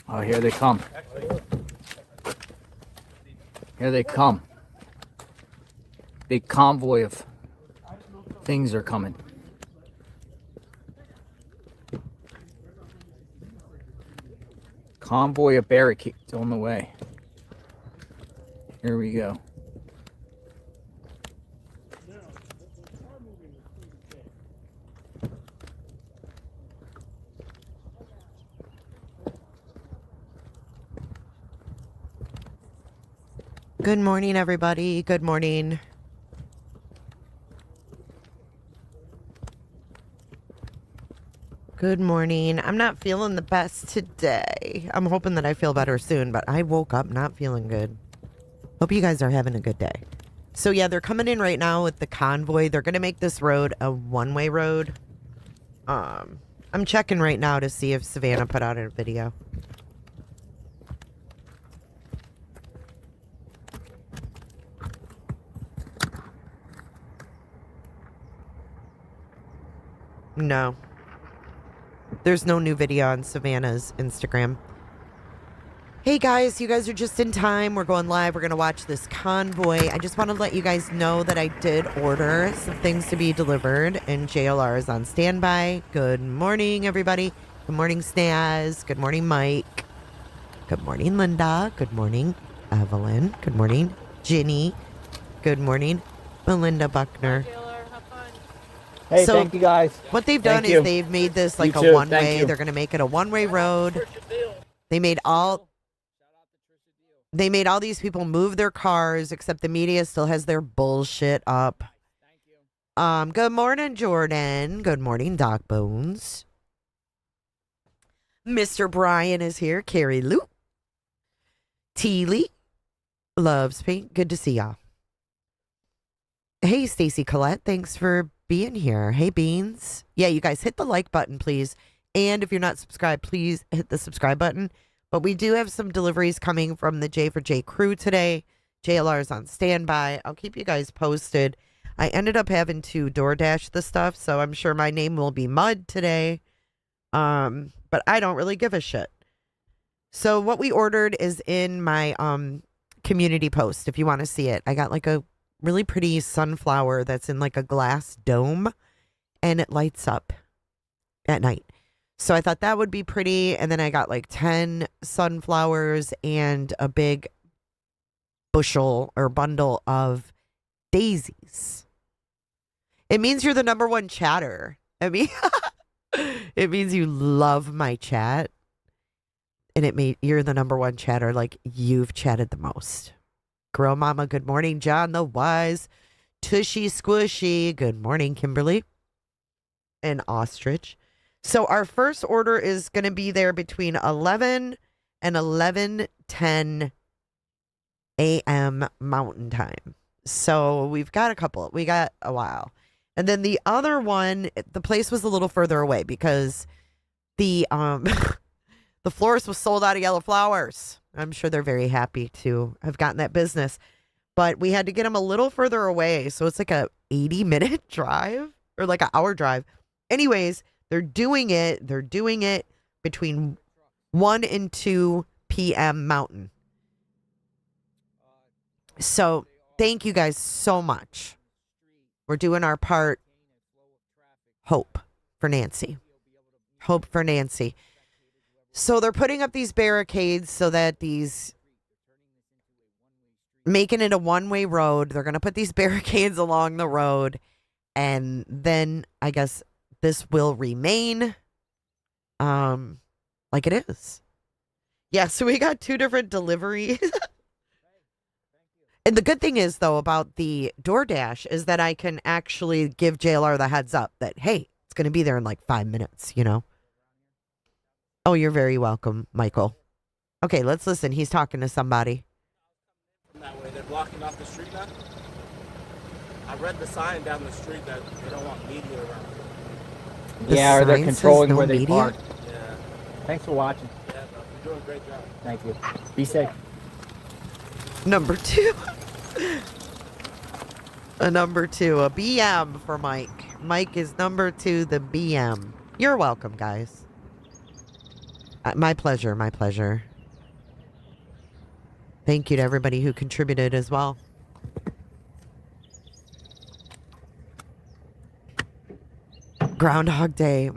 Oh, here they come. Here they come. Big convoy of things are coming. Convoy of barricades on the way. Here we go. Good morning, everybody. Good morning. Good morning. I'm not feeling the best today. I'm hoping that I feel better soon, but I woke up not feeling good. Hope you guys are having a good day. So yeah, they're coming in right now with the convoy. They're going to make this road a one-way road. I'm checking right now to see if Savannah put out a video. No. There's no new video on Savannah's Instagram. Hey guys, you guys are just in time. We're going live. We're going to watch this convoy. I just want to let you guys know that I did order some things to be delivered, and JLR is on standby. Good morning, everybody. Good morning, Snaz. Good morning, Mike. Good morning, Linda. Good morning, Evelyn. Good morning, Ginny. Good morning, Melinda Buckner. Hey, So, thank you guys. What they've done is they've made this like a one-way. They're going to make it a one-way road. They made all these people move their cars, except the media still has their bullshit up. Good morning, Jordan. Good morning, Doc Bones. Mr. Brian is here. Carrie Lou. Teely loves paint. Good to see y'all. Hey, Stacy Collette. Thanks for being here. Hey, Beans. Yeah, you guys hit the like button, please. And if you're not subscribed, please hit the subscribe button. But we do have some deliveries coming from the J4J crew today. JLR is on standby. I'll keep you guys posted. I ended up having to DoorDash the stuff, so I'm sure my name will be mud today. But I don't really give a shit. So what we ordered is in my community post, if you want to see it. I got like a really pretty sunflower that's in like a glass dome, and it lights up at night. So I thought that would be pretty. And then I got like 10 sunflowers and a big bushel or bundle of daisies. It means you're the number one chatter. I mean, it means you love my chat. And you're the number one chatter, like you've chatted the most. Girl Mama, good morning. John the Wise. Tushy Squishy. Good morning, Kimberly. And Ostrich. So our first order is going to be there between 11 and 11:10 a.m. Mountain Time. So we've got we got a while. And then the other one, the place was a little further away because the the florist was sold out of yellow flowers. I'm sure they're very happy to have gotten that business. But we had to get them a little further away. So it's like a 80-minute drive or like an hour drive. Anyways, they're doing it. They're doing it between 1 and 2 p.m. Mountain. So thank you guys so much. We're doing our part. Hope for Nancy. Hope for Nancy. So they're putting up these barricades so that making it a one-way road. They're going to put these barricades along the road. And then I guess this will remain like it is. Yeah, so we got 2 different deliveries. And the good thing is, though, about the DoorDash is that I can actually give JLR the heads up that, hey, it's going to be there in like 5 minutes, you know? Oh, you're very welcome, Michael. Okay, let's listen. He's talking to somebody. That way, they're blocking off the street now. I read the sign down the street that they don't want media around here. Yeah, or they're controlling where they park. Yeah. Thanks for watching. Yeah, bro. You're doing a great job. Thank you. Be safe. Number 2. A number 2, a BM for Mike. Mike is number 2, the BM. You're welcome, guys. My pleasure, my pleasure. Thank you to everybody who contributed as well. Groundhog Day.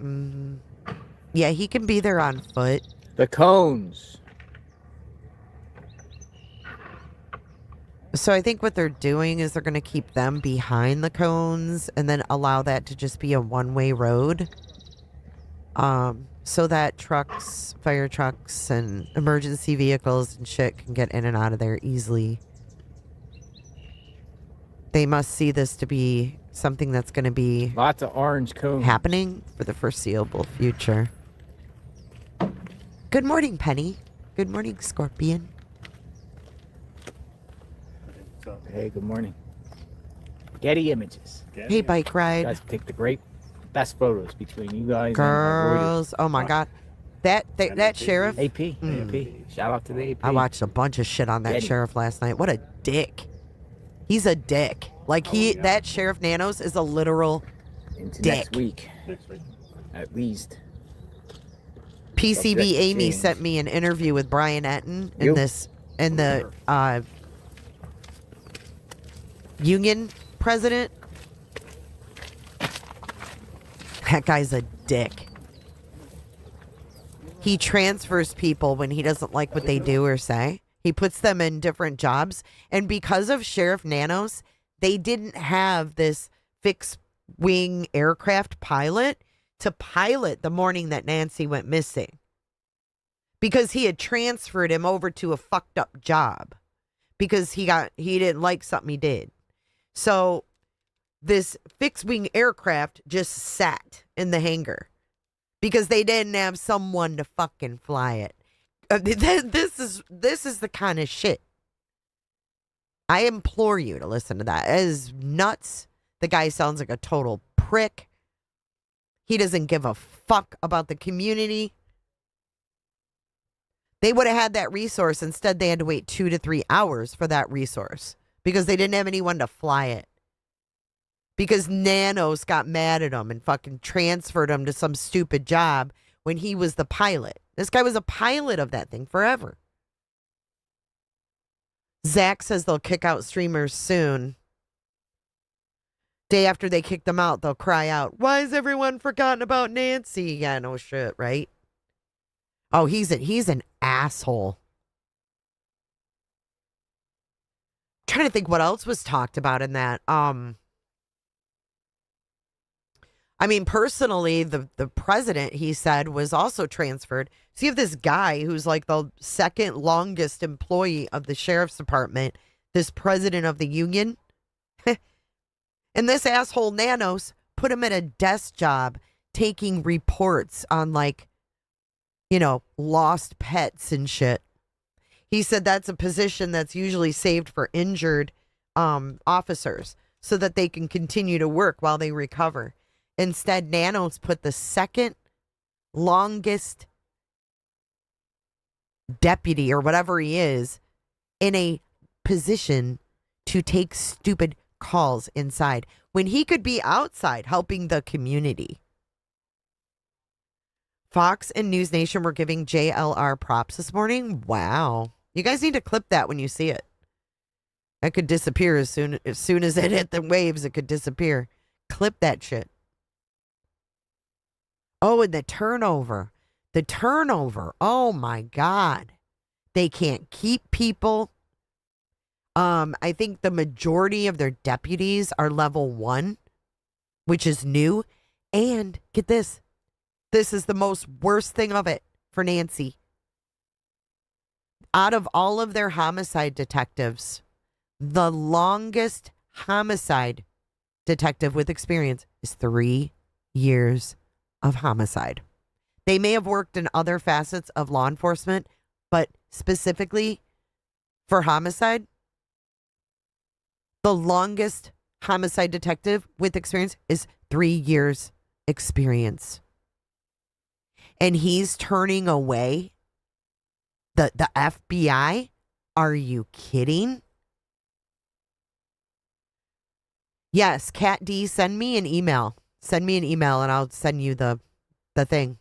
Yeah, he can be there on foot. The cones. So I think what they're doing is they're going to keep them behind the cones and then allow that to just be a one-way road. So that trucks, fire trucks, and emergency vehicles and shit can get in and out of there easily. They must see this to be something that's going to be Lots of orange cones. happening for the foreseeable future. Good morning, Penny. Good morning, Scorpion. Hey, good morning. Getty Images. Hey, bike You ride. guys take the best photos between you guys Girls. Oh my God. That sheriff. and AP. AP. Shout out to the AP. I watched a bunch of shit on that Getty. sheriff last night. What a dick. He's a dick. Like that Sheriff Nanos is a literal Into dick. next week. At least. PCB Subject to Amy change. sent me an interview with Brian Etten You? in the union president. That guy's a dick. He transfers people when he doesn't like what they do or say. He puts them in different jobs. And because of Sheriff Nanos, they didn't have this fixed wing aircraft pilot to pilot the morning that Nancy went missing. Because he had transferred him over to a fucked up job. Because he didn't like something he did. So this fixed wing aircraft just sat in the hangar. Because they didn't have someone to fucking fly it. This is the kind of shit. I implore you to listen to that. It is nuts. The guy sounds like a total prick. He doesn't give a fuck about the community. They would have had that resource. Instead, they had to wait 2 to 3 hours for that resource because they didn't have anyone to fly it. Because Nanos got mad at him and fucking transferred him to some stupid job when he was the pilot. This guy was a pilot of that thing forever. Zach says they'll kick out streamers soon. Day after they kick them out, they'll cry out, "Why has everyone forgotten about Nancy?" Yeah, no shit, right? Oh, he's an asshole. I'm trying to think what else was talked about in that. I mean, personally, the president, he said, was also transferred. So you have this guy who's like the second longest employee of the sheriff's department, this president of the union. And this asshole Nanos put him at a desk job taking reports on lost pets and shit. He said that's a position that's usually saved for injured officers so that they can continue to work while they recover. Instead, Nanos put the second longest deputy or whatever he is in a position to take stupid calls inside when he could be outside helping the community. Fox and News Nation were giving JLR props this morning. Wow. You guys need to clip that when you see it. It could disappear as soon as it hit the waves, it could disappear. Clip that shit. Oh, and the turnover. The turnover. Oh, my God. They can't keep people. I think the majority of their deputies are level 1, which is new. And get this. This is the most worst thing of it for Nancy. Out of all of their homicide detectives, the longest homicide detective with experience is 3 years of homicide. They may have worked in other facets of law enforcement, but specifically for homicide, the longest homicide detective with experience is 3 years experience. And he's turning away the FBI? Are you kidding? Yes, Cat D, send me an email. Send me an email and I'll send you the thing.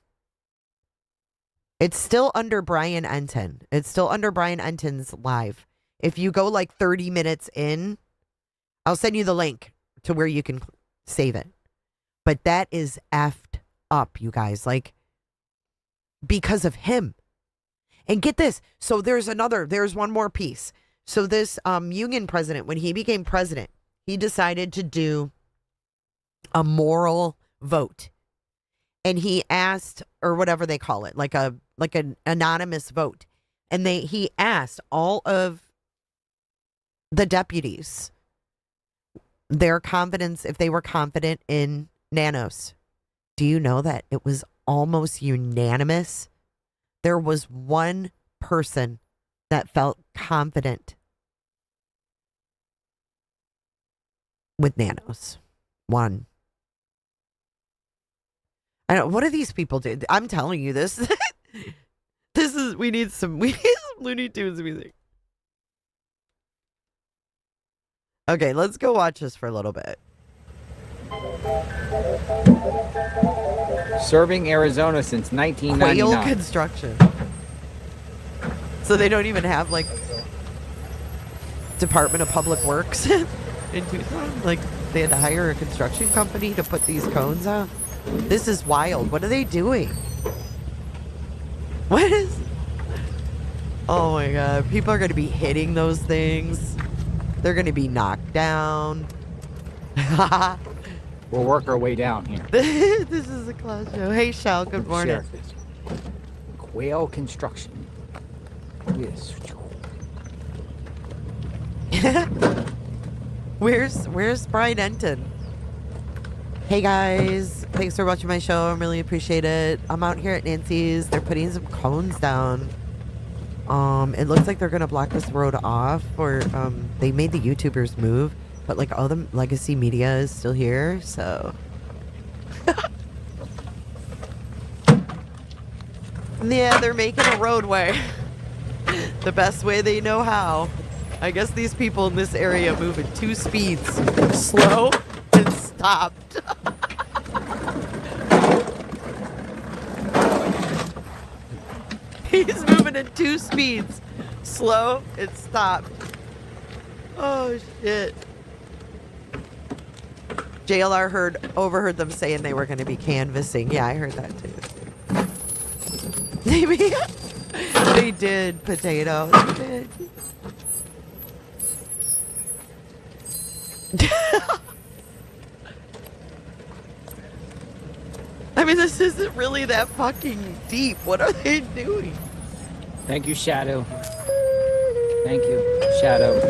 It's still under Brian Enton. It's still under Brian Enton's live. If you go like 30 minutes in, I'll send you the link to where you can save it. But that is effed up, you guys. Like, because of him. And get this. So there's one more piece. So this union president, when he became president, he decided to do a moral vote. And he asked, or whatever they call it, like an anonymous vote. And he asked all of the deputies their confidence, if they were confident in Nanos. Do you know that it was almost unanimous? There was one person that felt confident with Nanos. One. I don't. What do these people do? I'm telling you this. We need some Looney Tunes music. Okay, let's go watch this for a little bit. Serving Arizona since 1999. Quail construction. So they don't even have like Department of Public Works in Tucson? Like they had to hire a construction company to put these cones out? This is wild. What are they doing? What is... Oh my god. People are going to be hitting those things. They're going to be knocked down. We'll work our way down here. This is a class show. Hey, Shell. Good morning. Quail construction. Yes. Where's Brian Enton? Hey guys, thanks for watching my show. I really appreciate it. I'm out here at Nancy's. They're putting some cones down. It looks like they're gonna block this road off, or they made the YouTubers move, but like all the legacy media is still here, so. Yeah, they're making a roadway. The best way they know how. I guess these people in this area move at 2 speeds. Slow and stopped. He's moving at 2 speeds. Slow and stopped. Oh, shit. JLR overheard them saying they were going to be canvassing. Yeah, I heard that too. Maybe they did, potato. They did. I mean, this isn't really that fucking deep. What are they doing? Thank you, Shadow. Thank you, Shadow.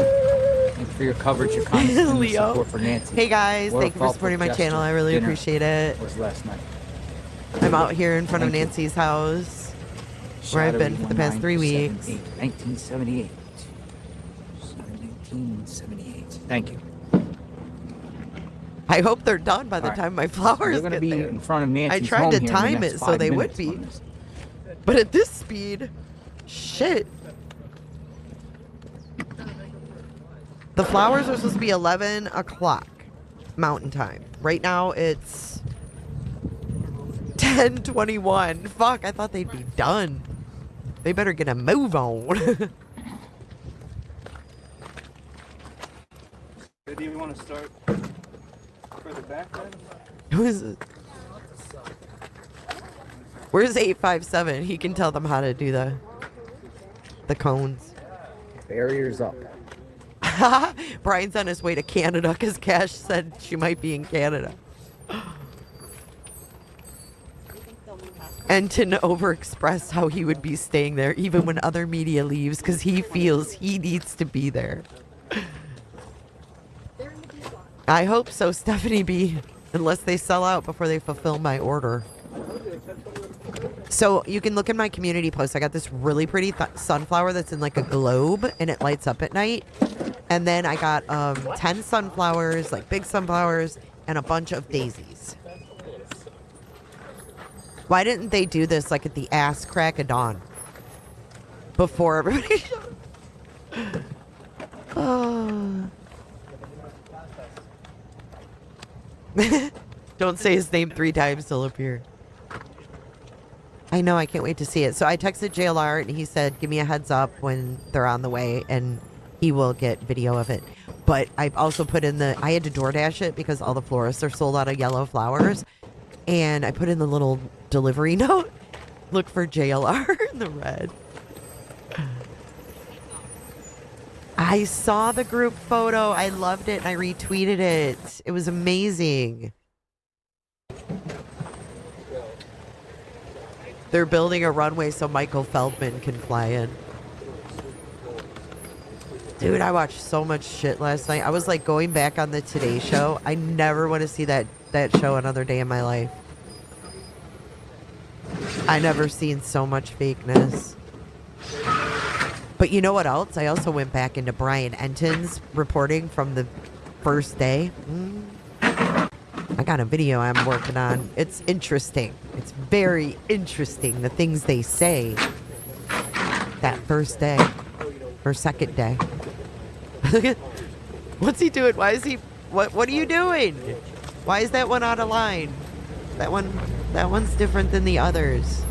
Thank you for your coverage, your kindness, and your support for Nancy. Hey guys, What thank you for supporting my channel. I really Dinner appreciate it. was last night. I'm out here in front of Thank you. Nancy's house, where I've been for the past 3 weeks. 1978. 1978. Thank you. I hope they're done by the All right. time my flowers We're going to get be there. in front of Nancy's I tried home to here in the time next it so 5 they would minutes be. on this. But at this speed, shit. The flowers are supposed to be 11 o'clock Mountain Time. Right now it's 10:21. Fuck, I thought they'd be done. They better get a move on. Do you want to start further back then? Who is it? Where's 857? He can tell them how to do the cones. Barriers up. Brian's on his way to Canada because Cash said she might be in Canada. And to overexpress how he would be staying there even when other media leaves because he feels he needs to be there. I hope so, Stephanie B. Unless they sell out before they fulfill my order. So you can look in my community post. I got this really pretty sunflower that's in like a globe and it lights up at night. And then I got 10 sunflowers, like big sunflowers, and a bunch of daisies. Why didn't they do this like at the ass crack of dawn? Before everybody... Oh... Don't say his name 3 times, he'll appear. I know, I can't wait to see it. So I texted JLR and he said, give me a heads up when they're on the way and he will get video of it. But I also put in I had to DoorDash it because all the florists are sold out of yellow flowers. And I put in the little delivery note. Look for JLR in the red. I saw the group photo. I loved it and I retweeted it. It was amazing. They're building a runway so Michael Feldman can fly in. Dude, I watched so much shit last night. I was like going back on the Today Show. I never want to see that show another day in my life. I never seen so much fakeness. But you know what else? I also went back into Brian Enton's reporting from the first day. I got a video I'm working on. It's interesting. It's very interesting, the things they say that first day or second day. What's he doing? Why is he... What are you doing? Why is that one out of line? That one's different than the others.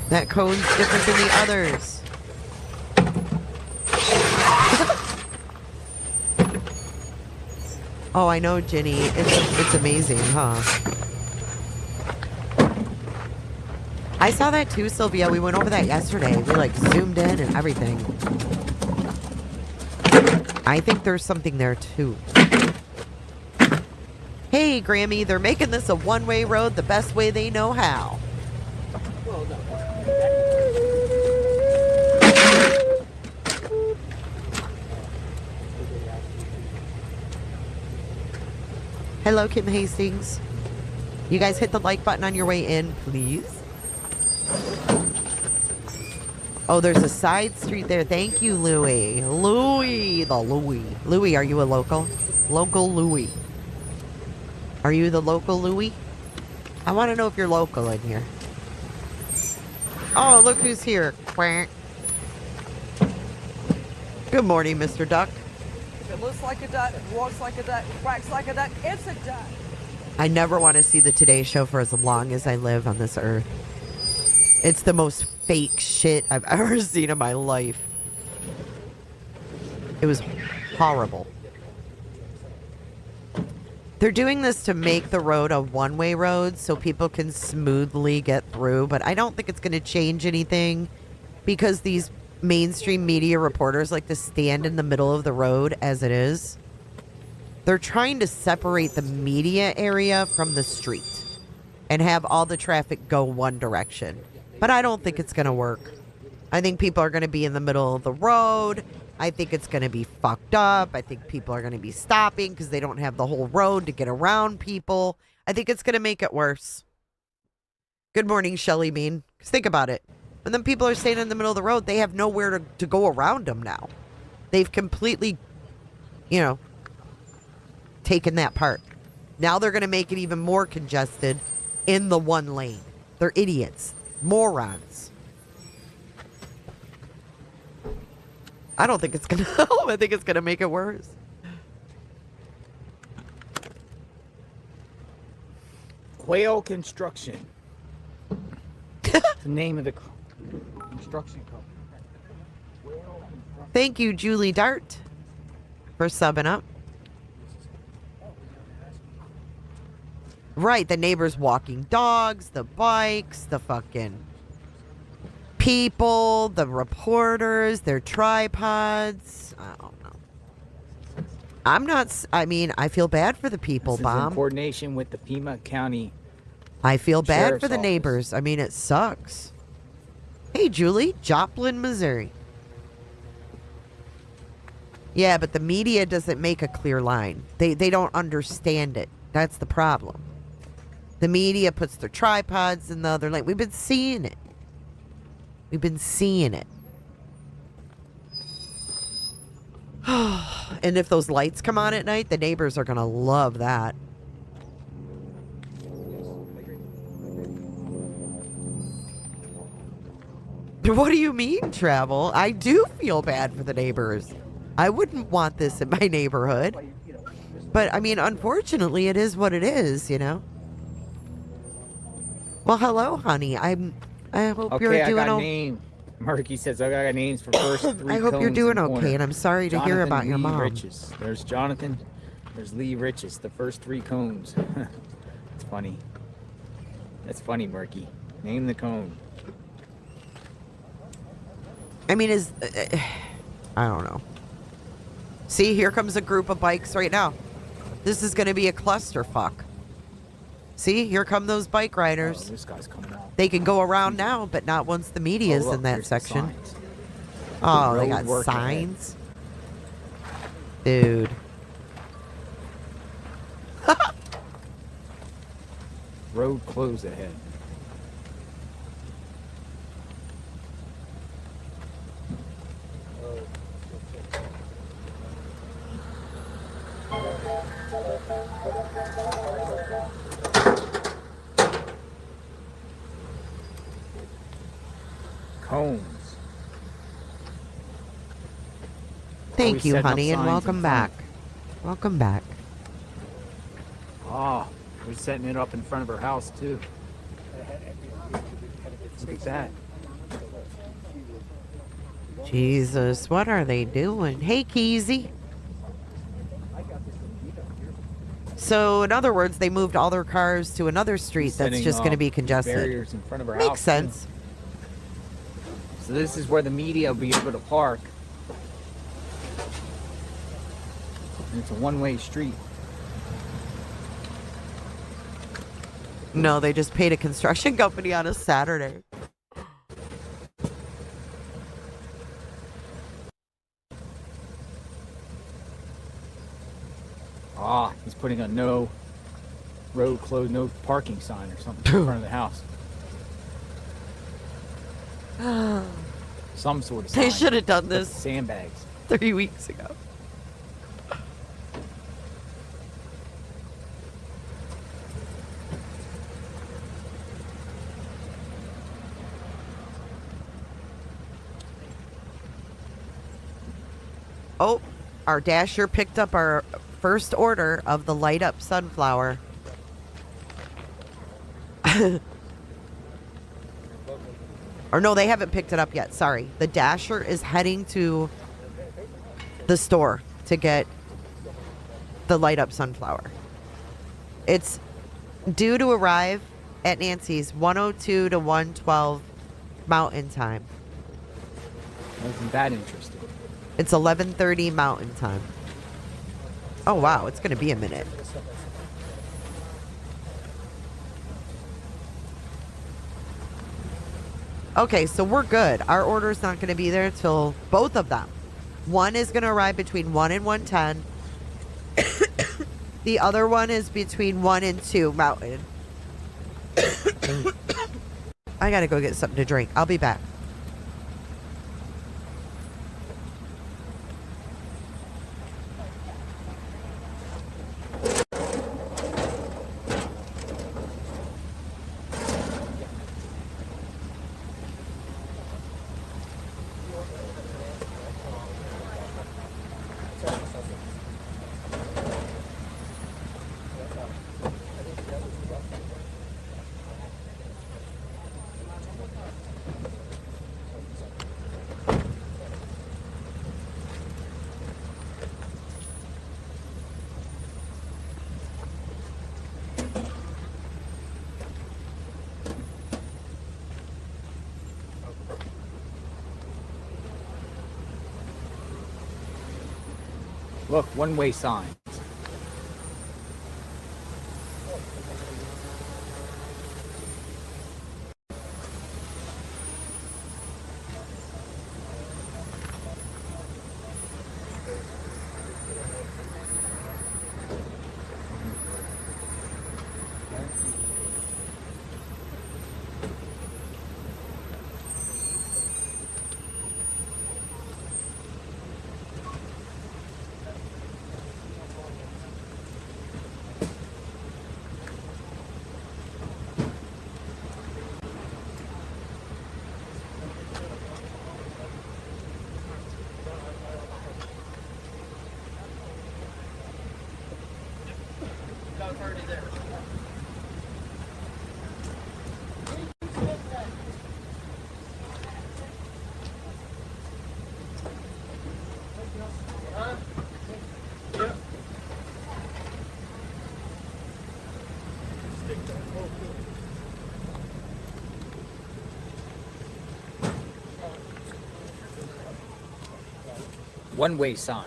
That cone's different than the others. Oh, I know, Ginny. It's amazing, huh? I saw that too, Sylvia. We went over that yesterday. We like zoomed in and everything. I think there's something there too. Hey, Grammy, they're making this a one-way road the best way they know how. Hello, Kim Hastings. You guys hit the like button on your way in, please. Oh, there's a side street there. Thank you, Louie. Louie. Louie, are you a local? Local Louie. Are you the local Louie? I want to know if you're local in here. Oh, look who's here. Quack. Good morning, Mr. Duck. It looks like a duck, walks like a duck, quacks like a duck, it's a duck. I never want to see the Today Show for as long as I live on this earth. It's the most fake shit I've ever seen in my life. It was horrible. They're doing this to make the road a one-way road so people can smoothly get through, but I don't think it's going to change anything because these mainstream media reporters like to stand in the middle of the road as it is. They're trying to separate the media area from the street and have all the traffic go one direction. But I don't think it's going to work. I think people are going to be in the middle of the road. I think it's going to be fucked up. I think people are going to be stopping because they don't have the whole road to get around people. I think it's going to make it worse. Good morning, Shelly Bean. 'Cause think about it. When then people are standing in the middle of the road, they have nowhere to go around them now. They've completely, taken that part. Now they're going to make it even more congested in the one lane. They're idiots. Morons. I don't think it's going to help. I think it's going to make it worse. Quail Construction. The name of the construction company. Thank you, Julie Dart, for subbing up. Right, the neighbors walking dogs, the bikes, the fucking people, the reporters, their tripods. I don't know. I feel bad for the people, This is Bomb. in coordination with the Pima County. I feel bad Sheriff's for the Office. neighbors. I mean, it sucks. Hey, Julie, Joplin, Missouri. Yeah, but the media doesn't make a clear line. They don't understand it. That's the problem. The media puts their tripods in the other lane. We've been seeing it. We've been seeing it. And if those lights come on at night, the neighbors are going to love that. What do you mean, Travel? I do feel bad for the neighbors. I wouldn't want this in my neighborhood. But, I mean, unfortunately, it is what it is, you know? Well, hello, honey. I hope Okay, you're I doing got a name. Murky says I got names for first 3 I hope you're cones doing in the okay, corner. and I'm sorry to hear Jonathan about your Lee mom. Riches. There's Jonathan. There's Lee Riches. The first 3 cones. It's funny. That's funny, Murky. Name the cone. I mean, I don't know. See, here comes a group of bikes right now. This is going to be a clusterfuck. See, here come those bike Oh, riders. this guy's coming out. They can go around now, but not once the media's look, in that here's the section. signs. Oh, they Road got work ahead. signs. Dude. Road closed ahead. Cones. Thank Always you, setting up honey, and signs welcome in back. front. Welcome back. Oh, we're setting it up in front of her house too. Look at that. Jesus, what are they doing? Hey, Keezy. So, in other words, they moved all their cars to another street that's Setting just going to up be congested. barriers in front of her Makes house, too. sense. So this is where the media will be able to park. And it's a one-way street. No, they just paid a construction company on a Saturday. Ah, he's putting a no road closed, no parking sign or something in front of the house. Some sort of sign. They should have done With this sandbags. 3 weeks ago. Oh, our dasher picked up our first order of the light up sunflower. Or no, they haven't picked it up yet. Sorry. The dasher is heading to the store to get the light up sunflower. It's due to arrive at Nancy's 102 to 112 Mountain Time. Wasn't that interesting? It's 11:30 Mountain Time. Oh wow, it's going to be a minute. Okay, so we're good. Our order's not going to be there till both of them. One is going to arrive between 1 and 1:10. The other one is between 1 and 2 Mountain. I got to go get something to drink. I'll be back. Look, one-way sign. One-way sign.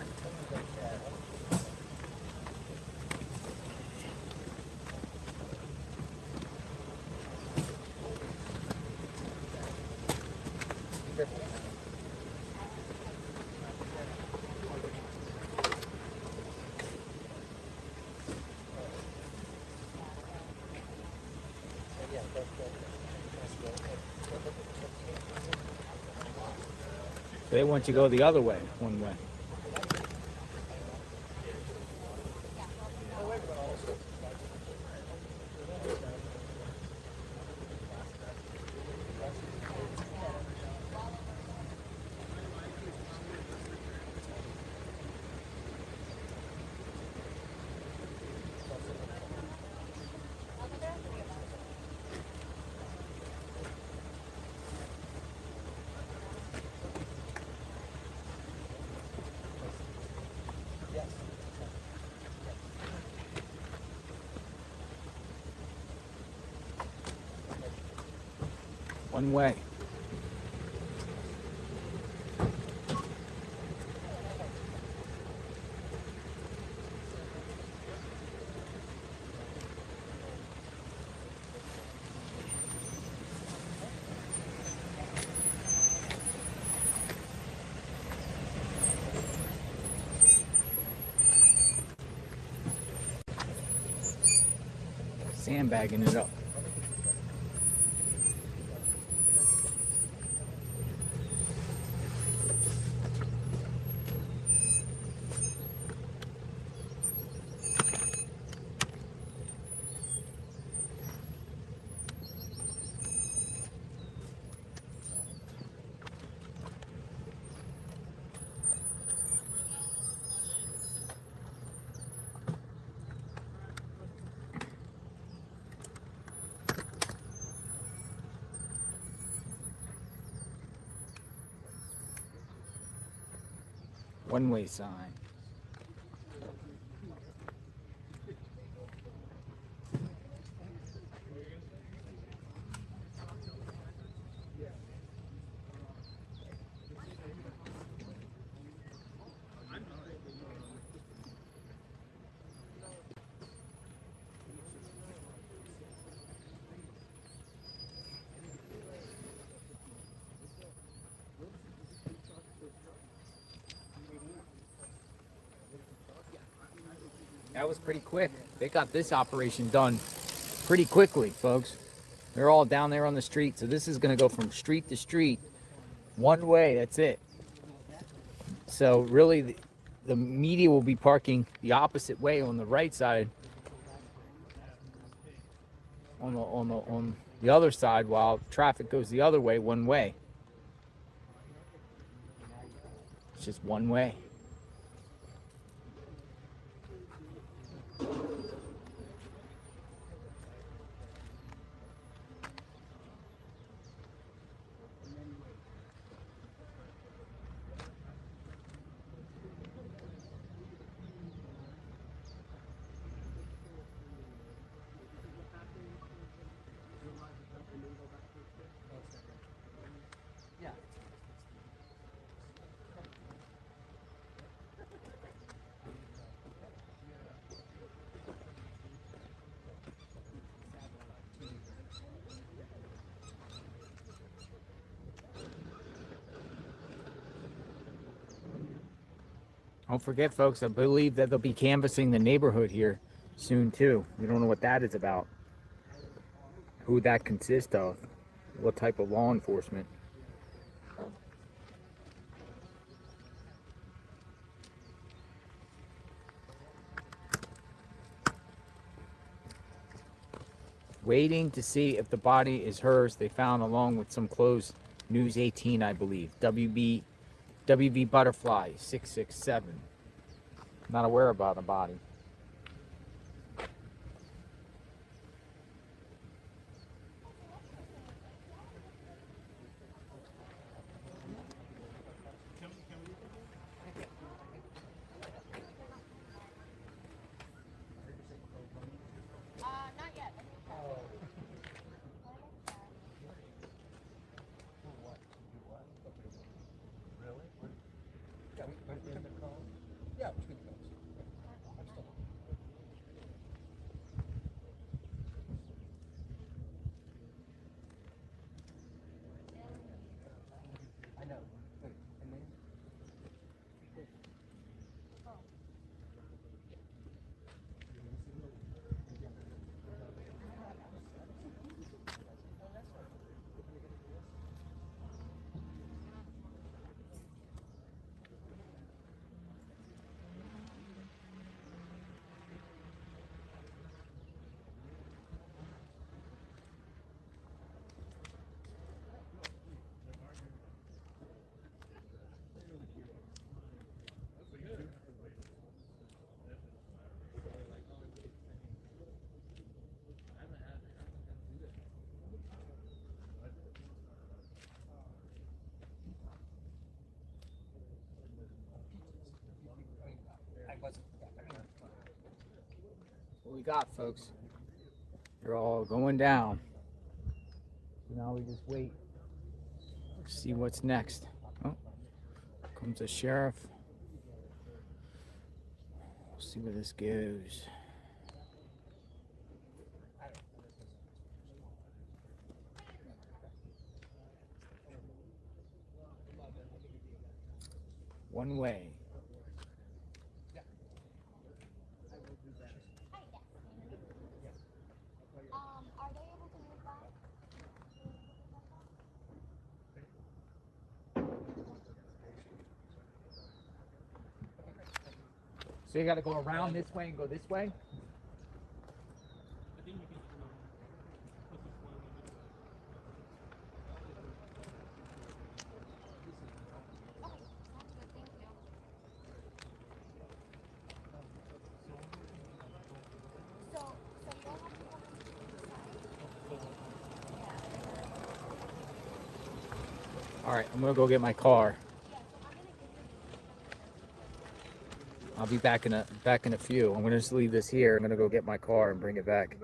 They want you to go the other way, one way. One way. Sandbagging it up. One-way sign. That was pretty quick. They got this operation done pretty quickly, folks. They're all down there on the street. So this is going to go from street to street, one way. That's it. So really, the media will be parking the opposite way on the right side, on the other side, while traffic goes the other way, one way. It's just one way. Don't forget, folks, I believe that they'll be canvassing the neighborhood here soon, too. We don't know what that is about, who that consists of, what type of law enforcement. Waiting to see if the body is hers. They found along with some clothes. News 18, I believe. WV Butterfly 667. Not aware about a body. Yeah, between the cones. I'm still. I know. Wait, and then? I wasn't. What we got, folks? They're all going down. So now we just wait. See what's next. Oh, comes the sheriff. We'll see where this goes. One way. Are they able to move back? So you got to go around this way and go this way? So you'll have to come on All right, I'm gonna go get my car. I'll be back in a few. I'm gonna just leave this here. I'm gonna go get my car and bring it back.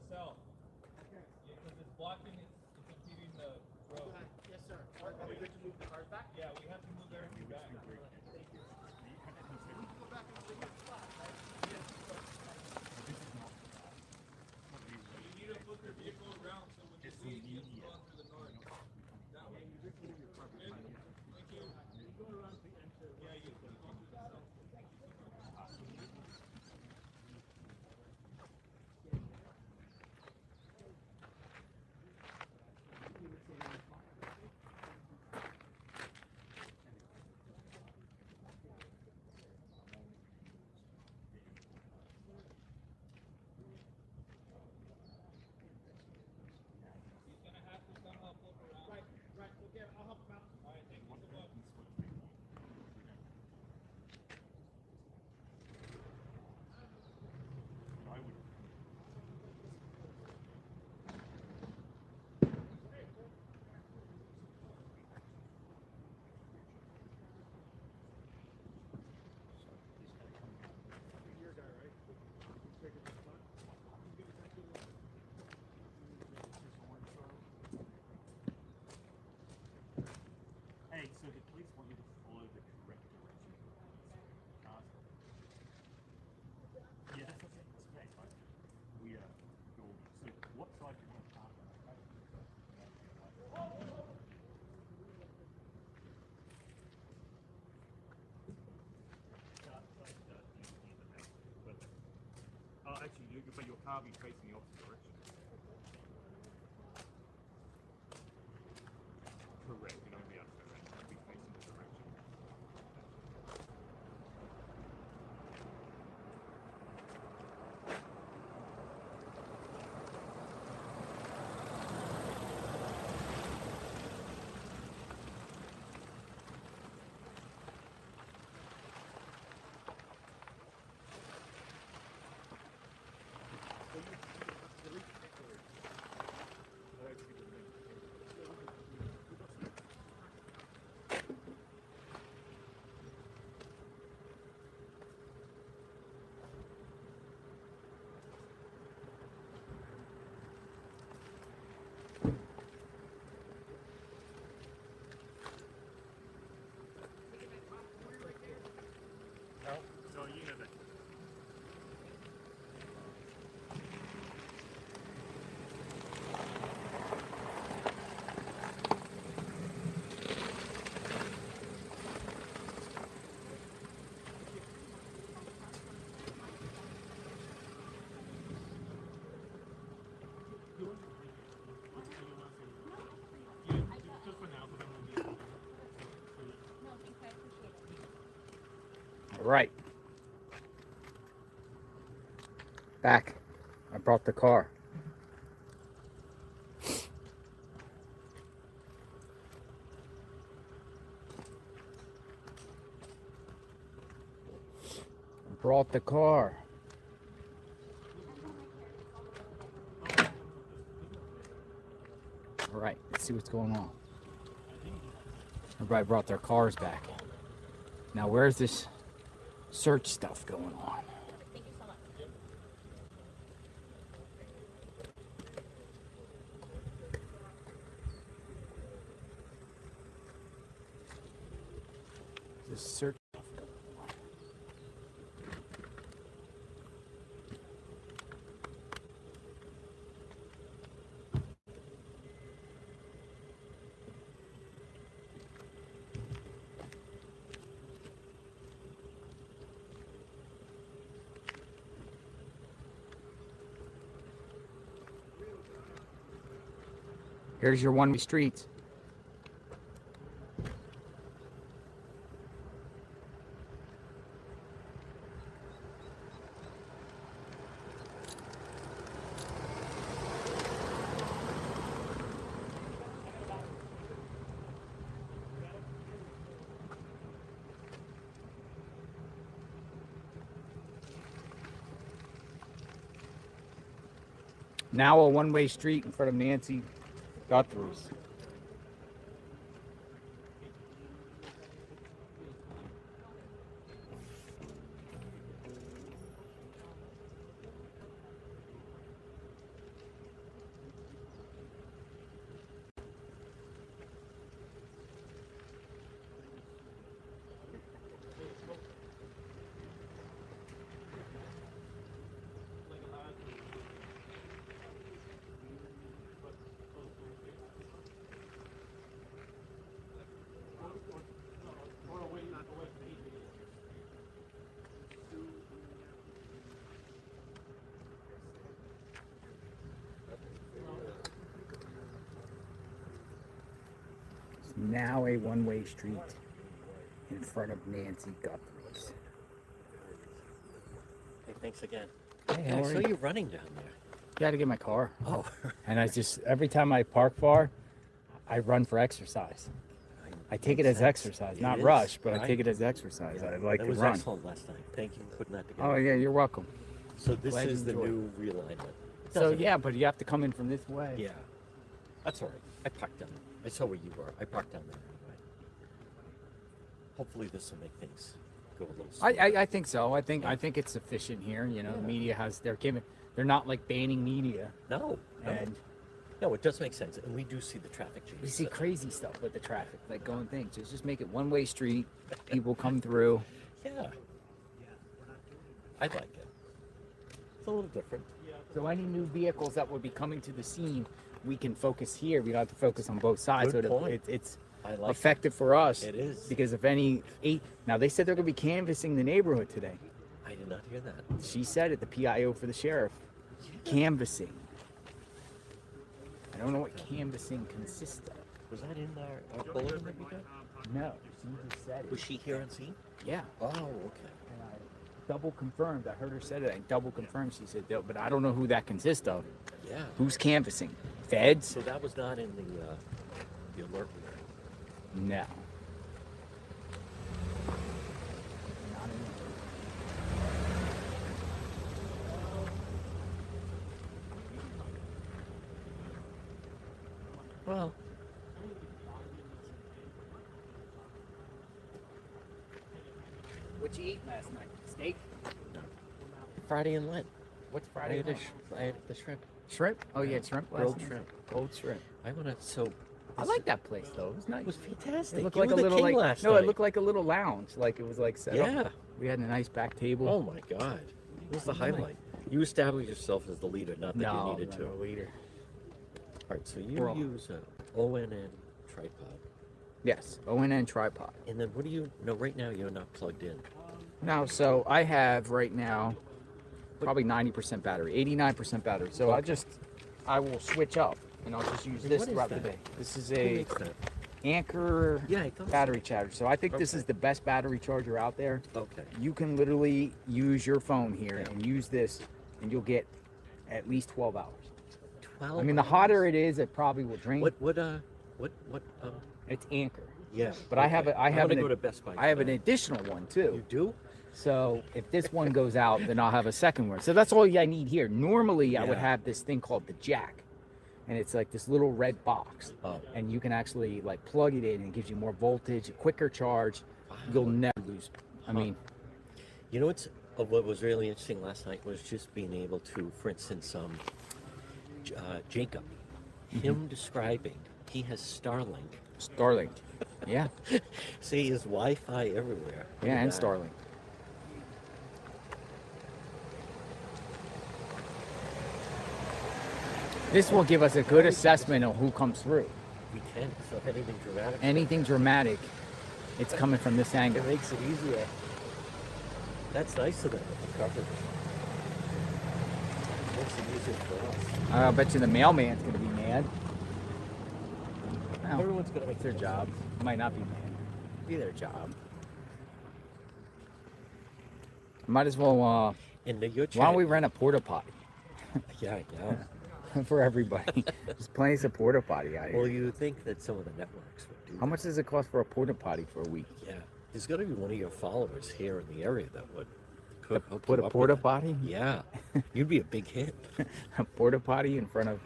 cell. Yeah, because it's blocking it, it's impeding the road. Yes, sir. Are we good to move the cars back? Yeah, we have to move everything back. Thank you. We can go back and see your spot, right? Yes. You need to flip your vehicle around so when you see it, you have to go through the north. That way. Thank you. You go around to enter. Yeah, you go through the cell. Thank you so much. He's gonna have to somehow flip around. Right. Okay, I'll help him out. All right, thank you so much. Hey, so the police want you to follow the correct direction. Yeah, that's okay. That's okay. Right? We go. So what side do you want to park on? Okay. Actually, but your car will be facing the opposite direction. Correct. You don't be able to go around. You'll be facing the direction. So you know that. Just for now, but then we'll be. No, thanks. I appreciate it. All right. Back. I brought the car. Brought the car. All right, let's see what's going on. Everybody brought their cars back. Now, where's this search stuff going on? Thank you so much. This search stuff going on. Here's your one-way streets. Now a one-way street in front of Nancy Guthrie's. now a one-way street in front of Nancy Guthrie's. Hey, thanks again. Hey, Yeah, how I are saw you? you running down there. Got to get my car. Oh, And I just, every time I park far, I run for exercise. I take it as exercise, It not is, rush, but I right. take it as exercise. I like that to was run. excellent last night. Thank you for putting that together. Oh yeah, you're welcome. So this Glad you is the enjoyed. new realignment. So Doesn't- yeah, but you have to come in from this way. Yeah. That's all right. I parked down there. I saw where you were. I parked down there anyway. Hopefully this will make things go a little smoother. I think so. I think it's sufficient here. You know, the media has they're not like banning media, No. and No, it does make sense. And we do see the traffic changes. we see crazy stuff with the traffic, like going things. Just make it one-way street. People come through. Yeah. I like it. It's a little different. So any new vehicles that would be coming to the scene, we can focus here. We don't have to focus on both sides. Good so point. it's I like effective for us. It is. Because if any now they said they're going to be canvassing the neighborhood today. I did not hear that. She said it, the PIO for the sheriff. Canvassing. I don't know what canvassing consists of. Was that in our bulletin that we got? No, she just said it. Was she here on scene? Yeah. Oh, okay. And I double confirmed. I heard her said it. I double confirmed. She said, but I don't know who that consists of. Yeah. Who's canvassing? Feds? So that was not in the alert we got. No. Not in Well, What you eat last night? Steak? Friday and Lent. What's I Friday? had, night? I had the shrimp. Shrimp? Oh yeah, shrimp. last Grilled night? shrimp. Cold shrimp. I want to. So I like that place though. It was nice. It was fantastic. It looked You like were a the little king like last no, night. it looked like a little lounge. Like it was like set Yeah. up. We had a nice back table. Oh my God. It was the highlight. You established yourself as the leader, not that no, you needed not to. a leader. All right. So you We're all- use an ONN tripod, Yes, ONN tripod. and then what do you? No, right now you're not plugged in. Now, so I have right now probably 90% battery, 89% battery. So I will switch up and I'll just use And this what is throughout the that? day. This is Who a makes that? Anchor Yeah, I thought so. battery charger. So I think this Okay. is the best battery charger out there. Okay. You can literally use your phone here Yeah. and use this and you'll get at least 12 hours. 12. I mean, the hotter it is, it probably will drain. What? It's Anchor. Yeah. But I have okay. a- I I'm have gonna an- go to Best Buy. I have an tonight. additional one too. You do? So if this one goes out, then I'll have a second one. So that's all I need here. Normally, I would Yeah. have this thing called the jack, and it's like this little red box, Oh. and you can actually like plug it in, and it gives you more voltage, a quicker charge. You'll never lose. I mean, You know what was really interesting last night was just being able to, for instance, Jacob, Mm-hmm. him describing he has Starlink. Starlink. Yeah, See his Wi-Fi everywhere. Look yeah, at and that. Starlink. This will give us a good assessment of who comes through. We can. So if anything dramatic, Anything dramatic, it's coming from this angle. it makes it easier. That's nice of them with the coverage. Makes it easier for us. I bet you the mailman's gonna be mad. Well, Everyone's gonna it's their job. Might not be mad. Be their job. Might as well. And your chat. Why don't we rent a porta potty Yeah. for everybody? There's plenty of porta potty out here. Well, you think that some of the networks would do. How much does it cost for a porta potty for a week? Yeah. There's got to be one of your followers here in the area that would hook Put you a up porta with it. potty? Yeah. You'd be a big hit. A porta potty in front of.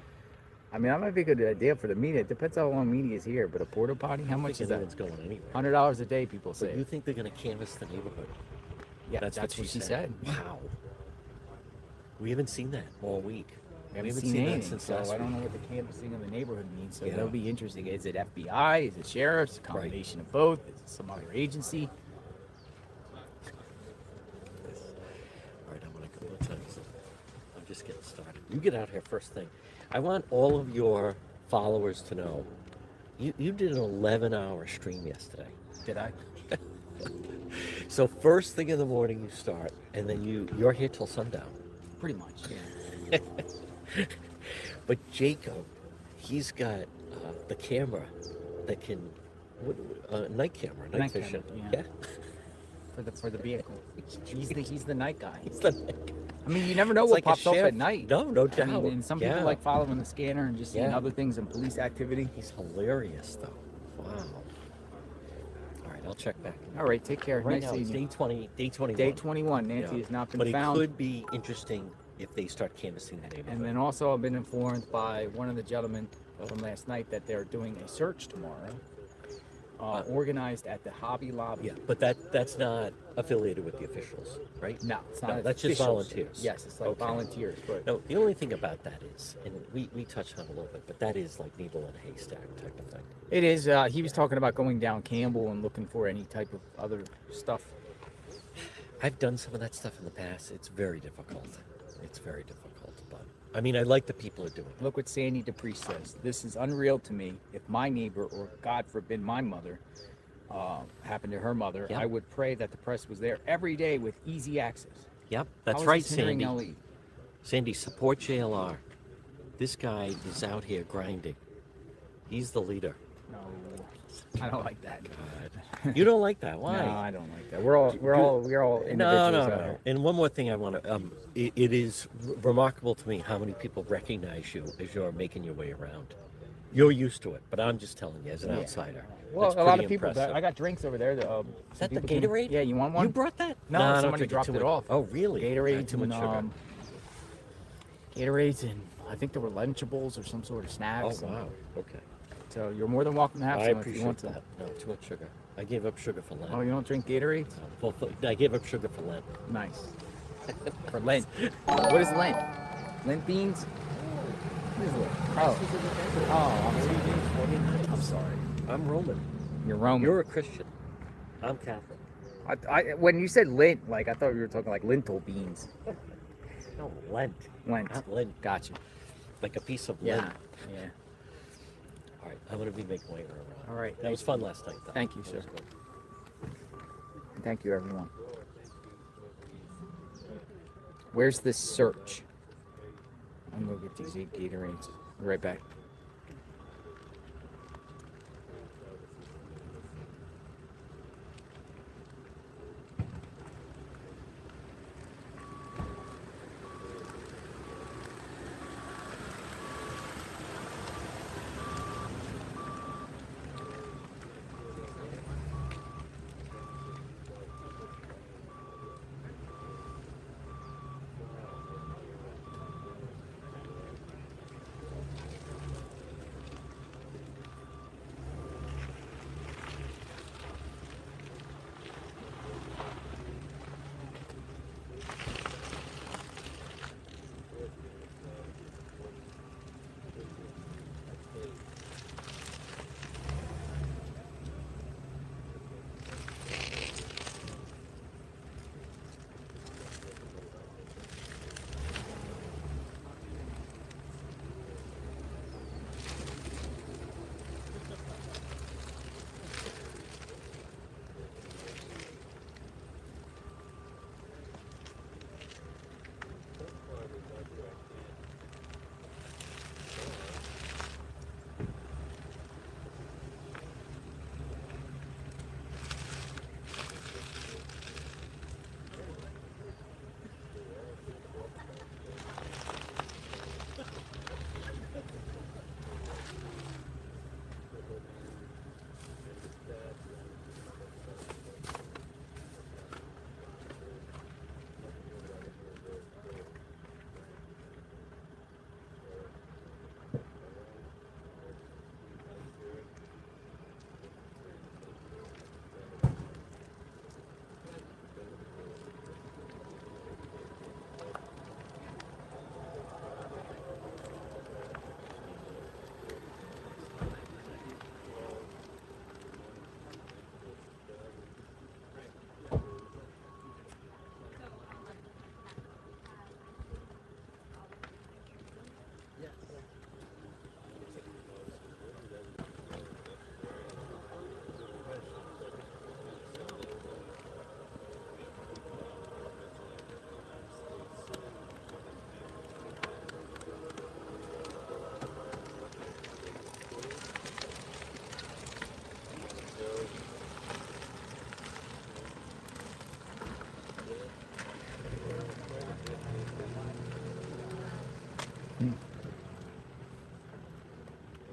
I mean, that might be a good idea for the media. It depends how long media is here, but a porta potty, how much is that? Anyone's going anywhere. $100 a day, people So say. you think they're going to canvass the neighborhood? Yeah, that's what she said. Wow. We haven't seen that all week. We haven't seen anything, since so last I don't week. know what the canvassing of the neighborhood means. So Yeah. that'll be interesting. Is it FBI? Is it sheriff's? A combination of both? Is it some other agency? All right, I'm going to go. What time is it? I'm just getting started. You get out here first thing. I want all of your followers to know you did an 11-hour stream yesterday. Did I? So first thing in the morning you start, and then you're here till sundown. Pretty much. Yeah. But Jacob, he's got the camera that can night camera, night, Night vision. camera, Yeah. for the vehicle. He's the night guy. It's the night guy. I mean, you never know It's what like a pops up at sheriff. night. No I doubt. mean, and some people Yeah. like following the scanner and just seeing Yeah. other things in police activity. He's hilarious, though. Wow. All right, I'll check back. All right, take care. Right nice now, it's seeing you. day 20, day 21. Day 21. Nancy Yeah. has not been But found. it could be interesting if they start canvassing the neighborhood. And then also, I've been informed by one of the gentlemen from last night that they're doing a search tomorrow, organized at the Hobby Lobby. Yeah, but that's not affiliated with the officials, right? No, it's not. No, that's just officials. volunteers. Yes, it's like Okay. volunteers. But No, the only thing about that is, and we touched on it a little bit, but that is like needle in a haystack type of thing. it is. He was talking about going down Campbell and looking for any type of other stuff. I've done some of that stuff in the past. It's very difficult. It's very difficult, but I mean, I like the people who do it. Look what Sandy Dupree says. This is unreal to me. If my neighbor, or God forbid my mother, happened to her mother, Yep. I would pray that the press was there every day with easy access. Yep, How that's is right, this hindering Sandy. LE? Sandy, support JLR. This guy is out here grinding. He's the leader. No, I don't like that. God. You don't like that? Why? No, I don't like that. We're all individuals. No, out no. here. And one more thing I want to, it is remarkable to me how many people recognize you as you're making your way around. You're used to it, but I'm just telling you as an Yeah. outsider. Well, that's a lot pretty of people. impressive. I got drinks over there. Is that the people can- Gatorade? Yeah, you want one? You brought that? No, I don't somebody drink dropped too it much. off. Oh, really? Gatorades Too much and sugar. Gatorades and I think there were Lunchables or some sort of Oh, snacks. wow. Okay. So you're more than welcome to have I some if you appreciate want to. that. No, too much sugar. I gave up sugar for Lent. Oh, you don't drink Gatorades? Well, I gave up sugar for Lent. Nice. For Lent. What is Lent? Lent beans? What is Lent? Oh, I'm sorry. I'm Roman. You're Roman. You're a Christian. I'm Catholic. When you said Lent, like I thought you were talking like lentil beans. No, Lent. Lent. Not Lent. Gotcha. Like a piece of Yeah. Lent. Yeah. All right, I'm going to be making my way around. All right. That was fun last night, though. Thank you, That sir. was good. Thank you, everyone. Where's this search? I'm gonna get these 8 Gatorades. Be right back.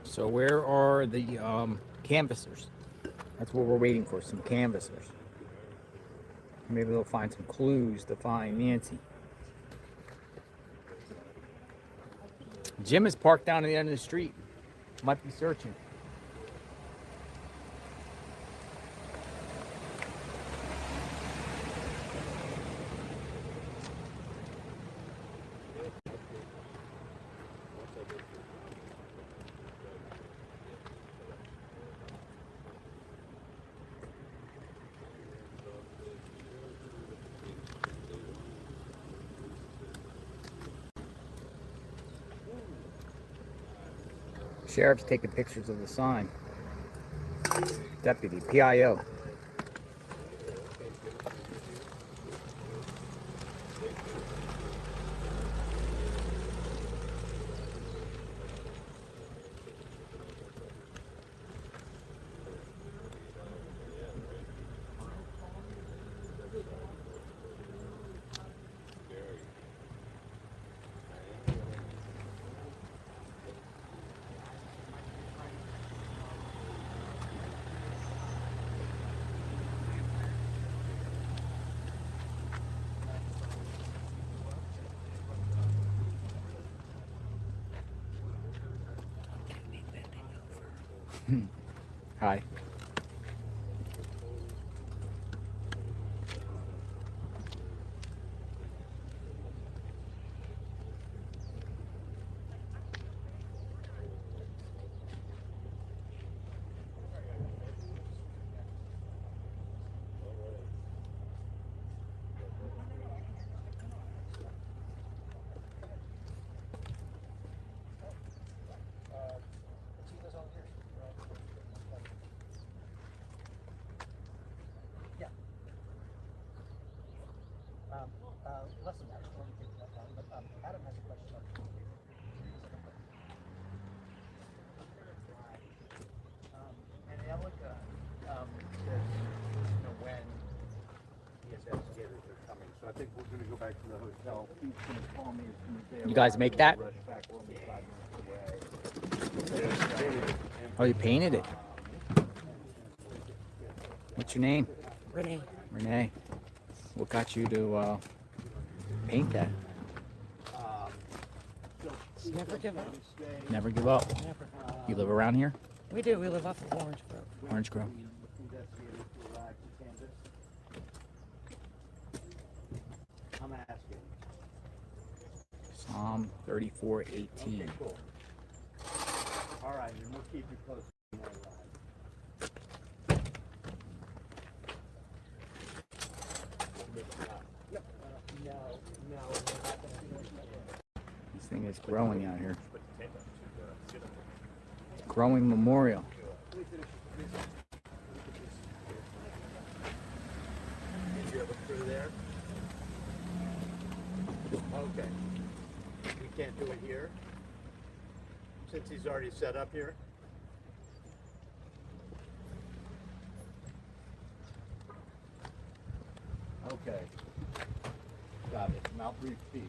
So where are the canvassers? That's what we're waiting for, some canvassers. Maybe they'll find some clues to find Nancy. Jim is parked down at the end of the street. Might be searching. Sheriff's taking pictures of the sign. Deputy, PIO. Hi. Less than that. Let me take that down. But Adam has a question. And Ellica says, when the investigators are coming. So I think we're going to go back to the hotel. He's going to call me as soon as they You guys make that? rush back. We're only 5 minutes away. Oh, you painted it. What's your name? Renee. Renee. What got you to paint that? Never give up. Never give up. Never. You live around here? We do. We live off of Orange Grove. Orange Grove. Investigators to arrive to Kansas. I'm asking. Psalm 34:18. Okay, cool. All right, and we'll keep you close. This thing is growing out here. Growing memorial. Did you ever through there? Okay. We can't do it here? Since he's already set up here? Okay. Got it. Mount Brief feet.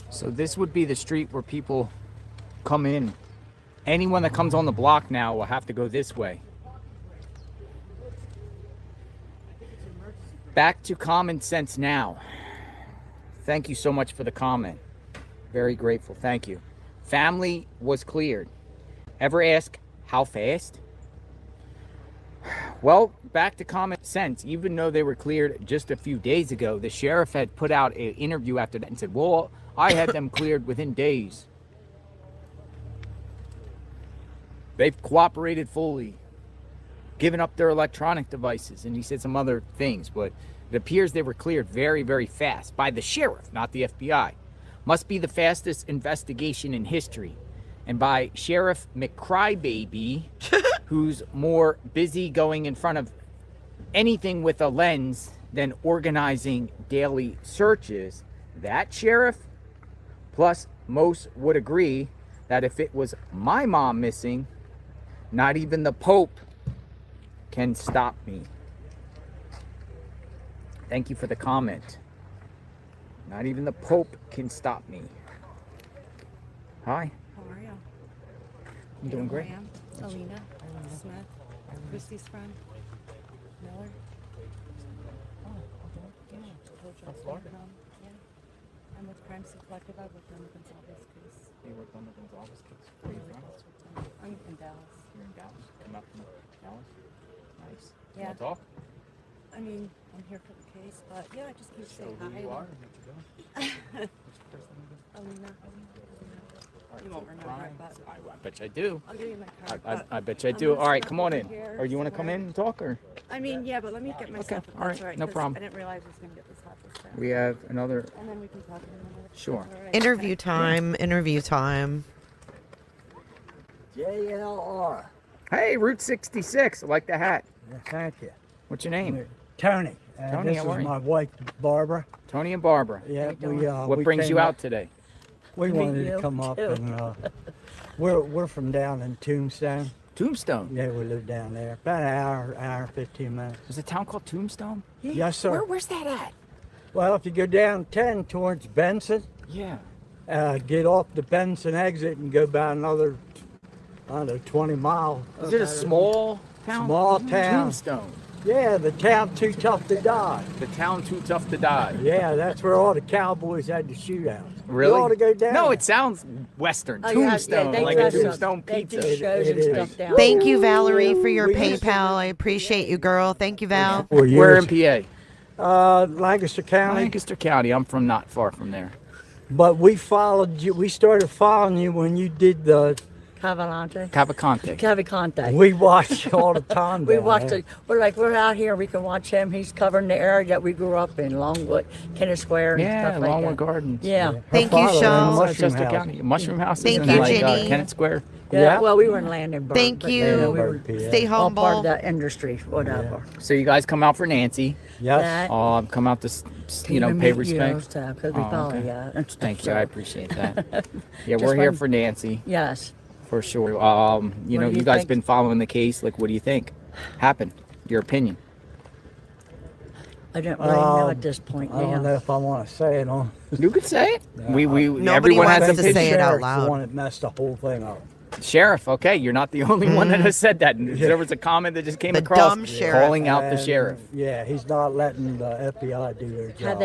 So this would be the street where people come in. Anyone that comes on the block now will have to go this way. Back to common sense now. Thank you so much for the comment. Very grateful. Thank you. Family was cleared. Ever ask how fast? Well, back to common sense. Even though they were cleared just a few days ago, the sheriff had put out an interview after that and said, well, I had them cleared within days. They've cooperated fully, given up their electronic devices, and he said some other things, but it appears they were cleared very, very fast by the sheriff, not the FBI. Must be the fastest investigation in history. And by Sheriff McCrybaby, who's more busy going in front of anything with a lens than organizing daily searches, that sheriff, plus most would agree that if it was my mom missing, not even the Pope can stop me. Thank you for the comment. Not even the Pope can stop me. Hi. How are you? I'm doing great. Graham, Alina, Smith, Christy's friend, Miller. Oh, okay. Yeah, told you I was Florida? gonna come. Yeah. I'm with Crime Scene Collective. I worked on the Gonzalez case. You worked on the Gonzalez case. Where are you from? I'm in Dallas. You're in Dallas. Come up from Dallas. Nice. Yeah. Wanna talk? I mean, I'm here for the case, but yeah, I just keep saying Who hi. you are and what you're doing. What's your first name again? Alina. All right, You won't so remember crime- it, but I bet you I do. I'll give you my card. but I bet you I I'm do. gonna All right, stop come on over in. here Or you want to come somewhere. in and talk, or I mean, yeah, but let me get myself. Okay, if all that's right, no 'cause problem. I didn't realize it was gonna get this hot this fast. we have another? And then we can talk in a minute. Sure. All right. Interview Okay. time. Interview time. JLR. Hey, Route 66. I like the hat. Thank you. What's your name? Tony. Tony, This how are is you? my wife, Barbara. Tony and Barbara. Yeah, What we brings came you up- out today? We Me, wanted you, to come up too. and we're from down in Tombstone. Tombstone. Yeah, we live down there. About an hour, 15 minutes. There's a town called Tombstone? Yes, sir. Where's that at? Well, if you go down 10 towards Benson, Yeah. get off the Benson exit and go about another, I don't know, 20 miles. Is it a small town? Small town. Tombstone. Yeah, the town too tough to die. The town too tough to die. Yeah, that's where all the cowboys had the shootouts. Really? You ought to go down. No, it sounds Western. Oh, yeah, Tombstone. they like a dress up. Tombstone They pizza. do shows It and is. stuff down Thank you, Valerie, for your We used to- PayPal. I appreciate you, girl. Thank you, Val. For Where in years. PA? Lancaster County. Lancaster County. I'm from not far from there. But we followed you. We started following you when you did the. Cavalante. Cavalcante. We watched all the time. We down watched there. it. We're out here. We can watch him. He's covering the area that we grew up in, Longwood, Kenneth Square, and Yeah, stuff like Longwood that. Gardens. Yeah. Her Thank you, father Sean. owned Mushroom Chester House. County. Mushroom houses Thank in you, like Ginny. Kennett Square. Yeah. Yeah. Well, we were in Landonburg. Thank but, you. we were Landonburg, PA. Stay all part humble. of that industry, whatever. So you guys come out for Nancy. Yes. That- Come out to, pay respect. Because we Oh, follow okay. you. and stuff, Thank you. I so- appreciate that. Yeah, Just we're here wanted- for Nancy Yes. for sure. What do You you guys think? been following the case. Like, what do you think happened? Your opinion? I don't really know Um, at this point I don't know now. if I want to say it on. You could say it. Nobody Everyone wants has to a say it out Sheriff's loud. The one that messed the whole thing up. Sheriff, okay, you're not the only one that has said that. There was a comment that just came The across dumb sheriff. calling out the And, sheriff. Yeah, he's not letting the FBI do their job.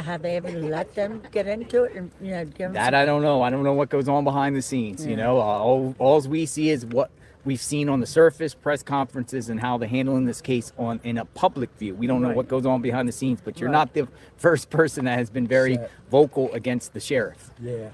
Have they ever let them get into it and give them That I don't know. I don't know what goes on behind the scenes. All we see is what we've seen on the surface, press conferences, and how they're handling this case in a public view. We don't know Right. what goes on behind the scenes, but you're Right. not the first person that has been very Set. vocal against the sheriff. Yeah,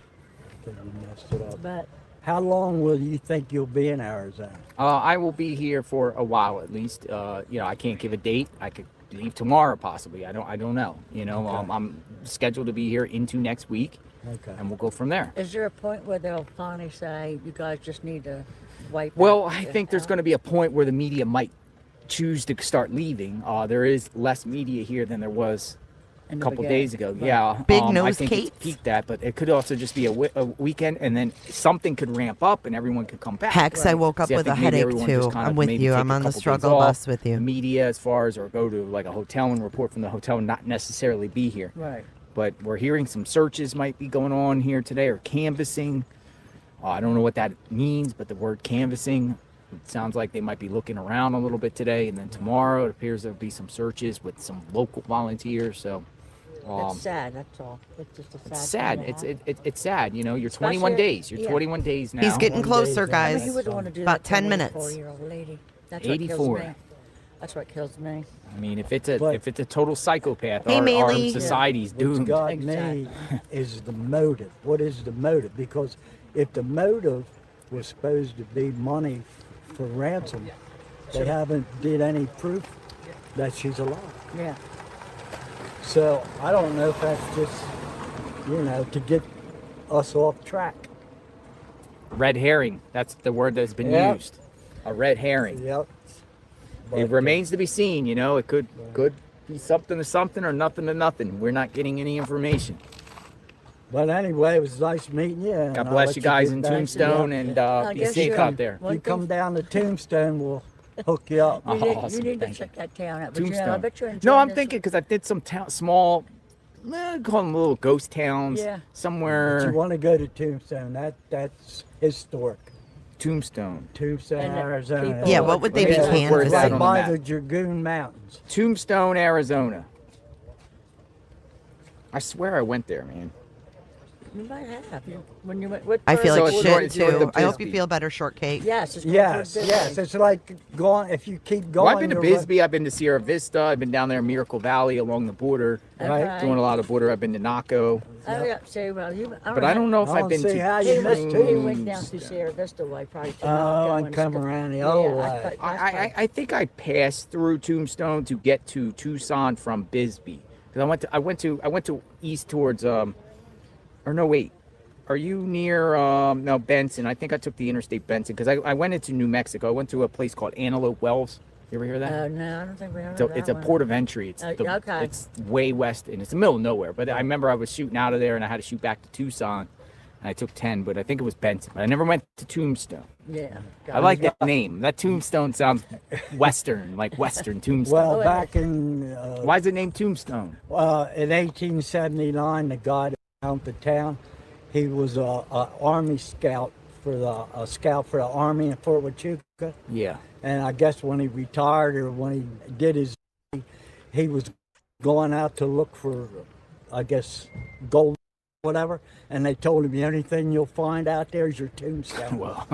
'cause you messed it up. But How long will you think you'll be in Arizona? I will be here for a while at least. I can't give a date. I could leave tomorrow possibly. I don't know. Okay. I'm scheduled to be here into next week, Okay. and we'll go from there. is there a point where they'll finally say, you guys just need to wipe Well, out I this think there's out"? going to be a point where the media might choose to start leaving. There is less media here than there was In a the couple beginning? days ago. Right. Yeah, Big I nose think it's Kates? peaked that, but it could also just be a weekend, and then something could ramp up, and everyone could come back. Hex, I woke up See, I with a think maybe headache everyone too. just kind I'm of with maybe you. take I'm a on the couple days struggle off. bus with The you. media, as far as or go to like a hotel and report from the hotel, not necessarily be here. Right. But we're hearing some searches might be going on here today, or canvassing. I don't know what that means, but the word canvassing, it sounds like they might be looking around a little bit today, and then tomorrow it appears there'll be some searches with some local volunteers. So It's sad, that's all. It's just a sad it's sad. thing to have. It's sad. You're 21 Especially- days. You're yeah. 21 days now. He's getting One closer, day, I mean, guys. who would want to do About that to 10 an minutes. 84-year-old lady? That's what 84. kills me. That's what kills me. I mean, if it's a But- total psychopath, Hey, our Maylee. society's What doomed. God Exactly. made is the motive. What is the motive? Because if the motive was supposed to be money for ransom, they haven't did any proof that she's alive. Yeah. So I don't know if that's just, to get us off track. Red herring. That's the word that's been Yep. used. A red herring. Yep. It remains to be seen. It could be something to something or nothing to nothing. We're not getting any information. But anyway, it was nice meeting you. and God I'll bless let you guys get in back. Tombstone, Yeah. and I be guess safe you- out there. One You come thing- down to Tombstone, we'll hook you up. Oh, You need, awesome, you need to thank you. check that town out. But I Tombstone. bet you're No, enjoying I'm this. thinking because I did some small call them little ghost towns. Yeah. Somewhere. You want to go to Tombstone? That's historic. Tombstone. Tombstone, And the Arizona. people- Yeah, what would they be Yeah, where is canvassing? that Right on the by map? the Dragoon Mountains. Tombstone, Arizona. I swear I went there, man. You might have. When you went, what I feel part like of it's the- north- shit it's north too. of I hope you Bisbee. feel better, Shortcake. Yes. It's Yes, north of yes. Bisbee. It's like going, if you keep going. Well, I've been to you're Bisbee. I've been to Sierra Vista. I've been down there in Miracle Valley along the border, Right. doing a lot of border. I've been to Naco, Oh, yeah. See, well, you. but I don't know if I I've don't been see to. how you missed He two. went down through Sierra Vista way, probably. To Oh, Naco and come Skip- around the other Yeah, way. I think I passed through Tombstone to get to Tucson from Bisbee. Because I went to east towards or no, wait. Are you near no, Benson? I think I took the interstate Benson because I went into New Mexico. I went to a place called Antelope Wells. You ever hear that? No, I don't think we heard So that it's a one. port of entry. It's Okay. it's way west and it's the middle of nowhere. But I remember I was shooting out of there and I had to shoot back to Tucson. And I took 10, but I think it was Benson. But I never went to Tombstone. Yeah. I like that name. That Tombstone sounds Western, like Western Tombstone. Well, back in Why is it named Tombstone? in 1879, the guy that found the town, he was a army scout for the army in Fort Huachuca. Yeah. And I guess when he retired or when he did his, he was going out to look for, I guess, gold, whatever. And they told him the only thing you'll find out there is your tombstone. Well,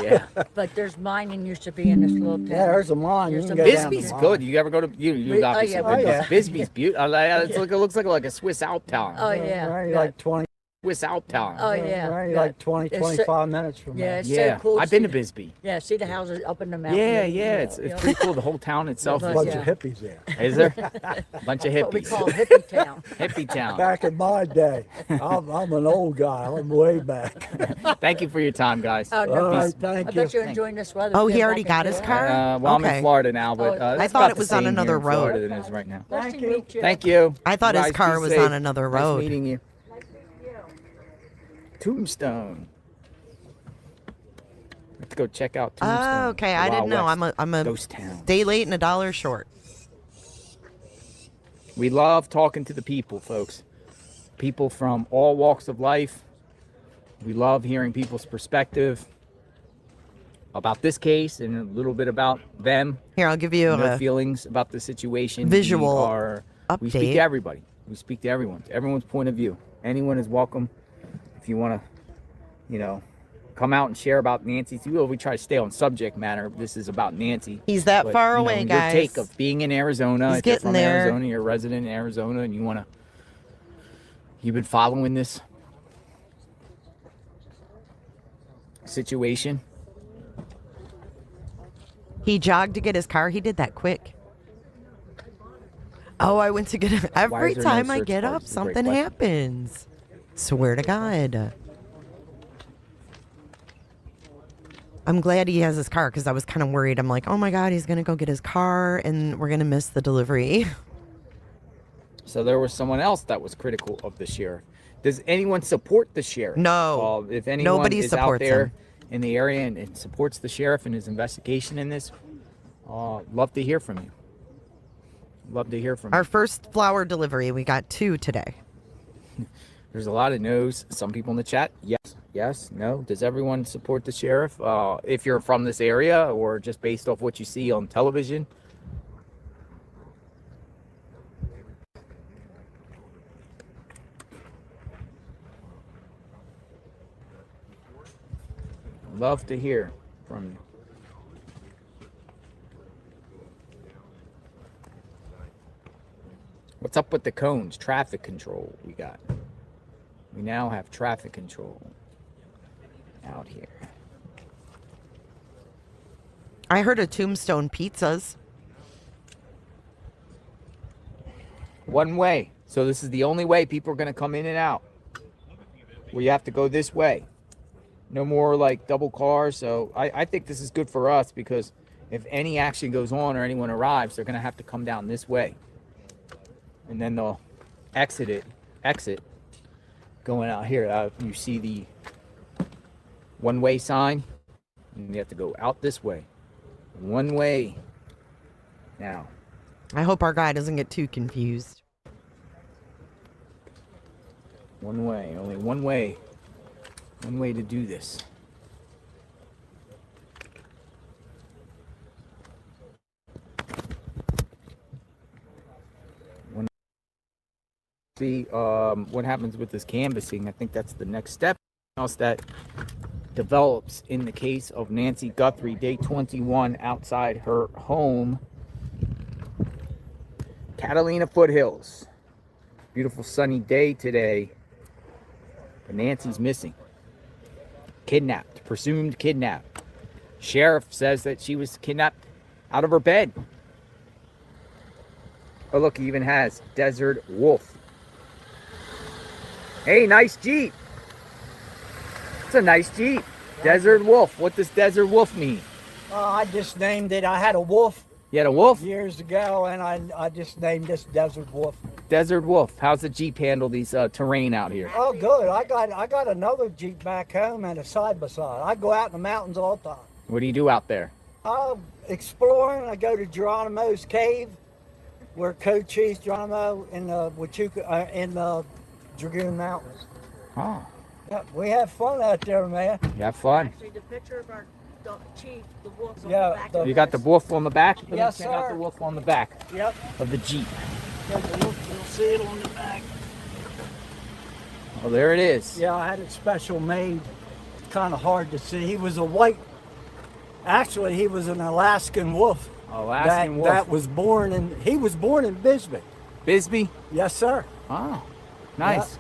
yeah. But there's mining used to be in this little town. Yeah, there's a mine. You Here's can a go down Bisbee's the mine. good. You ever go to you Oh, obviously yeah, been oh, to yeah. Bisbee's beautiful. It looks like a Swiss Alp town. Oh, yeah. Right, yeah. like 20, Swiss Alp town. Oh, yeah. right, yeah. like 20, It's 25 minutes from Yeah, there. it's Yeah, so cool. I've been to see Bisbee. Yeah, see the houses up in the mountain. Yeah, and, yeah, you it's know, pretty cool. The whole town itself Yeah, is. Bunch yeah. of hippies there. Is there? Bunch of What we hippies. call hippie town. Hippie town. Back in my day, I'm an old guy. I'm way back. Thank you for your time, guys. Oh, no, All right, peace. thank I you. bet you're enjoying this weather. Oh, Get he already back got into his it. car? Well, I'm in Okay. Florida now, but Oh, that's I thought about it the was on same here another in Florida road. than it is right now. Nice to meet you. Thank you. I thought You his guys car be was safe. on another Nice road. meeting you. Tombstone. Let's go check out Tombstone. Oh, okay. the I didn't Wild know. West. I'm a Ghost town. day late and $1 short. We love talking to the people, folks. People from all walks of life. We love hearing people's perspective about this case and a little bit about them. Here, I'll give you Their a feelings about the situation. visual We speak update. to everybody. We speak to everyone's point of view. Anyone is welcome. If you want to, come out and share about Nancy. We try to stay on subject matter. This is about Nancy. He's that But, far you know, away, your guys. take of being in Arizona. He's If you're getting from there. Arizona, you're a resident in Arizona, and you've been following this situation. He jogged to get his car. He did that quick. Oh, I went to get it. Every there no time I search get party? up, It's a great something question. happens. Swear to God. I'm glad he has his car because I was kind of worried. I'm like, oh my God, he's going to go get his car and we're going to miss the delivery. So there was someone else that was critical of the sheriff. Does anyone support the sheriff? No. If anyone Nobody is out supports there him. in the area and supports the sheriff in his investigation in this, love to hear from you. Love to hear from Our you. first flower delivery, we got 2 today. There's a lot of no's. Some people in the chat, yes, no. Does everyone support the sheriff? If you're from this area or just based off what you see on television? Love to hear from you. What's up with the cones? Traffic control we got. We now have traffic control out here. I heard of Tombstone Pizzas. One way. So this is the only way people are going to come in and out. Where you have to go this way. No more like double cars. So I think this is good for us because if any action goes on or anyone arrives, they're going to have to come down this way. And then they'll exit going out here. You see the one-way sign, and you have to go out this way. One way. Now, I hope our guy doesn't get too confused. One way, only one way. One way to do this. See what happens with this canvassing. I think that's the next step. Else that develops in the case of Nancy Guthrie, day 21, outside her home, Catalina Foothills. Beautiful sunny day today, but Nancy's missing. Kidnapped, presumed kidnapped. Sheriff says that she was kidnapped out of her bed. Oh look, he even has Desert Wolf. Hey, nice Jeep. It's a nice Jeep. Desert Wolf. What does Desert Wolf mean? I just named it. I had a wolf You had a wolf? years ago, and I just named this Desert Wolf. Desert Wolf. How's the Jeep handle these terrain out here? Oh, good. I got another Jeep back home and a side by side. I go out in the mountains all the time. What do you do out there? Exploring. I go to Geronimo's cave, where co-chief Geronimo in the Huachuca in the Dragoon Mountains. Oh, Yeah, we have fun out there, man. you have fun. Actually, the picture of our chief, the wolf's on Yeah, the back. the- of You got the wolf on the back? Let me Yes, check out sir. the wolf on the back Yep. of the Jeep. You'll see it on the back. Oh, there it is. Yeah, I had it special made. Kind of hard to see. He was a white. Actually, he was an Alaskan wolf. Alaskan wolf. That was born in. He was born in Bisbee. Bisbee? Yes, sir. Oh, nice.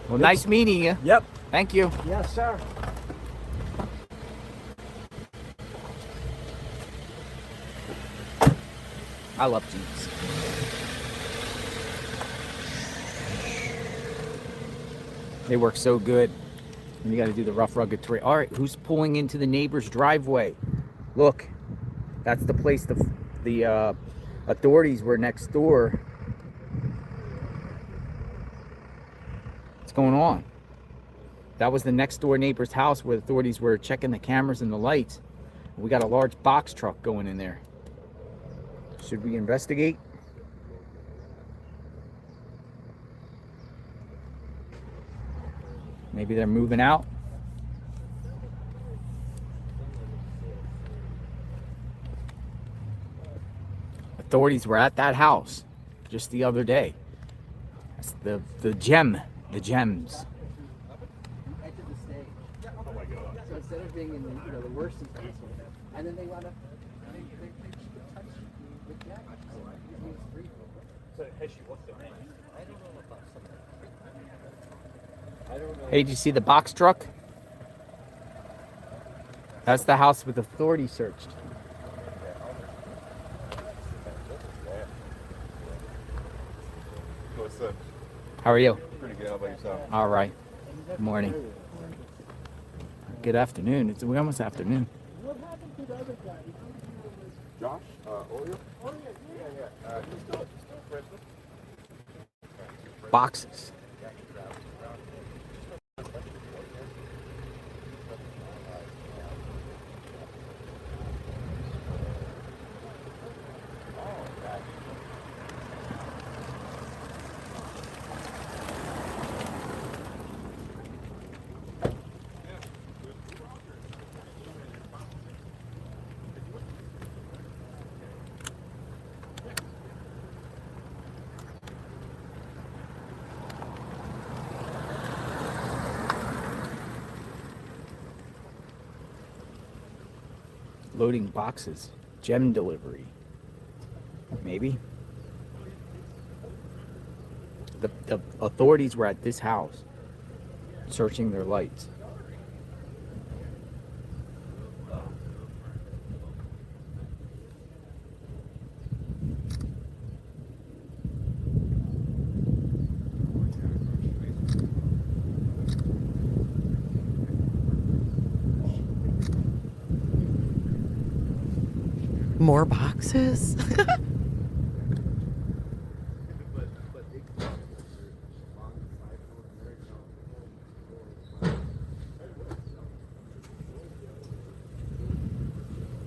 Well, nice meeting you. Yep. Thank you. Yes, sir. I love Jeeps. They work so good. And you got to do the rough, rugged terrain. All right, who's pulling into the neighbor's driveway? Look, that's the place the authorities were next door. What's going on? That was the next door neighbor's house where the authorities were checking the cameras and the lights. We got a large box truck going in there. Should we investigate? Maybe they're moving out. Authorities were at that house just the other day. That's the gems. So instead of being in the worst of things, and then they wound up touch with Jack. So, Heshi, what's the name? Hey, did you see the box truck? That's the house with authority searched. What's up? How are you? Pretty good. How about yourself? All right. Good morning. Good afternoon. We almost afternoon. Josh? Oreo? Yeah. He's still Christmas. Boxes. Loading boxes. Gem delivery. Maybe. The authorities were at this house searching their lights. More boxes?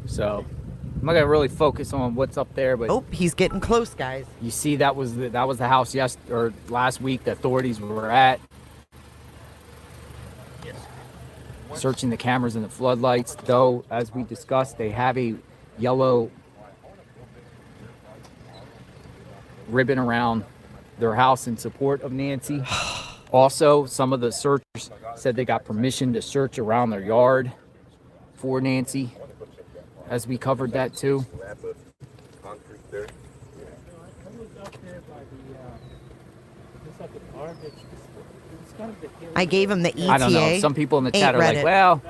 So I'm not gonna really focus on what's up there, but Oh, he's getting close, guys. you see that was the house last week the authorities were at. Searching the cameras and the floodlights, though, as we discussed, they have a yellow ribbon around their house in support of Nancy. Also, some of the searchers said they got permission to search around their yard for Nancy, as we covered that too. I gave him the ETA. I don't know. Some people in the chat are like, well,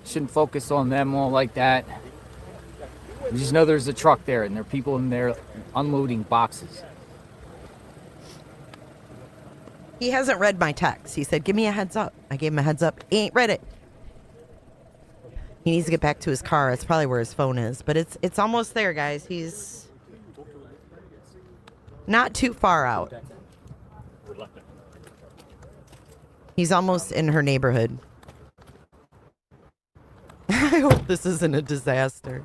shouldn't focus on them all like that. You just know there's a truck there and there are people in there unloading boxes. He hasn't read my text. He said, give me a heads up. I gave him a heads up. He ain't read it. He needs to get back to his car. It's probably where his phone is. But it's almost there, guys. He's not too far out. He's almost in her neighborhood. I hope this isn't a disaster.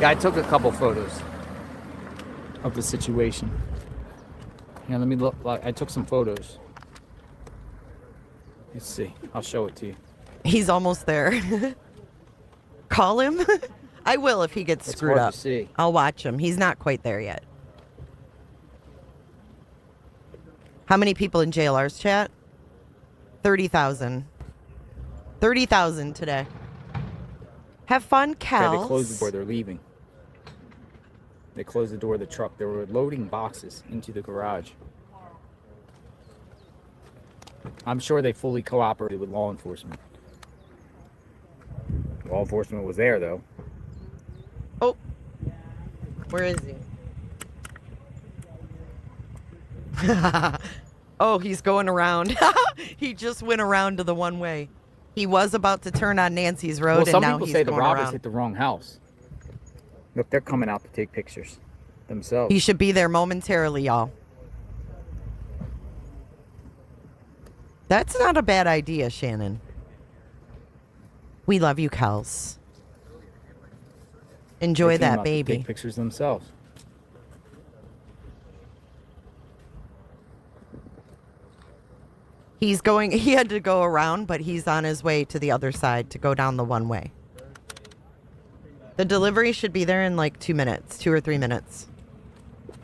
Yeah, I took a couple photos of the situation. Yeah, let me look. I took some photos. Let's see. I'll show it to you. He's almost there. Call him? I will if he gets It's screwed hard up. to see. I'll watch him. He's not quite there yet. How many people in JLR's chat? 30,000. 30,000 today. Have fun, Cal. Yeah, they closed the door. They're leaving. They closed the door of the truck. They were loading boxes into the garage. I'm sure they fully cooperated with law enforcement. Law enforcement was there, though. Oh. Where is he? Oh, he's going around. He just went around to the one way. He was about to turn on Nancy's road, Well, some and now people he's say the going robbers around. hit the wrong house. Look, they're coming out to take pictures themselves. He should be there momentarily, y'all. That's not a bad idea, Shannon. We love you, Kels. Enjoy They came that out to baby. take pictures themselves. He had to go around, but he's on his way to the other side to go down the one way. The delivery should be there in like 2 minutes, 2 or 3 minutes.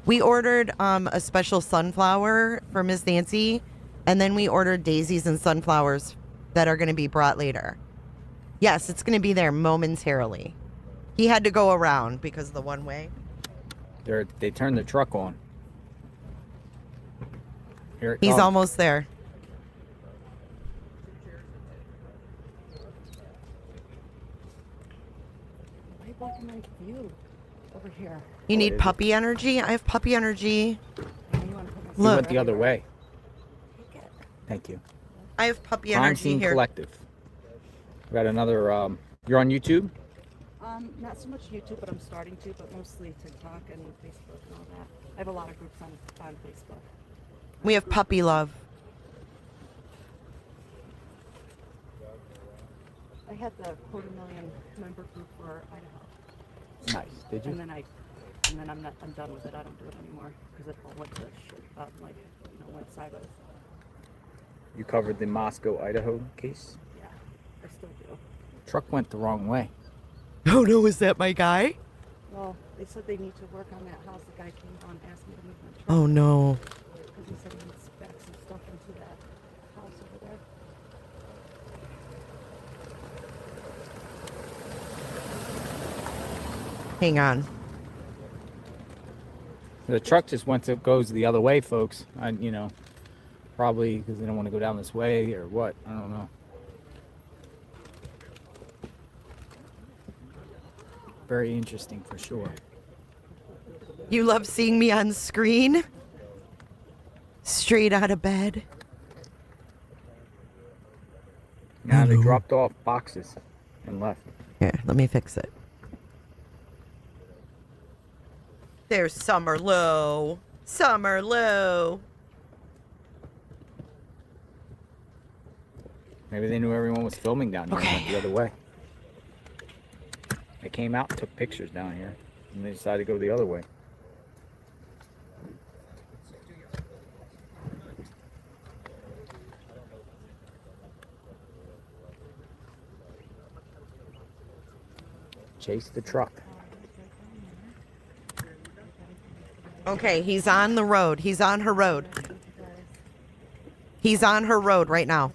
We ordered a special sunflower for Miss Nancy, and then we ordered daisies and sunflowers that are going to be brought later. Yes, it's going to be there momentarily. He had to go around because of the one way. They turned the truck on. Here it He's comes. almost there. Why are you blocking my view over here? You need puppy energy? I have puppy energy. You want to put my We Look. went the other way. Take it. Thank you. I have puppy Crime energy Scene here. Collective. We got another. You're on YouTube? Not so much YouTube, but I'm starting to, but mostly TikTok and Facebook and all that. I have a lot of groups on Facebook. We have puppy love. I had the 250,000 member group for Idaho. Nice. Did you? And then I'm done with it. I don't do it anymore because it all went to shit. Went sideways. You covered the Moscow, Idaho case? Yeah, I still do. Truck went the wrong way. Oh no, is that my guy? Well, they said they need to work on that house. The guy came down and asked me to move my truck. Oh no. Because he said he needs back some stuff into that house over there. Hang on. The truck just goes the other way, folks. Probably because they don't want to go down this way or what. I don't know. Very interesting for sure. You love seeing me on screen? Straight out of bed. Now they dropped off boxes and left. Here, let me fix it. There's Summer Low. Summer Low. Maybe they knew everyone was filming down here and went the other way. They came out and took pictures down here, and they decided to go the other way. Chase the truck. Okay, he's on the road. He's on her road. He's on her road right now.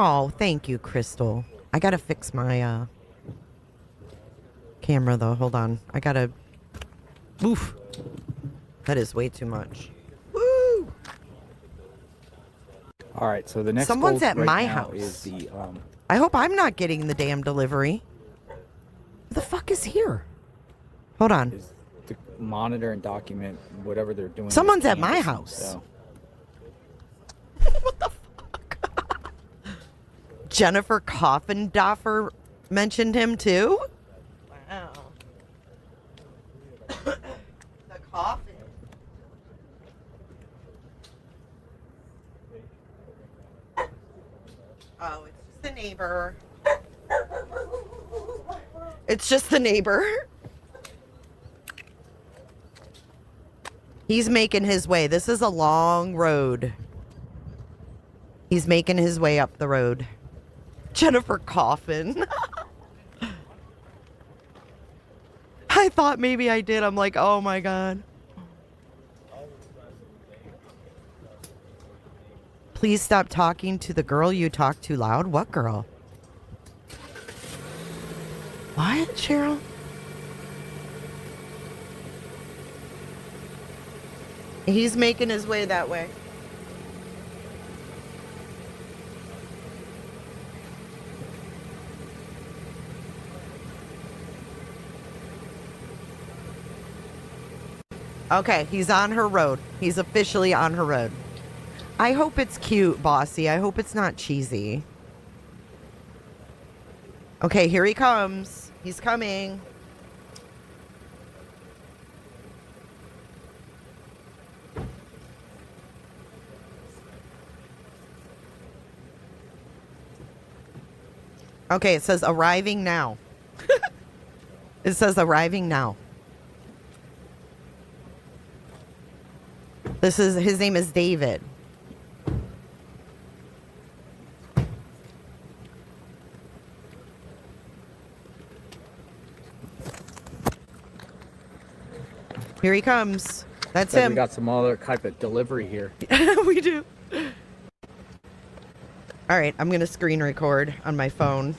Oh, thank you, Crystal. I gotta fix my camera though. Hold on. I gotta. Oof. That is way too much. Woo! All right, so the next Someone's goal at right my now house. is the I hope I'm not getting the damn delivery. Who the fuck is here? Hold on. is to monitor and document whatever they're doing. Someone's with at my cameras, house. so. What the fuck? Jennifer Coffindoffer mentioned him too? Wow. The coffin. Oh, it's just the neighbor. It's just the neighbor. He's making his way. This is a long road. He's making his way up the road. Jennifer Coffin. I thought maybe I did. I'm like, oh my God. Please stop talking to the girl you talk too loud. What girl? What, Cheryl? He's making his way that way. Okay, he's on her road. He's officially on her road. I hope it's cute, Bossy. I hope it's not cheesy. Okay, here he comes. He's coming. Okay, it says arriving now. It says arriving now. His name is David. Here he comes. That's Like him. we got some other type of delivery here. We do. All right, I'm going to screen record on my phone.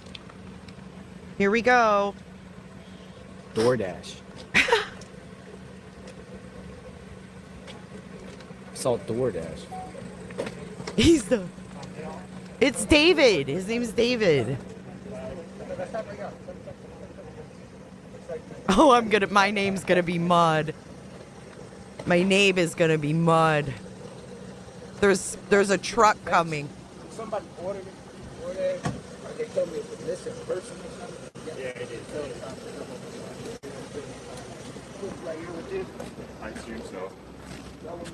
Here we go. DoorDash. Saw DoorDash. It's David. His name's David. Oh, my name's gonna be Mud. My name is gonna be Mud. There's a truck coming. Somebody ordered it, or they told me it's a missing person or something. Yeah, it is. I assume so.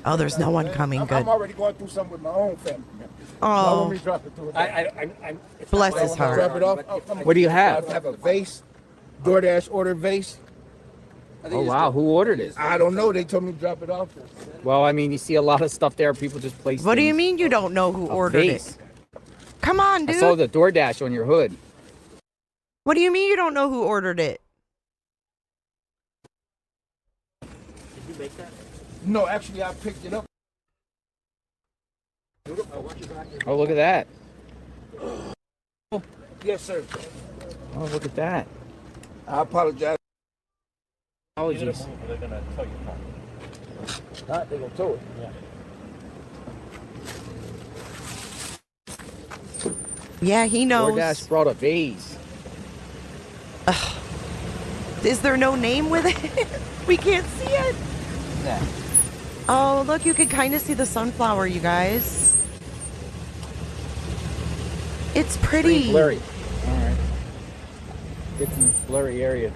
Oh, there's no one coming. Good. I'm already going through something with my own family. Oh. Let me drop it to it. I'm Bless his Drop heart. it off. What do you have? I have a vase, DoorDash order vase. Oh wow, who ordered it? I don't know. They told me to drop it off. Well, I mean, you see a lot of stuff there. People just place. What do you things. mean you don't know who A ordered vase. it? Come on, I saw dude. the DoorDash on your hood. What do you mean you don't know who ordered it? Did you make that? No, actually, I picked it up. Oh, look at that. Yes, sir. Oh, look at that. I apologize. Apologies. They're gonna tell you Not they gonna tow it. Yeah, he knows. DoorDash brought a vase. Is there no name with it? We can't see it. Yeah. Oh, look, you can kind of see the sunflower, you guys. It's pretty. Pretty blurry. All right. Get in this blurry area.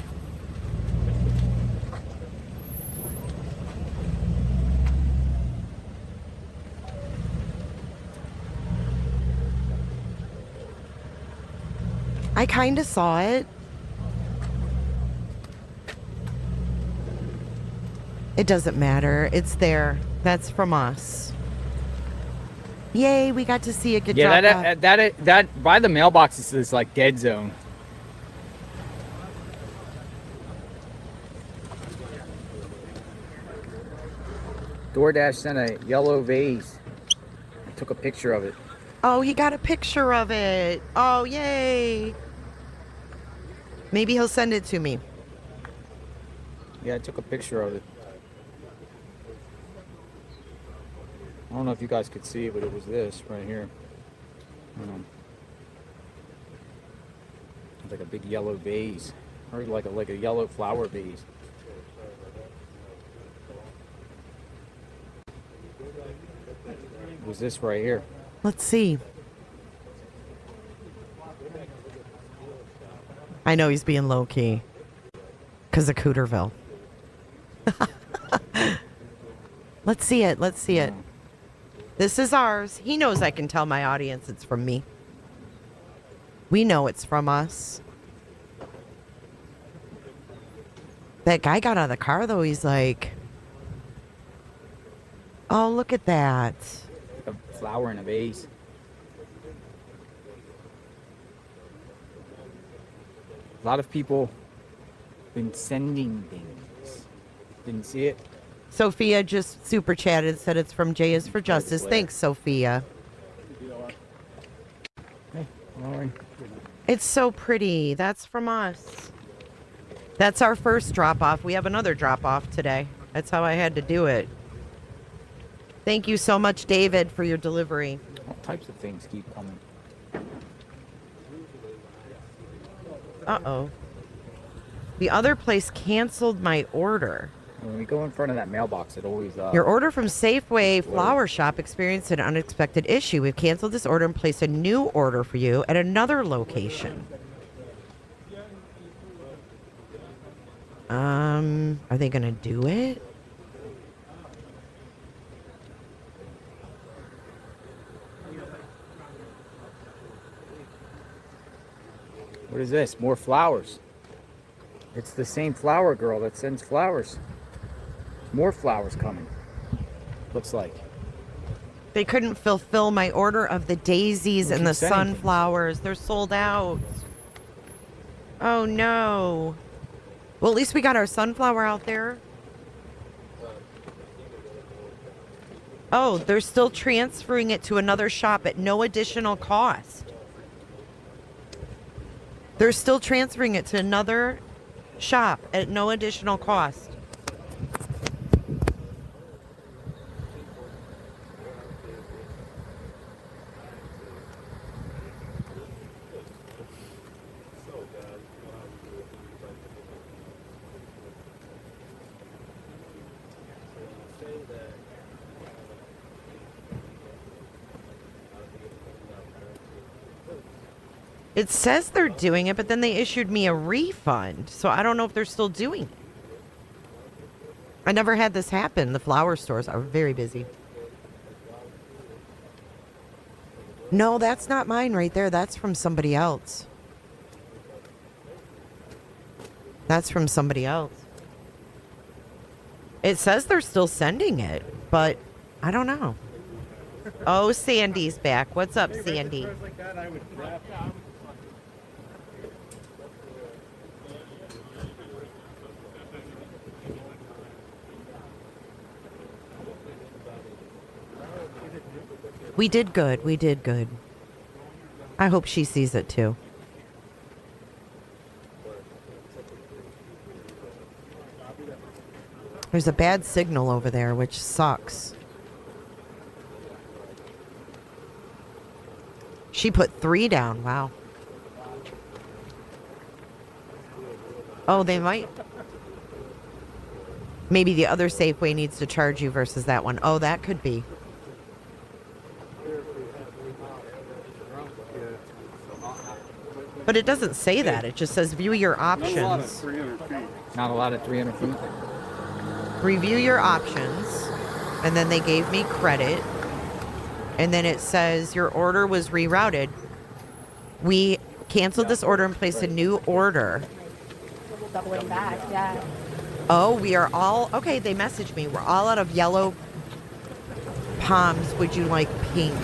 I kind of saw it. It doesn't matter. It's there. That's from us. Yay, we got to see it get dropped off. That by the mailboxes is like dead zone. DoorDash sent a yellow vase. I took a picture of it. Oh, he got a picture of it. Oh, yay. Maybe he'll send it to me. Yeah, I took a picture of it. I don't know if you guys could see it, but it was this right here. It's like a big yellow vase, or like a yellow flower vase. It was this right here. Let's see. I know he's being low key because of Cooterville. Let's see it. Let's see it. This is ours. He knows I can tell my audience it's from me. We know it's from us. That guy got out of the car, though. He's like, oh, look at that. Like a flower in a vase. A lot of people been sending things. Didn't see it? Sophia just super chatted, said it's from J is for Justice. Thanks, Sophia. Hey, Lauren. It's so pretty. That's from us. That's our first drop off. We have another drop off today. That's how I had to do it. Thank you so much, David, for your delivery. All types of things keep coming. Uh-oh. The other place canceled my order. When we go in front of that mailbox, it always... Your order from Safeway Flower Shop experienced an unexpected issue. We've canceled this order and placed a new order for you at another location. Are they going to do it? What is this? More flowers. It's the same flower girl that sends flowers. More flowers coming. Looks like. They couldn't fulfill my order of the daisies and the keep sending sunflowers. They're sold out. Oh, no. Well, at least we got our sunflower out there. Oh, they're still transferring it to another shop at no additional cost. They're still transferring it to another shop at no additional cost. It says they're doing it, but then they issued me a refund. So I don't know if they're still doing it. I never had this happen. The flower stores are very busy. No, that's not mine right there. That's from somebody else. That's from somebody else. It says they're still sending it, but I don't know. Oh, Sandy's back. What's up, Sandy? We did good. We did good. I hope she sees it too. There's a bad signal over there, which sucks. She put 3 down. Wow. Oh, they might. Maybe the other Safeway needs to charge you versus that one. Oh, that could be. But it doesn't say that. It just says view your options. Not a lot of 300 feet. Review your options. And then they gave me credit. And then it says your order was rerouted. We Cancel this order and place a new order. Doubling back, yeah. Oh, we are all okay. They messaged me. We're all out of yellow palms. Would you like pink?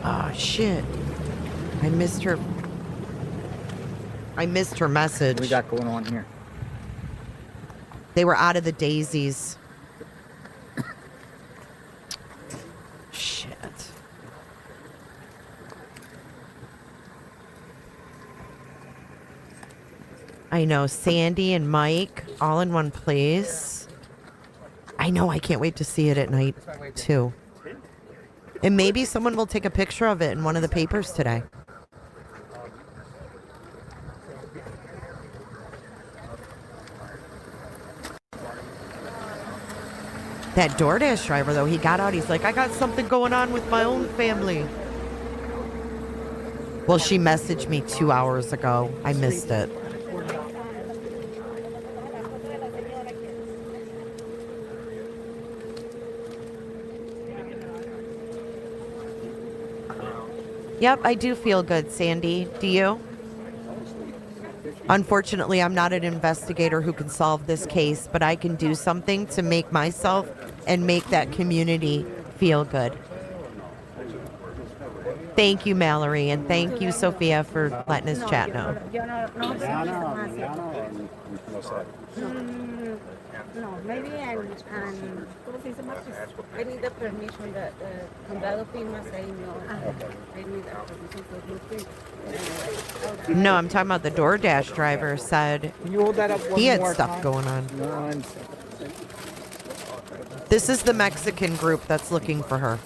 Oh shit! I missed her. I missed her message. What we got going on here? They were out of the daisies. Shit. I know, Sandy and Mike all in one place. I know, I can't wait to see it at night too. And maybe someone will take a picture of it in one of the papers today. That DoorDash driver, though, he got out. He's like, I got something going on with my own family. Well, she messaged me 2 hours ago. I missed it. Yep, I do feel good, Sandy. Do you? Unfortunately, I'm not an investigator who can solve this case, but I can do something to make myself and make that community feel good. Thank you, Mallory, and thank you, Sophia, for letting us chat now. No, maybe and I need the permission that Condado FEMA saying no. I need that permission for looking. No, I'm talking about the DoorDash driver said Can you hold that up one he had more stuff time? going on. 1 second. This is the Mexican group that's looking for her.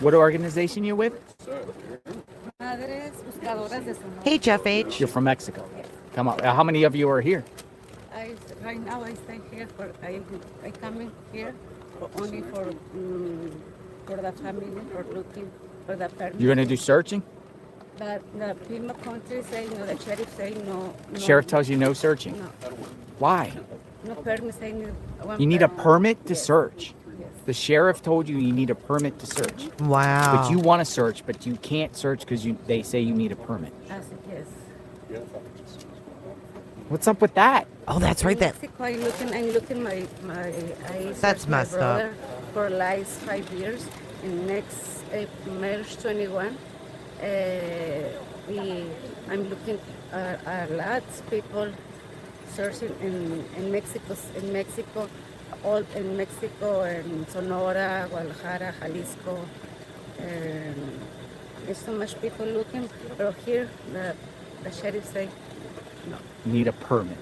What organization you with? Hey, Jeff H. You're from Mexico. Come on. How many of you are here? Right now I stay here I come in here only for the family, for looking for the permit. You're going to do searching? But the FEMA country saying no, the sheriff saying no. Sheriff tells you no searching. No, Why? no permit saying one You need a permit to Yes. search. Yes. The sheriff told you need a permit to search. Wow. But you want to search, but you can't search because they say you need a permit. Yes. What's up with that? Oh, that's right. That Mexico, I'm looking my I That's searched my messed up. brother for last 5 years. In next March 21, I'm looking a lot of people searching in Mexico, all in Mexico and Sonora, Guadalajara, Jalisco. There's so much people looking, but here the sheriff say no. Need a permit.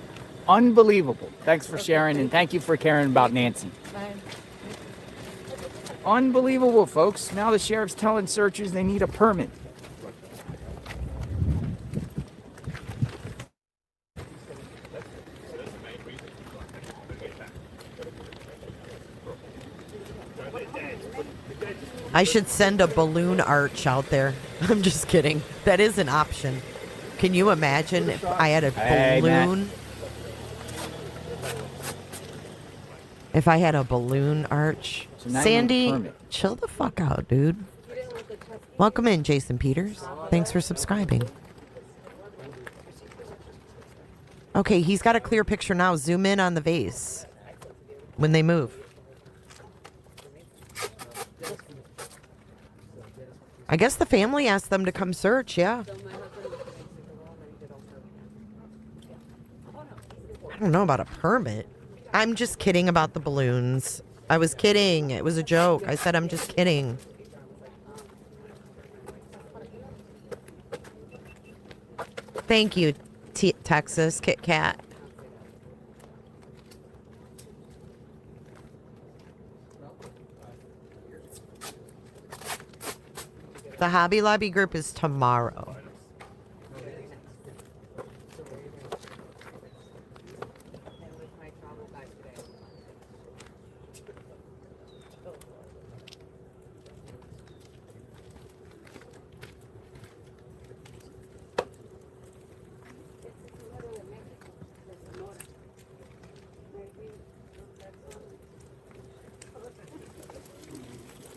Unbelievable. Thanks for sharing, and thank you for caring about Nancy. Bye. Unbelievable, folks. Now the sheriff's telling searchers they need a permit. I should send a balloon arch out there. I'm just kidding. That is an option. Can you imagine if I had a Hey, Matt. balloon? If I had a balloon arch. So now you need a Sandy, permit. chill the fuck out, dude. Welcome in, Jason Peters. Thanks for subscribing. Okay, he's got a clear picture now. Zoom in on the vase when they move. I guess the family asked them to come search, yeah. I don't know about a permit. I'm just kidding about the balloons. I was kidding. It was a joke. I said I'm just kidding. Thank you, Texas Kit Kat. The Hobby Lobby group is tomorrow.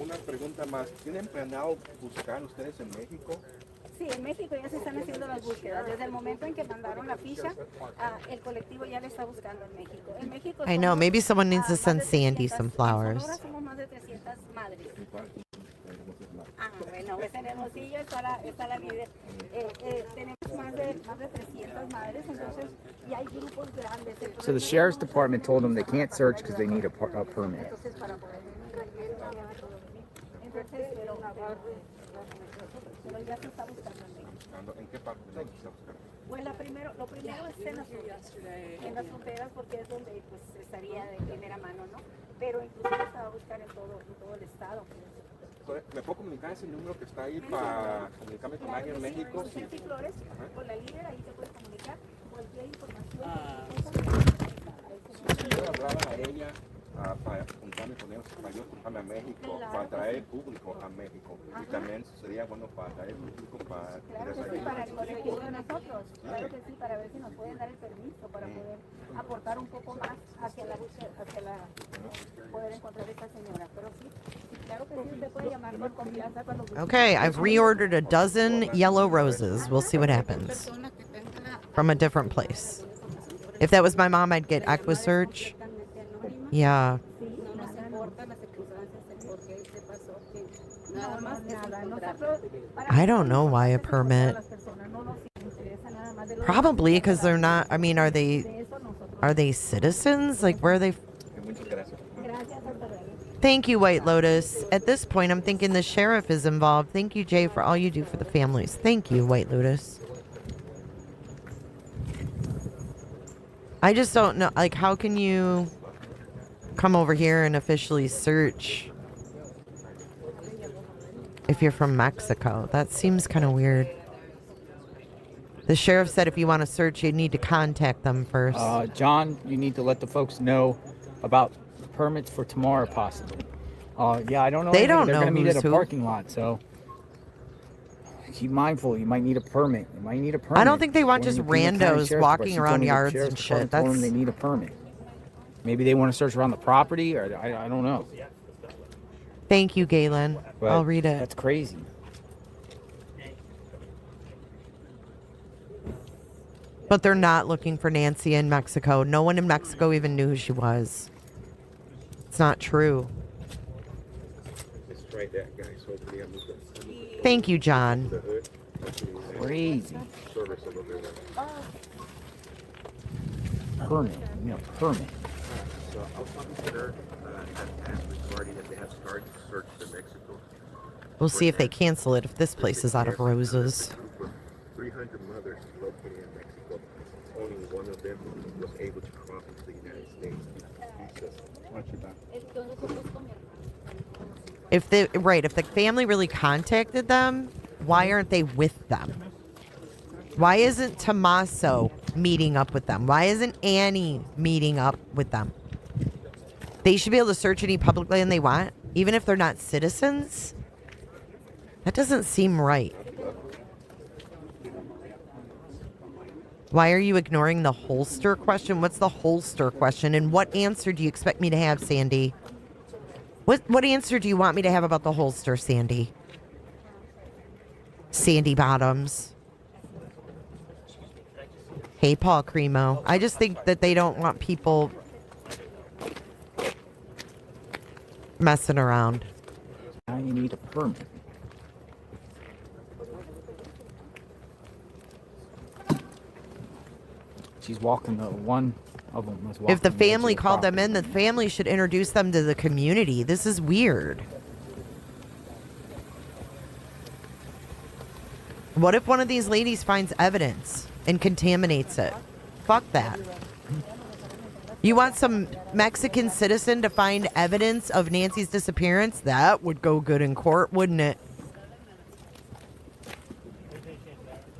una pregunta más. ¿Tienen planeado buscar ustedes en México? Sí, en México ya se están haciendo las búsquedas. Desde el momento en que mandaron la ficha, el colectivo ya le está buscando en México. En México I know. somos, Maybe someone needs to más send de Sandy 300, some en flowers. Sonora somos más de 300 madres. Bueno, pues en Hermosillo está la líder. Tenemos más de 300 madres, entonces, y hay grupos grandes. So the sheriff's department told them they can't search because they need a permit. Entonces, para poder entonces, pero ya se está buscando en México. ¿En qué parte de México se está buscando? Pues lo primero es en las fronteras porque es donde pues estaría de primera mano, ¿no? Pero incluso se va a buscar en todo el estado. ¿Me puedo comunicar ese número que está ahí para comunicarme con alguien en México? Sí. Nancy Flores, con la líder, ahí te puedes comunicar. Cualquier información. Si yo hablaba a ella para juntarme con ellos, para yo juntarme a México, para traer público a México. Y también sería bueno para traer público para Claro que sí, para el colectivo de nosotros. Claro que sí, para ver si nos pueden dar el permiso para poder aportar un poco más hacia la búsqueda, poder encontrar a esta señora. Pero sí, claro que sí, usted puede llamar con confianza cuando guste. Okay, I've reordered a dozen yellow roses. We'll see what happens. From a different place. If that was my mom, I'd get Equisearch. Yeah. I don't know why a permit. Probably because they're not. I mean, are they citizens? Like, where are they? Thank you, White Lotus. At this point, I'm thinking the sheriff is involved. Thank you, Jay, for all you do for the families. Thank you, White Lotus. I just don't know. Like, how can you come over here and officially search if you're from Mexico? That seems kind of weird. The sheriff said if you want to search, you need to contact them first. John, you need to let the folks know about the permits for tomorrow, possibly. Yeah, I don't know. They don't They're know going to meet who's at a who. parking lot, so keep mindful. You might need a permit. You might need a permit. I don't think they want just According to the Pima County randos Sheriff's walking Department, around she told me the yards sheriff's and shit. department told them That's they need a permit. Maybe they want to search around the property, or I don't know. Thank you, Galen. But I'll read it. That's crazy. But they're not looking for Nancy in Mexico. No one in Mexico even knew who she was. It's not true. Let's try that, guys. Hopefully I'm Thank you, John. Crazy. service a little bit. Permit. You know, permit. So I was talking to her at past regarding that they have started to search in Mexico. We'll see if they cancel it if this place is out of roses. 300 mothers located in Mexico. Only one of them was able to cross into the United States. Watch your back. If the family really contacted them, why aren't they with them? Why isn't Tommaso meeting up with them? Why isn't Annie meeting up with them? They should be able to search any public land they want, even if they're not citizens. That doesn't seem right. Why are you ignoring the holster question? What's the holster question? And what answer do you expect me to have, Sandy? What answer do you want me to have about the holster, Sandy? Sandy Bottoms. Hey, Paul Cremo. I just think that they don't want people messing around. Now you need a permit. She's walking the one of them. Was walking If the the edge of family the called them property. in, the family should introduce them to the community. This is weird. What if one of these ladies finds evidence and contaminates it? Fuck that. You want some Mexican citizen to find evidence of Nancy's disappearance? That would go good in court, wouldn't it?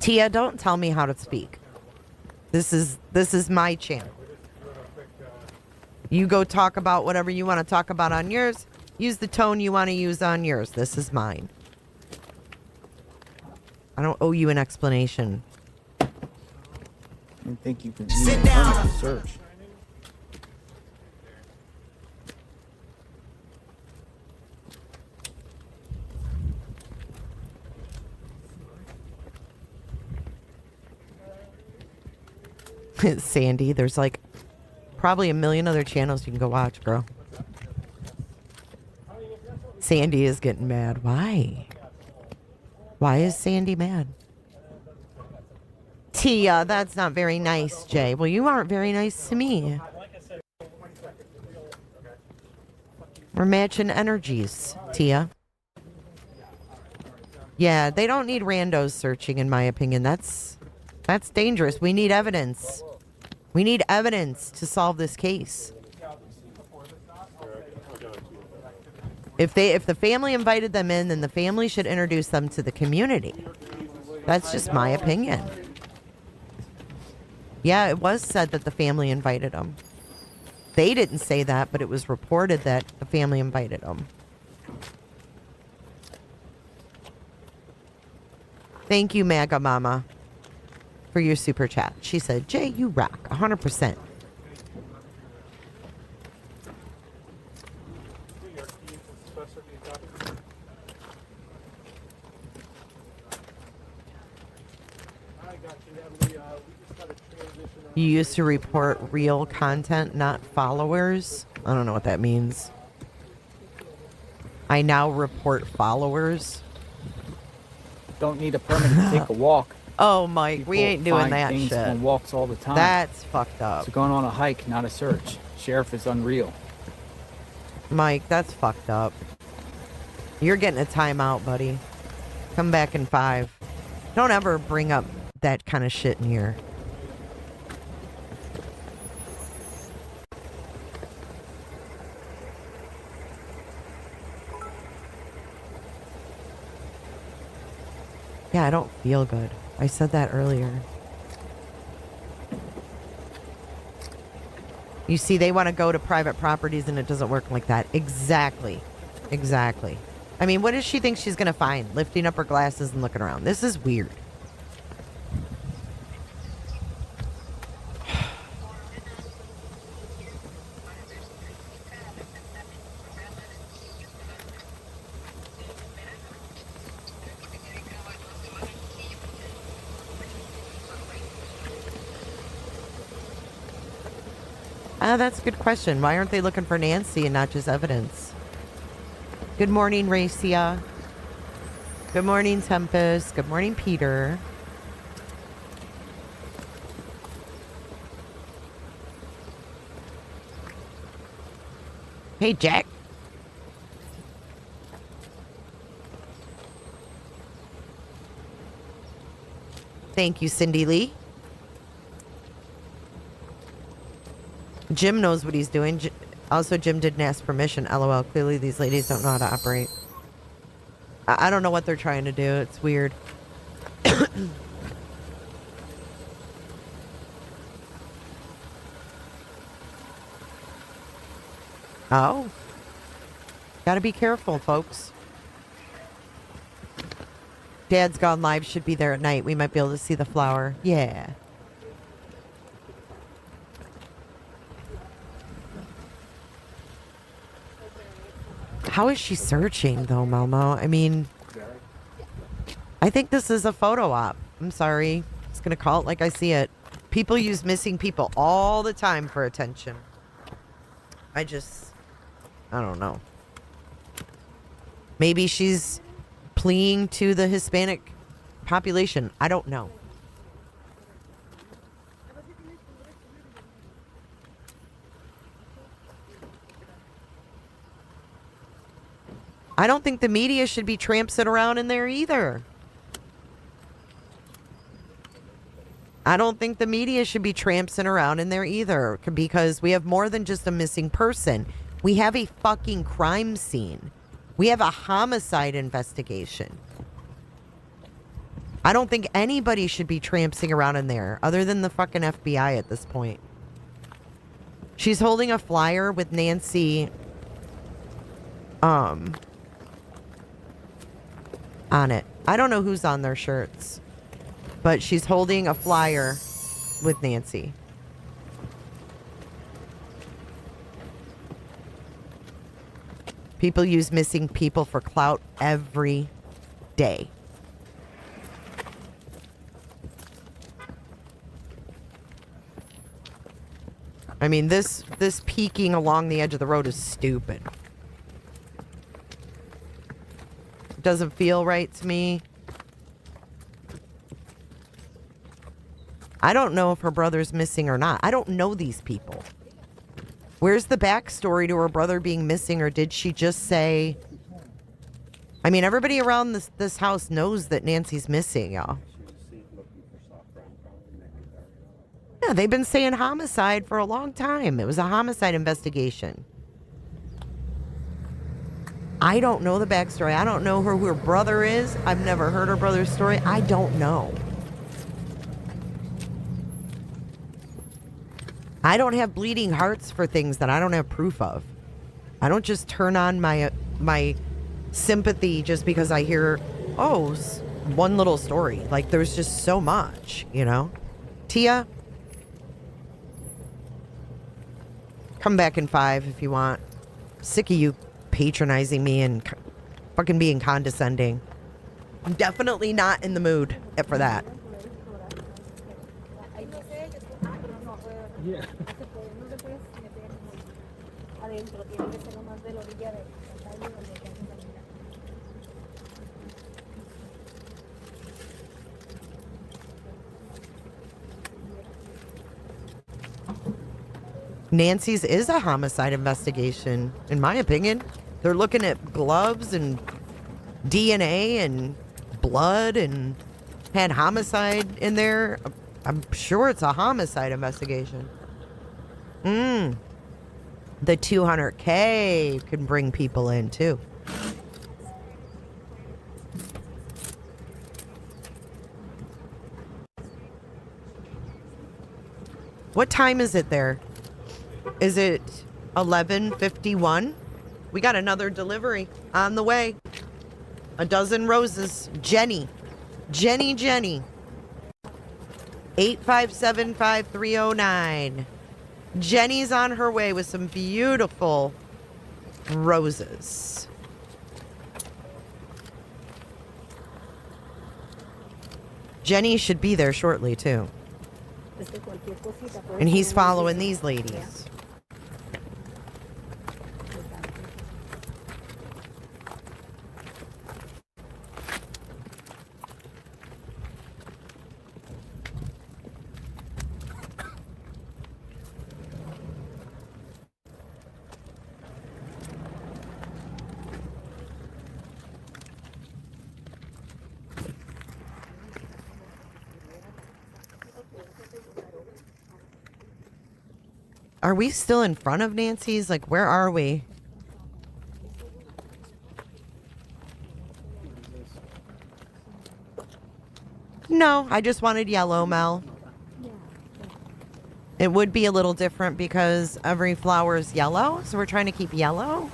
Tia, don't tell me how to speak. This is my channel. You go talk about whatever you want to talk about on yours. Use the tone you want to use on yours. This is mine. I don't owe you an explanation. I don't think you can sit down. Search. Sandy, there's like probably a million other channels you can go watch, bro. Sandy is getting mad. Why? Why is Sandy mad? Tia, that's not very nice, Jay. Well, you aren't very nice to me. We're matching energies, Tia. Yeah, they don't need randos searching, in my opinion. That's dangerous. We need evidence. We need evidence to solve this case. If the family invited them in, then the family should introduce them to the community. That's just my opinion. Yeah, it was said that the family invited them. They didn't say that, but it was reported that the family invited them. Thank you, MAGA Mama, for your super chat. She said, Jay, you rock, 100%. You used to report real content, not followers. I don't know what that means. I now report followers. Don't need a permit to take a walk. Oh, Mike, People we ain't doing find that things shit. on walks all the time. That's fucked up. It's going on a hike, not a search. Sheriff is unreal. Mike, that's fucked up. You're getting a timeout, buddy. Come back in 5. Don't ever bring up that kind of shit in here. Yeah, I don't feel good. I said that earlier. You see, they want to go to private properties and it doesn't work like that. Exactly. Exactly. I mean, what does she think she's going to find? Lifting up her glasses and looking around. This is weird. That's a good question. Why aren't they looking for Nancy and not just evidence? Good morning, Racia. Good morning, Tempest. Good morning, Peter. Hey, Jack. Thank you, Cindy Lee. Jim knows what he's doing. Also, Jim didn't ask permission. LOL. Clearly, these ladies don't know how to operate. I don't know what they're trying to do. It's weird. Oh. Gotta be careful, folks. Dad's Gone Live should be there at night. We might be able to see the flower. Yeah. How is she searching, though, Momo? I mean, I think this is a photo op. I'm sorry. I'm just going to call it like I see it. People use missing people all the time for attention. I don't know. Maybe she's pleading to the Hispanic population. I don't know. I don't think the media should be trampsing around in there either. I don't think the media should be trampsing around in there either, because we have more than just a missing person. We have a fucking crime scene. We have a homicide investigation. I don't think anybody should be trampsing around in there other than the fucking FBI at this point. She's holding a flyer with Nancy on it. I don't know who's on their shirts, but she's holding a flyer with Nancy. People use missing people for clout every day. I mean, this peeking along the edge of the road is stupid. It doesn't feel right to me. I don't know if her brother's missing or not. I don't know these people. Where's the backstory to her brother being missing, or did she just say... I mean, everybody around this house knows that Nancy's missing, y'all. Yeah, they've been saying homicide for a long time. It was a homicide investigation. I don't know the backstory. I don't know who her brother is. I've never heard her brother's story. I don't know. I don't have bleeding hearts for things that I don't have proof of. I don't just turn on my sympathy just because I hear, oh, one little story. Like, there's just so much, you know? Tia? Come back in 5 if you want. Sick of you patronizing me and fucking being condescending. I'm definitely not in the mood for that. Yeah. Nancy's is a homicide investigation, in my opinion. They're looking at gloves and DNA and blood and had homicide in there. I'm sure it's a homicide investigation. The 200K can bring people in too. What time is it there? Is it 11:51? We got another delivery on the way. A dozen roses. Jenny. 8575309. Jenny's on her way with some beautiful roses. Jenny should be there shortly too. And he's following these ladies. Are we still in front of Nancy's? Like, where are we? No, I just wanted yellow, Mel. It would be a little different because every flower is yellow, so we're trying to keep yellow.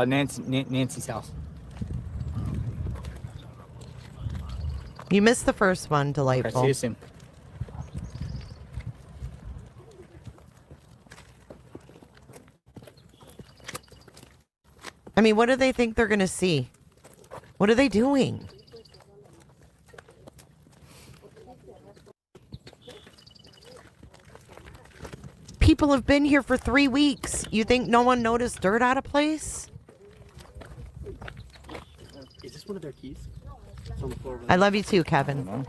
Nancy's house. You missed the first one, delightful. Okay, see you soon. I mean, what do they think they're going to see? What are they doing? People have been here for 3 weeks. You think no one noticed dirt out of place? Is this one of their keys? It's on the floor. I love you too, Kevin.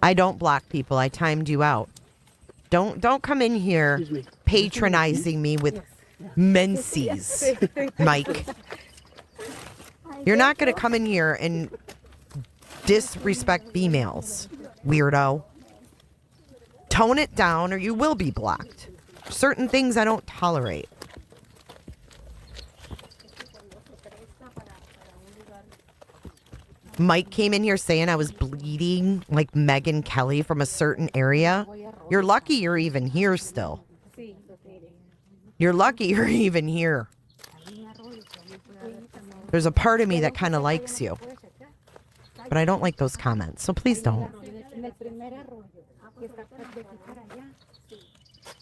I don't block people. I timed you out. Don't come in here patronizing me with menses, Mike. You're not going to come in here and disrespect females, weirdo. Tone it down or you will be blocked. Certain things I don't tolerate. Mike came in here saying I was bleeding like Megyn Kelly from a certain area. You're lucky you're even here still. You're lucky you're even here. There's a part of me that kind of likes you. But I don't like those comments, so please don't. que está de fijar allá. Sí.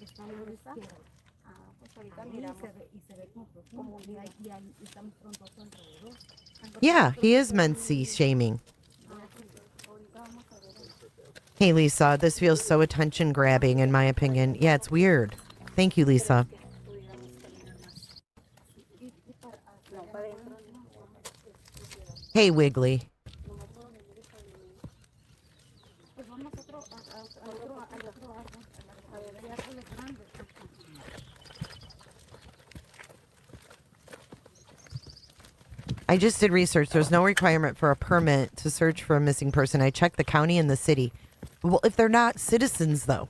Está a la izquierda. Ah, pues ahorita miramos. Y se ve como profundo. Y ahí estamos pronto alrededor. Yeah, he is Mency shaming. Hey, Lisa, this feels so attention grabbing, in my opinion. Yeah, it's weird. Thank you, Lisa. Hey, Wiggly. I just did research. There's no requirement for a permit to search for a missing person. I checked the county and the city. Well, if they're not citizens, though?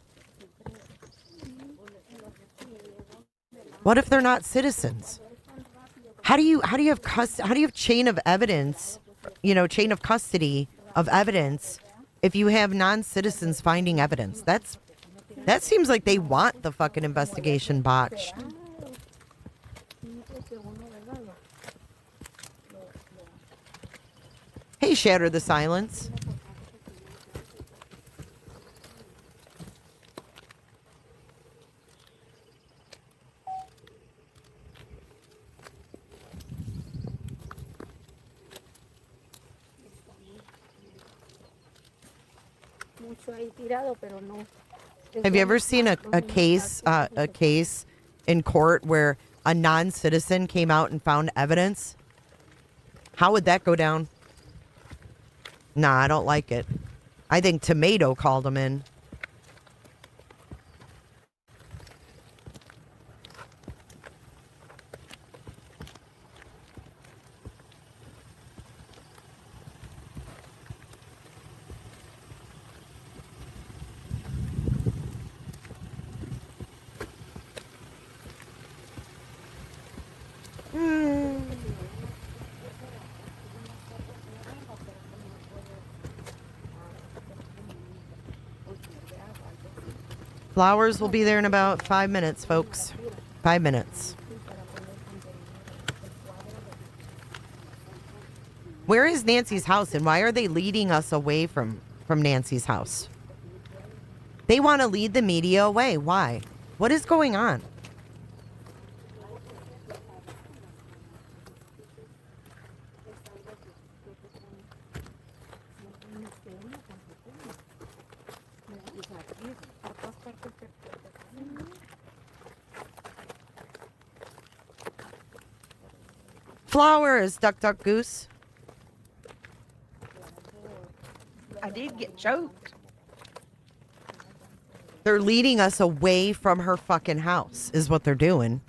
What if they're not citizens? How do you have chain of evidence, chain of custody of evidence if you have non-citizens finding evidence? That seems like they want the fucking investigation botched. Hey, Shatter the Silence. Have you ever seen a case in court where a non-citizen came out and found evidence? How would that go down? Nah, I don't like it. I think Tomato called him in. Flowers will be there in about 5 minutes, folks. 5 minutes. Where is Nancy's house, and why are they leading us away from Nancy's house? They want to lead the media away. Why? What is going on? Flowers, Duck Duck Goose. I did get choked. They're leading us away from her fucking house, is what they're doing.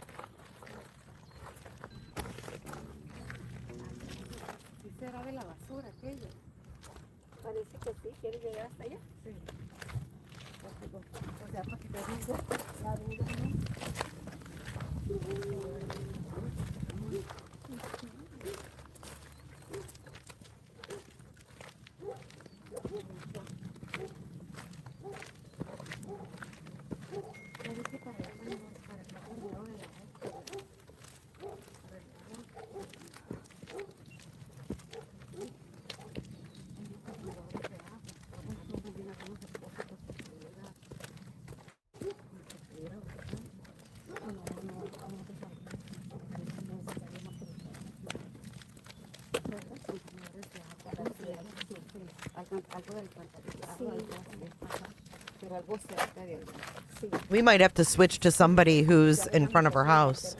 We might have to switch to somebody who's in front of her house.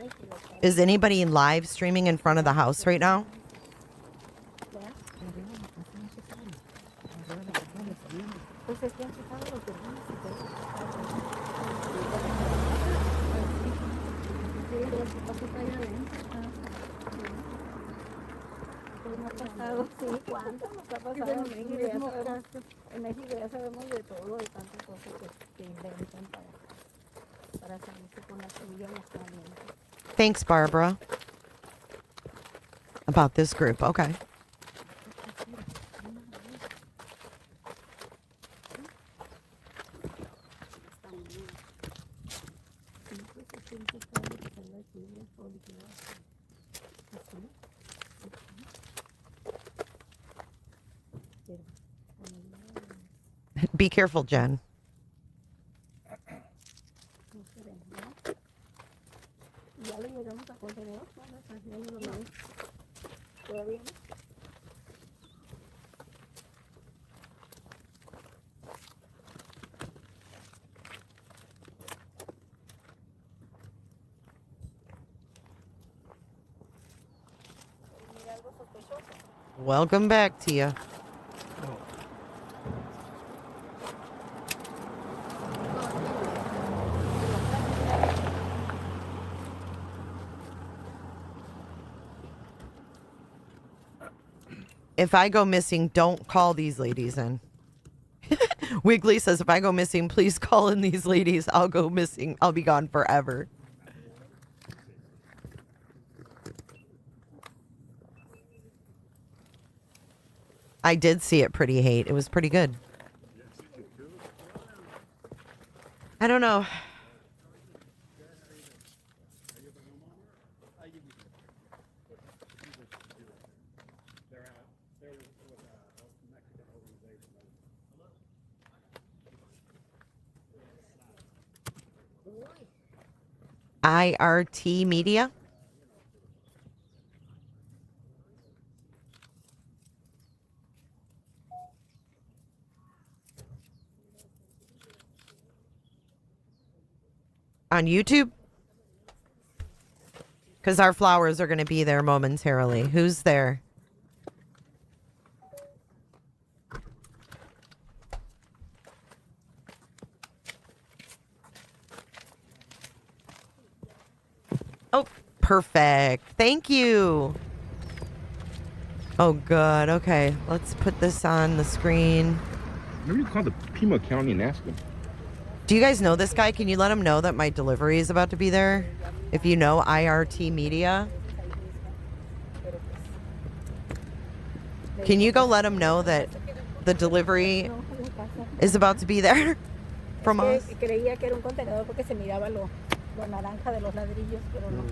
Is anybody live streaming in front of the house right now? En México ya sabemos de todo, de tantas cosas que inventan para salirse con la suya en los calientes. Thanks, Barbara. About this group, okay. Be careful, Jen. Welcome back, Tia. If I go missing, don't call these ladies in. Wiggly says, if I go missing, please call in these ladies. I'll go missing. I'll be gone forever. I did see it, Pretty Hate. It was pretty good. I don't know. IRT Media. On YouTube? Because our flowers are going to be there momentarily. Who's there? Oh, perfect. Thank you. Oh, good. Okay, let's put this on the screen. Maybe you call the Pima County and ask them. Do you guys know this guy? Can you let him know that my delivery is about to be there? If you know IRT Media. Can you go let him know that the delivery is about to be there from us? Creía que era un contenedor porque se miraba lo naranja de los ladrillos, pero no.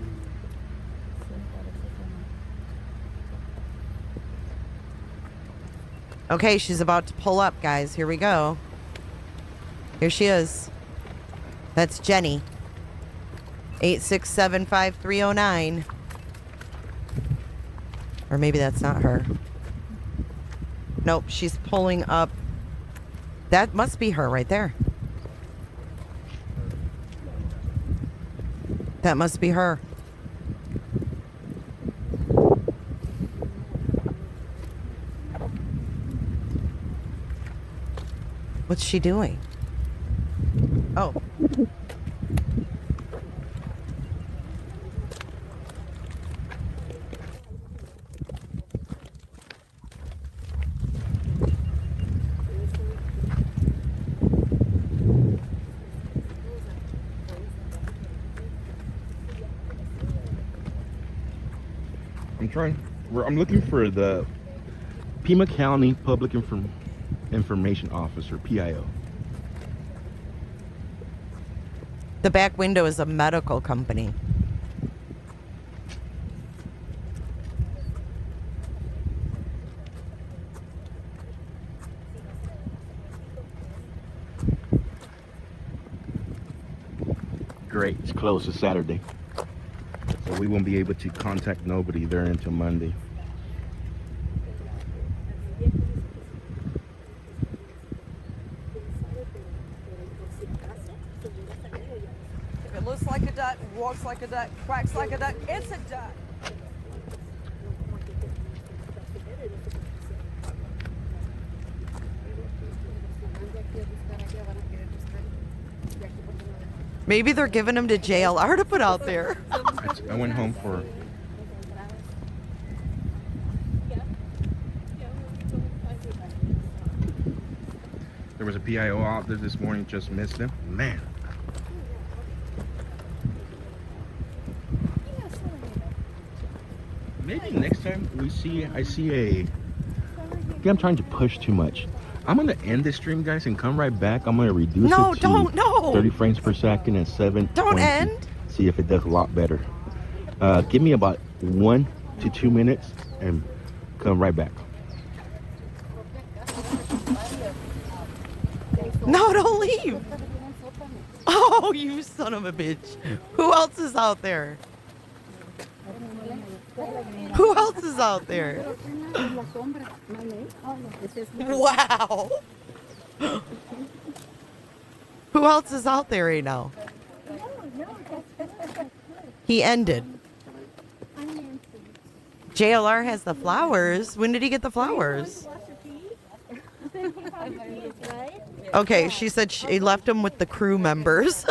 Okay, she's about to pull up, guys. Here we go. Here she is. That's Jenny. 8675309. Or maybe that's not her. Nope, she's pulling up. That must be her right there. That must be her. What's she doing? Oh. I'm looking for the Pima County Public Information Officer, PIO. The back window is a medical company. Great, it's closed. It's Saturday. So we won't be able to contact nobody there until Monday. If it looks like a duck, walks like a duck, quacks like a duck, it's a duck. Maybe they're giving him to JLR to put out there. I went home for... There was a PIO out there this morning, just missed him. Man. Maybe next time I see a... I'm trying to push too much. I'm gonna end this stream, guys, and come right back. I'm gonna reduce it to 30 frames per second and 7. Don't end. See if it does a lot better. Give me about 1 to 2 minutes and come right back. No, don't leave. Oh, you son of a bitch. Who else is out there? Who else is out there? Wow. Who else is out there right now? He ended. JLR has the flowers. When did he get the flowers? Okay, she said she left them with the crew members.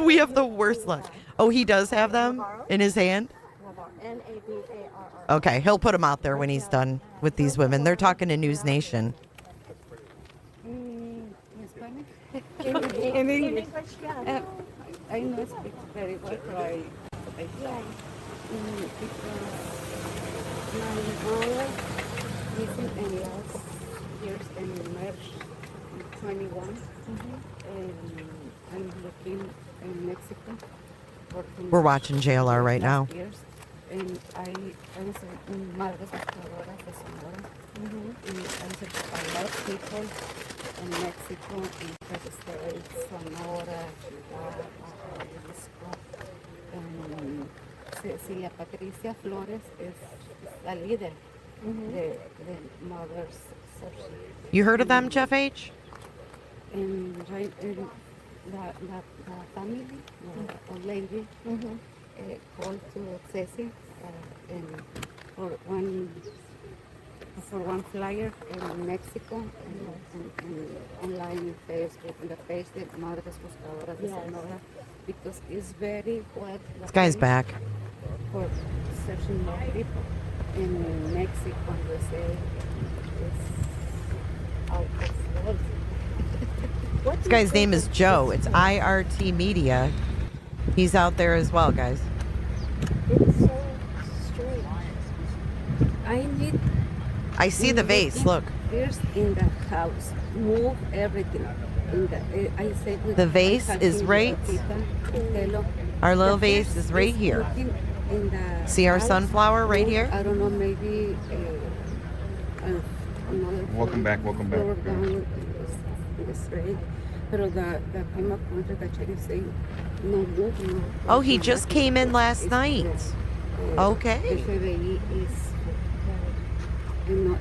We have the worst luck. Oh, he does have them in his hand? Okay, he'll put them out there when he's done with these women. They're talking to News Nation. In English, yeah. I know speak very well, but I try. Because my brother recently in last years in March 21, and I'm looking in Mexico. We're watching JLR right now. Years, and I was in Madres Buscadoras de Sonora. And I was a lot of people in Mexico, in the States, Sonora, Chihuahua, Jalisco. And Cecilia Patricia Flores is la líder de Mothers Search. You heard of them, Jeff H? And right, the family, the old lady, called to Ceci and for one flyer in Mexico and online in Facebook, in the page de Madres Buscadoras de Sonora, because it's very wet. This guy's back. For searching more people in Mexico, USA, is out of world. This guy's name is Joe. It's IRT Media. He's out there as well, guys. It's so strange. I see the vase. Look. First in the house, move everything. I said the vase is right. Our little vase is right here. See our sunflower right here? I don't know, maybe Welcome back. Oh, he just came in last night. Okay.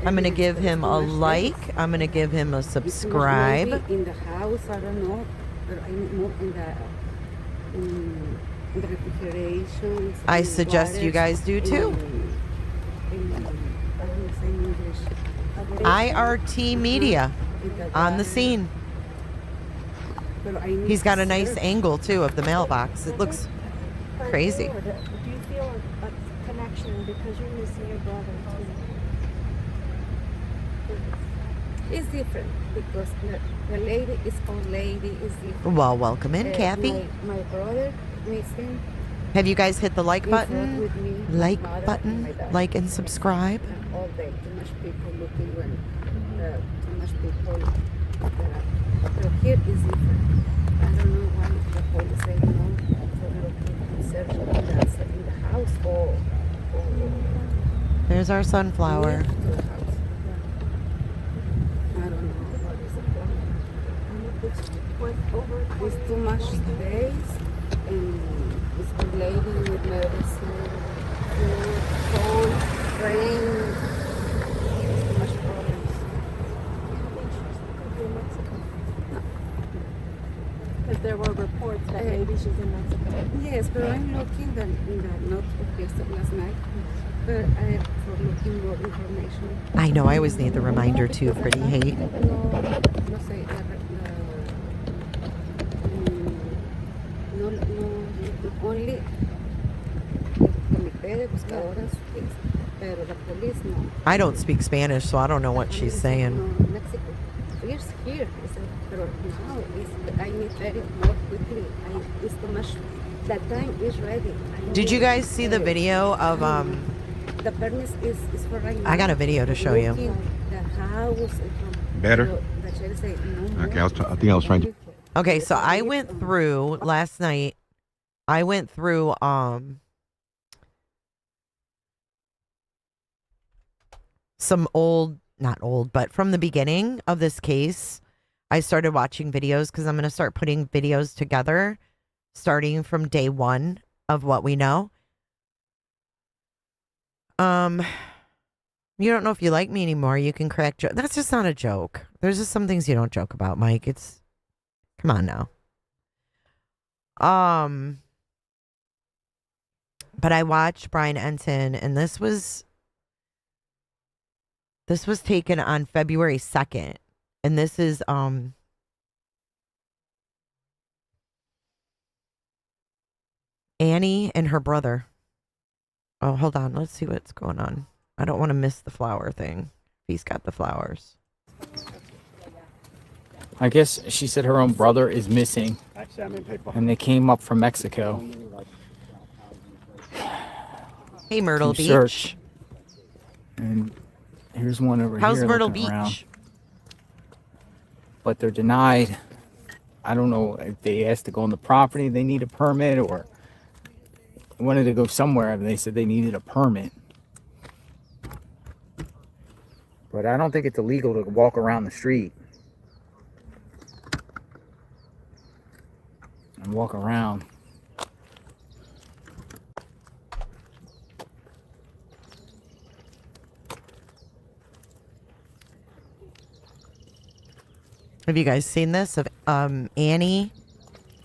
I'm going to give him a like. I'm going to give him a subscribe. In the house, I don't know, but I know in the refrigeration. I suggest you guys do too. IRT Media on the scene. He's got a nice angle too of the mailbox. It looks crazy. Do you feel a connection because you're missing your brother too? It's different because the lady is old lady is different. Well, welcome in, Kathy. My brother missing. Have you guys hit the like button? With me, Like mother, button, and like and subscribe. All day, too much people looking when too much people. But here is different. I don't know why the police say no for looking searching in the house or There's our sunflower. near to the house. I don't know what is the problem. It's too much space and it's a lady with medicine, food, cold, rain. It's too much problems. Because there were reports that maybe she's in Mexico. Yes, but I'm looking in the notebook yesterday last night. But I for looking more information. I know, I always need the reminder too, Pretty Hate. No sé, only comité de buscadoras, pero the police no. I don't speak Spanish, so I don't know what she's saying. No, Mexico. First here, pero now I need very more quickly. It's too much. That time is ready. Did you guys see the video of The permit is for right now. I got a video to show you. The house. Better? The sheriff say no Okay, more. I think I was trying to. Okay, so I went through last night. I went through some not old, but from the beginning of this case, I started watching videos because I'm going to start putting videos together starting from day one of what we know. You don't know if you like me anymore. You can crack jokes. That's just not a joke. There's just some things you don't joke about, Mike. Come on now. But I watched Brian Enton, and this was taken on February 2nd. And this is Annie and her brother. Oh, hold on. Let's see what's going on. I don't want to miss the flower thing. He's got the flowers. I guess she said her own brother is missing. And they came up from Mexico. Hey, Myrtle to Beach. Search. And here's one over How's here. Myrtle looking Beach? around. But they're denied. I don't know if they asked to go on the property, they need a permit, or wanted to go somewhere and they said they needed a permit. But I don't think it's illegal to walk around the street and walk around. Have you guys seen this of Annie?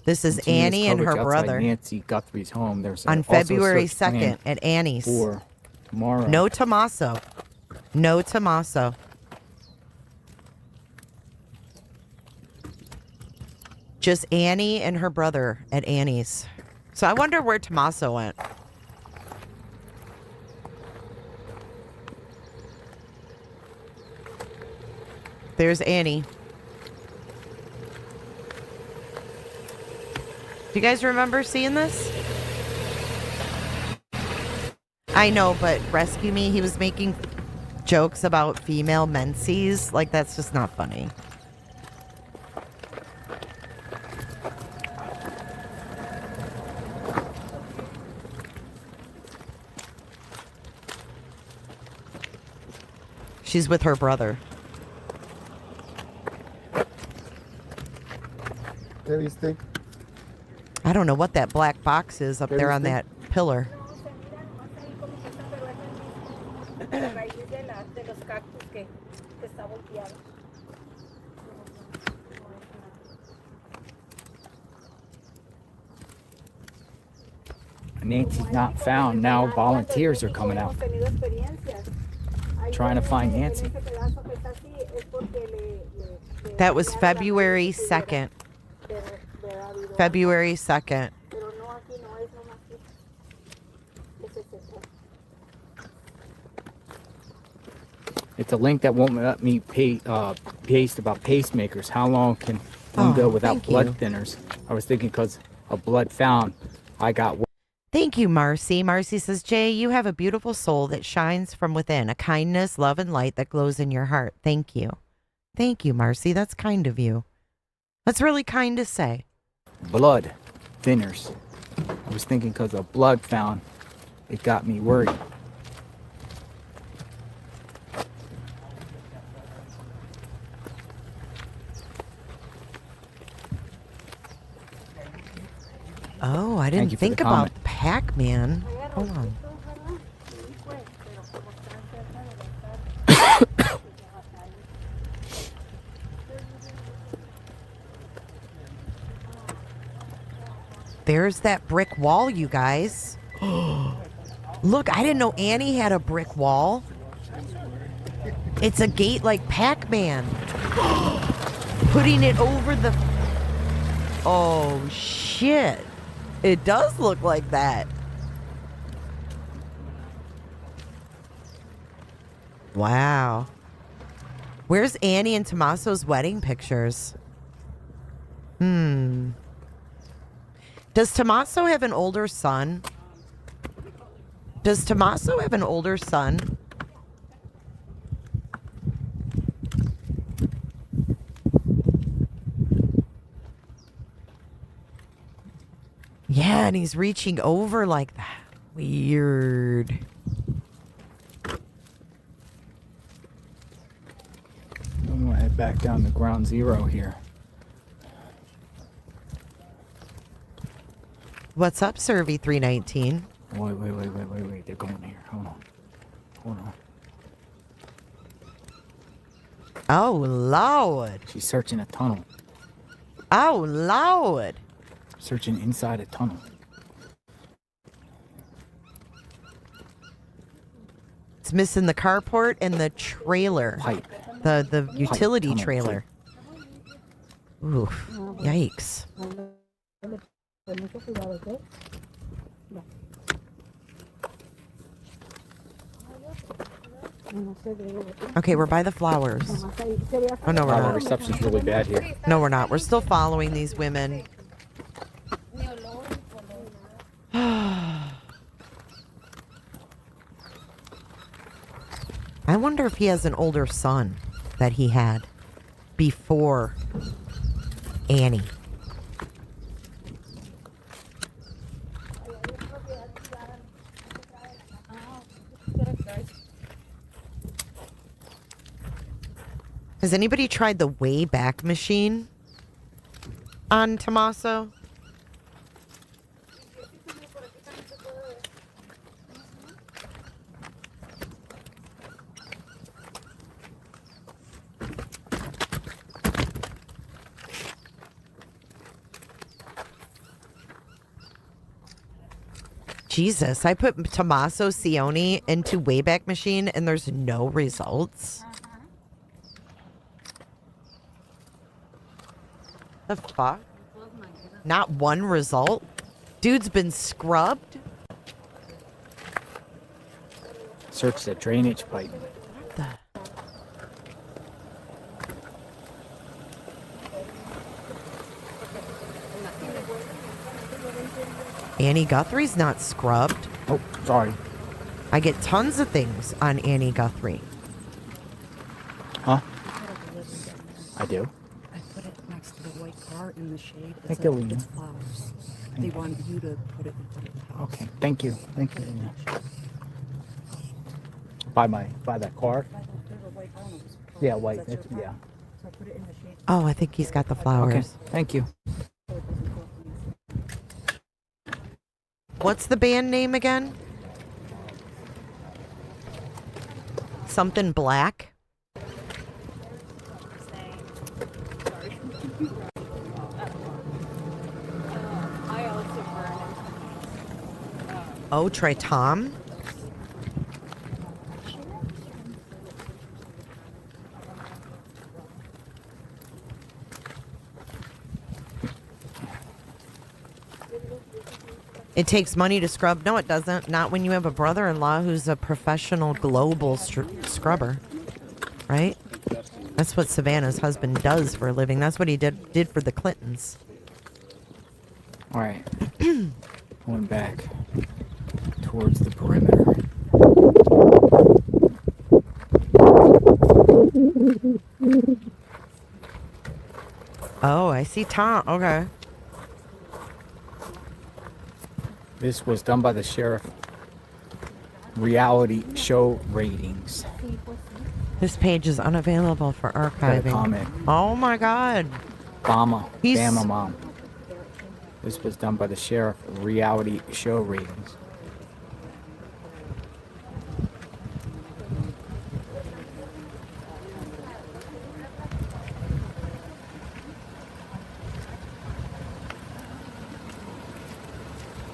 This is Continuous Annie and her coverage outside brother Nancy Guthrie's home. There's on also a February search plan 2nd at Annie's. for tomorrow. No Tommaso. No Tommaso. Just Annie and her brother at Annie's. So I wonder where Tommaso went. There's Annie. Do you guys remember seeing this? I know, but Rescue Me, he was making jokes about female menses. Like, that's just not funny. She's with her brother. I don't know what that black box is up there on that pillar. Nancy's not found. Now volunteers are coming out trying to find Nancy. That was February 2nd. February 2nd. It's a link that won't let me paste about pacemakers. How long can one go without blood thinners? I was thinking because of blood found, I got. Thank you, Marcy. Marcy says, Jay, you have a beautiful soul that shines from within, a kindness, love, and light that glows in your heart. Thank you. Thank you, Marcy. That's kind of you. That's really kind to say. Blood thinners. I was thinking because of blood found, it got me worried. Oh, I didn't think about Pac-Man. Hold on. There's that brick wall, you guys. Look, I didn't know Annie had a brick wall. It's a gate like Pac-Man. Putting it over the... Oh, shit. It does look like that. Wow. Where's Annie and Tommaso's wedding pictures? Does Tommaso have an older son? Does Tommaso have an older son? Yeah, and he's reaching over like that. Weird. I'm gonna head back down to ground zero here. What's up, Servy 319? Wait. They're going here. Hold on. Oh, Lord. She's searching a tunnel. Oh, Lord. Searching inside a tunnel. It's missing the carport and the trailer. Pipe. The utility tunnel, trailer. Oof. Yikes. Okay, we're by the flowers. Oh, no, we're Wow, the not. reception's really bad here. No, we're not. We're still following these women. I wonder if he has an older son that he had before Annie. Has anybody tried the Wayback Machine on Tommaso? Jesus, I put Tommaso Cioni into Wayback Machine and there's no results. The fuck? Not one result? Dude's been scrubbed? Search the drainage pipe. What the? Annie Guthrie's not scrubbed. Oh, sorry. I get tons of things on Annie Guthrie. Huh? I do. I put it next to the white car in the shade. Thank you, Lena. It's flowers. They want you to put it in front of the house. Okay, thank you. Thank you. By that car? Yeah, white. That's, yeah. So I put it in the shade. Oh, I think he's got the flowers. Okay, thank you. What's the band name again? Something Black? Oh, Trey Tom? It takes money to scrub. No, it doesn't. Not when you have a brother-in-law who's a professional global scrubber, right? That's what Savannah's husband does for a living. That's what he did for the Clintons. All right. Going back towards the perimeter. Oh, I see Tom. Okay. This was done by the sheriff. Reality show ratings. This page is unavailable for Got a archiving. comment. Oh my God. Bama. He's- Bama mom. This was done by the sheriff. Reality show ratings.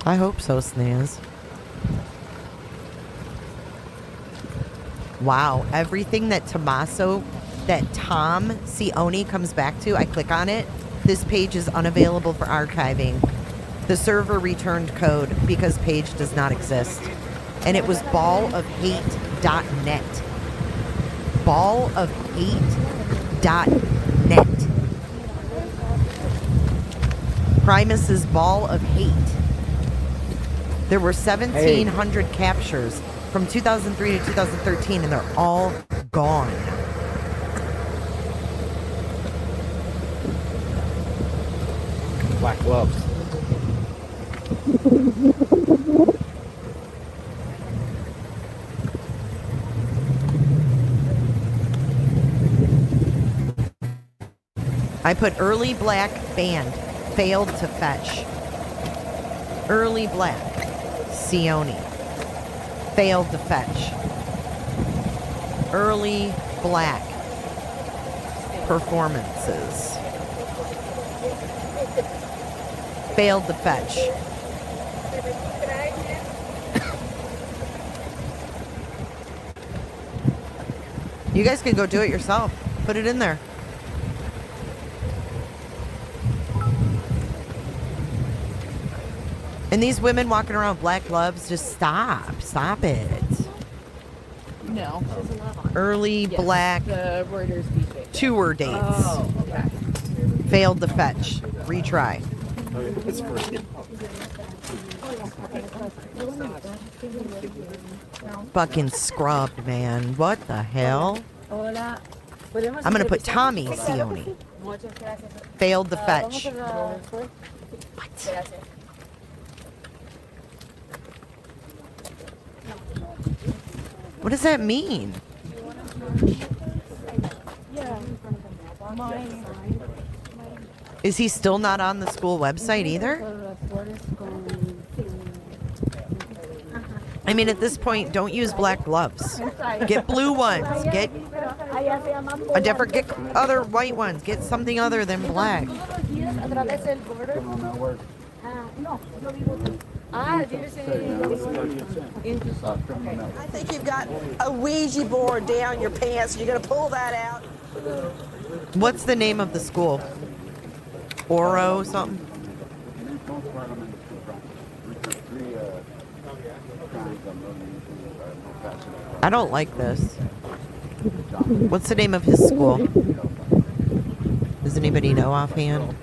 I hope so, Snaz. Wow, everything that Tom Cioni comes back to, I click on it. This page is unavailable for archiving. The server returned code because page does not exist. And it was ballofhate.net. Ballofhate.net. Primus's Ball of Hate. There were 1,700 captures from 2003 to 2013, and they're all gone. Black gloves. I put early black band, failed to fetch. Early black, Cioni, failed to fetch. Early black performances. Failed to fetch. You guys can go do it yourself. Put it in there. And these women walking around with black gloves, just stop. Stop it. No. Early black The Reuters beat tour dates. Oh, okay. Failed to fetch. Retry. Fucking scrubbed, man. What the hell? I'm gonna put Tommy Sione. Failed to fetch. What? What does that mean? Is he still not on the school website either? I mean, at this point, don't use black gloves. Get blue ones. Get a different. Get other white ones. Get something other than black. I think you've got a Ouija board down your pants. You're going to pull that out. What's the name of the school? Oro something? I don't like this. What's the name of his school? Does anybody know offhand?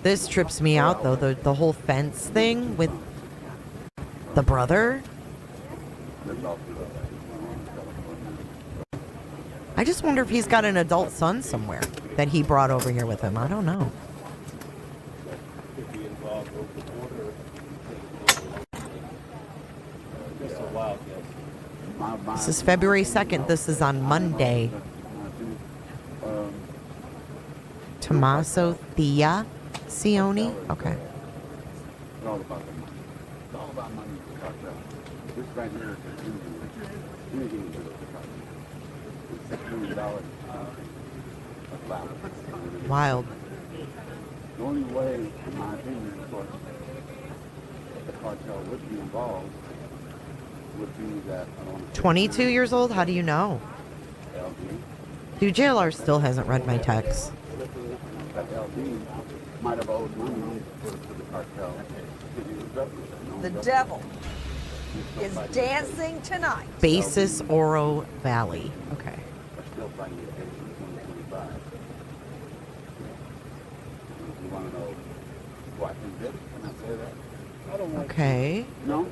This trips me out though, the whole fence thing with the brother. I just wonder if he's got an adult son somewhere that he brought over here with him. I don't know. This is February 2nd. This is on Monday. Tommaso Thea Sione? Okay. It's all about the money. It's all about money for cartel. This right here is anything to do with the cartel. It's $6 million of balance. Wild. The only way, in my opinion, of course, the cartel would be involved would be that 22 years old? How do you know? Dude, JLR still hasn't read my text. That LD might have owed money to the cartel. The devil is dancing tonight. Basis Oro Valley. Okay. Still finding the case in 2025. You want to know who I think did it? Can I say that? I don't want Okay. No?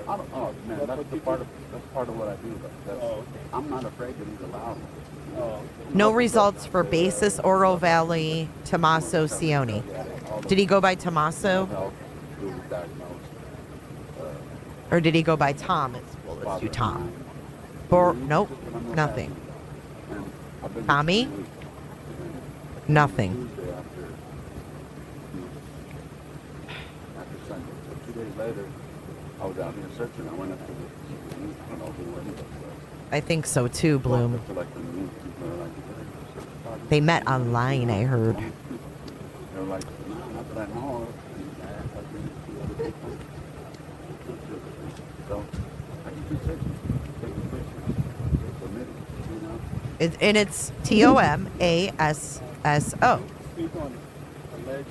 I don't, oh, man, that's part of what I do. I'm not afraid that he's allowed. No results for Basis Oro Valley, Tommaso Sione. Did he go by Tommaso? Or did he go by Tom at school? Let's do Tom. Nope, nothing. Tommy? Nothing. After Sunday. So 2 days later, I was out here searching. I went up to the, I don't know who it was. I think so too, Bloom. They met online, I heard. They were like, no, not that I know of. And I asked like two other people. So I can keep searching, taking pictures, submitting, you know. And it's TOMASSO. Speak on alleged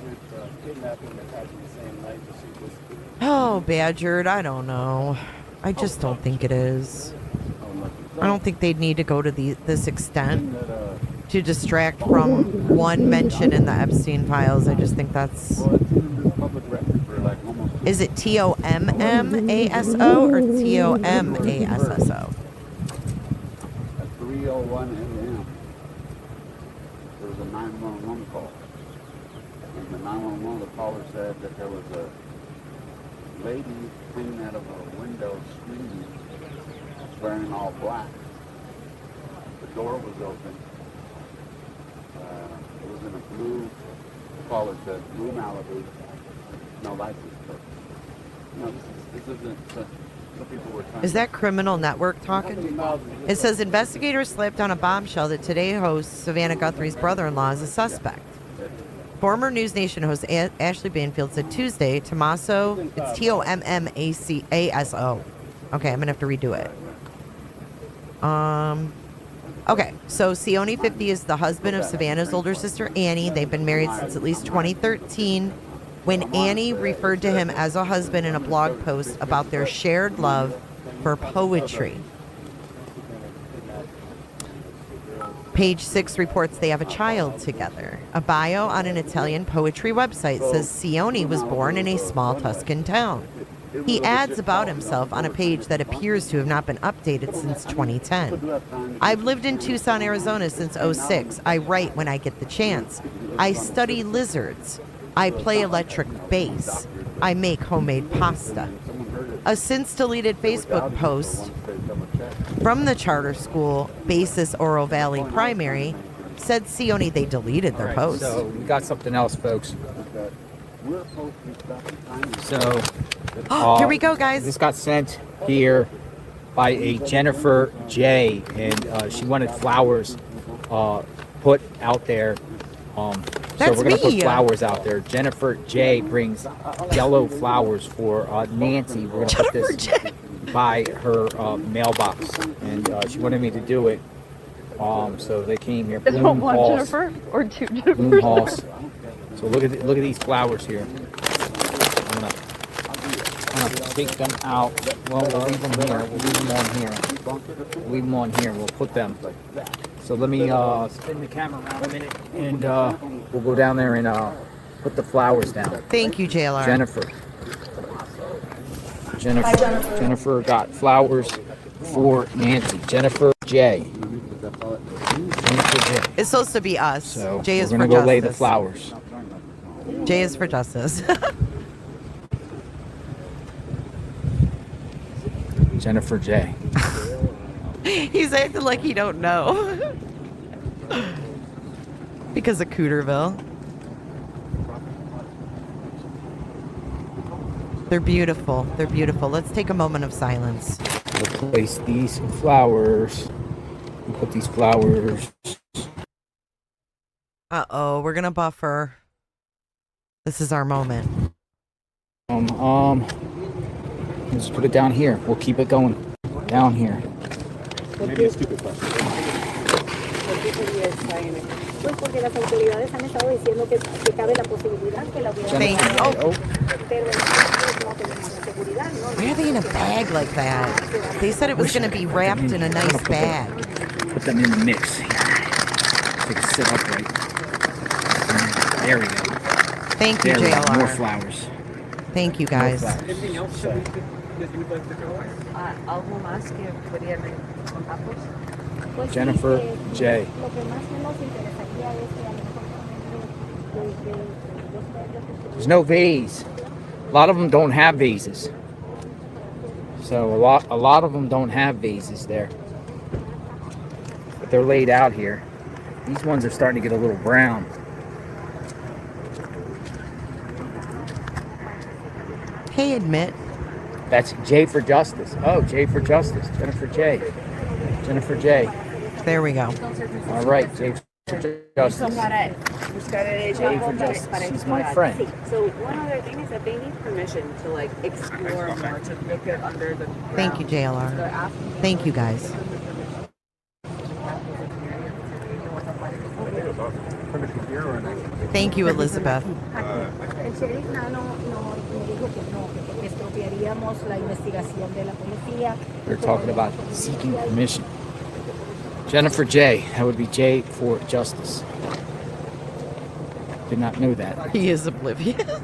kidnapping that's happening the same night to see this. Oh, badgered. I don't know. I just don't think it is. I don't think they'd need to go to this extent to distract from one mention in the Epstein files. I just think that's... Is it TOMMASO or TOMASSO? At 3:01 a.m., there was a 911 call. And the 911, the caller said that there was a lady hanging out of a window screaming, wearing all black. The door was open. It was in a blue, the caller said, blue Malibu, no license plate. You know, this isn't Is that Criminal Network talking? It says investigators slapped down a bombshell that Today host Savannah Guthrie's brother-in-law is a suspect. Former News Nation host Ashley Banfield said Tuesday, Tommaso, it's Tommacaso. Okay, I'm going to have to redo it. Okay, so Sione 50 is the husband of Savannah's older sister, Annie. They've been married since at least 2013, when Annie referred to him as a husband in a blog post about their shared love for poetry. Page 6 reports they have a child together. A bio on an Italian poetry website says Sione was born in a small Tuscan town. He adds about himself on a page that appears to have not been updated since 2010. I've lived in Tucson, Arizona since '06. I write when I get the chance. I study lizards. I play electric bass. I make homemade pasta. A since deleted Facebook post from the charter school Basis Oro Valley Primary said Sione they deleted their post. So we got something else, folks. So here we go, guys. This got sent here by a Jennifer J, and she wanted flowers put out there. So we're going to put flowers out there. Jennifer J brings yellow flowers for Nancy. We're going to put this by her mailbox, and she wanted me to do it. So they came here. Is it one Jennifer or two Jennifers? Bloom Halls. So look at these flowers here. I'm gonna take them out. Well, we'll leave them here. We'll leave them on here. We'll leave them on here. We'll put them. So let me spin the camera around a minute, and we'll go down there and put the flowers down. Thank you, JLR. Jennifer got flowers for Nancy. Jennifer J. It's supposed to be us. So J is we're for gonna go justice. lay the flowers. J is for justice. Jennifer J. He's acting like he don't know. Because of Cooterville. They're beautiful. They're beautiful. Let's take a moment of silence. We'll place these flowers. We'll put these flowers. Uh-oh, we're gonna buffer. This is our moment. Let's put it down here. We'll keep it going down here. Maybe a stupid question. Pues porque las autoridades han estado diciendo que cabe la posibilidad que la hubieran Thank you. pero no tenemos seguridad, ¿no? Why are they in a bag like that? They said it was going to be wrapped in a nice bag. Put them in the mix. Take a sit upright. There we go. Thank you, There we go. JLR. More flowers. Thank you, guys. Anything else that you'd like to go? ¿Algo más que podrían contarnos? Jennifer J. Lo que más nos interesaría es que a lo mejor There's no vase. A lot of them don't have vases. So a lot of them don't have vases there. But they're laid out here. These ones are starting to get a little brown. Hey, admit. That's J for Justice. Oh, J for Justice. Jennifer J. Jennifer J. There we go. All right, J for Justice. J for Justice. She's my friend. So one other thing is that they need permission to like explore more, to look at under the ground. Thank you, JLR. Thank you, guys. Thank you, Elizabeth. el sheriff Nano me dijo que no, que porque estropearíamos la investigación de la policía. They're talking about seeking permission. Jennifer J. That would be J for Justice. Did not know that. He is oblivious.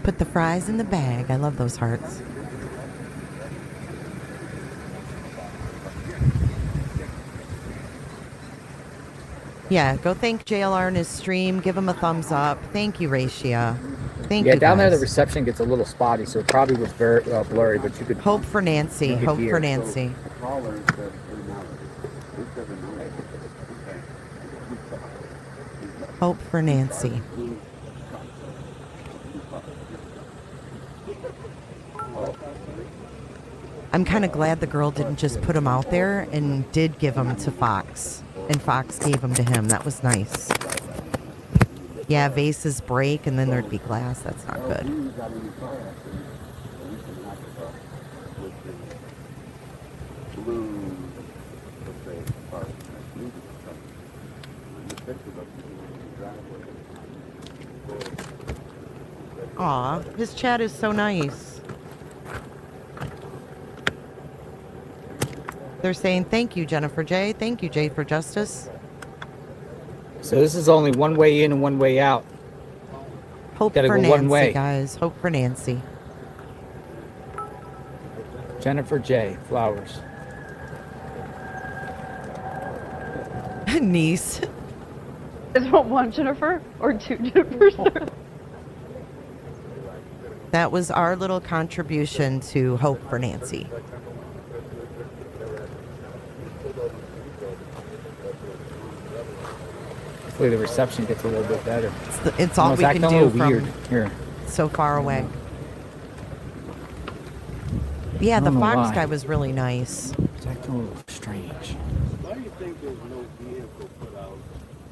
Put the fries in the bag. I love those hearts. Yeah, go thank JLR in his stream. Give him a thumbs up. Thank you, Raishia. Thank you, Yeah, down there the guys. reception gets a little spotty, so it probably was very blurry, but you could... Hope for Nancy. you could Hope hear. for Nancy. Hope for Nancy. I'm kind of glad the girl didn't just put him out there and did give him to Fox. And Fox gave him to him. That was nice. Yeah, vases break and then there'd be glass. That's not good. Aw, his chat is so nice. They're saying, thank you, Jennifer J. Thank you, J for Justice. So this is only one way in and one way out. Hope Gotta for go Nancy, one way. guys. Hope for Nancy. Jennifer J. Flowers. Niece. Is it one Jennifer or two Jennifers? That was our little contribution to Hope for Nancy. Hopefully the reception gets a little bit better. It's all we can acting a do little weird from here. so far away. Yeah, the don't know Fox why. guy was really nice. It's acting a little strange. Why do you think there's no vehicle put out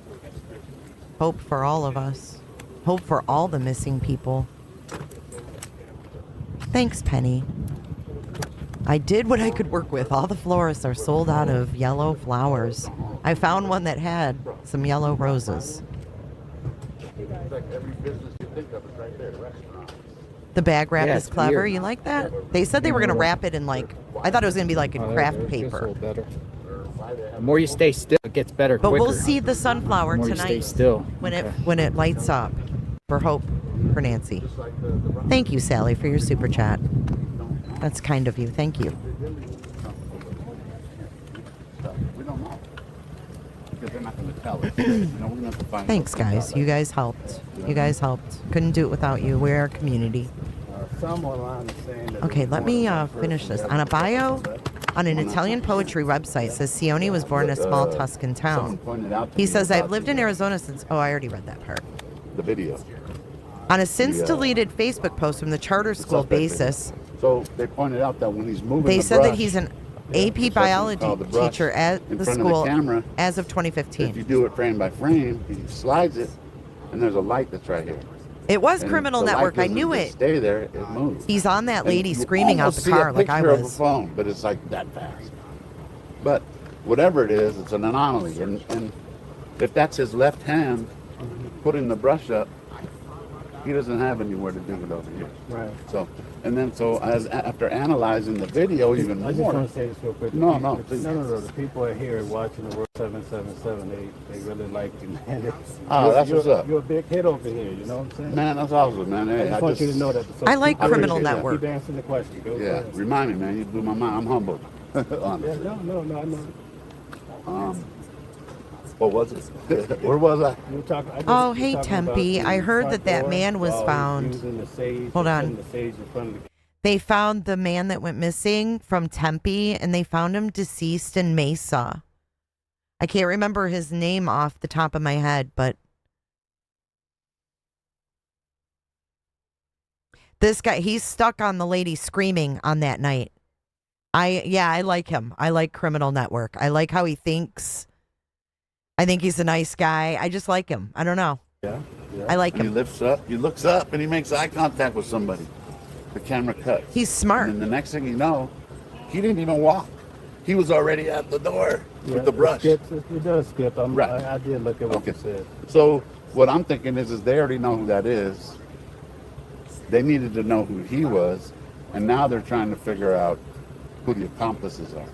for restrictions? Hope for all of us. Hope for all the missing people. Thanks, Penny. I did what I could work with. All the florists are sold out of yellow flowers. I found one that had some yellow roses. It's like every business you think of is right there, restaurant. The bag wrap Yeah, is it's clever. weird. You like that? They said they were going to wrap it in like, I thought it was going to be like in craft It gets a paper. little better. The more you stay still, it gets better But quicker. we'll see the sunflower The more you stay tonight still. when Okay. it lights up for Hope for Nancy. Thank you, Sally, for your super chat. That's kind of you. Thank you. We don't know. Because they're not going to tell us. We're going to have to find Thanks, guys. You guys helped. You guys helped. Couldn't do it without you. We're a community. Some online is saying that Okay, let me finish this. On a bio, on an Italian poetry website, says Sione was born in a small Tuscan town. He says, I've lived in Arizona since... Oh, I already read that part. the video. On a since-deleted Facebook post from the charter school basis, So they pointed out that when he's moving they the said that brush, he's an AP something biology called the brush teacher at in the front of the school camera, as of if 2015. you do it frame by frame, he slides it, and there's a light that's right here. It was And Criminal the light Network. I doesn't knew just it. Stay there, it moves. He's on that And lady you screaming out almost the see a car like I picture of was. a phone, but it's like that fast. But whatever it is, it's an anomaly. And if that's his left hand putting the brush up, he doesn't have anywhere to do it over here. Right. So, and then after analyzing the video even more. I just want to say this real quick. No, The no, people- please. no. The people are here watching the World 777. They really like you, man. Oh, that's what's up. You're a big hit over here. You know what I'm saying? Man, that's awesome, man. Hey, I just want you to know that. So I like keep- Criminal appreciate that. Network. Keep answering the question. Go Yeah, ahead. remind me, man. You blew my mind. I'm humbled. Honestly. Yeah, no, I know. What was it? Where was I? You were talking, I just- Oh, you were hey, talking Tempe. about I the heard front that that door man was while found. using the sage, Hold on. putting the sage in front of the They found the man that went missing from Tempe, and they found him deceased in Mesa. I can't remember his name off the top of my head, but this guy, he's stuck on the lady screaming on that night. I like him. I like Criminal Network. I like how he thinks. I think he's a nice guy. I just like him. I don't know. Yeah. I like And him. he lifts up, he looks up, and he makes eye contact with somebody. The camera cuts. He's smart. And then the next thing you know, he didn't even walk. He was already at the door Yeah, with the brush. It does skip. Right. I did look at what Okay. you said. So what I'm thinking is they already know who that is. They needed to know who he was, and now they're trying to figure out who the accomplices are.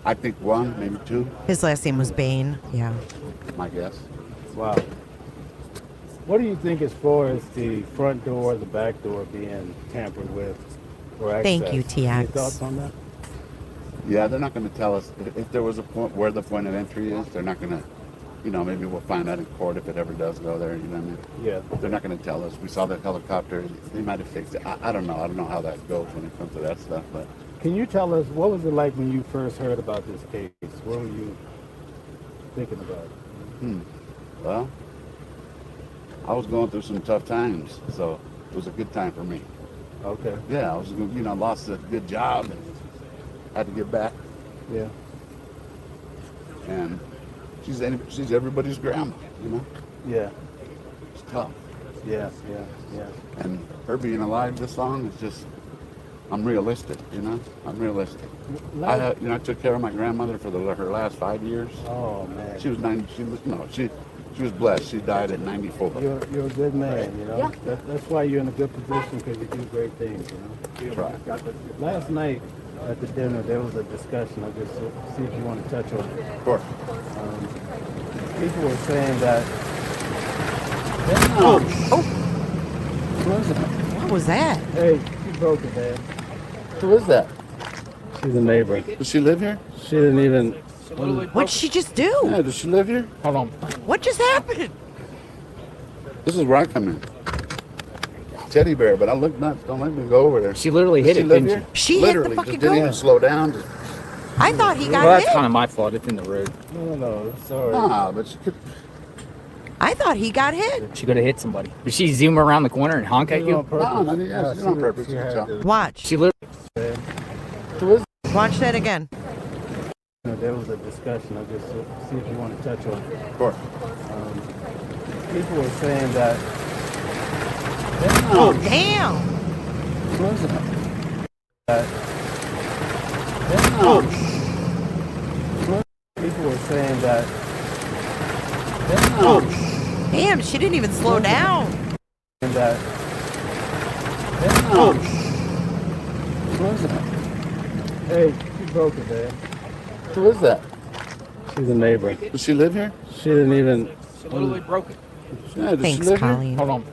I think one, maybe two, His last name was Bain. Yeah. my guess. Wow. What do you think as far as the front door, the back door being tampered with for access? Thank you, Any TX. thoughts on that? Yeah, they're not going to tell us if there was a point where the point of entry is. They're not going to, maybe we'll find out in court if it ever does go there. You know what I mean? Yeah. They're not going to tell us. We saw that helicopter. They might have fixed it. I don't know. I don't know how that goes when it comes to that stuff. But Can you tell us what was it like when you first heard about this case? What were you thinking about? Well, I was going through some tough times, so it was a good time for me. Okay. Yeah, I was, lost a good job and had to get back. Yeah. And she's everybody's grandma, Yeah. It's tough. Yeah. And her being alive this long is just, I'm realistic, I'm realistic. I took care of my grandmother for her last 5 years. Oh man. She was 90. She was blessed. She died at 94. You're a good man, Yeah. That's why you're in a good position, because you do great things, Right. Last night at the dinner, there was a discussion. I'll just see if you want to touch on it. Of course. People were saying that. Oh. What was that? Hey, she broke it, man. Who is that? She's a neighbor. Does she live here? She didn't even. What'd she just do? Yeah, does she live here? Hold on. What just happened? This is where I come in. Teddy bear, but I look nuts. Don't let me go over there. She literally Does hit she it, live didn't here? she? She hit the literally fucking just didn't even goat. slow down. I thought he got Well, that's hit. kind of my fault. It's in the road. No, sorry. Nah, but she could. I thought he got hit. She could have hit somebody. Did she zoom around the corner and honk at you? No, yeah, she's on purpose. You can tell. Watch. She literally. Watch that again. There was a discussion. I'll just see if you want to touch on it. Of course. People were saying that. Oh, damn. People were saying that. Damn, she didn't even slow down. And that. Hey, she broke it, man. Who is that? She's a neighbor. Does she live here? She didn't even. She literally broke it. Yeah, does Thanks, she live Colleen. here? Hold on.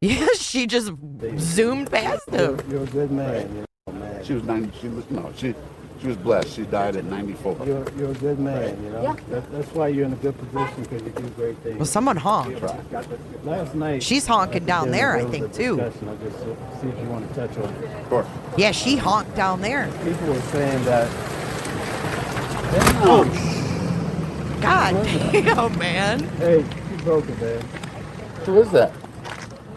Yeah, she just zoomed past him. You're a good man. Man. She was 90. She was blessed. She died at 94. You're a good man. Yeah. That's why you're in a good position, because you do great things. Well, someone honked. Last night. She's honking down there, I was think, a too. discussion. I'll just see if you want to touch on it. Of course. Yeah, she honked down there. People were saying that. God damn, man. Hey, she broke it, man. Who is that?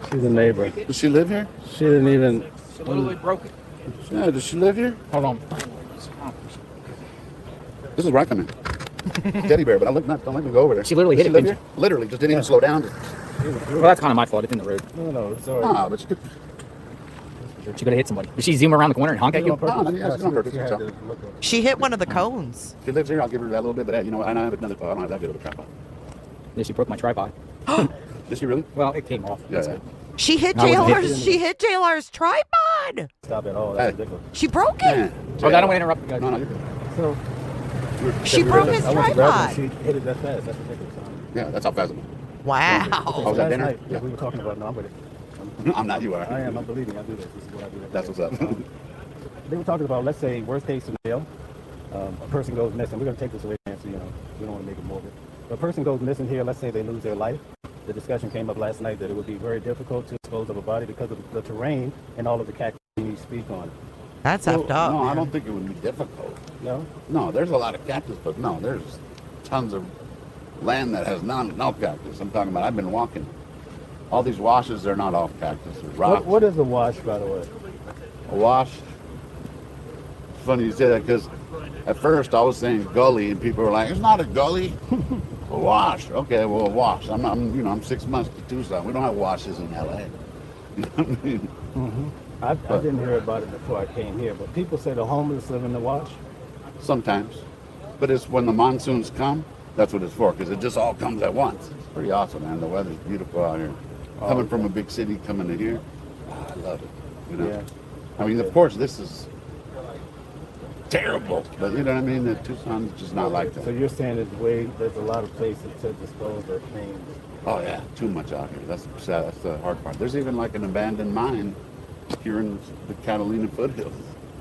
She's a neighbor. Does she live here? She didn't even. She literally broke it. Yeah, does she live here? Hold on. This is where I come in. Teddy bear, but I look nuts. Don't let me go over there. She literally Does hit she it, live didn't here? Literally, just didn't even slow down. Well, that's kind of my fault. It's in the road. No, sorry. Nah, but she could. She could have hit somebody. Did she zoom around the corner and honk at you? No, yeah, she's on purpose. You can tell. She hit one of the cones. If she lives here, I'll give her that little bit, but I don't have another. I don't have that good of a tripod. Yeah, she broke my tripod. Did she really? Well, it came off. Yeah. She hit I wasn't JLR's. She hit JLR's tripod. Stop it all. That's ridiculous. She broke it. Yeah. Oh, I don't want to interrupt you guys. No, you're good. So. She broke his I went to grab her, tripod. she hit it that fast. That's ridiculous. Yeah, that's how fast it was. Wow. Oh, was that Last dinner? night, Yeah. we were talking about. No, I'm with it. I'm not. You are. I am. I'm believing. I do this. This is what I do. That's what's up. They were talking about, let's say, worst case scenario, a person goes missing. We're going to take this away, Nancy. We don't want to make it morbid. A person goes missing here. Let's say they lose their life. The discussion came up last night that it would be very difficult to dispose of a body because of the terrain and all of the cactus you speak on. That's Well, effed up. No, I don't think it would be difficult. No? No, there's a lot of cactus, but no, there's tons of land that has no cactus. I'm talking about, I've been walking. All these washes, they're not all cactus. They're rocks. What is a wash, by the way? A wash? It's funny you say that because at first I was saying gully and people were like, it's not a gully. A wash. Okay, well, a wash. I'm 6 months to Tucson. We don't have washes in LA. You know what I mean? Mm-hmm. I didn't hear about it before I came here, but people say the homeless live in the wash. Sometimes. But it's when the monsoons come, that's what it's for, because it just all comes at once. It's pretty awesome, man. The weather's beautiful out here. Coming from a big city, coming to here, I love it. Yeah. I mean, of course, this is terrible, but you know what I mean? That Tucson's just not like that. So you're saying there's a lot of places to dispose of things. Oh yeah, too much out here. That's the hard part. There's even like an abandoned mine here in the Catalina foothills.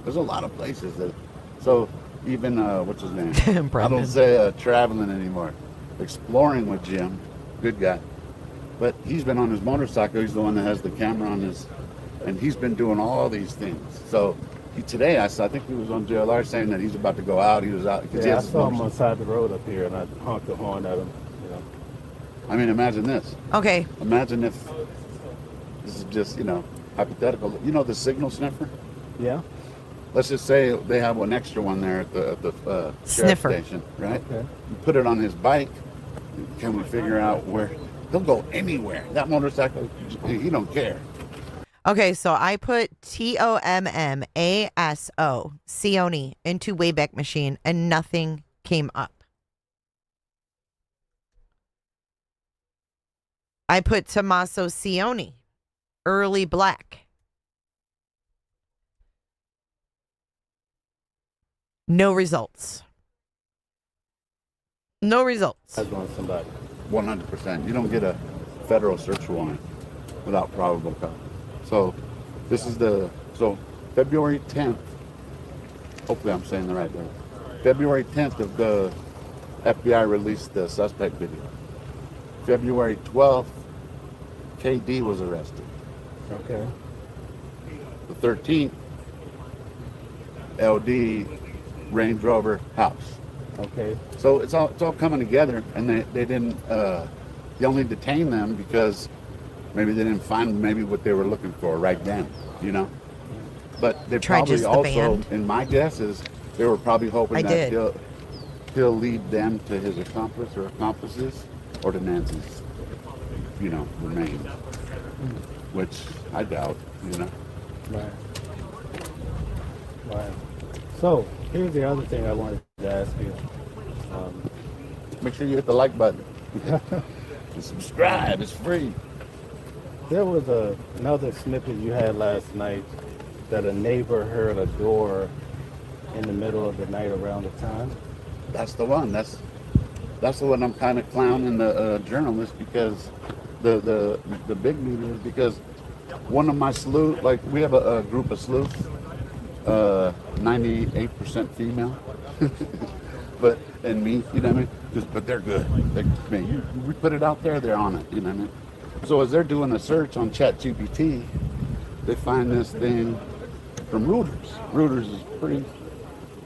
There's a lot of places that. So even what's his name? I don't say traveling anymore. Exploring with Jim, good guy. But he's been on his motorcycle. He's the one that has the camera on his, and he's been doing all these things. So today I think he was on JLR saying that he's about to go out. He was out because Yeah, I saw him on the side of the road up here, and I honked the horn at him. I mean, imagine this. Okay. Imagine if this is just, you know, hypothetical. You know the signal sniffer? Yeah. Let's just say they have an extra one there at the sheriff's Sniffer. station, right? Okay. You put it on his bike. Can we figure out where he'll go anywhere? That motorcycle, he don't care. Okay, so I put TOMMASO Sione into Wayback Machine and nothing came up. I put Tommaso Sione, early black. No results. No results. That's on somebody. 100%. You don't get a federal search warrant without probable cause. So this is so February 10th, hopefully I'm saying the right word. February 10th of the FBI released the suspect video. February 12th, KD was arrested. Okay. The 13th, LD, Range Rover, house. Okay. So it's all coming together, and they didn't they only detained them because maybe they didn't find maybe what they were looking for right then, you know. But they Trenches, probably the also, band. in my guess, is they were probably hoping that he'll lead them to his accomplice or accomplices, or to Nancy's, you know, remains, which I doubt, you know. Right. Right. So here's the other thing I wanted to ask you. Make sure you hit the like button. And subscribe, it's free. There was another snippet you had last night that a neighbor heard a door in the middle of the night around the time. That's the one. That's the one I'm kind of clowning the journalist, because the big media is because one of my sleuth, like we have a group of sleuths, 98% female, but and me, you know what I mean? But they're good. We put it out there, they're on it, you know what I mean? So as they're doing a search on ChatGPT, they find this thing from Reuters. Reuters is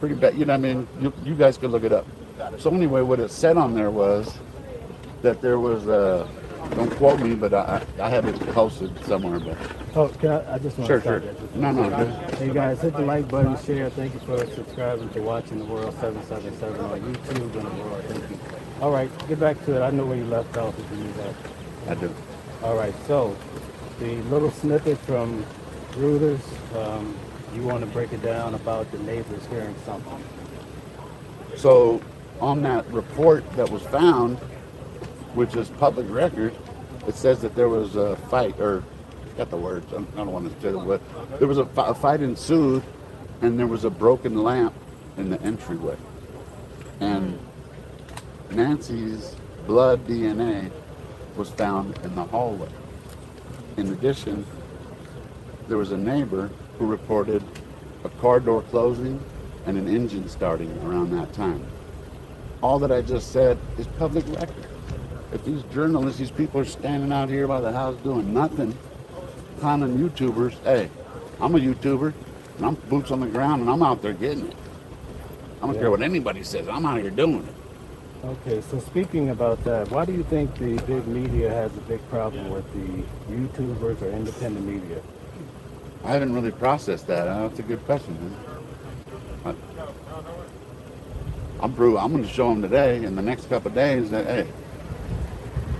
pretty bad, you know what I mean? You guys could look it up. So anyway, what it said on there was that there was don't quote me, but I have it posted somewhere. But oh, can I just want sure, to stop sure. that. No, good. Hey guys, hit the like button, share. Thank you for subscribing to Watching the World 777 on YouTube and the world. Thank you. All right, get back to it. I know where you left off if you need that. I do. All right, so the little snippet from Reuters, you want to break it down about the neighbors hearing something. So on that report that was found, which is public record, it says that there was a fight, or I got the words, I don't want to say the word. There was a fight ensued, and there was a broken lamp in the entryway. And Nancy's blood DNA was found in the hallway. In addition, there was a neighbor who reported a car door closing and an engine starting around that time. All that I just said is public record. If these journalists, these people are standing out here by the house doing nothing, clowning YouTubers, hey, I'm a YouTuber, and I'm boots on the ground, and I'm out there getting it. I don't care what anybody says, I'm out here doing it. Okay, so speaking about that, why do you think the big media has a big problem with the YouTubers or independent media? I haven't really processed that. That's a good question, man. I'm going to show them today, in the next couple of days, that, hey,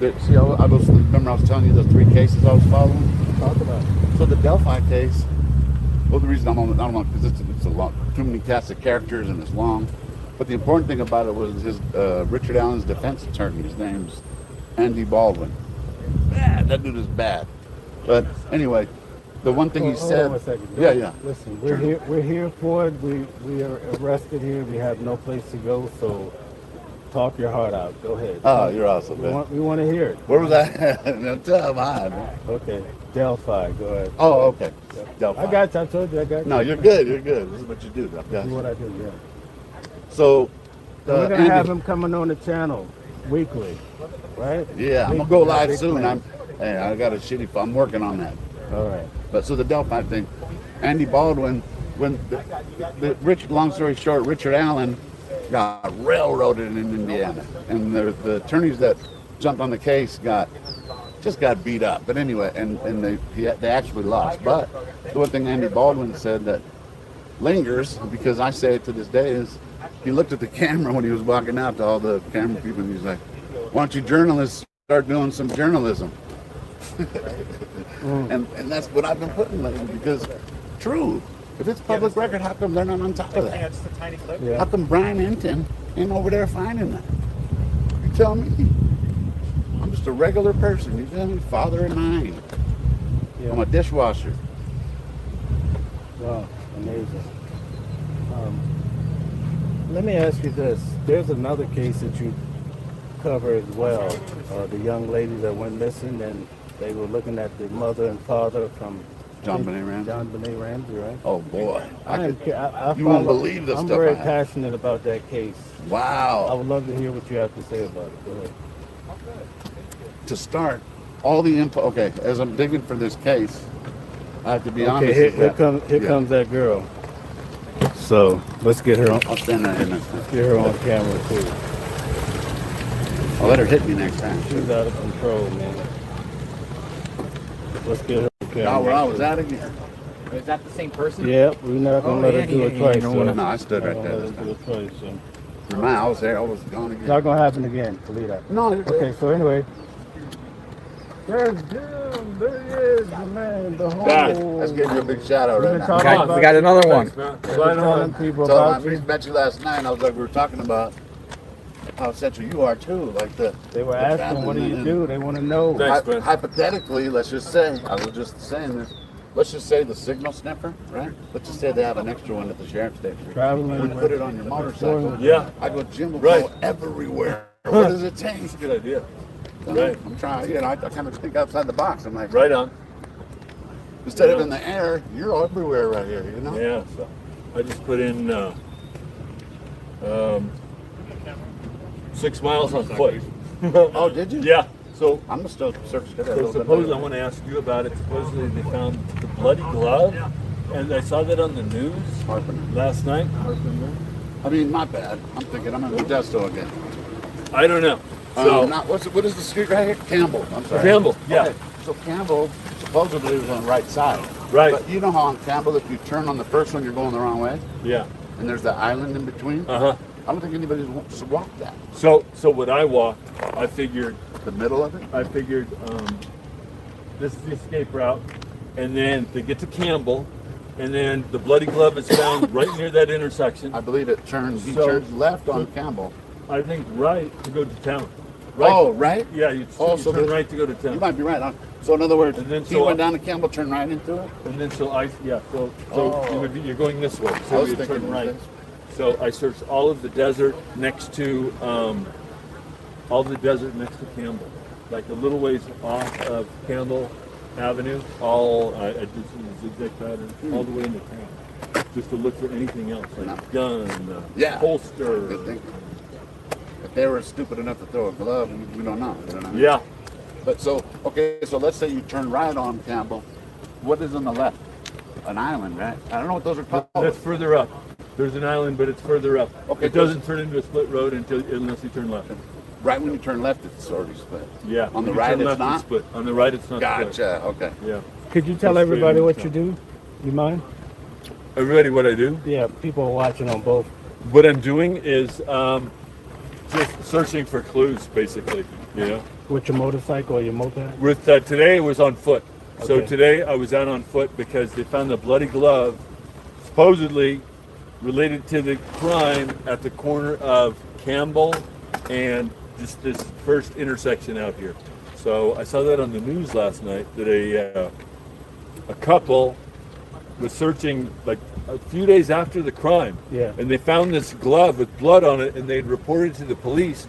see, remember I was telling you the 3 cases I was following? Talk about it. So the Delphi case, well, the reason I don't want, because it's a lot, too many casts of characters and it's long. But the important thing about it was his Richard Allen's defense attorney. His name's Andy Baldwin. Yeah, that dude is bad. But anyway, the one thing he said. Hold on 1 second. Yeah. Listen, we're here for it. We are arrested here. We have no place to go. So talk your heart out. Go ahead. Oh, you're awesome, man. We want to hear it. Where was that? No, tell him I, man. Okay, Delphi. Go ahead. Oh, okay. Delphi. I got you. I told you. I got you. No, you're good. You're good. This is what you do. This is what I do. Yeah. So we're gonna have him coming on the channel weekly, right? Yeah, I'm gonna go live soon. I got a shitty. I'm working on that. All right. But so the Delphi thing, Andy Baldwin, when long story short, Richard Allen got railroaded in Indiana, and the attorneys that jumped on the case just got beat up. But anyway, and they actually lost. But the one thing Andy Baldwin said that lingers, because I say it to this day, is he looked at the camera when he was walking out to all the camera people, and he's like, "Why don't you journalists start doing some journalism?" and that's what I've been putting lately, because true. If it's public record, how come they're not on top of that? Yeah, just a tiny clip. How come Brian Hinton ain't over there finding that? You tell me. I'm just a regular person, you feel me? Father of 9. Yeah. I'm a dishwasher. Wow, amazing. Let me ask you this. There's another case that you cover as well. The young lady that went missing, and they were looking at the mother and father from John Benet Ramsey. John Benet Ramsey, right? Oh boy. You won't believe the I'm stuff very I have. passionate about that case. Wow. I would love to hear what you have to say about it. Go ahead. To start, all the info, okay, as I'm digging for this case, I have to be honest. Here comes that girl. So let's get her on. I'll stand right here next time. Let's get her on camera too. I'll let her hit me next time. She's out of control, man. Let's get her on camera. Now where I was at again. Is that the same person? Yep, we're not gonna let her do it twice. No, I stood right there. Let her do it twice. So. Remember, I was there. I was gone again. It's not gonna happen again. Believe that. No. Okay, so anyway. There's Jim. There he is, the man, the whole. Let's give you a big shout out right now. We got another one. Telling people So about I you. met you last night. I was like, we were talking about how central you are too. Like They were asking, what do you do? They want to know. Hypothetically, let's just say, I was just saying this. Let's just say the signal sniffer, right? Let's just say they have an extra one at the sheriff's station. Traveling. We put it on your motorcycle. Yeah. I go, Jim will go everywhere. What does it take? That's a good idea. Right. I'm trying, I kind of think outside the box. I'm like, Right on. instead of in the air, you're everywhere right here, you know? Yeah, so I just put in 6 miles on foot. Oh, did you? Yeah. So I'm gonna still search it. So suppose I want to ask you about it. Supposedly they found the bloody glove, and I saw that on the news last night. I mean, my bad. I'm thinking I'm in Modesto again. I don't know. So what is the street right here? Campbell. I'm sorry. Campbell. Yeah. Okay. So Campbell supposedly was on the right side. Right. But you know how on Campbell, if you turn on the first one, you're going the wrong way. Yeah. And there's the island in between. Uh-huh. I don't think anybody wants to walk that. So what I walked, I figured the middle of it. I figured this is the escape route, and then they get to Campbell, and then the bloody glove is found right near that intersection. I believe it turns. He turns left on Campbell. I think right to go to town. Right. Oh, right? Yeah, you turn right to go to town. You might be right. So in other words, and then he went down to Campbell, turned right into it? And then so you're going this way. I So was you thinking turn right. this. So I searched all of the desert next to Campbell. Like a little ways off of Campbell Avenue, I did some zigzag pattern all the way into town. Just to look for anything else, like a gun, holster. Good thinking. If they were stupid enough to throw a glove, we don't know. You know what I mean? Yeah. But so let's say you turn right on Campbell. What is on the left? An island, right? I don't know what those are called. That's further up. There's an island, but it's further up. Okay, it doesn't turn into a split road unless you turn left. Right when you turn left, it's already split. Yeah. On the When you right, turn it's left, not? split. On the right, it's not split. Gotcha. Okay. Yeah. Could you tell That's everybody straight what in you do? You mind? Everybody, what I do? Yeah, people are watching on both. What I'm doing is just searching for clues, basically. You know. With your motorcycle or your moped? With today, it was on foot. So Okay. today, I was out on foot because they found a bloody glove, supposedly related to the crime at the corner of Campbell and just this first intersection out here. So I saw that on the news last night that a couple was searching like a few days after the crime. Yeah. And they found this glove with blood on it, and they'd reported to the police,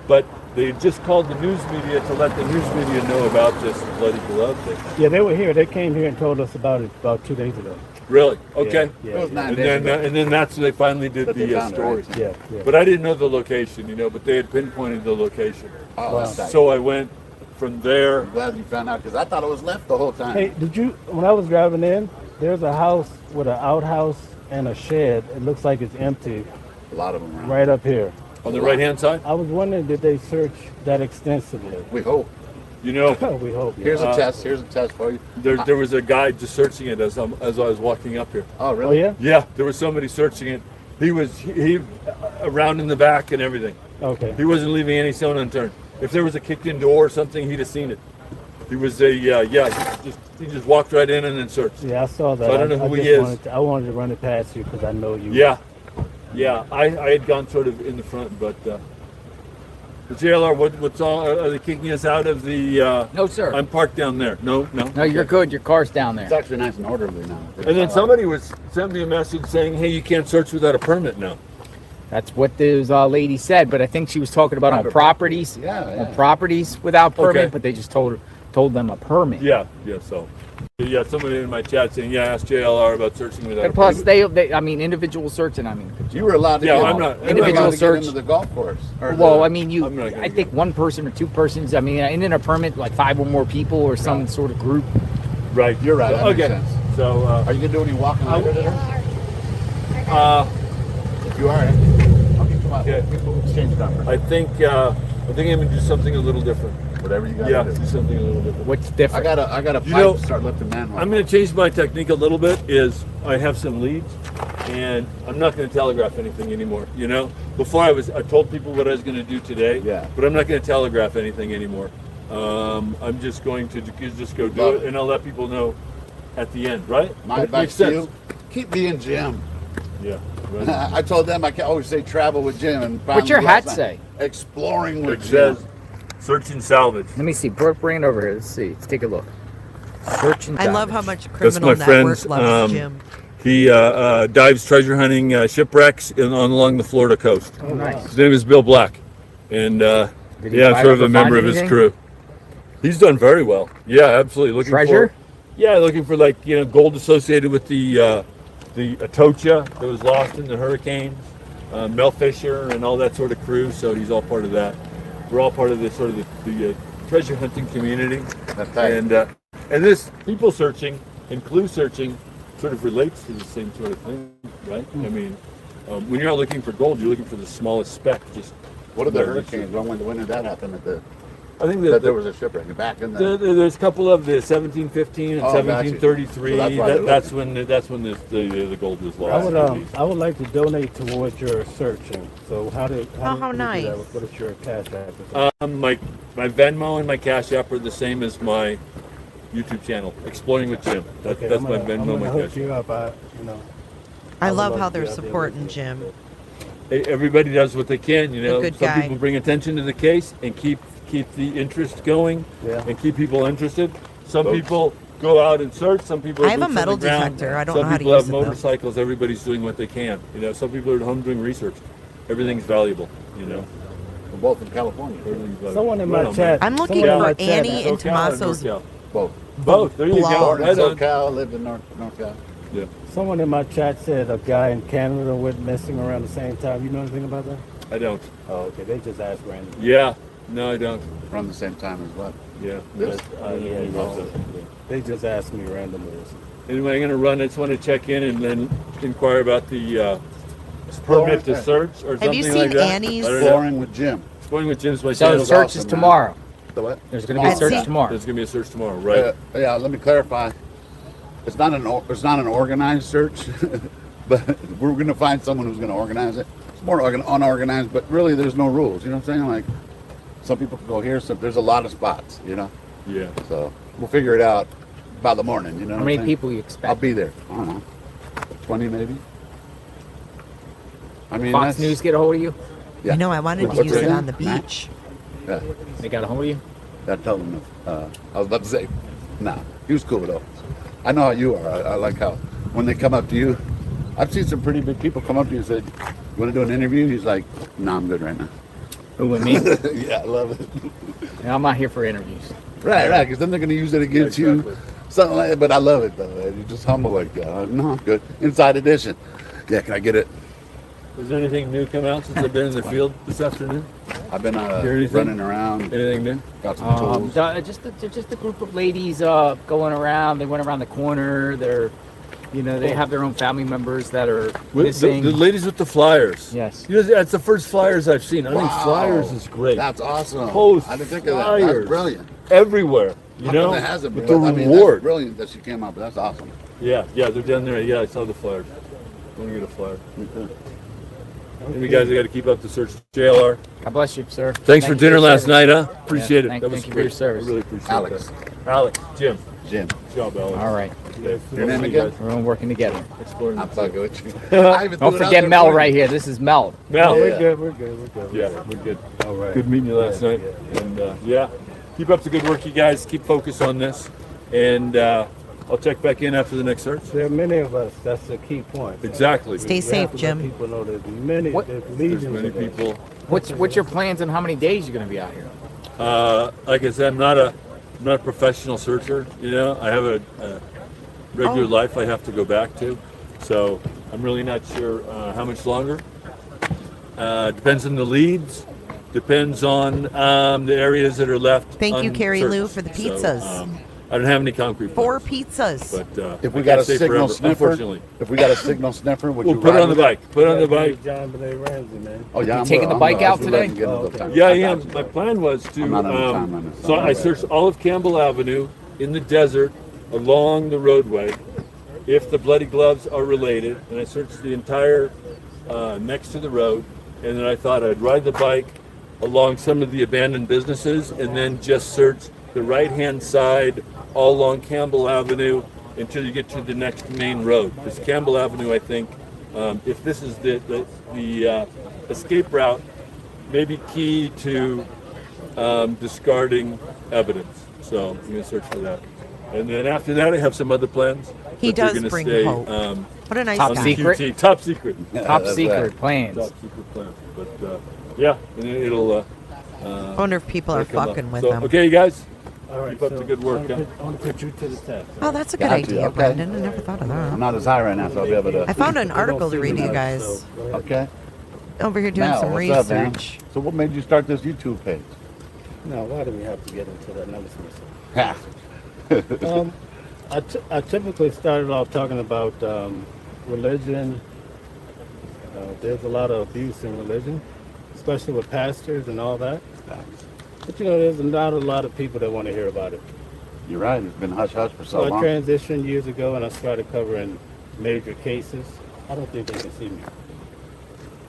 but they had just called the news media to let the news media know about this bloody glove thing. Yeah, they were here. They came here and told us about it about 2 days ago. Really? Okay. Yeah, It was 9 and days then, ago. and then that's when they finally did That they the found it, story. right? Yeah, yeah. But I didn't know the location, but they had pinpointed the location. Oh, that's tight. So I went from there. I'm glad you found out because I thought it was left the whole time. Hey, when I was driving in, there's a house with an outhouse and a shed. It looks like it's empty A lot of them. right up here. On the right-hand side? I was wondering, did they search that extensively? We hope. You know, We hope. Yeah. Here's a test. Here's a test for you. there was a guy just searching it as I was walking up here. Oh, Oh really? yeah. Yeah, there was somebody searching it. He was around in the back and everything. Okay. He wasn't leaving any stone unturned. If there was a kicked-in door or something, he'd have seen it. He was he just walked right in and then searched. Yeah, I saw that. So I don't know who he just is. I wanted to run it past you because I know you. Yeah, I had gone sort of in the front, but the JLR, what's all? Are they kicking us out of the? No, sir. I'm parked down there. No. No, you're good. Your car's down It's there. actually nice and orderly now. And then somebody sent me a message saying, "Hey, you can't search without a permit now." That's what this lady said, but I think she was talking about on properties. Yeah. On properties without permit, Okay. but they just told them a permit. Yeah. So, yeah, somebody in my chat saying, "Yeah, ask JLR about searching without." And a plus, permit. I mean, individual searching. I mean, You were allowed to. Yeah, get, I'm not- you were individual allowed to search. get into the golf course. Or well, the- I mean, I'm not gonna I think go. one person or two persons. I mean, in a permit, like 5 or more people or some sort of group. Right. You're right. That Okay. makes sense. So, Are you gonna do any walking later today? You are. Okay, come on. Okay. We'll exchange numbers. I think I'm gonna do something a little different. Whatever you got. Yeah, to do. do something a little different. What's different? I got a You pipe know, to start lifting manhole. I'm going to change my technique a little bit. Is I have some leads, and I'm not going to telegraph anything anymore. You know, before I told people what I was going to do today. Yeah. But I'm not going to telegraph anything anymore. I'm just going to just go do Love it, it. and I'll let people know at the end. Right? My That advice makes to sense. you: keep me and Jim. Yeah. Right. I told them I can always say travel with Jim. And What's your finally last hat night, say? Exploring with It Jim. says search and salvage. Let me see. Bring it over here. Let's see. Let's take a look. Search and I love salvage. how much That's criminal my network friend's. loves Jim. He dives treasure hunting shipwrecks along the Florida coast. Oh, nice. His name is Bill Black, and Did he yeah, I'm find sort of out a to member find of his anything? crew. He's done very well. Yeah, absolutely. Looking Treasure? for, yeah, looking for like gold associated with the Atocha that was lost in the hurricane, Mel Fisher and all that sort of crew. So he's all part of that. We're all part of this sort of the treasure hunting community, That's tight. and this people searching and clue searching sort of relates to the same sort of thing, right? I mean, when you're not looking for gold, you're looking for the smallest speck. Just What are the hurricanes? When did that happen? I think That there was a shipwreck back in the. there's a couple of the 1715 and Oh, gotcha. 1733. So that's why that's when the gold was lost. I would like to donate towards your searching. So how Oh, do how you do that? nice. What is your cash app? My Venmo and my Cash App are the same as my YouTube channel, Exploring with Jim. That's I'm my gonna Venmo, my hook Cash you App. up. I would love love how to they're be out there supporting with you. Jim. Everybody does what they can, you know. good Some guy. people bring attention to the case and keep the interest going, Yeah. and keep people interested. Some Folks. people go out and search. Some people. I have a boots on metal the ground. detector. I don't Some know how to people use have it, though. motorcycles. Everybody's doing what they can. You know, some people are at home doing research. Everything's valuable. You know, We're both in California. everything's valuable. Someone in Right my on, chat. man. I'm looking someone in for my chat- Annie and SoCal Tommaso's NorCal. Both. Both. There you blog. go. Born in Right on. SoCal, lived in North Cal. Yeah. Someone in my chat said a guy in Canada went missing around the same time. You know anything about that? I don't. Oh, okay. They just asked randomly. Yeah. No, I don't. Around the same time as what? Yeah. This? Yeah, they just asked me randomly. Anyway, I'm going to run. I just want to check in and then inquire about the permit to search or something Have you like seen that. Annie's? I don't know. Exploring with Jim. Exploring with Jim's my So the channel. search awesome, is man. tomorrow. The what? There's going to be a search Etsy. tomorrow. There's going to be a search tomorrow, right? Yeah, let me clarify. It's not an organized search, but we're going to find someone who's going to organize it. It's more unorganized, but really there's no rules. You know what I'm saying? Like some people can go here, so there's a lot of spots. You know, Yeah. so we'll figure it out by the morning. You know, How what many I'm saying? people you expect? I'll be there. I don't know, 20 maybe. I mean, Fox that's, News get a hold of you? Yeah. I know. I wanted to What's use her it name? on the beach. Yeah, They got a hold of you? I told him. I was about to say, nah, he was cool though. I know how you are. I like how when they come up to you. I've seen some pretty big people come up to you and say, "You want to do an interview?" He's like, "No, I'm good right now." Who, with me? Yeah, I love it. Yeah, I'm not here for interviews. Right, because then they're going to use it against Exactly. you. Something like that. But I love it though. Man. You're just humble like that. No, I'm good. Inside edition. Yeah, can I get it? Has there anything new come out since I've been in the field this afternoon? I've been Hear anything? running around. Anything new? Got some tools. Just a group of ladies going around. They went around the corner. They're You know, they have their own family members that are With missing. the ladies with the flyers. Yes. You know, that's the first flyers I've seen. I think Wow. flyers is great. That's awesome. Post I didn't think of that. flyers That's brilliant. everywhere. You How know, come it hasn't with been? the I mean, reward. that's brilliant that she came up with. That's awesome. Yeah, they're down there. Yeah, I saw the flyers. I'm gonna get a flyer. And you guys, I got to keep up the search. JLR. God bless you, sir. Thanks for Thank you dinner your last service. night, huh? Appreciate Yeah, it. That was thank you for great. your service. I really appreciate Alex. that. Alex. Jim. Jim. Good job, Alex. All right. Your name again? Everyone working together. I'm fucking with you. I even Don't threw it out forget there Mel for you. right here. This is Mel. Mel. Yeah. We're good. We're good. Yeah, we're good. All right. Good meeting you last night. And yeah, keep up the good work, you guys. Keep focused on this. And I'll check back in after the next search. There are many of us. That's the key point. Exactly. Stay We safe, have to let Jim. People know there's many. What- There's There's legions many of us. people. What's your plans and how many days you're going to be out here? Like I said, I'm not a professional searcher. You know, I have a regular life I have to go back to, so I'm really not sure how much longer. Depends on the leads. Depends on the areas that are left. Thank you, Carrie Lou, unsearched. for the So, pizzas. I don't have any concrete 4 plans, pizzas. but If we I got can't a say signal forever, sniffer, unfortunately. if we got a signal sniffer, would We'll you put it ride on the with bike. Put it on the bike. John Benet Ramsey, man. Oh yeah, You I'm taking the bike out today? Yeah, I am. My plan was to. I'm not on the time limit, so So I'm I not searched all of Campbell Avenue in the desert along the roadway, if the bloody gloves are related, and I searched the entire next to the road, and then I thought I'd ride the bike along some of the abandoned businesses, and then just search the right-hand side all along Campbell Avenue until you get to the next main road. Because Campbell Avenue, I think, if this is the escape route, may be key to discarding evidence. So I'm going to search for that. And then after that, I have some other plans. He but they're does gonna bring stay, hope. What a nice Top guy. secret. QT. Top secret. Top secret plans. Top secret plans. But yeah, and it'll. I wonder if people are it'll come up. fucking with So, him. Okay, you guys. All right. Keep up the good work. I Huh? want to put you to the test. Oh, that's a good Got you, idea, okay. Brendan. I never thought of that. I'm not as high right now, so I'll be able to. I found an article to read to you guys. Okay. Over here doing Mel, some what's up, man? research. So what made you start this YouTube page? Now, why do we have to get into that? Never Ha. I typically started off talking about religion. There's a lot of abuse in religion, especially with pastors and all that. But you know, there's not a lot of people that want to hear about it. You're right. It's been hush hush for so So I long. transitioned years ago and I started covering major cases. I don't think they can see me.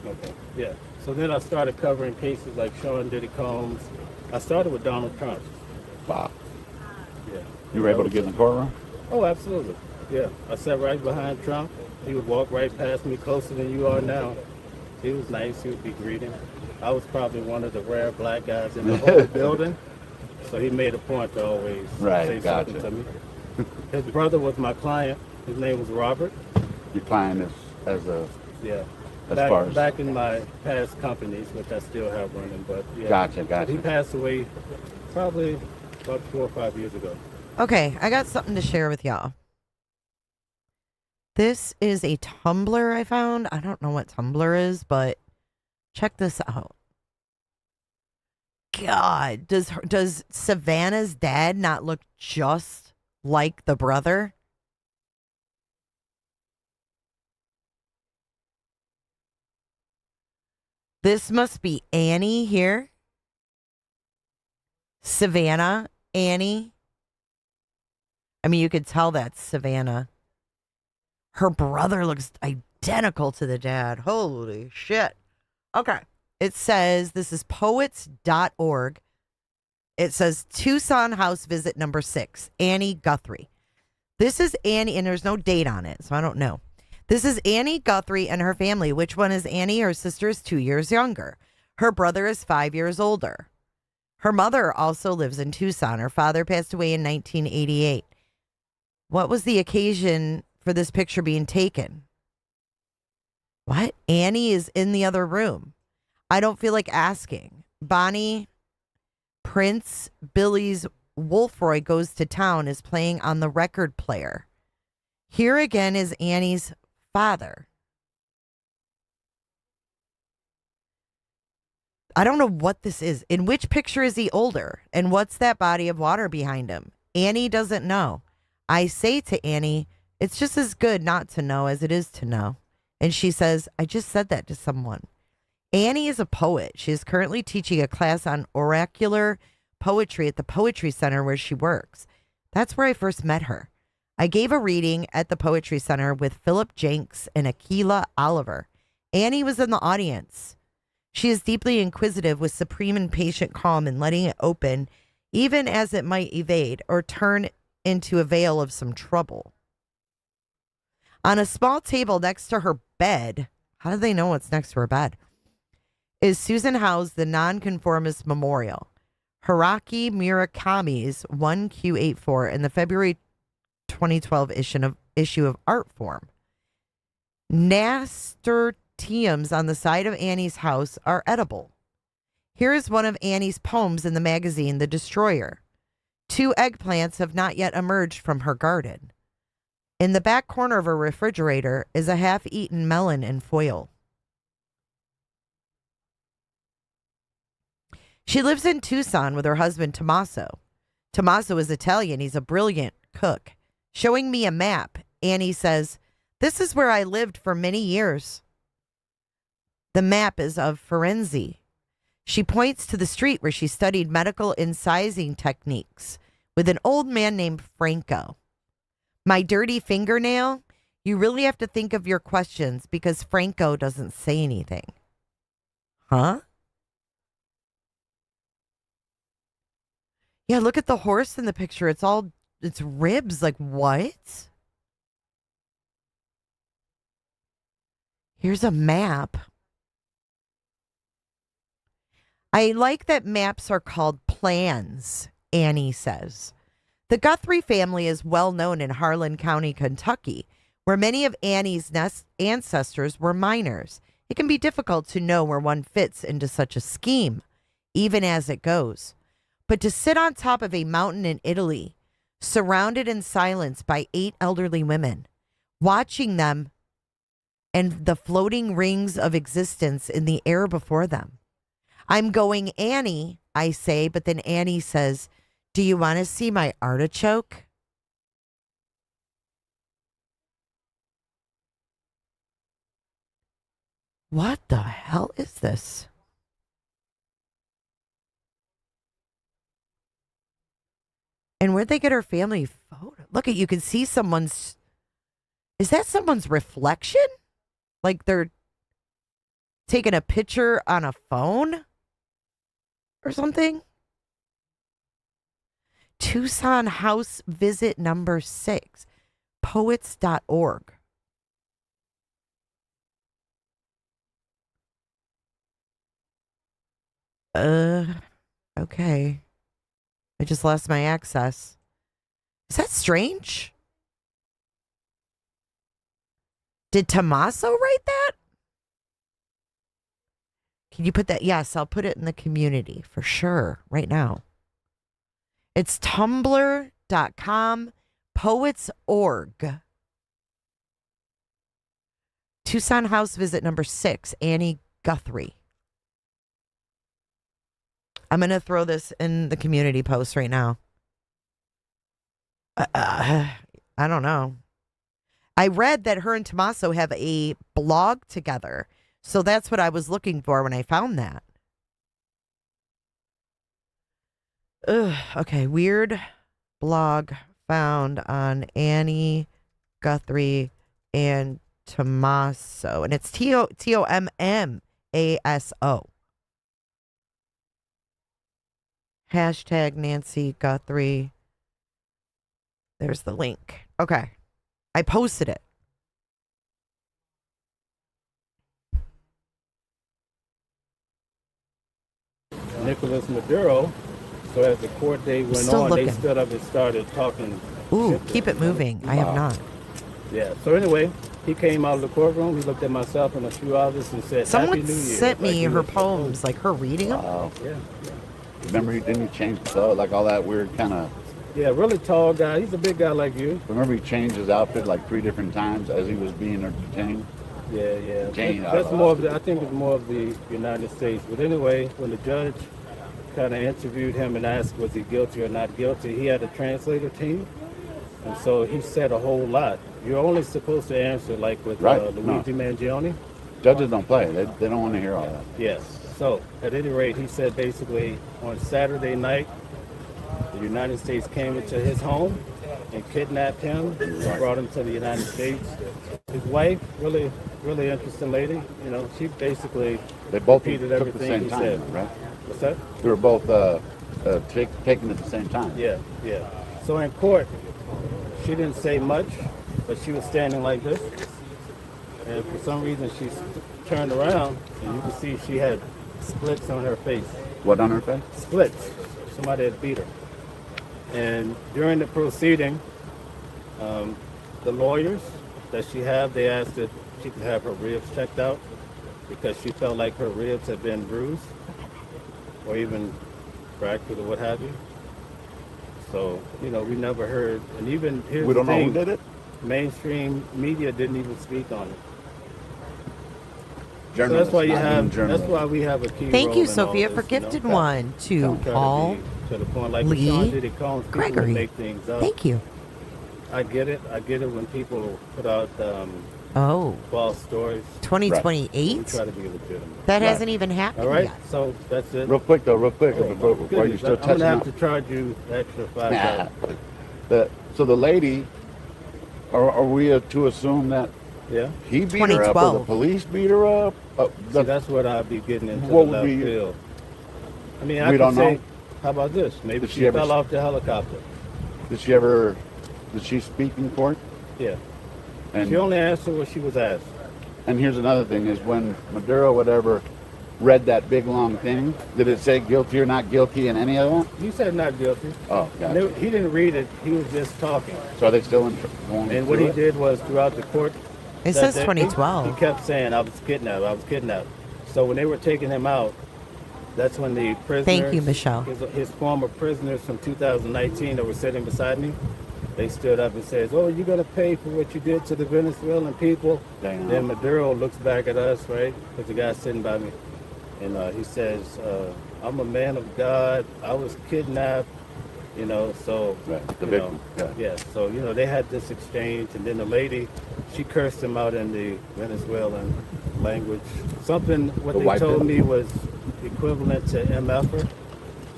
Okay. Yeah. So then I started covering cases like Sean Diddy Combs. I started with Donald Trump. Wow. Yeah. You were able to get in the courtroom? Oh, absolutely. Yeah. I sat right behind Trump. He would walk right past me, closer than you are now. He was nice. He would be greeting. I was probably one of the rare black guys in the whole building. So he made a point to always say Gotcha. something to me. His brother was my client. His name was Robert. Your client is as a Yeah. as far as Back in my past companies, which I still have running, but yeah. Gotcha. He passed away probably about 4 or 5 years ago. Okay, I got something to share with y'all. This is a Tumblr I found. I don't know what Tumblr is, but check this out. God, does Savannah's dad not look just like the brother? This must be Annie here. Savannah, Annie. I mean, you could tell that's Savannah. Her brother looks identical to the dad. Holy shit. Okay. It says, this is poets.org. It says Tucson house visit number 6, Annie Guthrie. This is Annie, and there's no date on it, so I don't know. This is Annie Guthrie and her family. Which one is Annie? Her sister is 2 years younger. Her brother is 5 years older. Her mother also lives in Tucson. Her father passed away in 1988. What was the occasion for this picture being taken? What? Annie is in the other room. I don't feel like asking. Bonnie Prince Billy's Wolfroy Goes to Town is playing on the record player. Here again is Annie's father. I don't know what this is. In which picture is he older? And what's that body of water behind him? Annie doesn't know. I say to Annie, It's just as good not to know as it is to know. And she says, I just said that to someone. Annie is a poet. She is currently teaching a class on oracular poetry at the Poetry Center where she works. That's where I first met her. I gave a reading at the Poetry Center with Philip Jenks and Akila Oliver. Annie was in the audience. She is deeply inquisitive with supreme and patient calm and letting it open, even as it might evade or turn into a veil of some trouble. On a small table next to her bed, how do they know what's next to her bed, is Susan Howe's The Nonconformist Memorial, Haraki Murakami's 1Q84 in the February 2012 issue of Artform. Nasturtiums on the side of Annie's house are edible. Here is one of Annie's poems in the magazine, The Destroyer. 2 eggplants have not yet emerged from her garden. In the back corner of her refrigerator is a half-eaten melon in foil. She lives in Tucson with her husband, Tommaso. Tommaso is Italian. He's a brilliant cook. Showing me a map, Annie says, "This is where I lived for many years." The map is of Firenze. She points to the street where she studied medical incising techniques with an old man named Franco. My dirty fingernail? You really have to think of your questions because Franco doesn't say anything. Huh? Yeah, look at the horse in the picture. It's ribs. Like, what? Here's a map. I like that maps are called plans, Annie says. The Guthrie family is well known in Harlan County, Kentucky, where many of Annie's ancestors were miners. It can be difficult to know where one fits into such a scheme, even as it goes. But to sit on top of a mountain in Italy, surrounded in silence by 8 elderly women, watching them and the floating rings of existence in the air before them. I'm going, Annie, I say, but then Annie says, do you want to see my artichoke? What the hell is this? And where'd they get her family photo? Look at, you can see someone's, is that someone's reflection? Like they're taking a picture on a phone or something? Tucson House Visit number 6, poets.org. Okay. I just lost my access. Is that strange? Did Tommaso write that? Can you put that? Yes, I'll put it in the community for sure right now. It's tumblr.com, poets.org. Tucson House Visit number 6, Annie Guthrie. I'm going to throw this in the community post right now. I don't know. I read that her and Tommaso have a blog together. So that's what I was looking for when I found that. Okay, weird blog found on Annie Guthrie and Tommaso. And it's Tommaso. Hashtag Nancy Guthrie. There's the link. Okay. I posted it. Nicolas Maduro. So as the court day went on, they stood up and started talking. Ooh, keep it moving. I have not. Yeah. So anyway, he came out of the courtroom. He looked at myself and a few others and said, someone Happy New Year. Sent me her poems, like her reading them. Wow. Yeah. Remember, didn't he change like all that weird kind of? Yeah, really tall guy. He's a big guy like you. Remember, he changed his outfit like 3 different times as he was being detained. Yeah. Detained, That's more of the. I think it's more of the United States. But anyway, when the judge kind of interviewed him and asked was he guilty or not guilty, he had a translator team, and so he said a whole lot. you're only supposed to answer like with Right, Luigi Mangione. Judges don't play. They don't want to hear all that. Yes. So at any rate, he said basically on Saturday night, the United States came into his home and kidnapped him, brought him to the United States. His wife, really, really interesting lady. You know, she basically They both repeated took everything the same he time, said. right? What's that? They were both taken at the same time. Yeah, yeah. So in court, she didn't say much, but she was standing like this. And for some reason, she turned around, and you can see she had splits on her face. What on her face? Splits. Somebody had beat her. And during the proceeding, the lawyers that she had, they asked if she could have her ribs checked out because she felt like her ribs had been bruised or even fractured or what have you. So, you know, we never heard, and even here's We don't the know thing, who did it? Mainstream media didn't even speak on it. So Journalists, that's why you not even have. That's journalists. why we have a key Thank role you, in all Sophia, this, for you know. gifted one to Don't try Paul to the point like Lee Sean did, it calls people to Gregory. make things up. Thank you. I get it. I get it when people put out Oh, false stories. 2028? We try to be legitimate. That Right. hasn't even happened All right. yet. So that's it. Real quick, before Goodness, you're still I'm touching gonna have on. to charge you extra $5. So the lady, are we to assume that Yeah. he beat her up or the police beat her up? See, that's what I'd be getting into What the would left be- field. I mean, We I could don't say, know. how about this? Maybe Did she she ever fell s- off the helicopter. Did she speak in court? Yeah. And She only answered what she was asked. And here's another thing: is when Maduro, whatever, read that big long thing, did it say guilty or not guilty in any of that? You said not guilty. Oh, gotcha. No, he didn't read it. He was just talking. So are they still going And what through he it? did was throughout the court. It that says day, 2012. He kept saying, "I was kidnapped. I was kidnapped." So when they were taking him out, that's when the prisoners, Thank you, Michelle. his former prisoners from 2019 that were sitting beside me, they stood up and says, "Oh, you're gonna pay for what you did to the Venezuelan people." Damn. Then Maduro looks back at us, right? Because the guy's sitting by me, and he says, "I'm a man of God. I was kidnapped." You know, so Right, the you victim. know, yeah. So you know, they had this exchange, and then the lady, she cursed him out in the Venezuelan language. Something what The they white told people. me was equivalent to MFer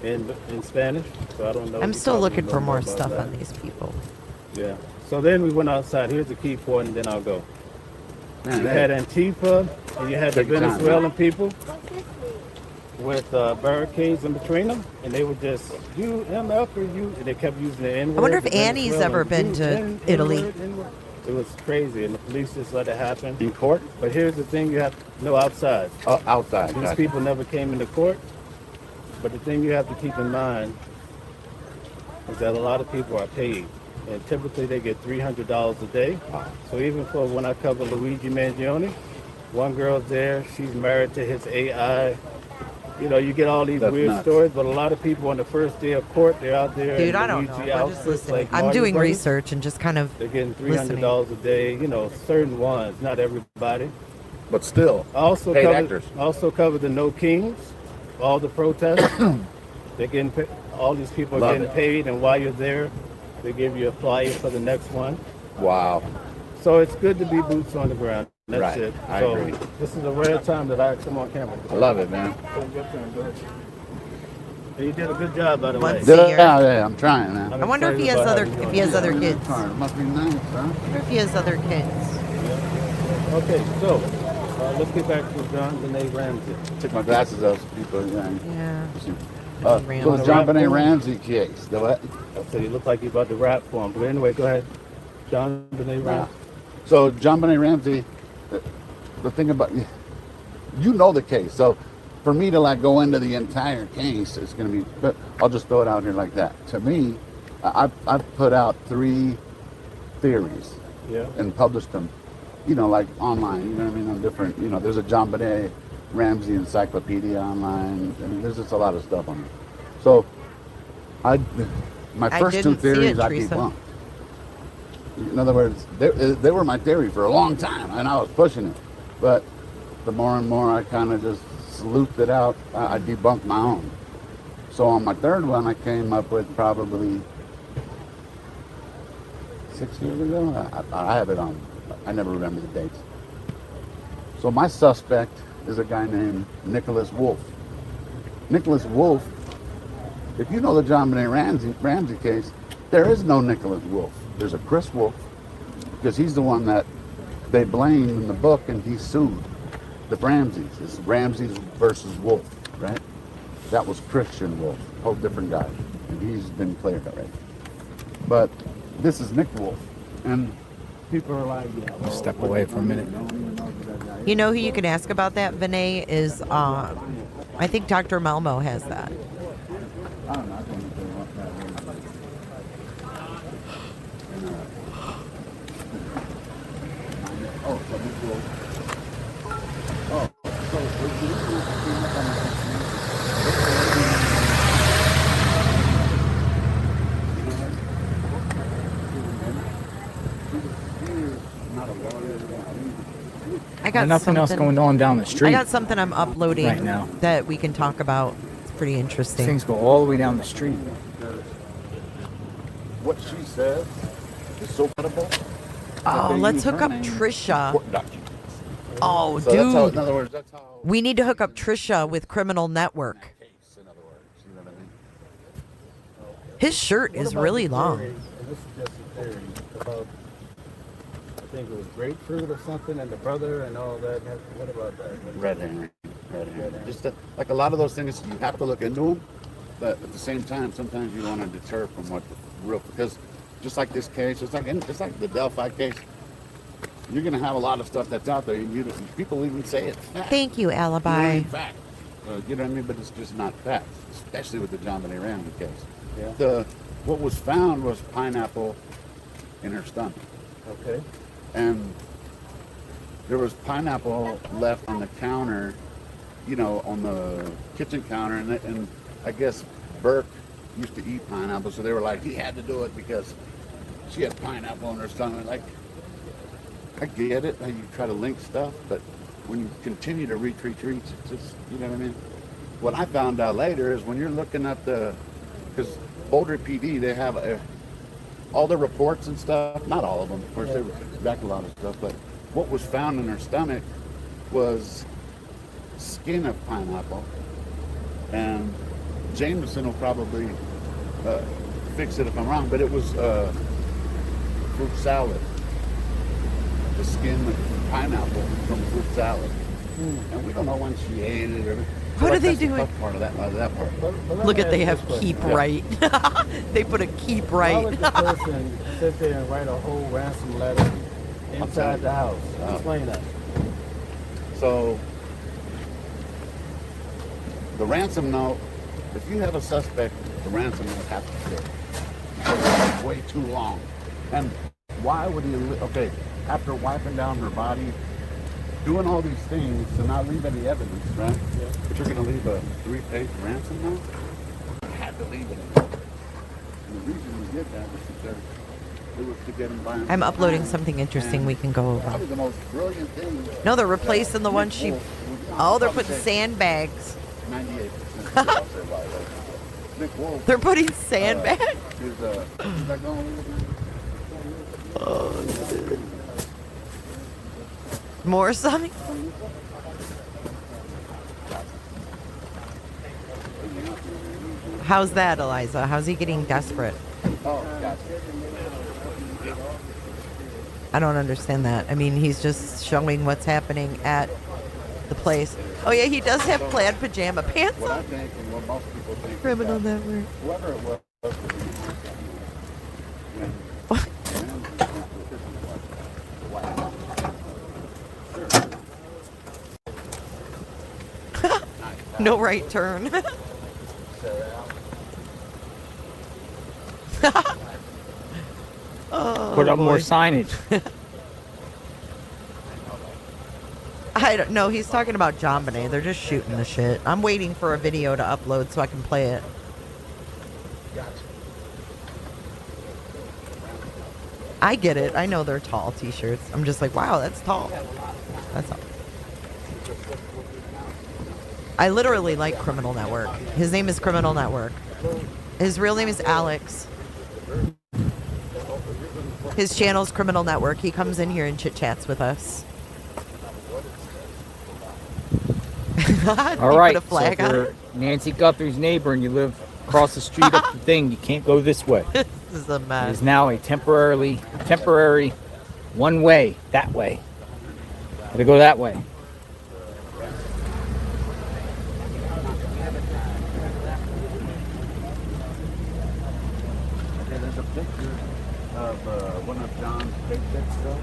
in Spanish. So I don't know. I'm if you still probably looking know for more about stuff that. on these people. Yeah. So then we went outside. Here's the key point, and then I'll go. Man, You hey, had Antifa, and you had the Take your time, Venezuelan people with barricades in between them, and they would just, "You MF or you," and they kept using the N-word. I wonder if the Annie's Venezuelan, ever been "You, to N- Italy." N-word, N-word." It was crazy, and the police just let it happen. in court? But here's the thing: you have no outside. Outside. These Gotcha. people never came into court. But the thing you have to keep in mind is that a lot of people are paid, and typically they get $300 a day. So even for when I cover Luigi Mangione, one girl's there, she's married to his AI. You know, you get all these That's weird nuts. stories, but a lot of people on the first day of court, they're out there. Dude, in I don't know. Luigi We're just outfits listening. like I'm Mario doing Brothers. research and just kind of They're getting listening. $300 a day. You know, certain ones, not everybody. But still, I also paid covered, actors. also covered the No Kings, all the protests. They're getting all these people are Love getting it. paid, and while you're there, they give you a flyer for the next one. Wow. So it's good to be boots on the ground. That's Right. it. I so agree. this is a rare time that I come on camera. I love it, man. And you did a good job, by the way. Let's see here. Yeah, I'm trying, man. I wonder if he has other kids. It must be nice, huh? I wonder if he has other kids. Okay, so let's get back to John Benet Ramsey. Took my glasses off so people, yeah. Yeah. So the John Benet Ramsey case. The what? So you look like you're about to rap for him. But anyway, go ahead. John Benet Ramsey. So John Benet Ramsey, the thing about you know the case. So for me to like go into the entire case, it's going to be. But I'll just throw it out here like that. To me, I've put out 3 theories, Yeah. and published them. You know, like online. You know what I mean? On different. You know, there's a John Benet Ramsey encyclopedia online. I mean, there's just a lot of stuff on it. So my I first 2 didn't see it, theories I Teresa. debunked. In other words, they were my theory for a long time, and I was pushing it. But the more and more I kind of just sleuthed it out, I debunked my own. So on my 3rd one, I came up with probably 6 years ago. I have it on. I never remember the dates. So my suspect is a guy named Nicholas Wolf. Nicholas Wolf, if you know the John Benet Ramsey case, there is no Nicholas Wolf. There's a Chris Wolf, because he's the one that they blame in the book, and he sued the Ramseys. It's Ramseys versus Wolf, right? That was Christian Wolf, whole different guy, and he's been cleared already. But this is Nick Wolf, and people are like, yeah, well, Step away for a minute. You know who you can ask about that, Vinay, is I think Dr. Malmo has that. I don't know. I don't know if they want that one. Oh, so Nick Wolf. Oh, so the reason I came up on the I got nothing else going on down the street. I got something I'm uploading right now that we can talk about. It's pretty interesting. Things go all the way down the street. What she says is so credible. Oh, let's hook up Trisha. Oh, So dude. that's how, in other words, that's how. We need to hook up Trisha with Criminal Network. His shirt is really long. And this is just a theory about, I think it was grapefruit or something, and the brother and all that. What about that? Red herring. Just like a lot of those things, you have to look into them, but at the same time, sometimes you want to deter from what the real, because just like this case, just like the Delphi case, you're going to have a lot of stuff that's out there. People even say it's fact. Thank you, Alibi. It ain't fact. You know what I mean? But it's just not fact, especially with the John Benet Ramsey case. Yeah. What was found was pineapple in her stomach. Okay. And there was pineapple left on the counter, you know, on the kitchen counter, and I guess Burke used to eat pineapple, so they were like, he had to do it because she had pineapple in her stomach. Like, I get it, how you try to link stuff, but when you continue to reach, it's just, you know what I mean? What I found out later is when you're looking at because Boulder PD, they have all the reports and stuff, not all of them, of course, they redact a lot of stuff, but what was found in her stomach was skin of pineapple, and Jameson will probably fix it if I'm wrong, but it was fruit salad, the skin of pineapple from fruit salad, and we don't know when she ate it or. What are they that's the doing? tough part of that part. Look at, they have keep right. They put a keep Why right. would the person sit there and write a whole ransom letter inside the house? Explain that. So, the ransom note, if you have a suspect, the ransom note has to stay. It's way too long. And why would he, okay, after wiping down her body, doing all these things to not leave any evidence, right? Yeah. But you're going to leave a 3-page ransom note? You had to leave it. And the reason we did that was because it was to get him by. I'm uploading something interesting we can go over. Probably the most brilliant thing. No, they're replacing the one she... Oh, they're putting sandbags. 98%. Nick Wolf. They're putting sandbags? More something? How's that, Eliza? How's he getting desperate? I don't understand that. I mean, he's just showing what's happening at the place. Oh, yeah, he does have plaid pajama pants What on. I think and what most people think. Criminal Network. Whoever it was. No right turn. Oh, Put up more boy. signage. I don't know. He's talking about John Benet. They're just shooting the shit. I'm waiting for a video to upload so I can play it. I get it. I know they're tall t-shirts. I'm just like, wow, that's tall. That's all. I literally like Criminal Network. His name is Criminal Network. His real name is Alex. His channel's Criminal Network. He comes in here and chit-chats with us. All right, Put a flag so if on you're Nancy Guthrie's neighbor and you live across the street up the thing, you can't go this way. This is a mess. It is now a temporary one way, that way. Gotta go that way. Okay, there's a picture of one of John's paychecks though.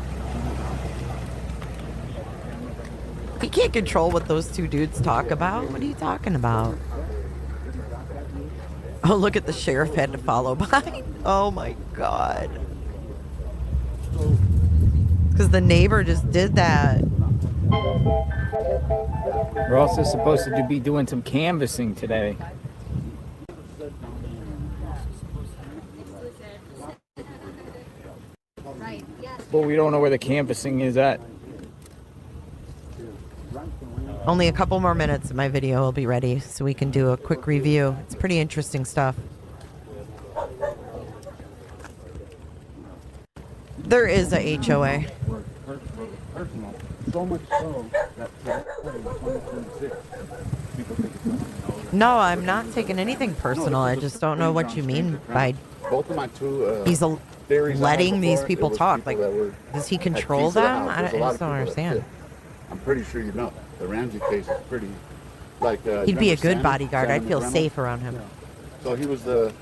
He can't control what those two dudes talk about. What are you talking about? Oh, look at the sheriff had to follow by. Oh my God. Because the neighbor just did that. We're also supposed to be doing some canvassing today. But we don't know where the canvassing is at. Only a couple more minutes and my video will be ready so we can do a quick review. It's pretty interesting stuff. There is a HOA. So much so that people think it's No, I'm not taking anything personal. I just don't know what you mean by both of my two he's theories letting these it people was talk. people Like, that were does he at control peace of the them? house. I There's a lot just of don't people that understand. fit. I'm pretty sure you know. The Ramsey case is pretty like He'd be a good Santa? bodyguard. Santa I'd feel McReynolds? safe around him. So he was the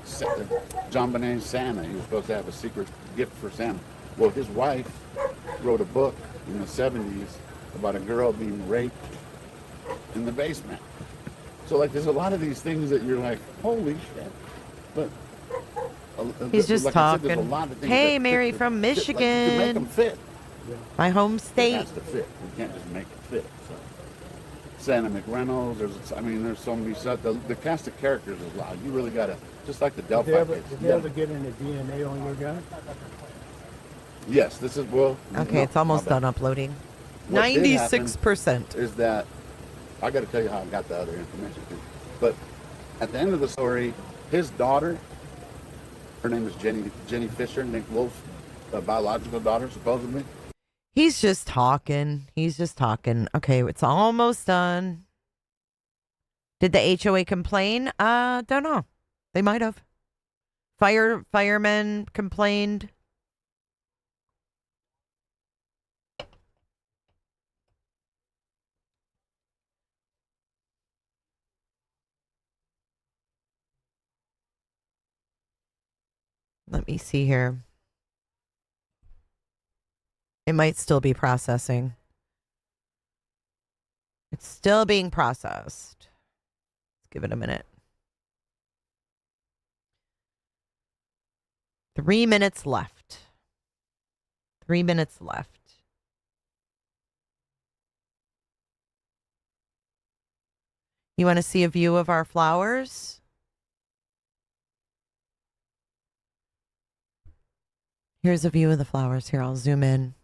John Bonet's Santa. He was supposed to have a secret gift for Santa. Well, his wife wrote a book in the 70s about a girl being raped in the basement. So, like, there's a lot of these things that you're like, holy shit. But He's just like I said, there's a talking. lot of things Hey, that Mary fit from like, you can make Michigan. them fit. My home It state. has to fit. You can't just make it fit. So. Santa McReynolds, there's so many stuff. The cast of characters is a lot. You really gotta, just like the Delphi case. Did you ever get any DNA on your gun? Yes, this is, well. Okay, no, it's almost my bad. done uploading. What did happen 96%. Is that, I gotta tell you how I got the other information too. But at the end of the story, his daughter, her name is Jenny Fisher, Nick Wolf's biological daughter, supposedly. He's just talking. He's just talking. Okay, it's almost done. Did the HOA complain? Don't know. They might have. Firemen complained. Let me see here. It might still be processing. It's still being processed. Let's give it a minute. 3 minutes left. 3 minutes left. You want to see a view of our flowers? Here's a view of the flowers. Here, I'll zoom in.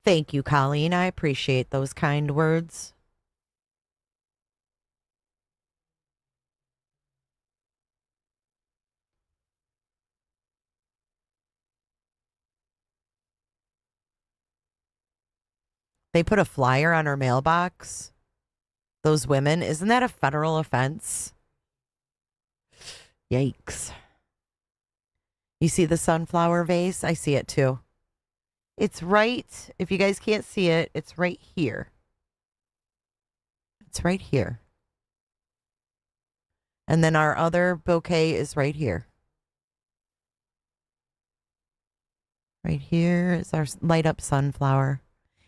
Thank you, Colleen. I appreciate those kind words. They put a flyer on her mailbox. Those women. Isn't that a federal offense? Yikes. You see the sunflower vase? I see it too. It's right, if you guys can't see it, it's right here. It's right here. And then our other bouquet is right here. Right here is our light up sunflower.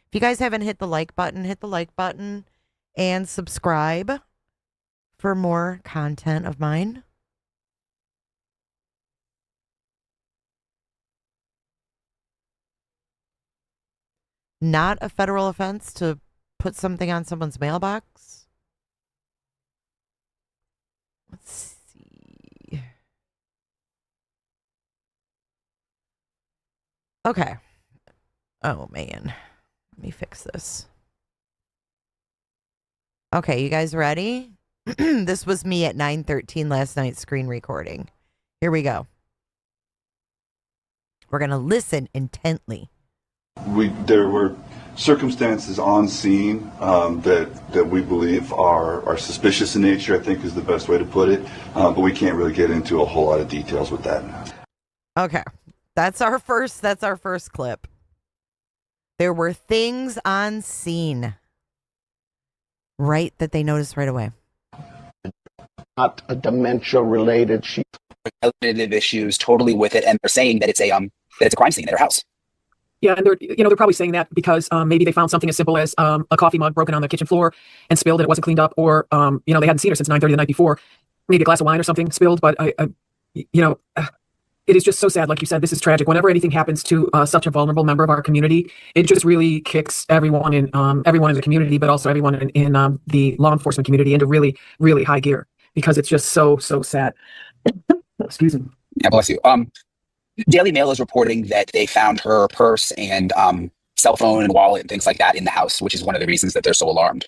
If you guys haven't hit the like button, hit the like button and subscribe for more content of mine. Not a federal offense to put something on someone's mailbox. Let's see. Okay. Oh, man. Let me fix this. Okay, you guys ready? This was me at 9:13 last night screen recording. Here we go. We're going to listen intently. There were circumstances on scene that we believe are suspicious in nature, I think is the best way to put it. But we can't really get into a whole lot of details with that. Okay. That's our first clip. There were things on scene. Right, that they noticed right away. Not a dementia-related. She cognitive issues, totally with it, and they're saying that it's a crime scene at her house. Yeah, and they're probably saying that because maybe they found something as simple as a coffee mug broken on the kitchen floor and spilled and it wasn't cleaned up, or they hadn't seen her since 9:30 the night before. Maybe a glass of wine or something spilled, but it is just so sad. Like you said, this is tragic. Whenever anything happens to such a vulnerable member of our community, it just really kicks everyone in the community, but also everyone in the law enforcement community into really, really high gear because it's just so sad. Excuse me. Yeah, bless you. Daily Mail is reporting that they found her purse and cell phone and wallet and things like that in the house, which is one of the reasons that they're so alarmed.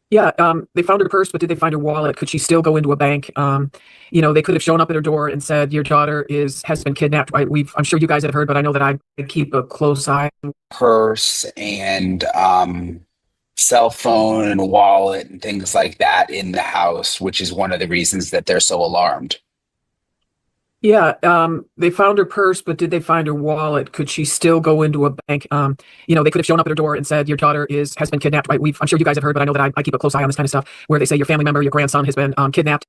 Yeah, they found her purse, but did they find her wallet? Could she still go into a bank? They could have shown up at her door and said, "Your daughter has been kidnapped." I'm sure you guys have heard, but I know that I keep a close eye. Purse and cell phone and wallet and things like that in the house, which is one of the reasons that they're so alarmed. Yeah, they found her purse, but did they find her wallet? Could she still go into a bank? They could have shown up at her door and said, "Your daughter has been kidnapped." I'm sure you guys have heard, but I know that I keep a close eye on this kind of stuff, where they say your family member, your grandson has been kidnapped.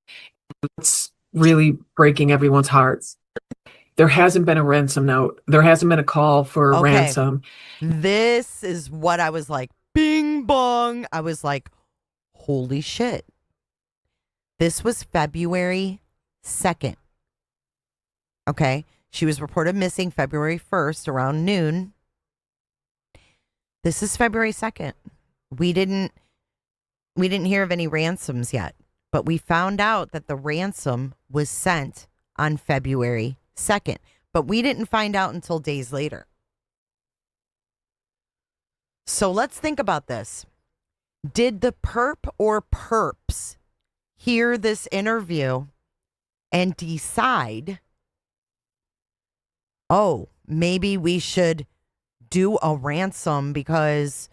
It's really breaking everyone's hearts. There hasn't been a ransom note. There hasn't been a call for a ransom. This is what I was like, bing bong. I was like, holy shit. This was February 2nd. Okay, she was reported missing February 1st around noon. This is February 2nd. We didn't hear of any ransoms yet, but we found out that the ransom was sent on February 2nd, but we didn't find out until days later. So let's think about this. Did the perp or perps hear this interview and decide, oh, maybe we should do a ransom because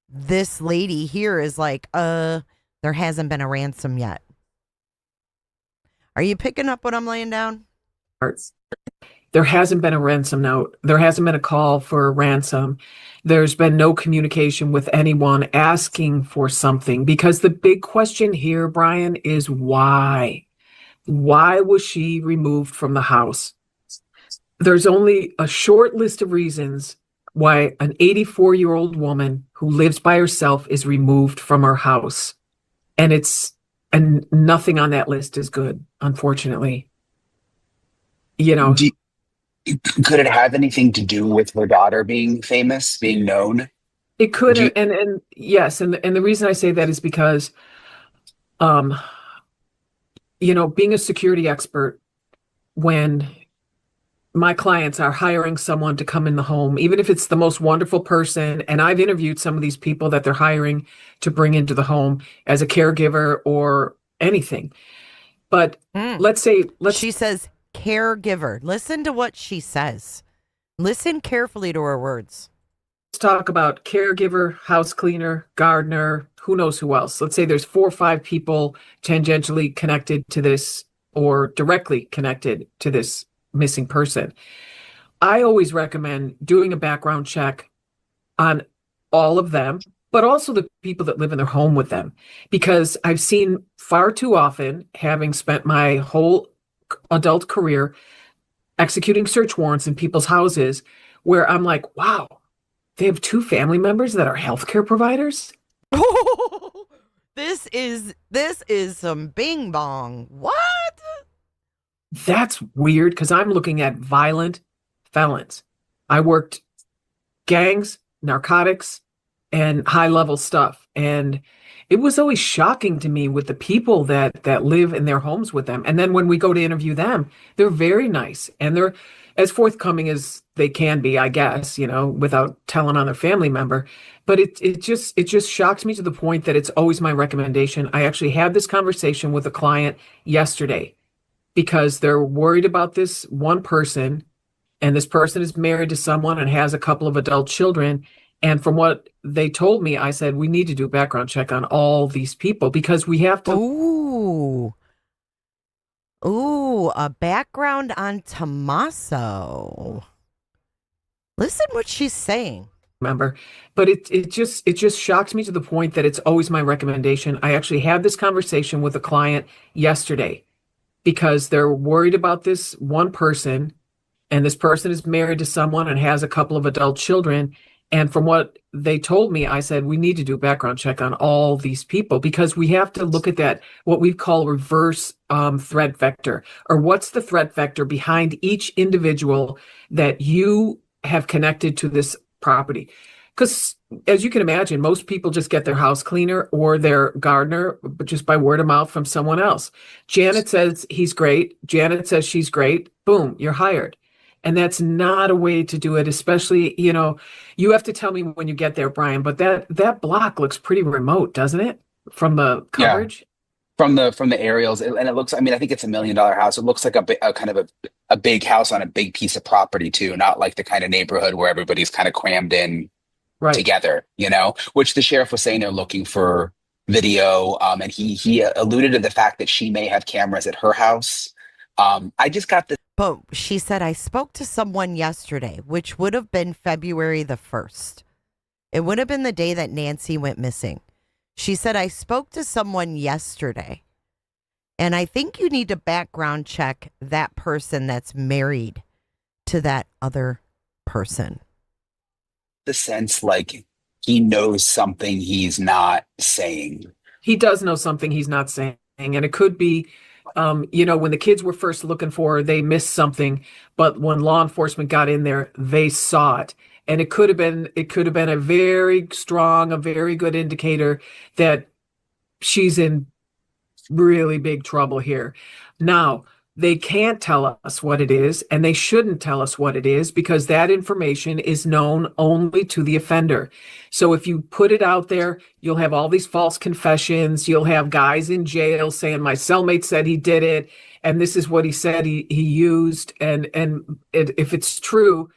this lady here is like, there hasn't been a ransom yet. Are you picking up what I'm laying down? There hasn't been a ransom note. There hasn't been a call for a ransom. There's been no communication with anyone asking for something, because the big question here, Brian, is why? Why was she removed from the house? There's only a short list of reasons why an 84-year-old woman who lives by herself is removed from her house. And nothing on that list is good, unfortunately. Could it have anything to do with her daughter being famous, being known? It could, and yes, and the reason I say that is because, being a security expert, when my clients are hiring someone to come in the home, even if it's the most wonderful person, and I've interviewed some of these people that they're hiring to bring into the home as a caregiver or anything. But she says caregiver. Listen to what she says. Listen carefully to her words. Let's talk about caregiver, house cleaner, gardener, who knows who else. Let's say there's 4 or 5 people tangentially connected to this or directly connected to this missing person. I always recommend doing a background check on all of them, but also the people that live in their home with them, because I've seen far too often, having spent my whole adult career executing search warrants in people's houses, where I'm like, wow, they have 2 family members that are healthcare providers. This is some bing bong. What? That's weird, because I'm looking at violent felons. I worked gangs, narcotics, and high-level stuff. And it was always shocking to me with the people that live in their homes with them. And then when we go to interview them, they're very nice. And as forthcoming as they can be, I guess, without telling on their family member. But it just shocks me to the point that it's always my recommendation. I actually had this conversation with a client yesterday because they're worried about this one person, and this person is married to someone and has a couple of adult children. And from what they told me, I said, we need to do a background check on all these people because we have to. Ooh, a background on Tommaso. Listen what she's saying. Remember, but it just shocks me to the point that it's always my recommendation. I actually had this conversation with a client yesterday because they're worried about this one person, and this person is married to someone and has a couple of adult children. And from what they told me, I said, we need to do a background check on all these people because we have to look at that, what we call reverse threat vector, or what's the threat vector behind each individual that you have connected to this property. Because as you can imagine, most people just get their house cleaner or their gardener just by word of mouth from someone else. Janet says he's great. Janet says she's great. Boom, you're hired. And that's not a way to do it, especially, you have to tell me when you get there, Brian, but that block looks pretty remote, doesn't it? From the coverage? Yeah. From the aerials, and it looks, I think it's $1 million house. It looks like a kind of a big house on a big piece of property too, not like the kind of neighborhood where everybody's kind of crammed in together, which the sheriff was saying they're looking for video. And he alluded to the fact that she may have cameras at her house. I just got the. But she said, I spoke to someone yesterday, which would have been February the 1st. It would have been the day that Nancy went missing. She said, I spoke to someone yesterday, and I think you need to background check that person that's married to that other person. The sense like he knows something he's not saying. He does know something he's not saying, and it could be when the kids were first looking for her, they missed something, but when law enforcement got in there, they saw it. And it could have been a very strong, a very good indicator that she's in really big trouble here. Now, they can't tell us what it is, and they shouldn't tell us what it is because that information is known only to the offender. So if you put it out there, you'll have all these false confessions. You'll have guys in jail saying, my cellmate said he did it, and this is what he said he used. And if it's true,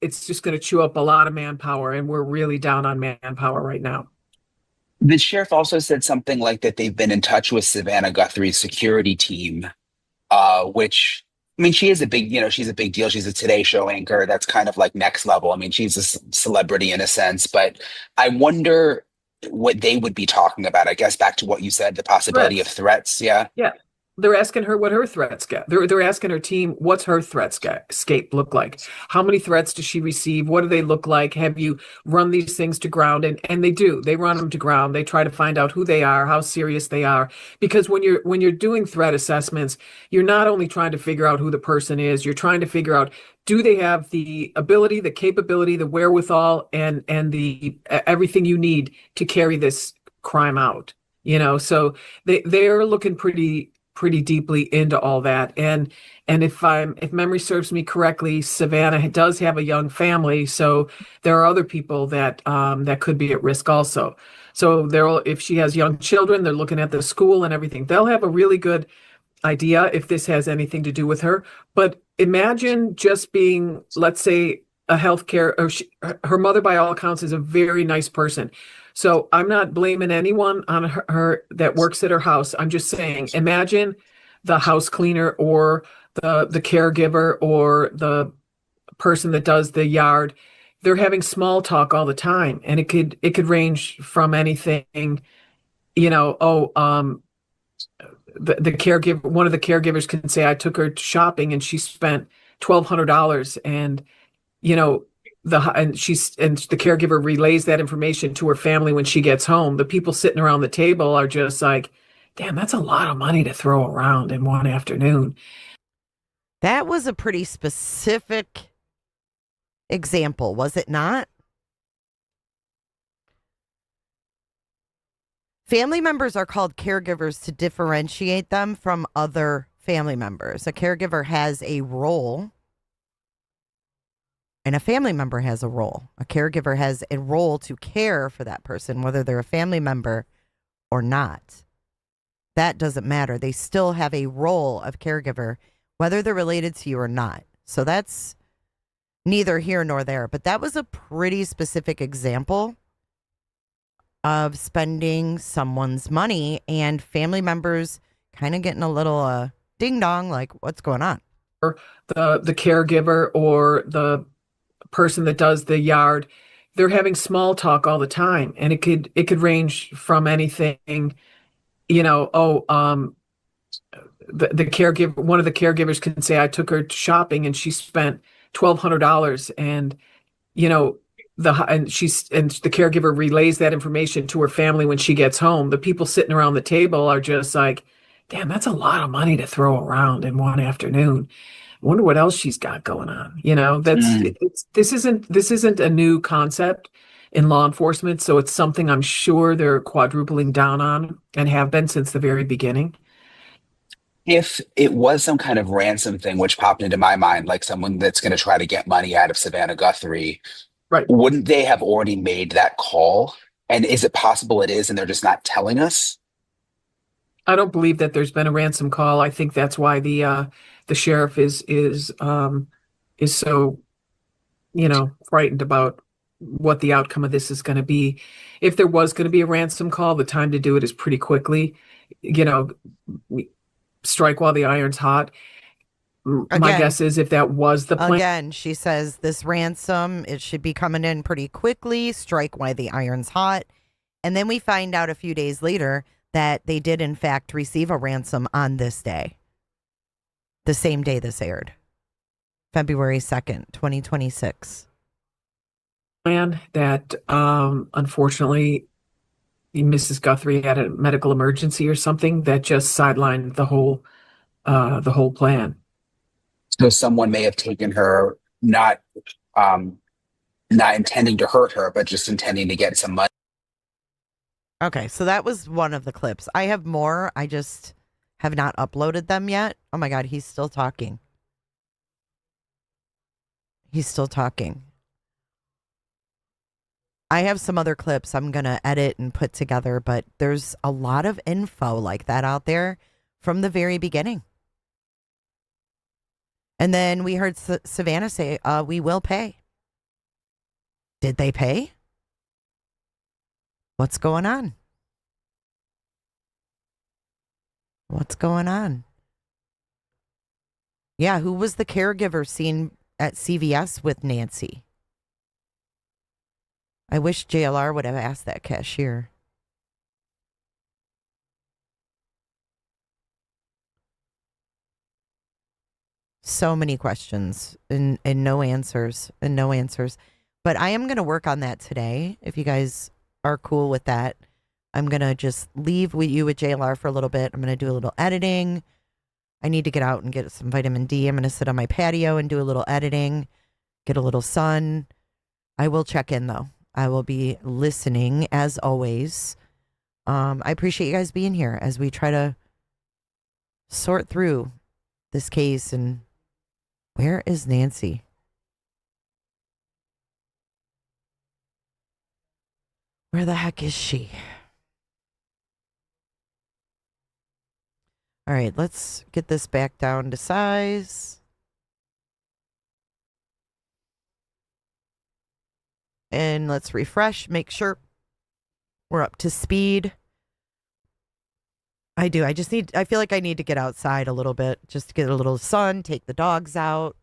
it's just going to chew up a lot of manpower, and we're really down on manpower right now. The sheriff also said something like that they've been in touch with Savannah Guthrie's security team, which, she is a big, she's a big deal. She's a Today Show anchor. That's kind of like next level. She's a celebrity in a sense, but I wonder what they would be talking about. I guess back to what you said, the possibility of threats. Yeah. Yeah. They're asking her what her threats get. They're asking her team, what's her threatscape look like? How many threats does she receive? What do they look like? Have you run these things to ground? And they do. They run them to ground. They try to find out who they are, how serious they are. Because when you're doing threat assessments, you're not only trying to figure out who the person is, you're trying to figure out, do they have the ability, the capability, the wherewithal, and the everything you need to carry this crime out? So they're looking pretty deeply into all that. And if memory serves me correctly, Savannah does have a young family, so there are other people that could be at risk also. So if she has young children, they're looking at the school and everything. They'll have a really good idea if this has anything to do with her. But imagine just being, let's say, a healthcare, or her mother, by all accounts, is a very nice person. So I'm not blaming anyone on her that works at her house. I'm just saying, imagine the house cleaner or the caregiver or the person that does the yard. They're having small talk all the time, and it could range from anything, the caregiver, one of the caregivers can say, I took her shopping and she spent $1,200, and the caregiver relays that information to her family when she gets home. The people sitting around the table are just like, damn, that's a lot of money to throw around in one afternoon. That was a pretty specific example, was it not? Family members are called caregivers to differentiate them from other family members. A caregiver has a role And a family member has a role. A caregiver has a role to care for that person, whether they're a family member or not. That doesn't matter. They still have a role of caregiver, whether they're related to you or not. So that's neither here nor there. But that was a pretty specific example of spending someone's money and family members kind of getting a little ding dong, like, what's going on? The caregiver or the person that does the yard, they're having small talk all the time, and it could range from anything, the caregiver, one of the caregivers can say, I took her shopping and she spent $1,200, and the caregiver relays that information to her family when she gets home. The people sitting around the table are just like, damn, that's a lot of money to throw around in one afternoon. I wonder what else she's got going on. This isn't a new concept in law enforcement, so it's something I'm sure they're quadrupling down on and have been since the very beginning. If it was some kind of ransom thing, which popped into my mind, like someone that's going to try to get money out of Savannah Guthrie, right? Wouldn't they have already made that call? And is it possible it is, and they're just not telling us? I don't believe that there's been a ransom call. I think that's why the sheriff is so frightened about what the outcome of this is going to be. If there was going to be a ransom call, the time to do it is pretty quickly. Strike while the iron's hot. My guess is if that was the plan. Again, she says this ransom, it should be coming in pretty quickly. Strike while the iron's hot. And then we find out a few days later that they did, in fact, receive a ransom on this day. The same day this aired. February 2nd, 2026. Plan that, unfortunately, Mrs. Guthrie had a medical emergency or something that just sidelined the whole plan. So someone may have taken her, not intending to hurt her, but just intending to get some money. Okay, so that was one of the clips. I have more. I just have not uploaded them yet. Oh my God, he's still talking. He's still talking. I have some other clips I'm going to edit and put together, but there's a lot of info like that out there from the very beginning. And then we heard Savannah say, we will pay. Did they pay? What's going on? What's going on? Yeah, who was the caregiver seen at CVS with Nancy? I wish JLR would have asked that cashier. So many questions and no answers and no answers. But I am going to work on that today. If you guys are cool with that, I'm going to just leave with you with JLR for a little bit. I'm going to do a little editing. I need to get out and get some vitamin D. I'm going to sit on my patio and do a little editing, get a little sun. I will check in though. I will be listening as always. I appreciate you guys being here as we try to sort through this case. And where is Nancy? Where the heck is she? All right, let's get this back down to size. And let's refresh, make sure we're up to speed. I feel like I need to get outside a little bit, just to get a little sun, take the dogs out.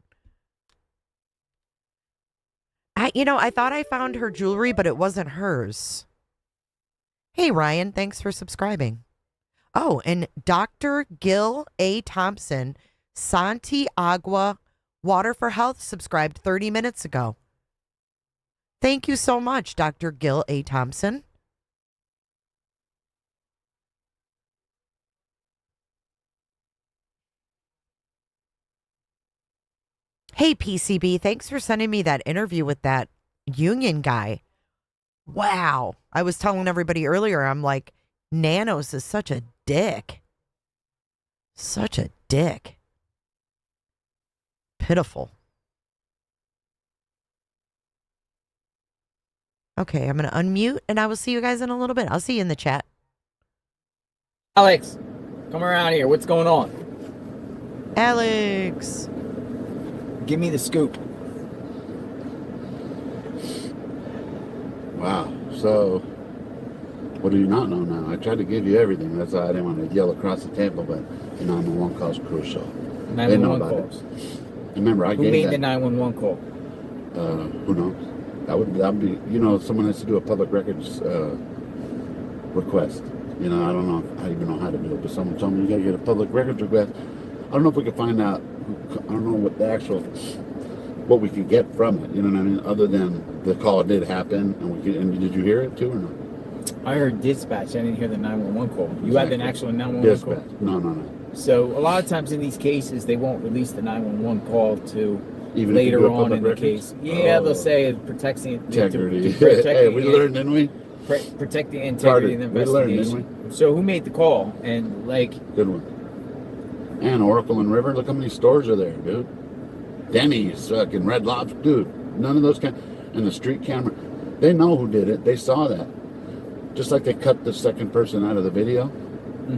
I thought I found her jewelry, but it wasn't hers. Hey, Ryan, thanks for subscribing. Oh, and Dr. Gil A. Thompson, Santiagua Water for Health, subscribed 30 minutes ago. Thank you so much, Dr. Gil A. Thompson. Hey, PCB, thanks for sending me that interview with that union guy. Wow. I was telling everybody earlier, I'm like, Nanos is such a dick. Such a dick. Pitiful. Okay, I'm going to unmute and I will see you guys in a little bit. I'll see you in the chat. Alex, come around here. What's going on? Alex. Give me the scoop. Wow. So, what do you not know now? I tried to give you everything. That's why I didn't want to yell across the table, but the 911 call's crucial. They know 911 about calls. it. Remember, I Who gave made that. the 911 call? Who knows? That would be, you know, someone has to do a public records request. You know, I don't know, I even know how to do it, but someone told me you got to get a public records request. I don't know if we could find out, I don't know what the actual, what we could get from it, you know what I mean, other than the call did happen, and did you hear it too or not? I heard dispatch. I didn't hear the 911 call. You had an actual 911 call? Dispatch. No. So a lot of times in these cases, they won't release the 911 call to Even if you do later a on public in the records? case. Yeah, Oh. they'll say it protects the Integrity. protect Hey, the- we learned, didn't we? Protect the integrity Carter, of the we learned, investigation. didn't So who made the call? And like, Good one. And Oracle and River, look how many stores are there, dude. Denny's, fucking Red Lobster, dude. None of those and the street camera. They know who did it. They saw that. Just like they cut the second person out of the video.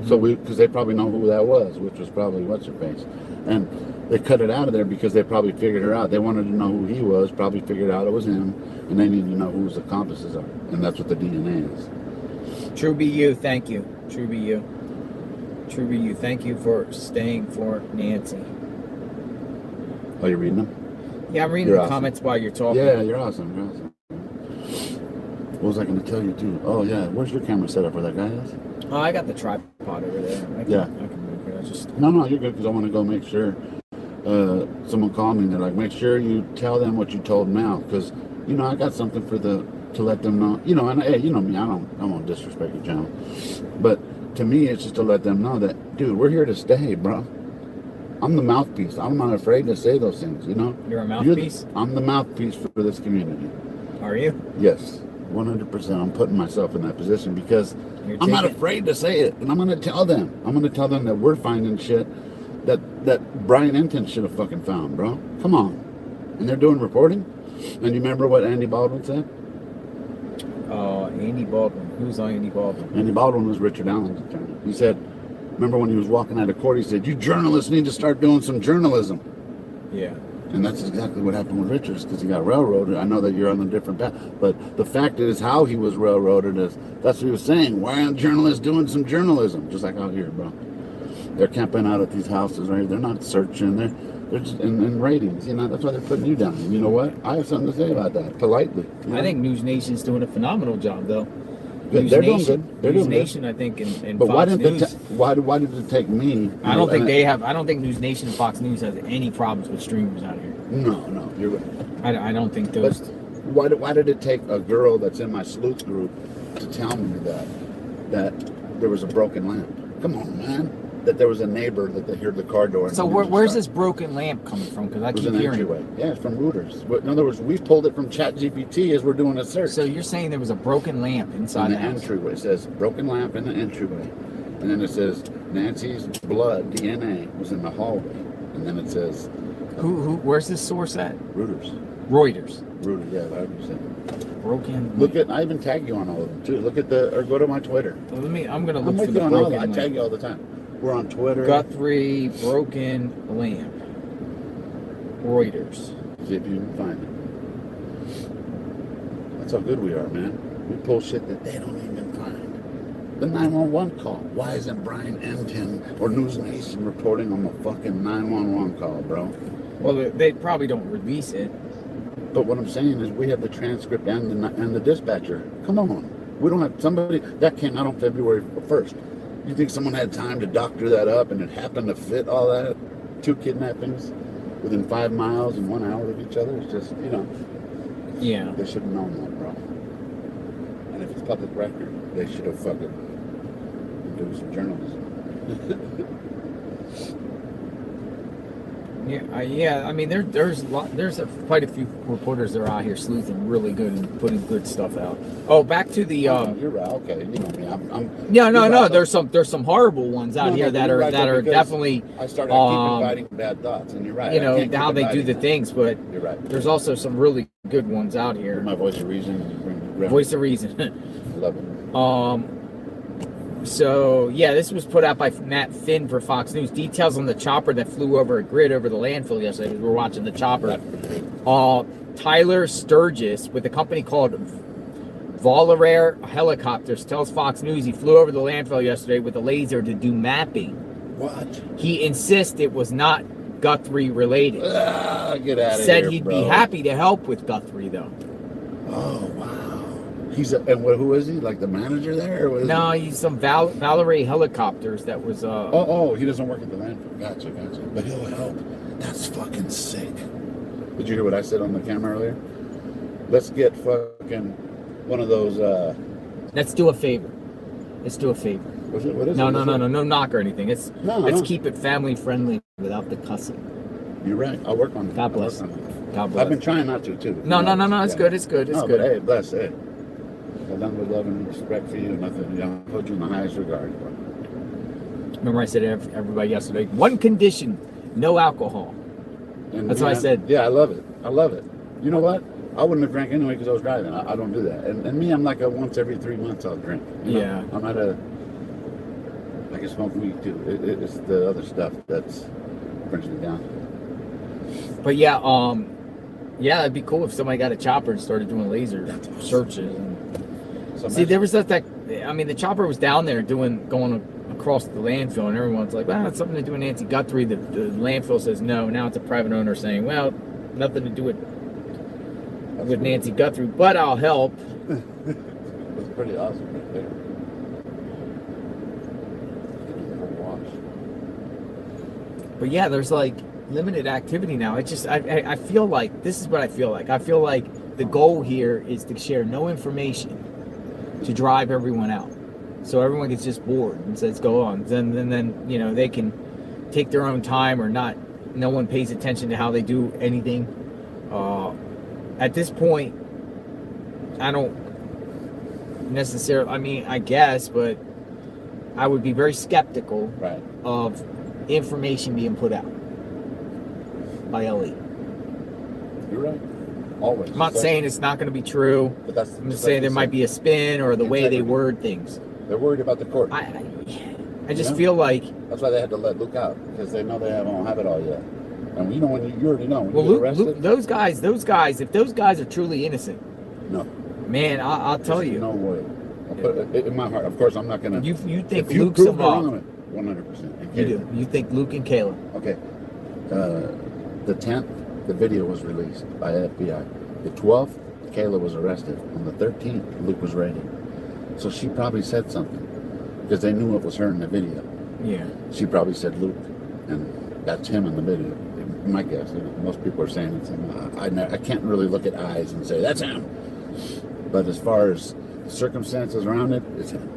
So because they probably know who that was, which was probably what's her face. And they cut it out of there because they probably figured her out. They wanted to know who he was, probably figured out it was him, and they needed to know who his accomplices are. And that's what the DNA is. True be you, thank you. True be you. True be you. Thank you for staying for Nancy. Oh, you're reading them? Yeah, I'm reading You're the awesome. comments while you're talking. Yeah, you're awesome. You're awesome. What was I going to tell you too? Oh yeah, where's your camera set up where that guy is? Oh, I got the tripod over there. I can move it. I just No, you're good because I want to go make sure. Someone called me and they're like, make sure you tell them what you told Mal because you know I got something for to let them know. You know, and hey, you know me, I won't disrespect your channel, but to me it's just to let them know that, dude, we're here to stay, bro. I'm the mouthpiece. I'm not afraid to say those things. You know, You're a mouthpiece? I'm the mouthpiece for this community. Are you? Yes. 100%. I'm putting myself in that position because You're I'm not taking- afraid to say it, and I'm going to tell them. I'm going to tell them that we're finding shit that Brian Enton should have fucking found, bro. Come on. And they're doing reporting. And you remember what Andy Baldwin said? Andy Baldwin. Who's Andy Baldwin? Andy Baldwin was Richard Allen's attorney. He said, remember when he was walking out of court, he said, you journalists need to start doing some journalism. Yeah. And that's exactly what happened with Richards because he got railroaded. I know that you're on a different path, but the fact is how he was railroaded is that's what he was saying. Why aren't journalists doing some journalism? Just like out here, bro. They're camping out at these houses, right? They're not searching. They're just in ratings. You know, that's why they're putting you down. And you know what? I have something to say about that, politely. You know? I think News Nation's doing a phenomenal job, though. Good. They're doing good. They're News doing good. Nation, I think, and But Fox why did News. why did it take me? I don't think they have. I don't think News Nation and Fox News has any problems with streamers out here. No, you're right. I don't think those. But why did it take a girl that's in my sleuth group to tell me that there was a broken lamp? Come on, man. That there was a neighbor that they heard the car door. So where's this broken lamp coming from? Because I It was keep an hearing. entryway. Yeah, it's from Reuters. But in other words, we pulled it from ChatGPT as we're doing a search. So you're saying there was a broken lamp inside in the the house? entryway. It says broken lamp in the entryway, and then it says Nancy's blood DNA was in the hallway, and then it says Who? Where's this source at? Reuters. Reuters. Reuters. Yeah, 100%. Broken. Look at. I even tag you on all of them too. Look at or go to my Twitter. Well, I'm gonna I'm look for with the you on all broken that. I lamp. tag you all the time. We're on Twitter. Guthrie broken lamp. Reuters. See if you can find it. That's how good we are, man. We pull shit that they don't even find. The 911 call. Why isn't Brian Enton or News Nation reporting on the fucking 911 call, bro? Well, they probably don't release it. But what I'm saying is we have the transcript and the dispatcher. Come on. We don't have somebody that came out on February 1st. You think someone had time to doctor that up and it happened to fit all that? 2 kidnappings within 5 miles and 1 hour of each other? It's just, you know. Yeah. They should have known that, bro. And if it's public record, they should have fucking been doing some journalism. Yeah. I mean, there's quite a few reporters that are out here sleuthing really good and putting good stuff out. Oh, back to the. You're right. Okay, you know me. I'm No. There's some horrible ones out here that are definitely. I started keep inviting bad thoughts, and you're right. You I know can't keep how they do inviting the that. things, but You're right. there's also some really good ones out here. My voice of reason. Voice of reason. Love it. So yeah, this was put out by Matt Finn for Fox News. Details on the chopper that flew over a grid over the landfill yesterday. We were watching the chopper. Tyler Sturgis with a company called Volare Helicopters tells Fox News he flew over the landfill yesterday with a laser to do mapping. What? He insists it was not Guthrie related. Get out of here, Said he'd be bro. happy to help with Guthrie though. Oh wow. He's who is he? Like the manager there? Or what is No, he? he's some Valerie Helicopters that was He doesn't work at the landfill. Gotcha. But he'll help. That's fucking sick. Did you hear what I said on the camera earlier? Let's get fucking one of those. Let's do a favor. Let's do a favor. What is no, it? no knock or anything. Let's No. keep it family friendly without the cussing. You're right. I'll work on it. God bless. God bless. I've been trying not to too. No. It's good. It's good. It's No, good. But hey, bless. Hey, I've done with love and respect for you. Nothing. I'll hold you in the highest regard. Remember I said to everybody yesterday, one condition, no alcohol. And, That's what I said. Yeah, I love it. You know what? I wouldn't have drank anyway because I was driving. I don't do that. And me, I'm like a once every 3 months I'll drink. You know? Yeah. I'm at I can smoke weed too. It's the other stuff that's brings me down. But yeah, it'd be cool if somebody got a chopper and started doing laser searches. See, there was the chopper was down there going across the landfill, and everyone's like, well, it's something to do with Nancy Guthrie. The landfill says no. Now it's a private owner saying, well, nothing to do with Nancy Guthrie, but I'll help. It's pretty awesome right there. But yeah, there's like limited activity now. I feel like this is what I feel like. I feel like the goal here is to share no information to drive everyone out. So everyone gets just bored and says, go on. Then they can take their own time or not. No one pays attention to how they do anything. At this point, I don't necessarily, I guess, but I would be very skeptical of information being put out by LE. You're right. Always. I'm not saying it's not going to be true. But I'm just saying there might be a spin or the way they word things. They're worried about the court. I just feel like that's why they had to let Luke out, because they know they don't have it all yet. And you know when you already know when well, you get arrested. Luke, those guys, if those guys are truly innocent, no, man, I'll tell you. No way. I'll put it in my heart. Of course, I'm not gonna. You think if you Luke's prove involved? 100%. You do. You think Luke and Kayla? Okay. The 10th, the video was released by FBI. The 12th, Kayla was arrested. On the 13th, Luke was ready. So she probably said something because they knew it was her in the video. Yeah. She probably said Luke, and that's him in the video. My guess. Most people are saying it's him. I can't really look at eyes and say that's him. But as far as circumstances around it, it's him.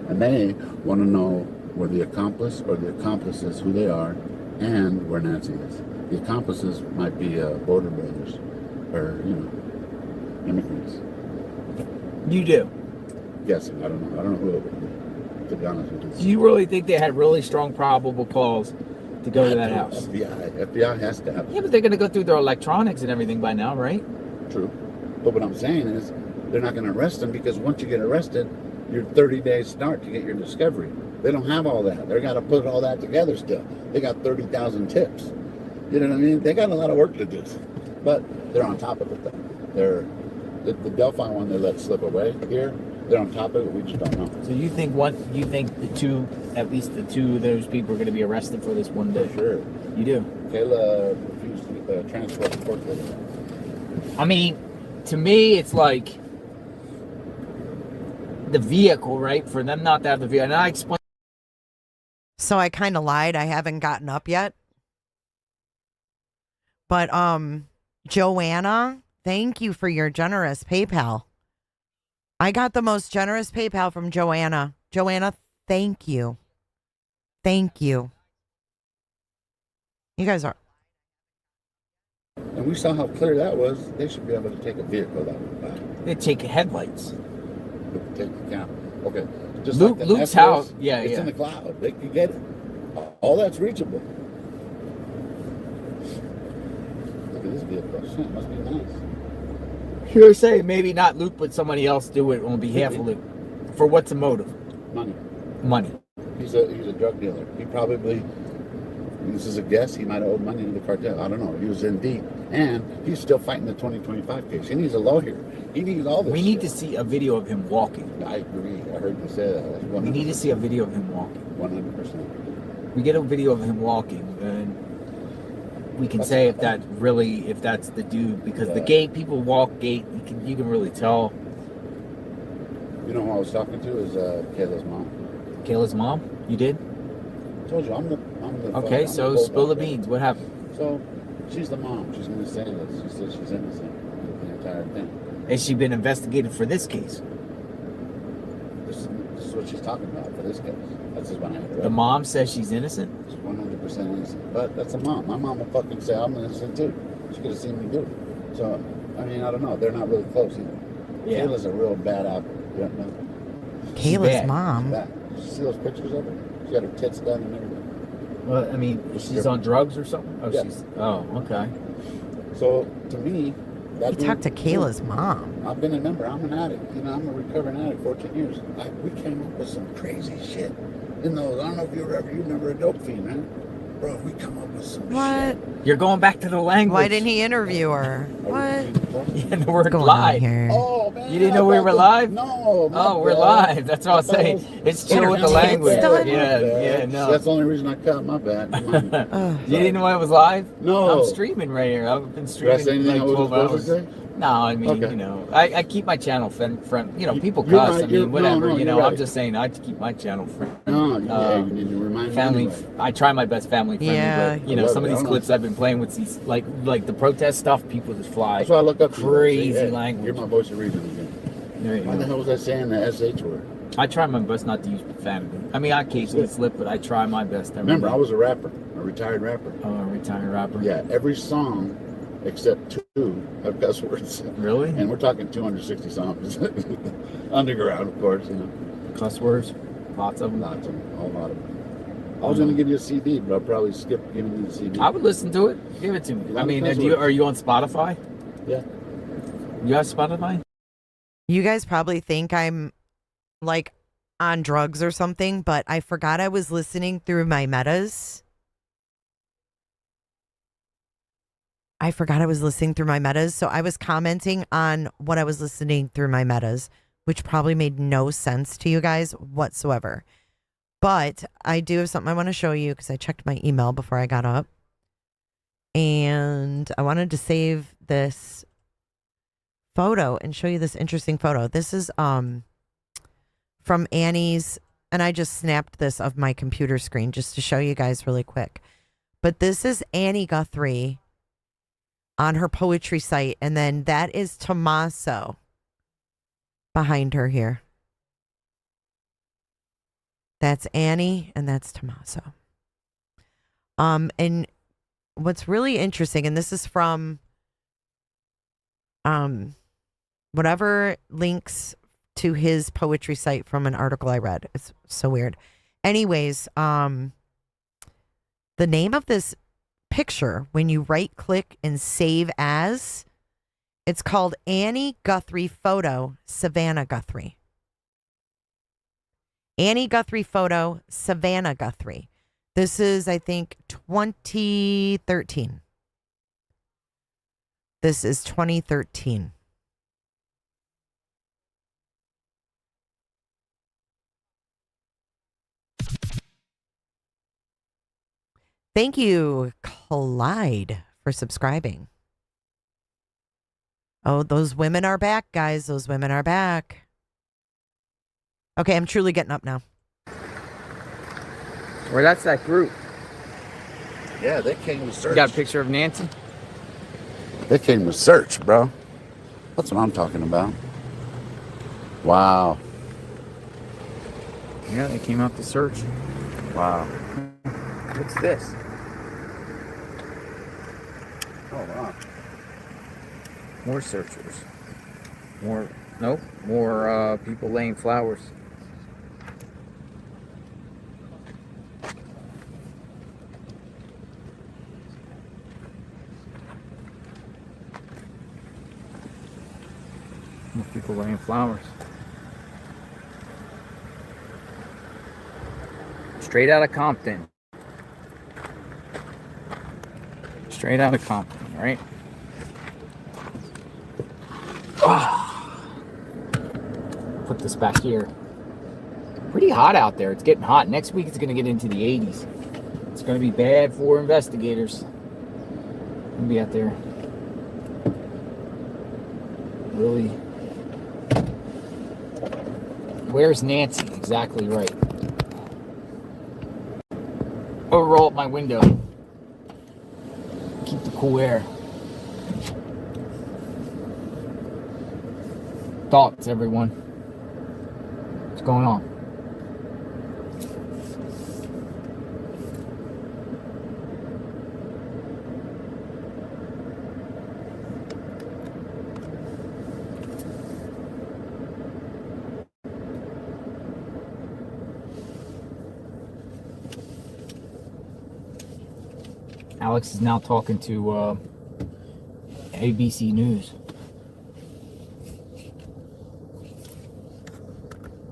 And they want to know where the accomplice or the accomplices, who they are, and where Nancy is. The accomplices might be border brothers or, immigrants. You do? Guessing. I don't know who it would be, to be honest with you. Do you really think they had really strong probable cause to go to that house? FBI has to have. Yeah, but they're going to go through their electronics and everything by now, right? True. But what I'm saying is they're not going to arrest them because once you get arrested, your 30 days start to get your discovery. They don't have all that. They got to put all that together still. They got 30,000 tips. You know what I mean? They got a lot of work to do. But they're on top of it, though. The Delphi one they let slip away here, they're on top of it. We just don't know. So you think at least the two of those people are going to be arrested for this one day? Sure. You do? Kayla refused to transfer the court date. I mean, to me, it's like the vehicle, right? For them not to have the vehicle. And I explained. So I kind of lied. I haven't gotten up yet. But, Joanna, thank you for your generous PayPal. I got the most generous PayPal from Joanna. Joanna, thank you. Thank you. You guys are. And we saw how clear that was. They should be able to take a vehicle that went by. They take headlights. Take the camera. Okay. Just Luke's like the Nanos, house. It's in the cloud. They can get it. All that's reachable. Look at this vehicle. Shit, must be nice. You're saying maybe not Luke, but somebody else do it on behalf of Luke. For what's the motive? Money. Money. He's a drug dealer. He probably, this is a guess, he might have owed money to the cartel. I don't know. He was in deep. And he's still fighting the 2025 case. He needs a lawyer. He needs all this. We need to see a video of him walking. I agree. I heard you say that. 100%. We need to see a video of him walking. 100%. We get a video of him walking, and we can say if that's the dude, because the gate, people walk gate, you can really tell. You know who I was talking to is Kayla's mom. Kayla's mom? You did? I told you, I'm the Okay, so spill the beans. What happened? So, she's the mom. She's going to say this. She said she's innocent of the entire thing. Has she been investigated for this case? This is what she's talking about for this case. That's just what I heard. The mom says she's innocent? She's 100% innocent. But that's a mom. My mom will fucking say I'm innocent too. She could have seen me do it. So, I mean, I don't know. They're not really close either. Yeah. Kayla's a real bad apple. Yeah, no. Kayla's mom? Did you see those pictures of her? She got her tits done and everything. Well, I mean, she's on drugs or something? Oh, Yeah. okay. So, to me, You talked to Kayla's mom. I've been a member. I'm an addict. You know, I'm a recovering addict, 14 years. We came up with some crazy shit. In those, I don't know if you remember a dope fiend, man. Bro, we come up with some What? You're going back to the language. Why didn't he interview her? What? Yeah, the word going on live. here? Oh, man. You didn't know we were live? No. Oh, we're live. That's what I was saying. It's chill with the language. Yeah, no. That's the only reason I cut. My bad. You didn't know I was live? No. I'm streaming right here. I've been Did I streaming say anything like I wasn't 12 supposed to hours. say? No, I mean, Okay. you know, I keep my channel friend. You know, people you're cuss. right, I mean, whatever. no, you know, you're I'm right. just saying I keep my channel friend. No, you need to remind me family. anyway. I try my best family friendly, Yeah. but you know, I love some of it. these I clips I've been playing with these like the protest stuff, people just fly. That's why I look up to you. crazy Say, hey, language. You're my voice of reason again. There you Why the go. hell was I saying the SH word? I try my best not to use profanity. I mean, I occasionally slip, but I try my best. Remember, I was a rapper, a retired rapper. a retired rapper. Yeah, every song except 2 have cuss words. Really? And we're talking 260 songs. Underground, of course, you know. Cuss words, lots of them. Lots of them, a lot of them. I was going to give you a CD, but I'll probably skip giving you the CD. I would listen to it. Give it to me. I mean, are you on Spotify? Yeah. You have Spotify? You guys probably think I'm like on drugs or something, but I forgot I was listening through my metas. So I was commenting on what I was listening through my metas, which probably made no sense to you guys whatsoever. But I do have something I want to show you because I checked my email before I got up. And I wanted to save this photo and show you this interesting photo. This is from Annie's, and I just snapped this of my computer screen just to show you guys really quick. But this is Annie Guthrie on her poetry site, and then that is Tommaso behind her here. That's Annie, and that's Tommaso. And what's really interesting, and this is from whatever links to his poetry site from an article I read. It's so weird. Anyways, the name of this picture, when you right click and save as, it's called Annie Guthrie Photo Savannah Guthrie. Annie Guthrie Photo Savannah Guthrie. This is, I think, 2013. This is 2013. Thank you, Clyde, for subscribing. Oh, those women are back, guys. Those women are back. Okay, I'm truly getting up now. Well, that's that group. Yeah, they came with search. You got a picture of Nancy? They came with search, bro. That's what I'm talking about. Wow. Yeah, they came out to search. Wow. What's this? Oh, wow. More searchers. More people laying flowers. More people laying flowers. Straight out of Compton. Straight out of Compton, right? Put this back here. Pretty hot out there. It's getting hot. Next week it's going to get into the 80s. It's going to be bad for investigators. We'll be out there. Really. Where's Nancy? Exactly right. Or roll up my window. Keep the cool air. Thoughts, everyone. What's going on? Alex is now talking to ABC News.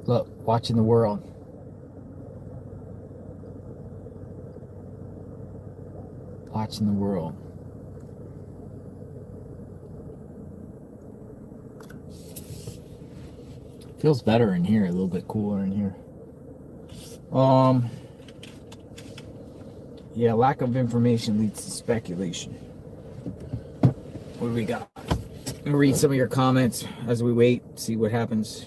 Look, watching the world. Watching the world. Feels better in here, a little bit cooler in here. Yeah, lack of information leads to speculation. What do we got? I'm gonna read some of your comments as we wait, see what happens.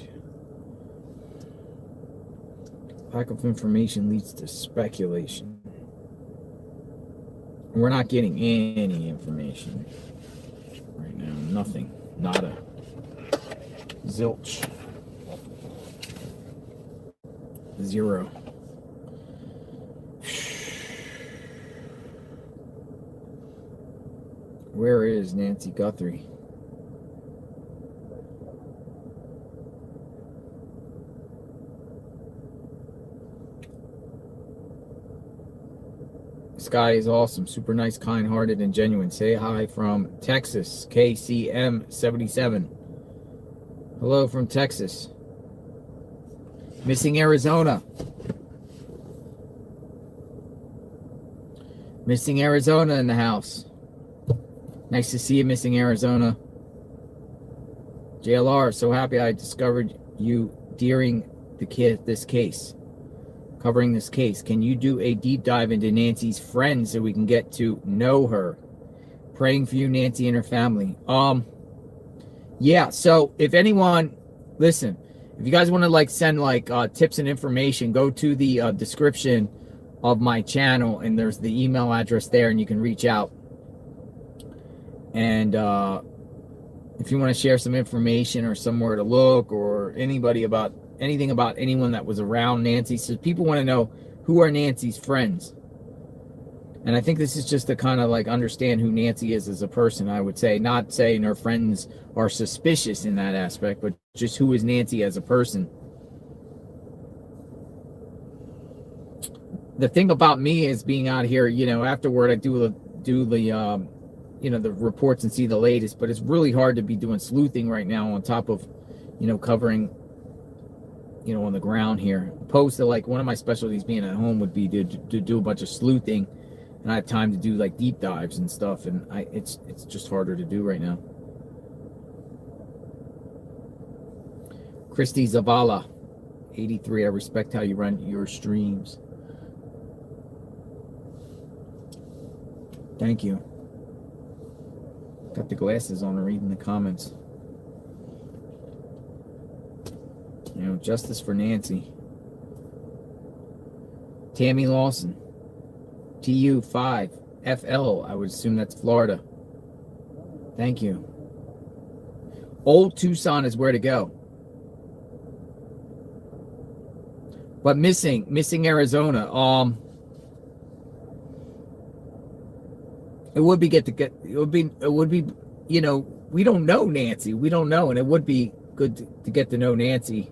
Lack of information leads to speculation. We're not getting any information right now. Nothing. Nada. Zilch. Zero. Where is Nancy Guthrie? This guy is awesome, super nice, kind-hearted, and genuine. Say hi from Texas, KCM77. Hello from Texas. Missing Arizona. Missing Arizona in the house. Nice to see you, Missing Arizona. JLR, so happy I discovered you during this case. Covering this case. Can you do a deep dive into Nancy's friends so we can get to know her? Praying for you, Nancy, and her family. Yeah, so if anyone, listen, if you guys want to like send like tips and information, go to the description of my channel and there's the email address there and you can reach out. And if you want to share some information or somewhere to look or anything about anyone that was around Nancy, so people want to know who are Nancy's friends. And I think this is just to kind of like understand who Nancy is as a person, I would say. Not saying her friends are suspicious in that aspect, but just who is Nancy as a person. The thing about me is being out here, you know, afterward I do the you know, the reports and see the latest, but it's really hard to be doing sleuthing right now on top of, you know, covering, you know, on the ground here. Opposed to like one of my specialties being at home would be to do a bunch of sleuthing, and I have time to do like deep dives and stuff, and it's just harder to do right now. Christy Zavala, 83. I respect how you run your streams. Thank you. Got the glasses on and reading the comments. You know, justice for Nancy. Tammy Lawson. TU5. FL. I would assume that's Florida. Thank you. Old Tucson is where to go. But missing Arizona. It would be, you know, we don't know Nancy. We don't know, and it would be good to get to know Nancy.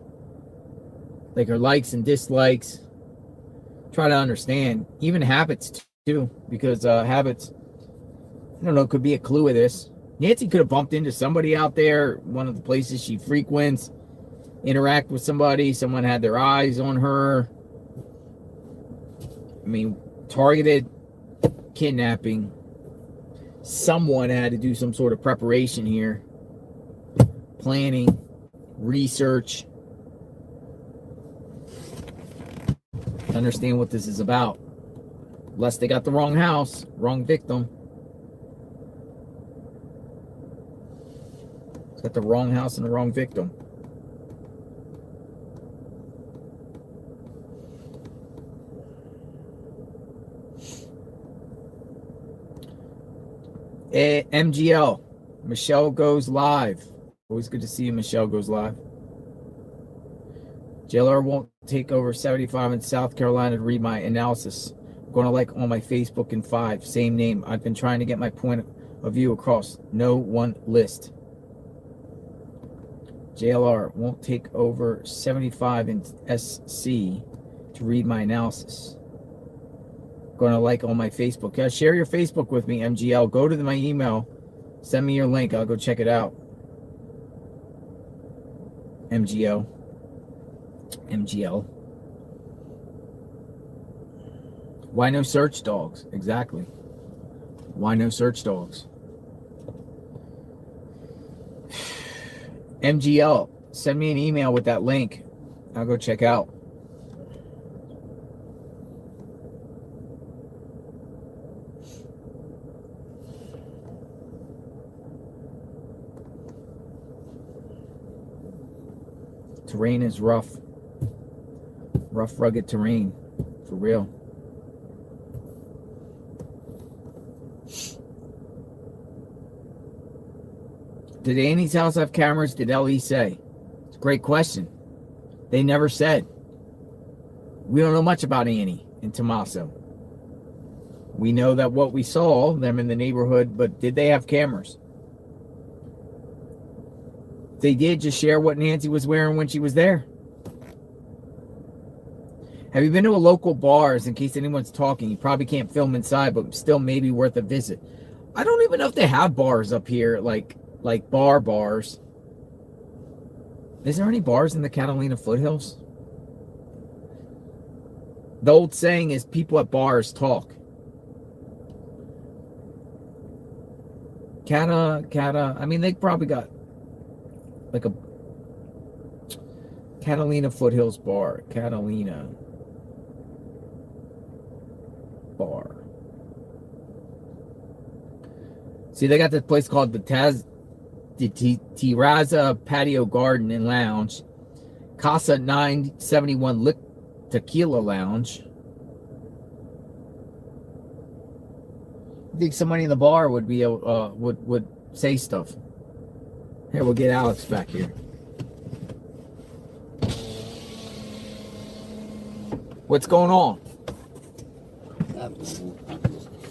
Like her likes and dislikes. Try to understand. Even habits, too. Because habits, I don't know, could be a clue of this. Nancy could have bumped into somebody out there, one of the places she frequents, interact with somebody, someone had their eyes on her. I mean, targeted kidnapping. Someone had to do some sort of preparation here. Planning, research. Understand what this is about. Unless they got the wrong house, wrong victim. It's got the wrong house and the wrong victim. MGL. Michelle goes live. Always good to see you. Michelle goes live. JLR won't take over 75 in South Carolina to read my analysis. I'm going to like on my Facebook in 5. Same name. I've been trying to get my point of view across. No one list. JLR won't take over 75 in SC to read my analysis. Going to like on my Facebook. Yeah, share your Facebook with me, MGL. Go to my email. Send me your link. I'll go check it out. MGL. Why no search dogs? Exactly. Why no search dogs? MGL, send me an email with that link. I'll go check out. Terrain is rough. Rough, rugged terrain. For real. Did Annie's house have cameras? Did LE say? It's a great question. They never said. We don't know much about Annie and Tommaso. We know that what we saw, them in the neighborhood, but did they have cameras? They did, just share what Nancy was wearing when she was there. Have you been to a local bars? In case anyone's talking, you probably can't film inside, but still maybe worth a visit. I don't even know if they have bars up here, like bars. Is there any bars in the Catalina foothills? The old saying is people at bars talk. I mean, they probably got like a Catalina foothills bar. Catalina bar. See, they got this place called the Terraza Patio Garden and Lounge, Casa 971 Tequila Lounge. I think somebody in the bar would be would say stuff. Here, we'll get Alex back here. What's going on?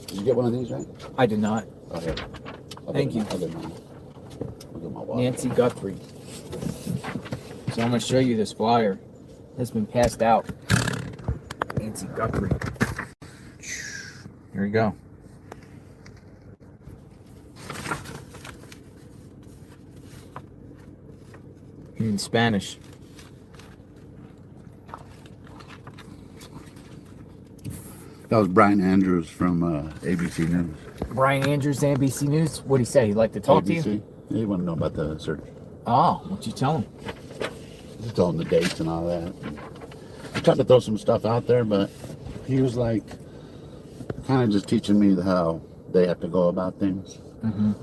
Did you get one of these, right? I did not. Okay. Thank you. Nancy Guthrie. So I'm going to show you this flyer that's been passed out. Nancy Guthrie. Here we go. In Spanish. That was Brian Andrews from ABC News. Brian Andrews, NBC News. What'd he say? He'd like to talk to you? Yeah, he wanted to know about the search. Oh, what'd you tell him? Just told him the dates and all that. I tried to throw some stuff out there, but he was like, kind of just teaching me how they have to go about things,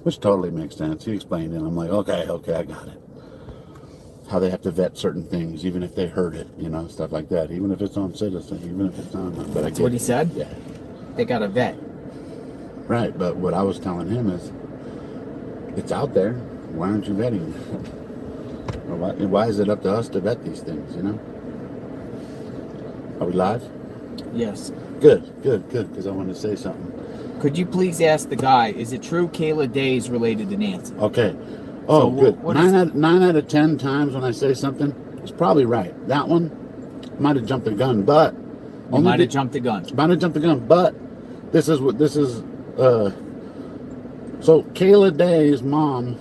which totally makes sense. He explained it. I'm like, okay, I got it. How they have to vet certain things, even if they heard it, you know, stuff like that. Even if it's on Citizen, even if it's on. But that's what he said? Yeah. They got to vet. Right, but what I was telling him is, it's out there. Why aren't you vetting it? Or why is it up to us to vet these things, you know? Are we live? Yes. Good, because I wanted to say something. Could you please ask the guy, is it true Kayla Day is related to Nancy? Okay. Oh, so good. 9 out of 10 times when I say something, it's probably right. That one might have jumped the gun, but Jumped the gun, but this is So Kayla Day's mom,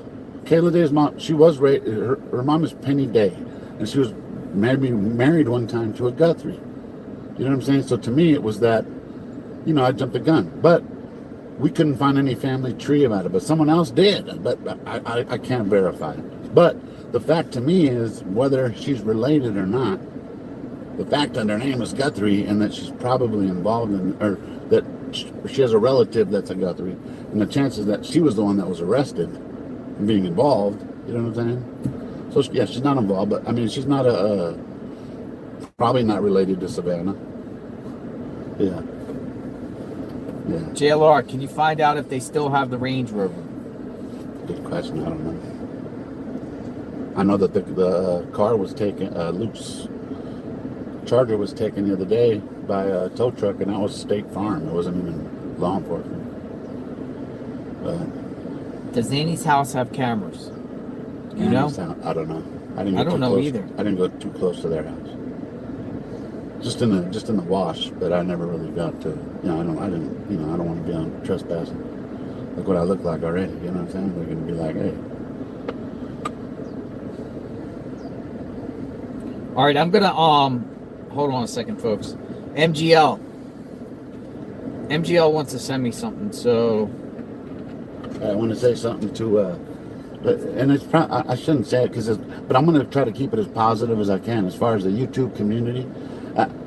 she was raised, her mom is Penny Day, and she was married one time to a Guthrie. You know what I'm saying? So to me, it was that, I jumped the gun. But we couldn't find any family tree about it. But someone else did. But I can't verify it. But the fact to me is, whether she's related or not, the fact that her name is Guthrie and that she's probably involved in, or that she has a relative that's a Guthrie, and the chances that she was the one that was arrested and being involved, you know what I'm saying? So, yeah, she's not involved, but, I mean, she's not probably not related to Savannah. Yeah. Yeah. JLR, can you find out if they still have the Range Rover? Good question. I don't know. I know that the car was taken, Luke's Charger was taken the other day by a tow truck, and that was State Farm. It wasn't even law enforcement. Does Annie's house have cameras? You know? I don't know. I don't know either. I didn't go too close to their house. Just in the wash, but I never really got to. I don't want to be on trespassing. Look what I look like already. You know what I'm saying? They're gonna be like, hey. All right, I'm gonna hold on a second, folks. MGL wants to send me something, so I want to say something to, and it's I shouldn't say it but I'm going to try to keep it as positive as I can as far as the YouTube community.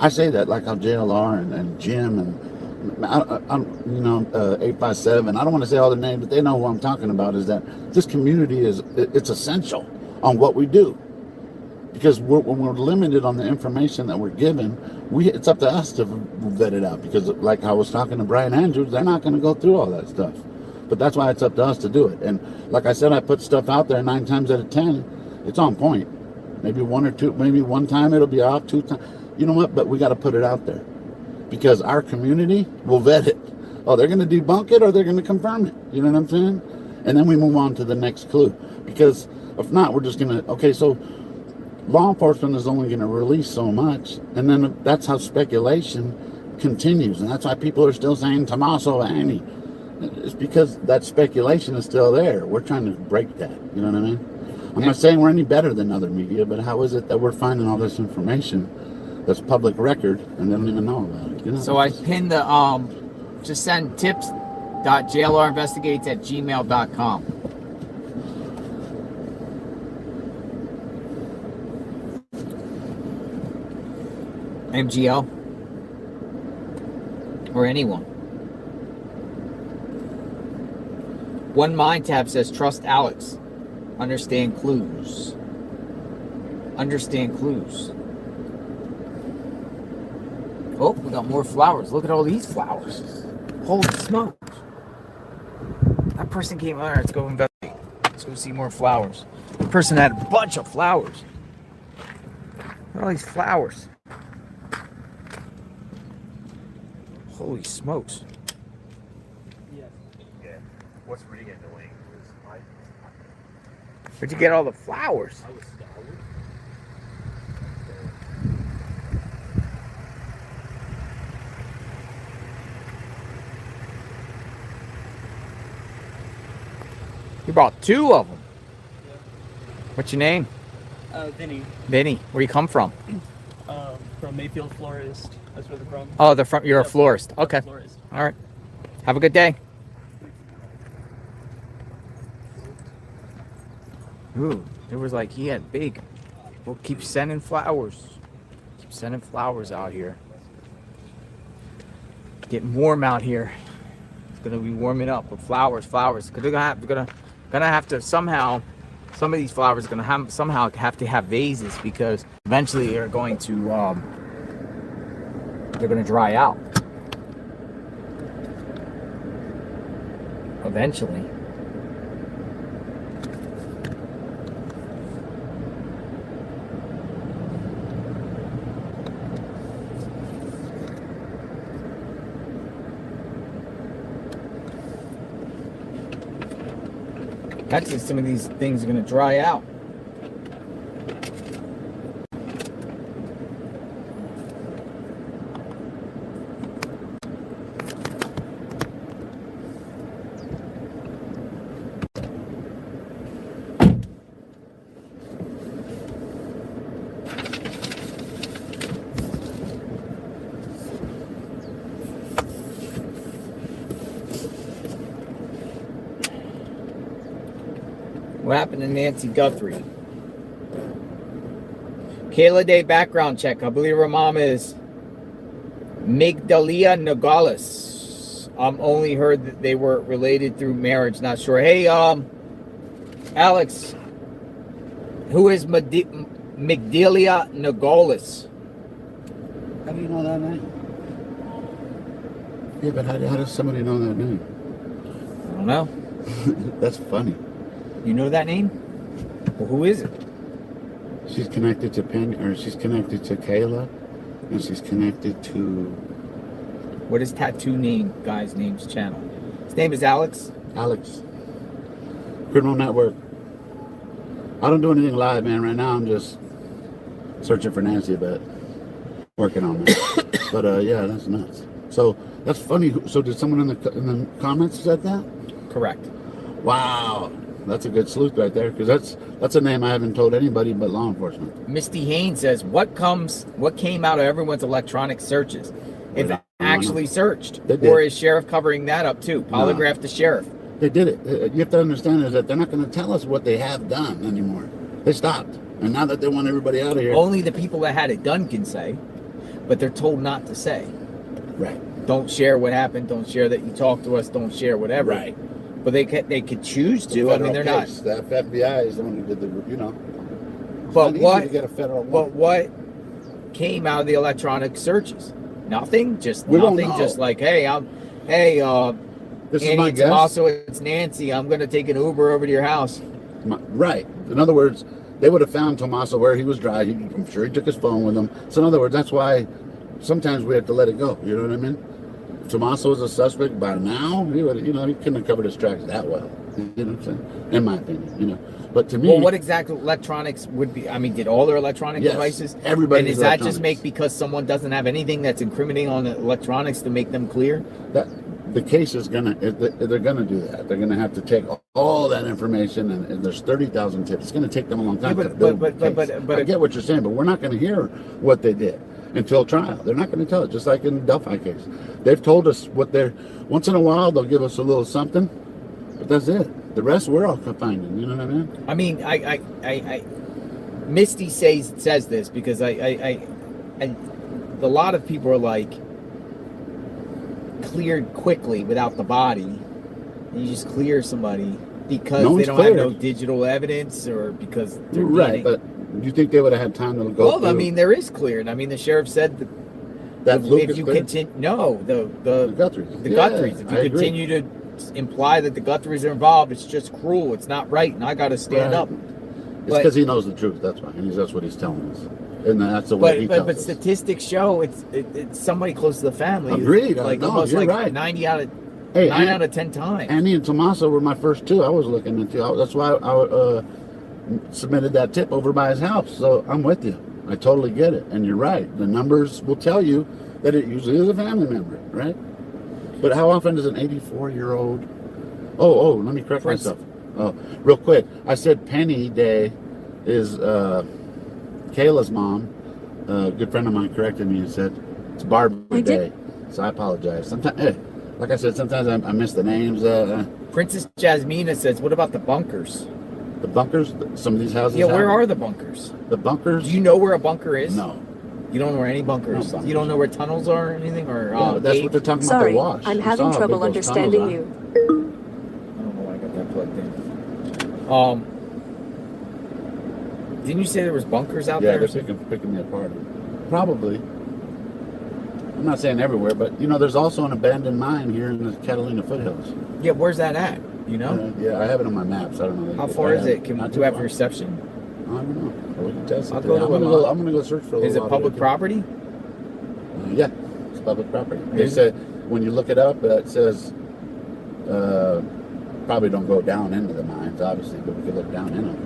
I say that like how JLR and Jim and 857. I don't want to say all their names, but they know who I'm talking about. Is that this community it's essential on what we do. Because when we're limited on the information that we're given, it's up to us to vet it out. Because like I was talking to Brian Andrews, they're not going to go through all that stuff. But that's why it's up to us to do it. And like I said, I put stuff out there 9 times out of 10, it's on point. Maybe one or two, maybe one time it'll be off, 2 times. You know what? But we got to put it out there. Because our community will vet it. Oh, they're going to debunk it or they're going to confirm it. You know what I'm saying? And then we move on to the next clue. Because if not, we're just going to, okay, so law enforcement is only going to release so much, and then that's how speculation continues, and that's why people are still saying Tommaso Annie. It's because that speculation is still there. We're trying to break that. You know what I mean? I'm not saying we're any better than other media, but how is it that we're finding all this information that's public record and they don't even know about it? You know? So I pinned the just send tips.jlrinvestigates@gmail.com. MGL or anyone. One Mind tab says trust Alex. Understand clues. Understand clues. Oh, we got more flowers. Look at all these flowers. Holy smokes. That person came over. Let's go investigate. Let's go see more flowers. The person had a bunch of flowers. Look at all these flowers. Holy smokes. Yeah. What's really annoying is Where'd you get all the flowers? I was scoured. You brought 2 of them. Yeah. What's your name? Vinny. Vinny. Where you come from? From Mayfield Florist. That's where they're from. Oh, they're from. You're a florist. Okay. Florist. All right. Have a good day. Ooh, it was like he had big. We'll keep sending flowers. Keep sending flowers out here. Getting warm out here. It's gonna be warming up with flowers. Cause they're gonna have to somehow. Some of these flowers are gonna somehow have to have vases because eventually they're going to dry out. Eventually. Actually, some of these things are going to dry out. What happened to Nancy Guthrie? Kayla Day background check. I believe her mom is Migdalia Nogales. Only heard that they were related through marriage. Not sure. Hey, Alex, who is Migdalia Nogales? How do you know that name? Yeah, but how does somebody know that name? I don't know. That's funny. You know that name? Well, who is it? She's connected to she's connected to Kayla, and she's connected to... What is tattoo name guy's name's channel? His name is Alex? Alex. Criminal Network. I don't do anything live, man. Right now I'm just searching for Nancy a bit. Working on that. But yeah, that's nuts. So that's funny. So did someone in the comments said that? Correct. Wow. That's a good sleuth right there, because that's a name I haven't told anybody but law enforcement. Misty Haynes says, what came out of everyone's electronic searches? If it actually searched. Or is sheriff covering that up too? Polygraph the sheriff. They did it. You have to understand is that they're not going to tell us what they have done anymore. They stopped. And now that they want everybody out of here. Only the people that had it done can say, but they're told not to say. Right. Don't share what happened. Don't share that you talked to us. Don't share whatever. Right. But they could choose to. I mean, they're not. The FBI is the one who did the, But what? To get a federal but what came out of the electronic searches? Nothing. Just nothing. Just like, hey, this Annie, is my it's guess. also it's Nancy. I'm going to take an Uber over to your house. Right. In other words, they would have found Tommaso where he was driving. I'm sure he took his phone with him. So in other words, that's why sometimes we have to let it go. You know what I mean? If Tommaso was a suspect by now, he would, he couldn't have covered his tracks that well. You know what I'm saying? In my opinion, But to me, well, what exactly electronics would be? I mean, did all their electronic devices? Everybody. And is that just make because someone doesn't have anything that's incriminating on the electronics to make them clear? That the case is they're gonna do that. They're gonna have to take all that information, and there's 30,000 tips. It's gonna take them a long time. But I get what you're saying, but we're not gonna hear what they did until trial. They're not going to tell it, just like in the Delphi case. They've told us what they're, once in a while, they'll give us a little something, but that's it. The rest, we're all finding, you know what I mean? I mean, Misty says this because a lot of people are like, cleared quickly without the body. You just clear somebody because they don't have no digital evidence or because they're right, but do you think they would have had time to go? Well, I mean, there is cleared. I mean, the sheriff said that if you continue, the Guthries. The Guthries. If you continue to imply that the Guthries are involved, it's just cruel. It's not right, and I got to stand up. It's because he knows the truth. That's why, and that's what he's telling us, and that's the way he tells us. But statistics show it's somebody close to the family. Agreed. Like no, almost you're like right. 9 out of 10 times. Annie and Tommaso were my first two. I was looking into. That's why I submitted that tip over by his house. So I'm with you. I totally get it. And you're right. The numbers will tell you that it usually is a family member, right? But how often does an 84-year-old... Oh, let me correct myself. Oh, real quick. I said Penny Day is Kayla's mom. A good friend of mine corrected me and said it's Barbara Day. So I apologize. Sometimes, like I said, sometimes I miss the names. Princess Jasmina says, what about the bunkers? The bunkers? Some of these houses? Yeah, where are the bunkers? The bunkers? Do you know where a bunker is? No. You don't know where any bunkers? You don't know where tunnels are or anything? Or that's what they're talking about, the wash. I'm having trouble understanding you. I don't know why I got that plugged in. Didn't you say there was bunkers out there? Yeah, they're picking me apart. Probably. I'm not saying everywhere, but there's also an abandoned mine here in the Catalina foothills. Yeah, where's that at? You know? Yeah, I have it on my maps. I don't know. How far is it? Do you have reception? I don't know. We can test it. I'm gonna go search for a little. Is it public property? Yeah, it's public property. They said when you look it up, it says probably don't go down into the mines, obviously, but we could look down in them.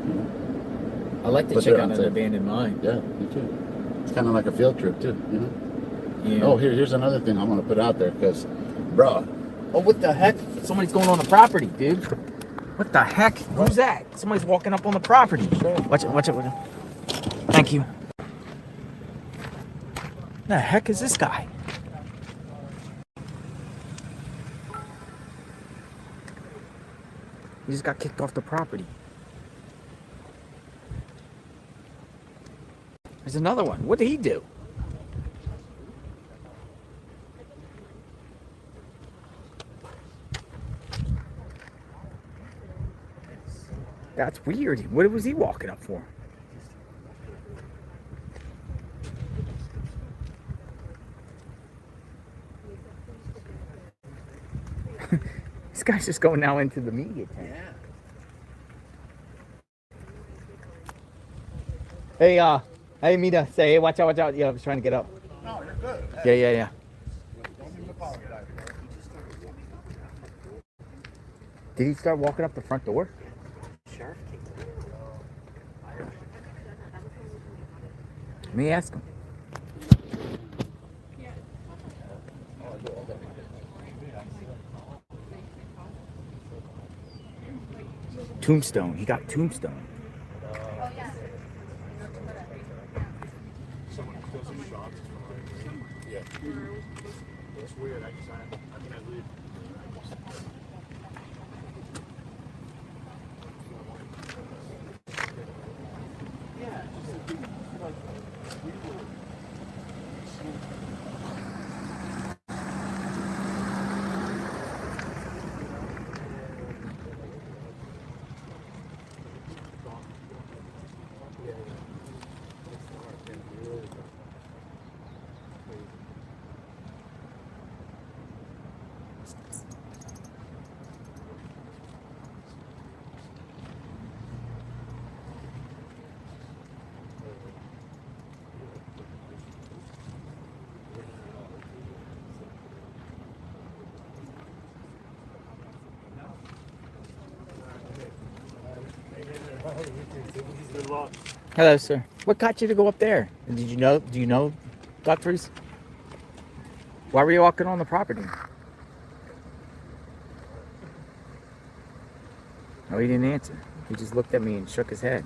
I like to check out an abandoned mine. Yeah, me too. It's kind of like a field trip too, Yeah. Oh, here's another thing I want to put out there because, bro. Oh, what the heck? Somebody's going on the property, dude. What the heck? Who's that? Somebody's walking up on the property. Watch it. Thank you. The heck is this guy? He just got kicked off the property. There's another one. What did he do? That's weird. What was he walking up for? This guy's just going now into the media tent. Yeah. Hey, Mita, say, hey, watch out, watch out. Yeah, I was trying to get up. No, you're good. Yeah. Don't even apologize, bro. Did he start walking up the front door? Sheriff came. Let me ask him. Tombstone. He got Tombstone. Yeah. It's weird. I mean, I leave. Hello, sir. What got you to go up there? And do you know Guthrie's? Why were you walking on the property? Oh, he didn't answer. He just looked at me and shook his head.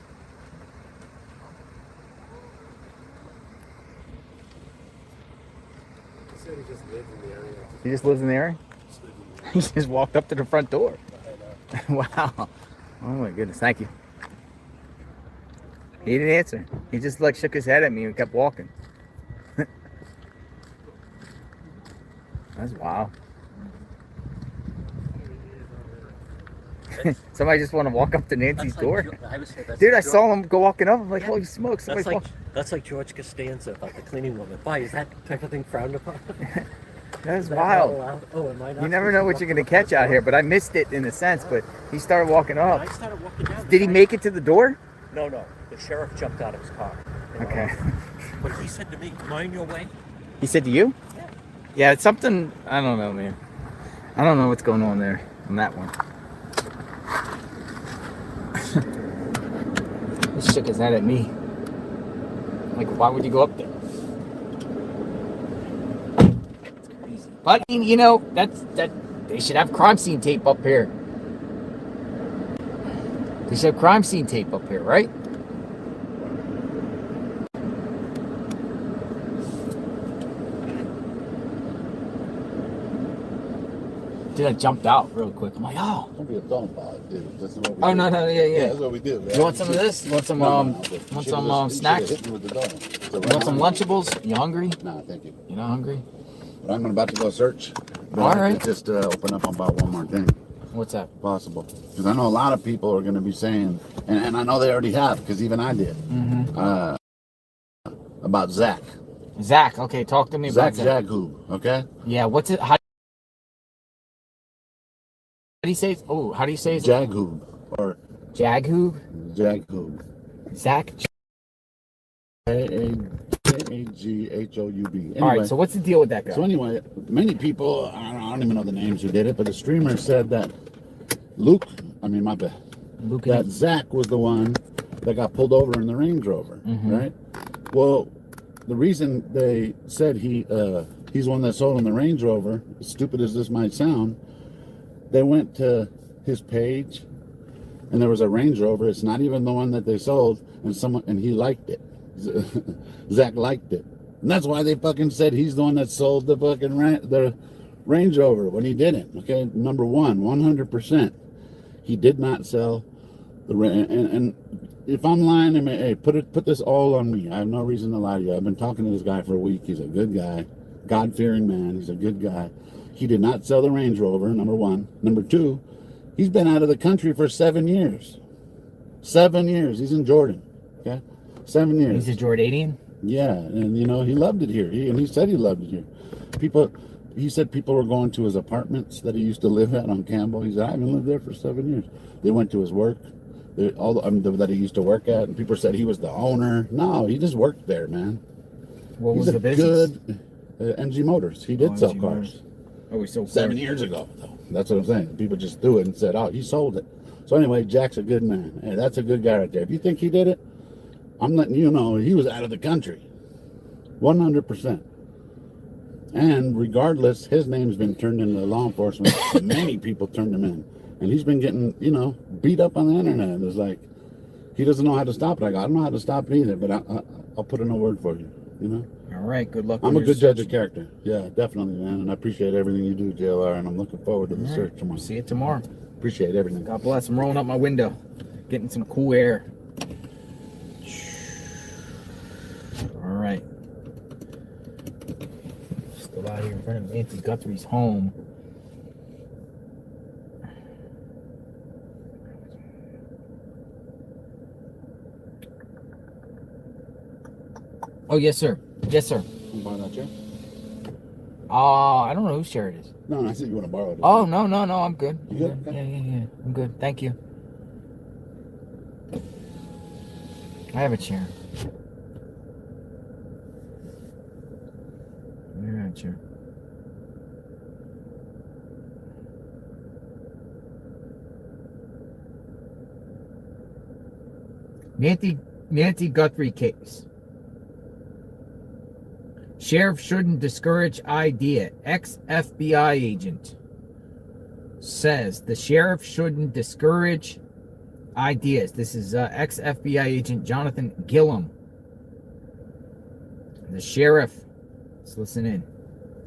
He said he just lives in the area. He just lives in the area? He just walked up to the front door. Wow. Oh my goodness. Thank you. He didn't answer. He just like shook his head at me and kept walking. That's wild. Somebody just want to walk up to Nancy's door. Dude, I saw him go walking up. I'm like, holy smokes. That's like George Costanza about the cleaning woman. Why, is that type of thing frowned upon? That's wild. You never know what you're going to catch out here, but I missed it in a sense, but he started walking up. I started walking down. Did he make it to the door? No. The sheriff jumped out of his car. Okay. But he said to me, mind your way. He said to you? Yeah, it's something, I don't know, man. I don't know what's going on there on that one. He shook his head at me. Like, why would you go up there? It's crazy. But, you know, they should have crime scene tape up here. They should have crime scene tape up here, right? Dude, I jumped out real quick. I'm like, oh. Don't be a dumb about dude. This is what we Oh, do. no, yeah. That's what we do. You want some of this? You want some, snacks? You Want some Lunchables? You hungry? No, thank you. You not hungry? But I'm about to go search. But All I right. could just open up about one more thing. What's that? Possible. Because I know a lot of people are going to be saying, and I know they already have, because even I did, about Zach. Zach, okay, talk to me about Zach Jaghoob, okay? Yeah, what's it? How do you say it? Oh, how do you say it? Jaghoob. Or Jaghoob? Jaghoob. Zach? Jaghoob. Anyway, all right, so what's the deal with that guy? So anyway, many people, I don't even know the names who did it, but the streamer said that that Zach was the one that got pulled over in the Range Rover, right? Well, the reason they said he's the one that sold him the Range Rover, as stupid as this might sound, they went to his page and there was a Range Rover. It's not even the one that they sold, and he liked it. Zach liked it. And that's why they fucking said he's the one that sold the fucking the Range Rover when he didn't. Okay, number one, 100%. He did not sell the and if I'm lying, I mean, hey, put this all on me. I have no reason to lie to you. I've been talking to this guy for a week. He's a good guy, God-fearing man. He's a good guy. He did not sell the Range Rover, number one. Number two, he's been out of the country for 7 years. 7 years. He's in Jordan. Okay, 7 years. He's a Jordanian. Yeah, and you know he loved it here. He said he loved it here. He said people were going to his apartments that he used to live at on Campbell. He said, I haven't lived there for 7 years. They went to his work, that he used to work at, and people said he was the owner. No, he just worked there, man. What was the business? Good NG Motors. He did sell cars. Oh, he sold 7 years ago, though. That's what I'm saying. People just threw it and said, oh, he sold it. So anyway, Jack's a good man. Hey, that's a good guy right there. If you think he did it, I'm letting you know he was out of the country. 100%. And regardless, his name's been turned into law enforcement. Many people turned him in. And he's been getting, beat up on the internet. It's like, he doesn't know how to stop it. I don't know how to stop it either, but I'll put in a word for you, All right, good luck. I'm a good judge of character. Yeah, definitely, man. And I appreciate everything you do, JLR, and I'm looking forward to the search tomorrow. See you tomorrow. Appreciate everything. God bless. I'm rolling up my window, getting some cool air. All right. Still out here in front of Nancy Guthrie's home. Oh, yes, sir. Yes, sir. You buying that chair? I don't know whose chair it is. No, I said you want to borrow it. Oh, no, I'm good. You good? Okay. Yeah. I'm good. Thank you. I have a chair. Where are chair? Nancy Guthrie case. Sheriff shouldn't discourage idea. Ex-FBI agent says the sheriff shouldn't discourage ideas. This is ex-FBI agent Jonathan Gilliam. The sheriff. Let's listen in.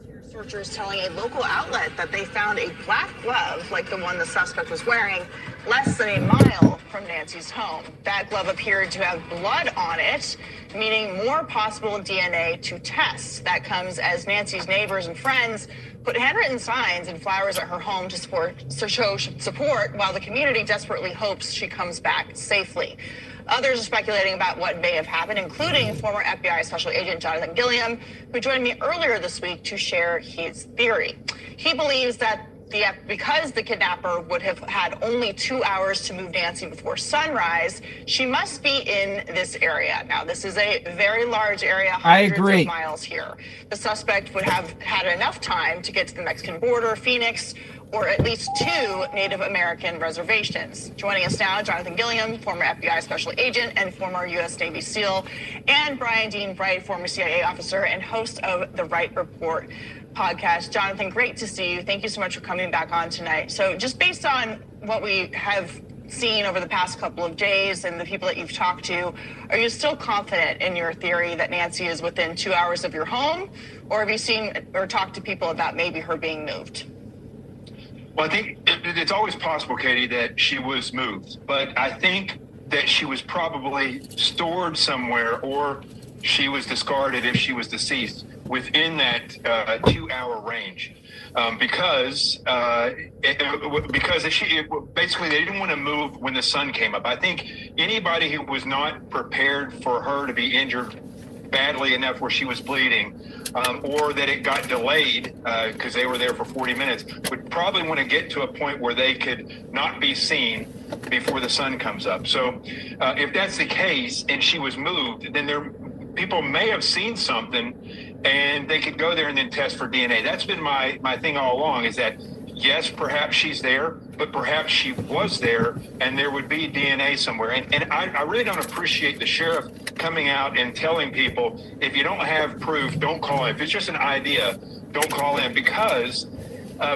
Researchers telling a local outlet that they found a black glove like the one the suspect was wearing less than a mile from Nancy's home. That glove appeared to have blood on it, meaning more possible DNA to test. That comes as Nancy's neighbors and friends put handwritten signs and flowers at her home to show support while the community desperately hopes she comes back safely. Others are speculating about what may have happened, including former FBI Special Agent Jonathan Gilliam, who joined me earlier this week to share his theory. He believes that because the kidnapper would have had only 2 hours to move Nancy before sunrise, she must be in this area. Now, this is a very large area, hundreds of miles here. The suspect would have had enough time to get to the Mexican border, Phoenix, or at least 2 Native American reservations. Joining us now, Jonathan Gilliam, former FBI Special Agent and former U.S. Navy SEAL, and Brian Dean Bright, former CIA officer and host of the Wright Report podcast. Jonathan, great to see you. Thank you so much for coming back on tonight. So just based on what we have seen over the past couple of days and the people that you've talked to, are you still confident in your theory that Nancy is within 2 hours of your home? Or have you seen or talked to people about maybe her being moved? Well, I think it's always possible, Katie, that she was moved. But I think that she was probably stored somewhere or she was discarded if she was deceased within that 2 hour range. Because basically they didn't want to move when the sun came up. I think anybody who was not prepared for her to be injured badly enough where she was bleeding, or that it got delayed because they were there for 40 minutes, would probably want to get to a point where they could not be seen before the sun comes up. So if that's the case and she was moved, then people may have seen something and they could go there and then test for DNA. That's been my thing all along, is that yes, perhaps she's there, but perhaps she was there and there would be DNA somewhere. And I really don't appreciate the sheriff coming out and telling people, if you don't have proof, don't call in. If it's just an idea, don't call in, because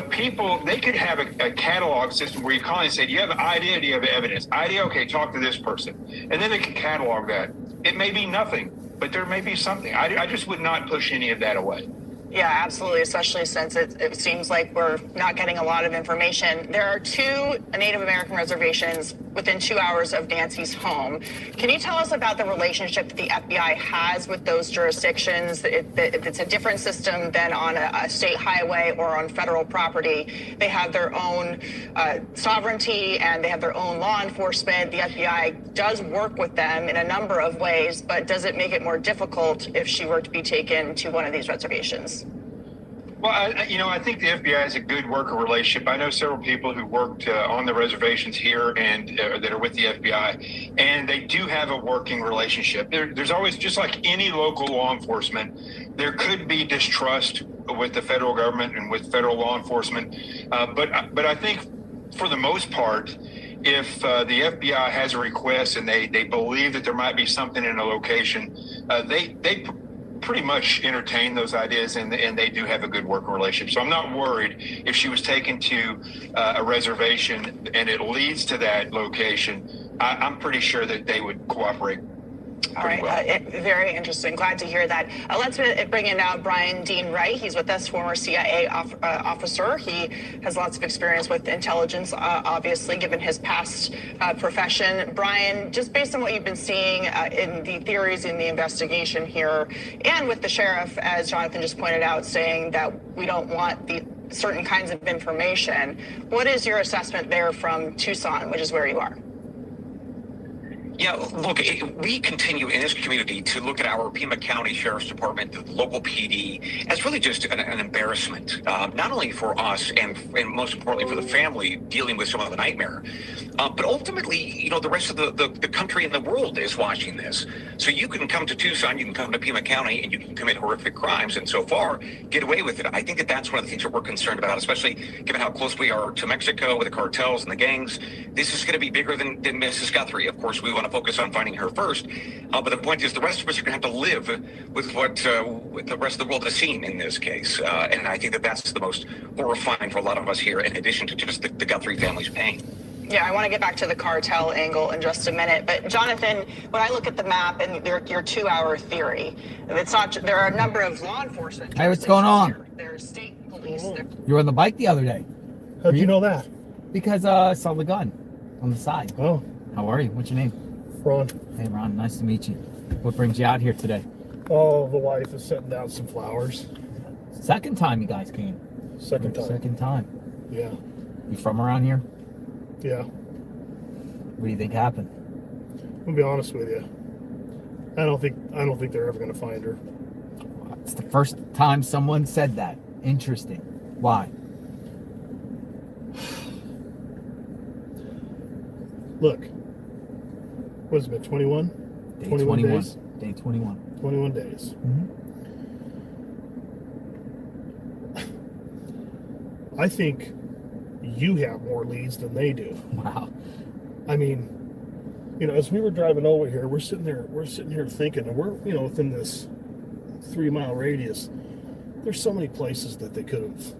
people, they could have a catalog system where you call in and say, do you have an idea? Do you have evidence? Idea? Okay, talk to this person. And then they can catalog that. It may be nothing, but there may be something. I just would not push any of that away. Yeah, absolutely, especially since it seems like we're not getting a lot of information. There are 2 Native American reservations within 2 hours of Nancy's home. Can you tell us about the relationship that the FBI has with those jurisdictions? If it's a different system than on a state highway or on federal property, they have their own sovereignty and they have their own law enforcement. The FBI does work with them in a number of ways, but does it make it more difficult if she were to be taken to one of these reservations? Well, I think the FBI has a good working relationship. I know several people who worked on the reservations here and that are with the FBI, and they do have a working relationship. There's always, just like any local law enforcement, there could be distrust with the federal government and with federal law enforcement. But I think for the most part, if the FBI has a request and they believe that there might be something in a location, they pretty much entertain those ideas, and they do have a good working relationship. So I'm not worried if she was taken to a reservation and it leads to that location. I'm pretty sure that they would cooperate. All right, very interesting. Glad to hear that. Let's bring in now Brian Dean Wright. He's with us, former CIA officer. He has lots of experience with intelligence, obviously, given his past profession. Brian, just based on what you've been seeing in the theories in the investigation here, and with the sheriff, as Jonathan just pointed out, saying that we don't want the certain kinds of information, what is your assessment there from Tucson, which is where you are? Yeah, look, we continue in this community to look at our Pima County Sheriff's Department, the local PD, as really just an embarrassment, not only for us and most importantly for the family dealing with some of the nightmare, but ultimately, the rest of the country and the world is watching this. So you can come to Tucson, you can come to Pima County, and you can commit horrific crimes, and so far get away with it. I think that's one of the things that we're concerned about, especially given how close we are to Mexico with the cartels and the gangs. This is going to be bigger than Mrs. Guthrie. Of course, we want to focus on finding her first, but the point is the rest of us are going to have to live with what the rest of the world has seen in this case, and I think that's the most horrifying for a lot of us here, in addition to just the Guthrie family's pain. Yeah, I want to get back to the cartel angle in just a minute, but Jonathan, when I look at the map and your 2-hour theory, it's not. There are a number of law enforcement. Hey, what's going on? Here. There's state police. You were on the bike the other day. How'd you know that? Because I saw the gun on the side. Oh. How are you? What's your name? Ron. Hey, Ron. Nice to meet you. What brings you out here today? Oh, the wife is setting down some flowers. Second time you guys came. Second time. Yeah. You from around here? Yeah. What do you think happened? I'll be honest with you. I don't think they're ever going to find her. It's the first time someone said that. Interesting. Why? Look. What has it been, 21? Day 21 days? Day 21. 21 days. I think you have more leads than they do. Wow. I mean, as we were driving over here, we're sitting here thinking, and we're, within this 3-mile radius, there's so many places that they could have.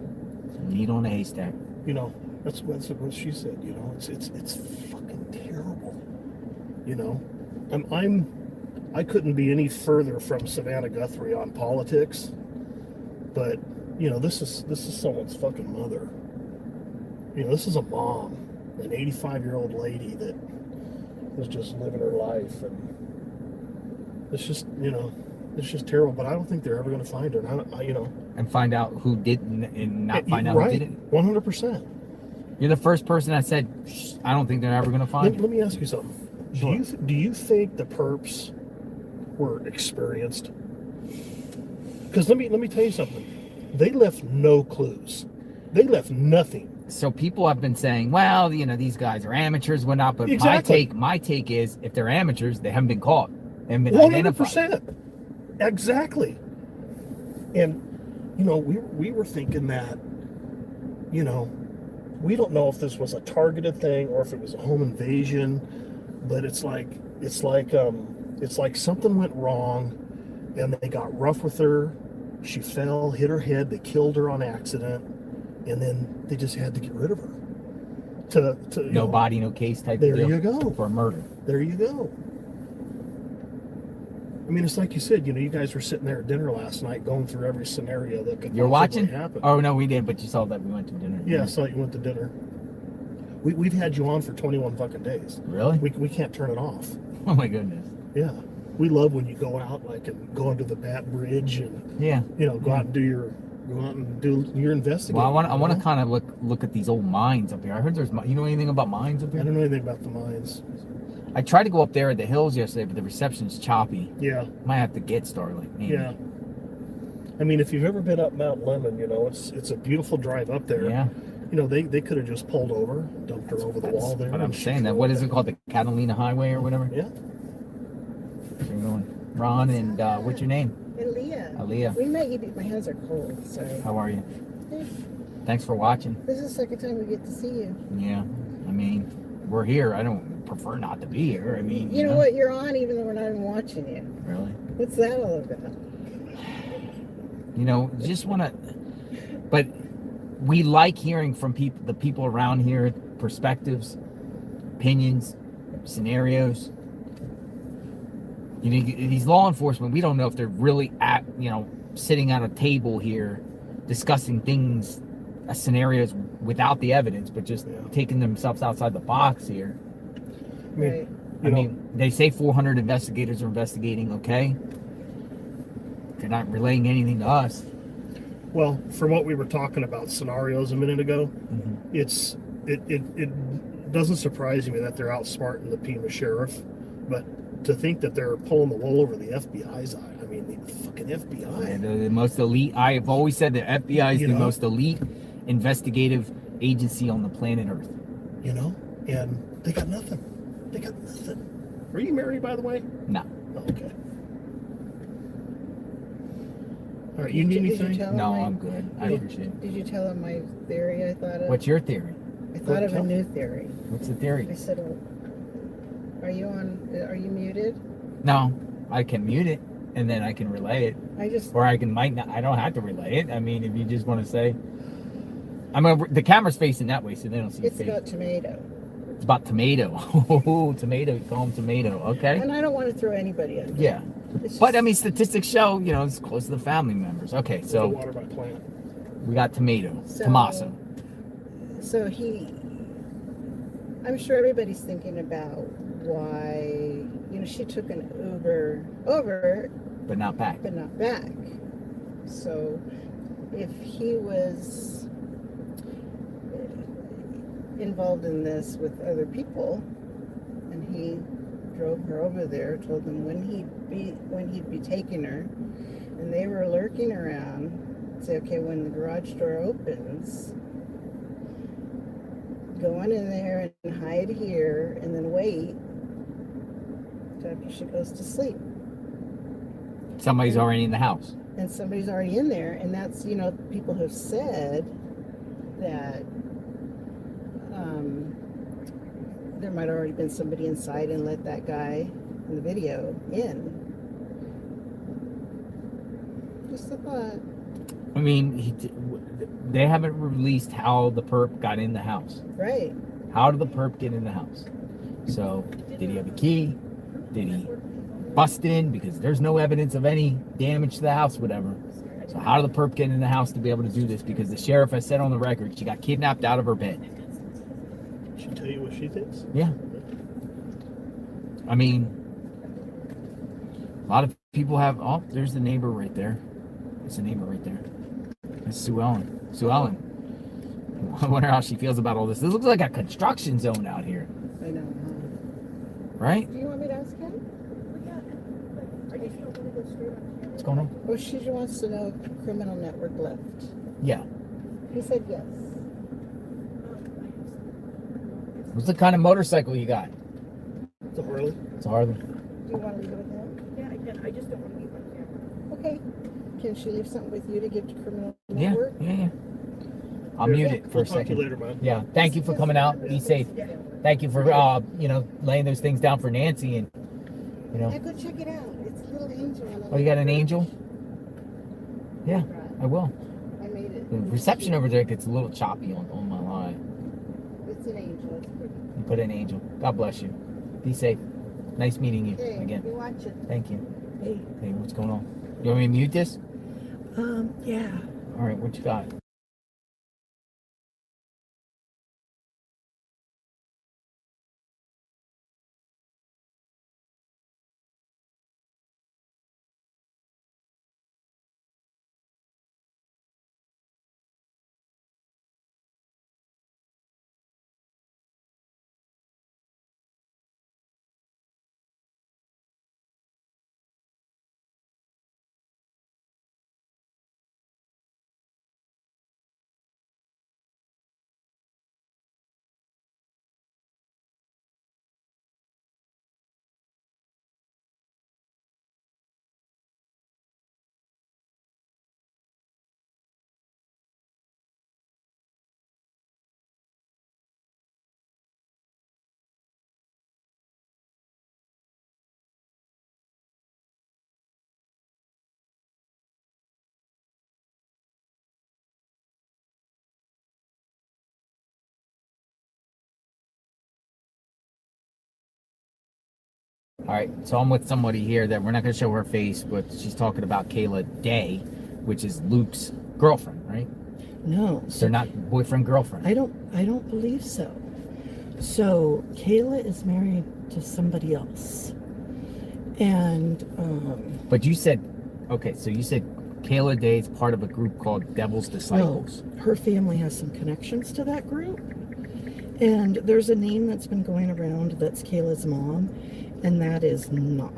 Needle in a haystack. That's what she said, it's fucking terrible. I couldn't be any further from Savannah Guthrie on politics, but this is someone's fucking mother. This is a mom, an 85-year-old lady that was just living her life, and it's just terrible. But I don't think they're ever going to find her. And find out who did and not find out who did it. 100%. You're the first person that said, I don't think they're ever going to find it. Let me ask you something. Sure. Do you think the perps were experienced? Because let me tell you something. They left no clues. They left nothing. So people have been saying, well, these guys are amateurs, whatnot. But exactly. my take is, if they're amateurs, they haven't been caught. They haven't been 100%. identified. Exactly. And we were thinking that, we don't know if this was a targeted thing or if it was a home invasion, but it's like something went wrong, and they got rough with her. She fell, hit her head. They killed her on accident, and then they just had to get rid of her. No body, no case type there of deal. You go. For murder. There you go. I mean, it's like you said, you guys were sitting there at dinner last night going through every scenario that could You're watching? happen. Oh, no, we did, but you saw that we went to dinner. Yeah, I saw you went to dinner. We've had you on for 21 fucking days. Really? We can't turn it off. Oh my goodness. Yeah. We love when you go out like and go under the Bat Bridge and go out and do your investigating. Well, I want to kind of look at these old mines up here. I heard there's you know anything about mines up here? I don't know anything about the mines. I tried to go up there at the hills yesterday, but the reception's choppy. Yeah. Might have to get Starlink. Maybe. Yeah. I mean, if you've ever been up Mount Lemon, it's a beautiful drive up there. Yeah. They could have just pulled over, dumped her over the wall there. But I'm saying that. What is it called? The Catalina Highway or whatever? Yeah. So you're going, Ron, and what's your name? Aaliyah. We met you, but my hands are cold. Sorry. How are you? Thanks for watching. This is the second time we get to see you. Yeah. I mean, we're here. I don't prefer not to be here. I mean, you know what? You're on even though we're not even watching you. Really? What's that all about? Just want to, but we like hearing from the people around here, perspectives, opinions, scenarios. These law enforcement, we don't know if they're really sitting at a table here discussing things, scenarios without the evidence, but just taking themselves outside the box here. Right. I mean, they say 400 investigators are investigating, okay? They're not relaying anything to us. Well, from what we were talking about scenarios a minute ago, it doesn't surprise me that they're outsmarting the Pima sheriff, but to think that they're pulling the wool over the FBI's eye. I mean, the fucking FBI. Yeah, the most elite. I have always said the FBI is the most elite investigative agency on the planet Earth. And they got nothing. They got nothing. Were you married, by the way? No. Oh, okay. All right, you need anything? No, I'm good. I appreciate it. Did you tell him my theory I thought of? What's your theory? I thought of a new theory. What's the theory? I said, are you muted? No, I can mute it and then I can relay it. Might not. I don't have to relay it. I mean, if you just want to say, the camera's facing that way, so they don't see your face. It's about tomato. It's about tomato. Oh, tomato. You call him tomato. Okay. And I don't want to throw anybody under. Yeah. But I mean, statistics show, it's close to the family members. Okay, so water by plant. We got tomato, Tommaso. So I'm sure everybody's thinking about why, she took an Uber over. But not back. So if he was involved in this with other people and he drove her over there, told them when he'd be taking her, and they were lurking around, say, okay, when the garage door opens, go on in there and hide here and then wait after she goes to sleep. Somebody's already in the house. And somebody's already in there, and that's, people have said that there might have already been somebody inside and let that guy in the video in. Just a thought. I mean, they haven't released how the perp got in the house. Right. How did the perp get in the house? So, did he have a key? Did he bust in? Because there's no evidence of any damage to the house, whatever. So how did the perp get in the house to be able to do this? Because the sheriff has said on the record she got kidnapped out of her bed. She tell you what she thinks? Yeah. I mean, a lot of people have. Oh, there's the neighbor right there. There's the neighbor right there. That's Sue Ellen. Sue Ellen. I wonder how she feels about all this. This looks like a construction zone out here. I know. Right? Do you want me to ask him? What's going on? Well, she wants to know if criminal network left. Yeah. He said yes. What's the kind of motorcycle you got? It's a Harley. It's a Harley. Do you want to leave it with him? Yeah, I just don't want to leave my camera. Okay. Can she leave something with you to give to criminal network? Yeah. I'll mute it for a second. Later, man. Yeah. Thank you for coming out. Be safe. Thank you for laying those things down for Nancy and Yeah, go check it out. It's a little angel. Oh, you got an angel? Yeah, I will. I made it. The reception over there gets a little choppy on my line. It's an angel. It's pretty. You put an angel. God bless you. Be safe. Nice meeting you Okay, again. you watch it. Thank you. Hey, what's going on? You want me to mute this? Yeah. All right, what you got? All right, so I'm with somebody here that we're not going to show her face, but she's talking about Kayla Day, which is Luke's girlfriend, right? No, They're not boyfriend girlfriend. I don't believe so. So Kayla is married to somebody else, and But you said, okay, so you said Kayla Day is part of a group called Devil's Disciples. no, her family has some connections to that group, and there's a name that's been going around that's Kayla's mom, and that is not.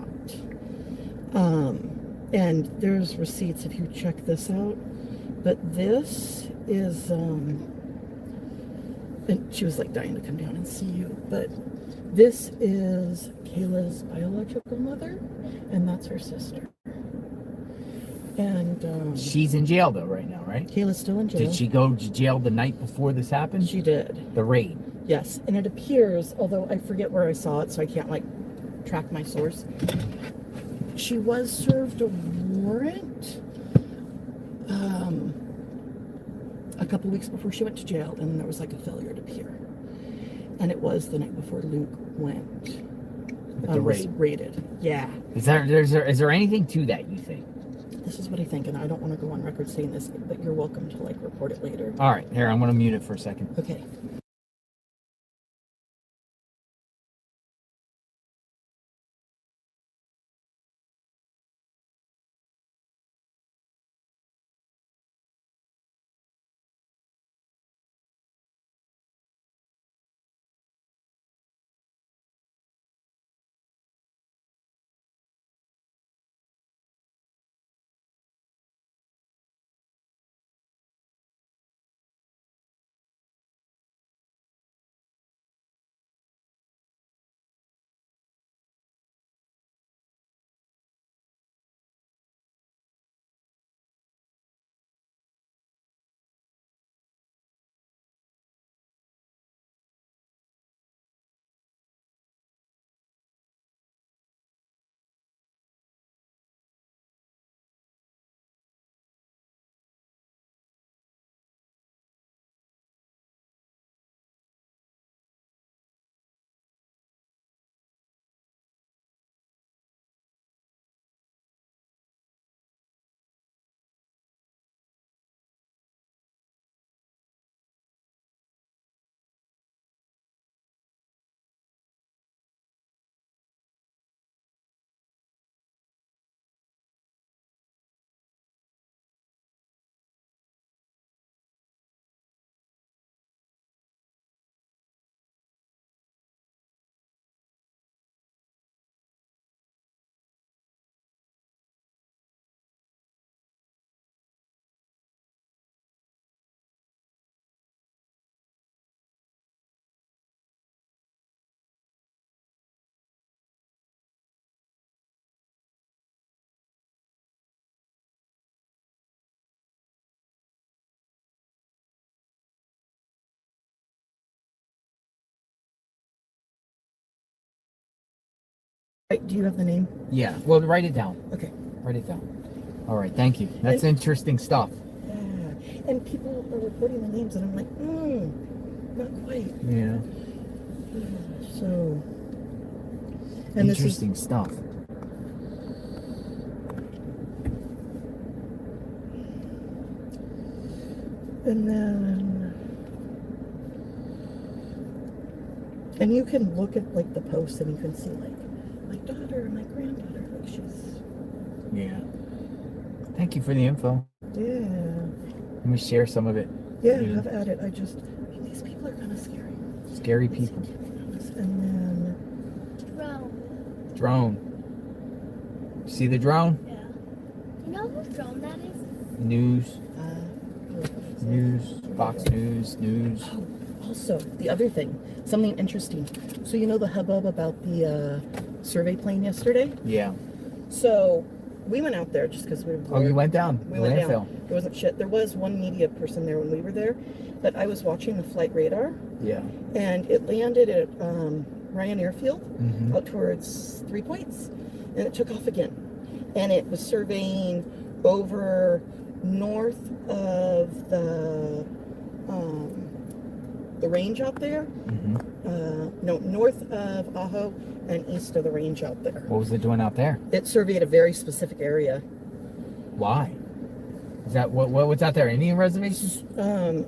And there's receipts if you check this out, but this is and she was like dying to come down and see you, but this is Kayla's biological mother, and that's her sister. And She's in jail though right now, right? Kayla's still in jail. Did she go to jail the night before this happened? She did. The raid. Yes, and it appears, although I forget where I saw it, so I can't like track my source. She was served a warrant a couple weeks before she went to jail, and there was like a failure to appear. And it was the night before Luke went. The was raid. raided. Yeah. Is there anything to that, you think? This is what I think, and I don't want to go on record saying this, but you're welcome to like report it later. All right, here, I'm going to mute it for a second. Okay. Right, do you have the name? Yeah, well, write it down. Okay. Write it down. All right, thank you. That's interesting stuff. Yeah, and people are reporting the names, and I'm like, not quite. Yeah. So, and interesting stuff. And then, and you can look at like the posts, and you can see like my daughter and my granddaughter, like she's. Yeah. Thank you for the info. Yeah. Let me share some of it. Yeah, have at it. I mean, these people are kind of scary. Scary people. And then. Drone. See the drone? Yeah. You know whose drone that is? News. News. Fox News. News. Oh, also, the other thing, something interesting. So you know the hubbub about the survey plane yesterday? Yeah. So we went out there just because we were bored. Oh, you went down? We went down. There wasn't shit. There was one media person there when we were there, but I was watching the flight radar. Yeah. And it landed at Ryan Airfield out towards 3 Points, and it took off again. And it was surveying over north of the range out there. No, north of Ajo and east of the range out there. What was it doing out there? It surveyed a very specific area. Why? Is that what's out there? Indian reservations?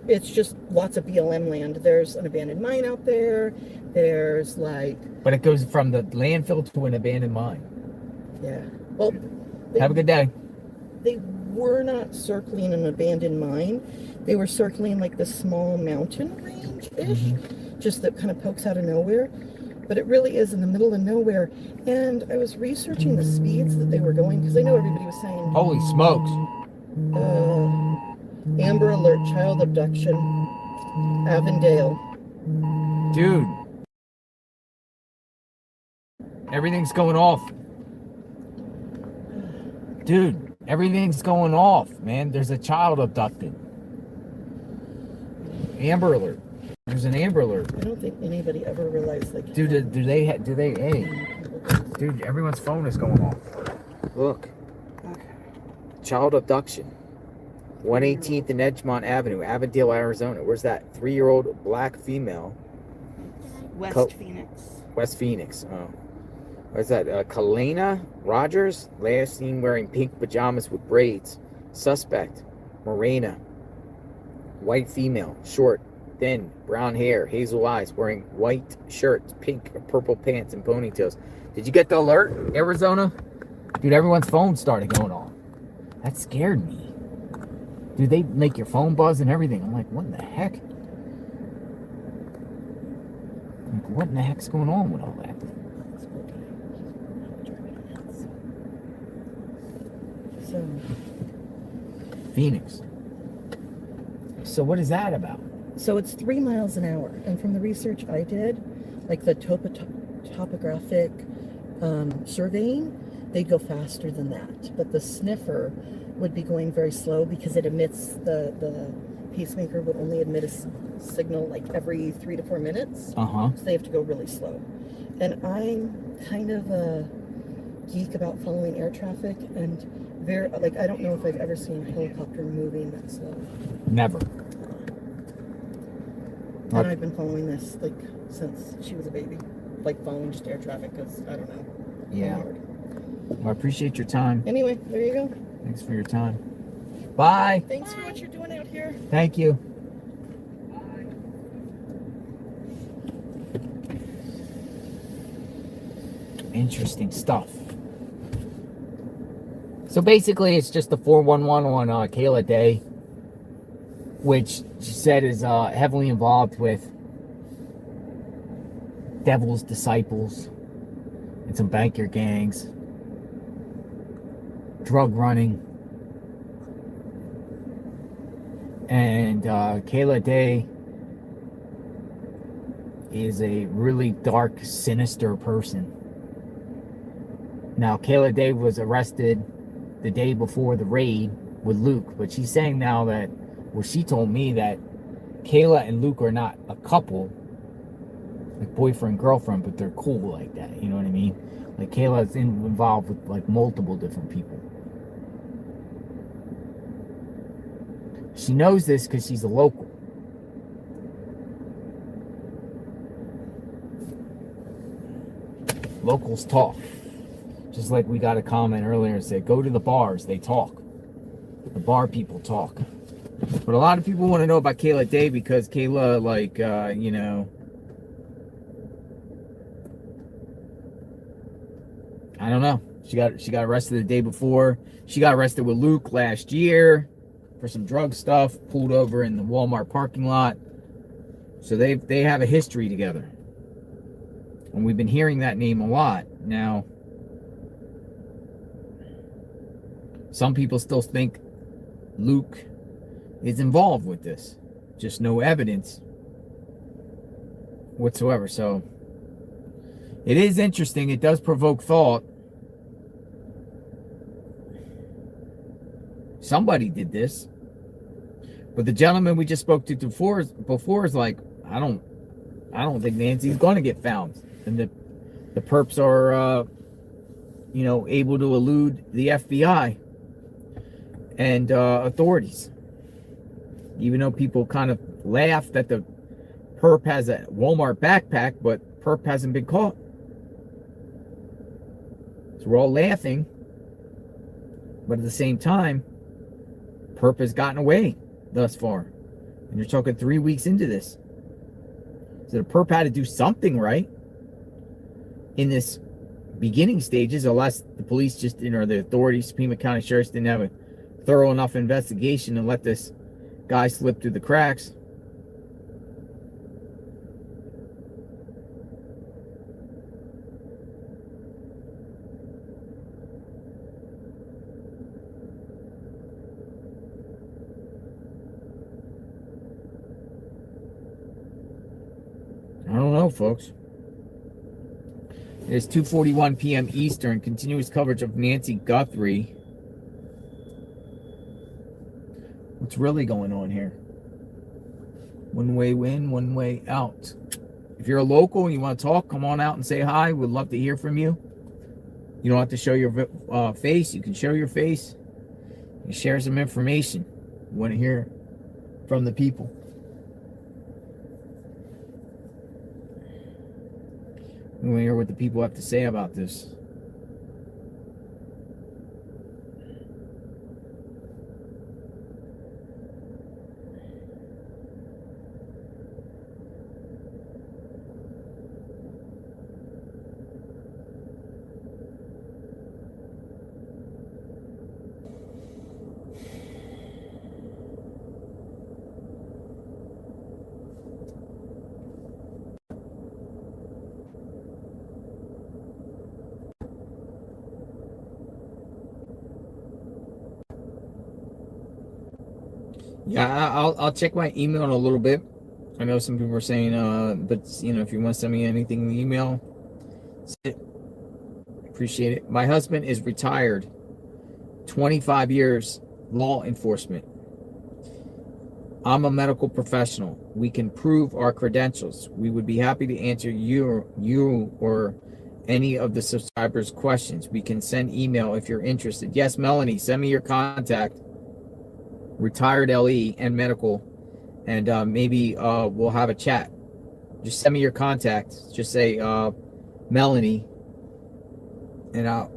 It's just lots of BLM land. There's an abandoned mine out there. There's like... But it goes from the landfill to an abandoned mine. Yeah. Well... Have a good day. They were not circling an abandoned mine. They were circling like the small mountain range-ish, just that kind of pokes out of nowhere. But it really is in the middle of nowhere. And I was researching the speeds that they were going, because I know everybody was saying... Holy smokes. Amber Alert, child abduction, Avondale. Dude. Everything's going off. Dude, everything's going off, man. There's a child abducted. Amber Alert. There's an Amber Alert. I don't think anybody ever realized, like... Dude, hey. Dude, everyone's phone is going off. Look. Child abduction. 118th and Edgemont Avenue, Avondale, Arizona. Where's that? 3-year-old black female. West Phoenix. West Phoenix. Oh. What's that? Kalena Rogers, last seen wearing pink pajamas with braids. Suspect, Morena. White female, short, thin, brown hair, hazel eyes, wearing white shirts, pink or purple pants, and ponytails. Did you get the alert, Arizona? Dude, everyone's phone started going off. That scared me. Dude, they make your phone buzz and everything. I'm like, what in the heck? Like, what in the heck's going on with all that? So, Phoenix. So what is that about? So it's 3 miles an hour. And from the research I did, like the topographic surveying, they'd go faster than that. But the sniffer would be going very slow because it emits, the pacemaker would only emit a signal like every 3 to 4 minutes. So they have to go really slow. And I'm kind of a geek about following air traffic, and I don't know if I've ever seen a helicopter moving that slow. Never. And I've been following this like since she was a baby, like following just air traffic because I don't know. Yeah. Well, I appreciate your time. Anyway, there you go. Thanks for your time. Bye. Thanks for what you're doing out here. Thank you. Interesting stuff. So basically, it's just the 411 on Kayla Day, which she said is heavily involved with Devil's Disciples and some banker gangs, drug running, and Kayla Day is a really dark, sinister person. Now, Kayla Day was arrested the day before the raid with Luke, but she's saying now that, well, she told me that Kayla and Luke are not a couple, like boyfriend, girlfriend, but they're cool like that, you know what I mean? Like Kayla's involved with like multiple different people. She knows this because she's a local. Locals talk. Just like we got a comment earlier and said, go to the bars, they talk. The bar people talk. But a lot of people want to know about Kayla Day because Kayla, like, you know, I don't know. She got arrested the day before. She got arrested with Luke last year for some drug stuff, pulled over in the Walmart parking lot. So they have a history together. And we've been hearing that name a lot. Now, some people still think Luke is involved with this. Just no evidence whatsoever. So it is interesting. It does provoke thought. Somebody did this. But the gentleman we just spoke to before is like, I don't think Nancy's going to get found. And the perps are, you know, able to elude the FBI and authorities. Even though people kind of laugh that the perp has a Walmart backpack, but perp hasn't been caught. So we're all laughing, but at the same time, perp has gotten away thus far. And you're talking 3 weeks into this. So the perp had to do something right in this beginning stages, unless the police just didn't, or the authorities, Pima County Sheriff's didn't have a thorough enough investigation and let this guy slip through the cracks. I don't know, folks. It is 2:41 p.m. Eastern. Continuous coverage of Nancy Guthrie. What's really going on here? One way in, one way out. If you're a local and you want to talk, come on out and say hi. We'd love to hear from you. You don't have to show your face. You can show your face and share some information. You want to hear from the people. We want to hear what the people have to say about this. Yeah, I'll check my email in a little bit. I know some people are saying, but you know, if you want to send me anything in the email, appreciate it. My husband is retired, 25 years law enforcement. I'm a medical professional. We can prove our credentials. We would be happy to answer you or any of the subscribers' questions. We can send email if you're interested. Yes, Melanie, send me your contact. Retired LE and medical, and maybe we'll have a chat. Just send me your contact. Just say Melanie, and I'll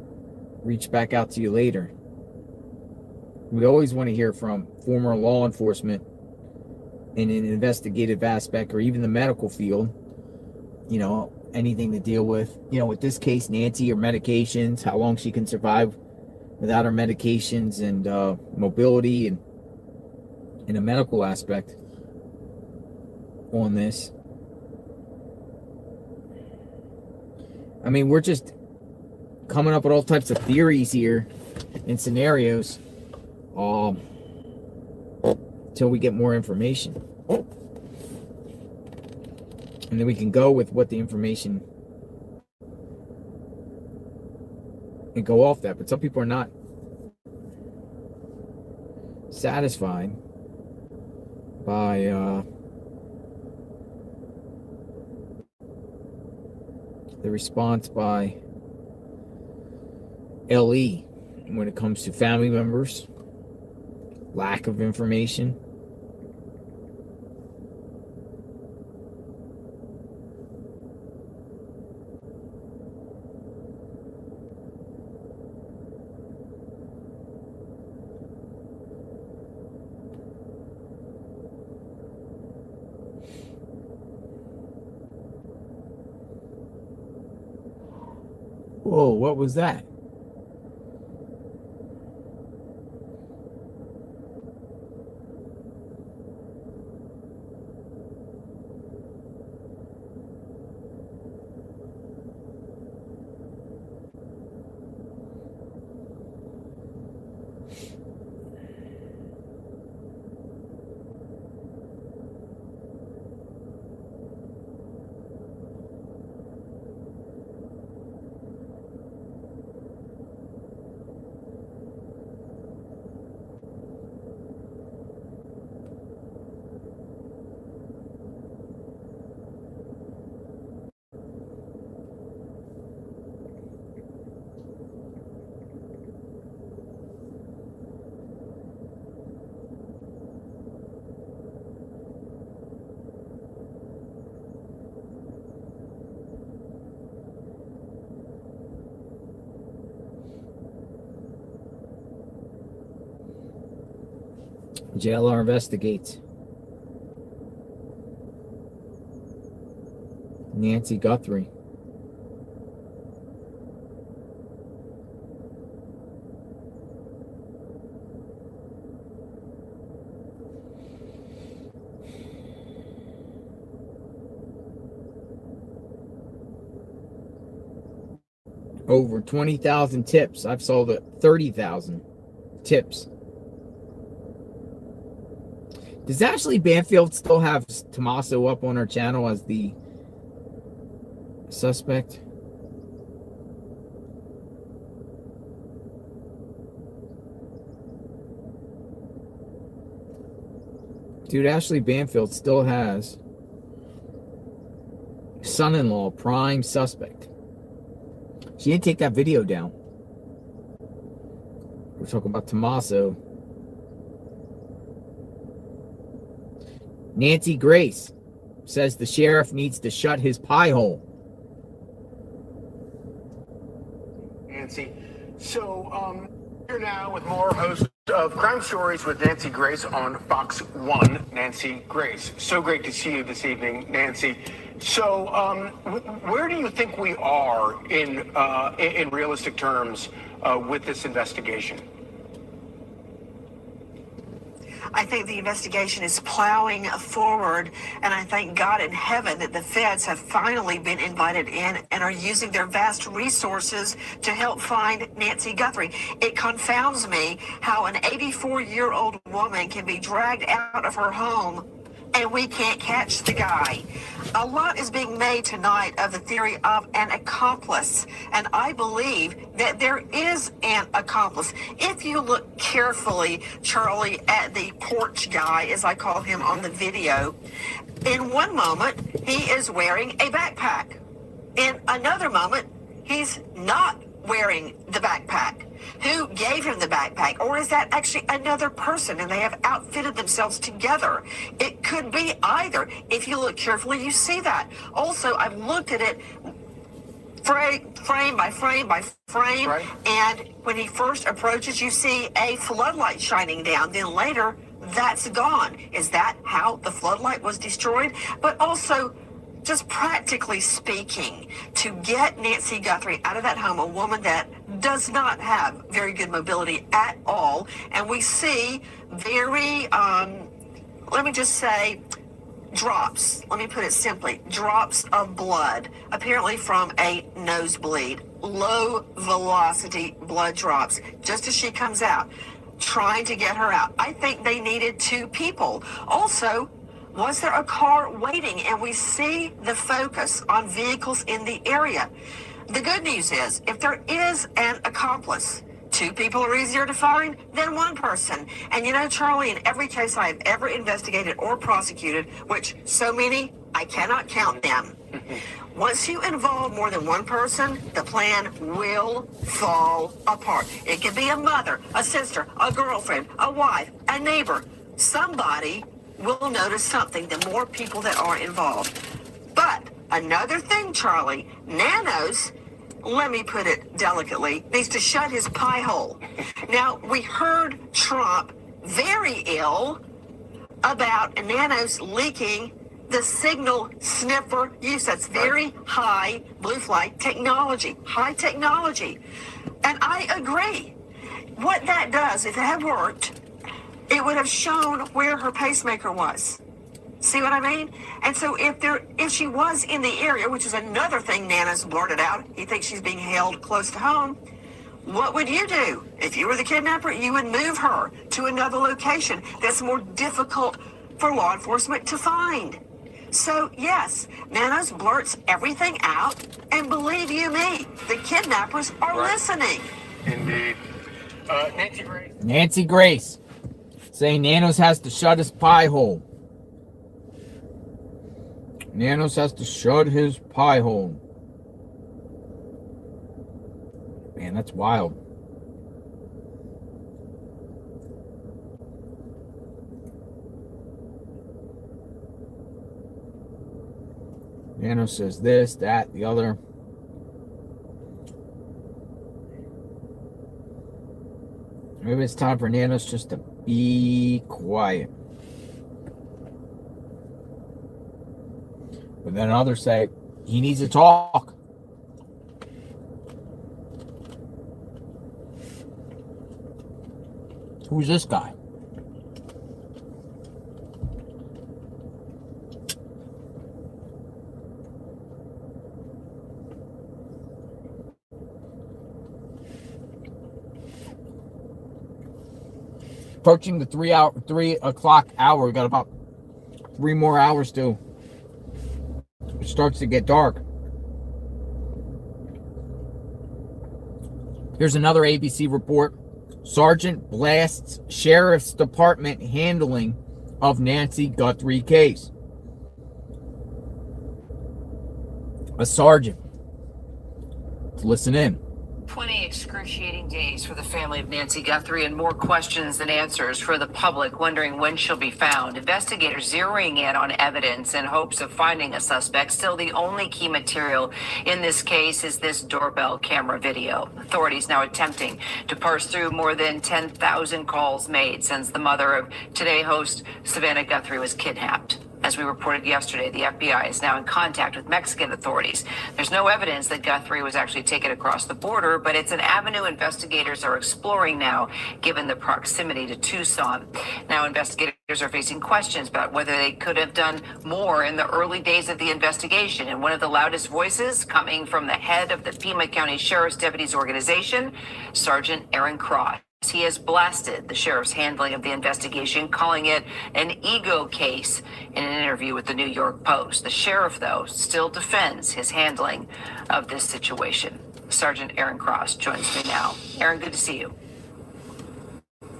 reach back out to you later. We always want to hear from former law enforcement in an investigative aspect, or even the medical field. You know, anything to deal with, you know, with this case, Nancy, or medications, how long she can survive without her medications, and mobility, and in a medical aspect on this. I mean, we're just coming up with all types of theories here and scenarios until we get more information. And then we can go with what the information and go off that. But some people are not satisfied by the response by LE when it comes to family members, lack of information. Whoa, what was that? JLR Investigates. Nancy Guthrie. Over 20,000 tips. I've sold it 30,000 tips. Does Ashley Banfield still have Tommaso up on her channel as the suspect? Dude, Ashley Banfield still has son-in-law prime suspect. She didn't take that video down. We're talking about Tommaso. Nancy Grace says the sheriff needs to shut his pie hole. Nancy, so here now with more host of Crime Stories with Nancy Grace on Fox 1. Nancy Grace, so great to see you this evening, Nancy. So where do you think we are in realistic terms with this investigation? I think the investigation is plowing forward, and I thank God in heaven that the feds have finally been invited in and are using their vast resources to help find Nancy Guthrie. It confounds me how an 84-year-old woman can be dragged out of her home and we can't catch the guy. A lot is being made tonight of the theory of an accomplice, and I believe that there is an accomplice. If you look carefully, Charlie, at the porch guy, as I call him on the video, in one moment, he is wearing a backpack. In another moment, he's not wearing the backpack. Who gave him the backpack? Or is that actually another person and they have outfitted themselves together? It could be either. If you look carefully, you see that. Also, I've looked at it frame by frame by frame. Right. And when he first approaches, you see a floodlight shining down. Then later, that's gone. Is that how the floodlight was destroyed? But also, just practically speaking, to get Nancy Guthrie out of that home, a woman that does not have very good mobility at all, and we see very, let me just say, drops, let me put it simply, drops of blood, apparently from a nosebleed, low velocity blood drops, just as she comes out, trying to get her out. I think they needed two people. Also, was there a car waiting? And we see the focus on vehicles in the area. The good news is, if there is an accomplice, two people are easier to find than one person. And you know, Charlie, in every case I've ever investigated or prosecuted, which so many, I cannot count them. Once you involve more than one person, the plan will fall apart. It could be a mother, a sister, a girlfriend, a wife, a neighbor. Somebody will notice something, the more people that are involved. But another thing, Charlie, Nanos, let me put it delicately, needs to shut his pie hole. Now, we heard Trump very ill about Nanos leaking the signal sniffer use. That's very high blue flag technology, high technology. And I agree. What that does, if it had worked, it would have shown where her pacemaker was. See what I mean? And so if she was in the area, which is another thing Nanos blurted out, he thinks she's being held close to home, what would you do? If you were the kidnapper, you would move her to another location that's more difficult for law enforcement to find. So yes, Nanos blurts everything out, and believe you me, the kidnappers are listening. Indeed. Nancy Grace. Nancy Grace saying Nanos has to shut his pie hole. Nanos has to shut his pie hole. Man, that's wild. Nanos says this, that, the other. Maybe it's time for Nanos just to be quiet. But then others say he needs to talk. Who's this guy? Approaching the 3 o'clock hour. We got about 3 more hours to. It starts to get dark. Here's another ABC report. Sergeant blasts Sheriff's Department handling of Nancy Guthrie case. A sergeant. Let's listen in. 20 excruciating days for the family of Nancy Guthrie and more questions than answers for the public wondering when she'll be found. Investigators zeroing in on evidence in hopes of finding a suspect. Still, the only key material in this case is this doorbell camera video. Authorities now attempting to parse through more than 10,000 calls made since the mother of Today host Savannah Guthrie was kidnapped. As we reported yesterday, the FBI is now in contact with Mexican authorities. There's no evidence that Guthrie was actually taken across the border, but it's an avenue investigators are exploring now, given the proximity to Tucson. Now, investigators are facing questions about whether they could have done more in the early days of the investigation. And one of the loudest voices coming from the head of the Pima County Sheriff's Deputies Organization, Sergeant Aaron Cross. He has blasted the sheriff's handling of the investigation, calling it an ego case in an interview with the New York Post. The sheriff, though, still defends his handling of this situation. Sergeant Aaron Cross joins me now. Aaron, good to see you. Good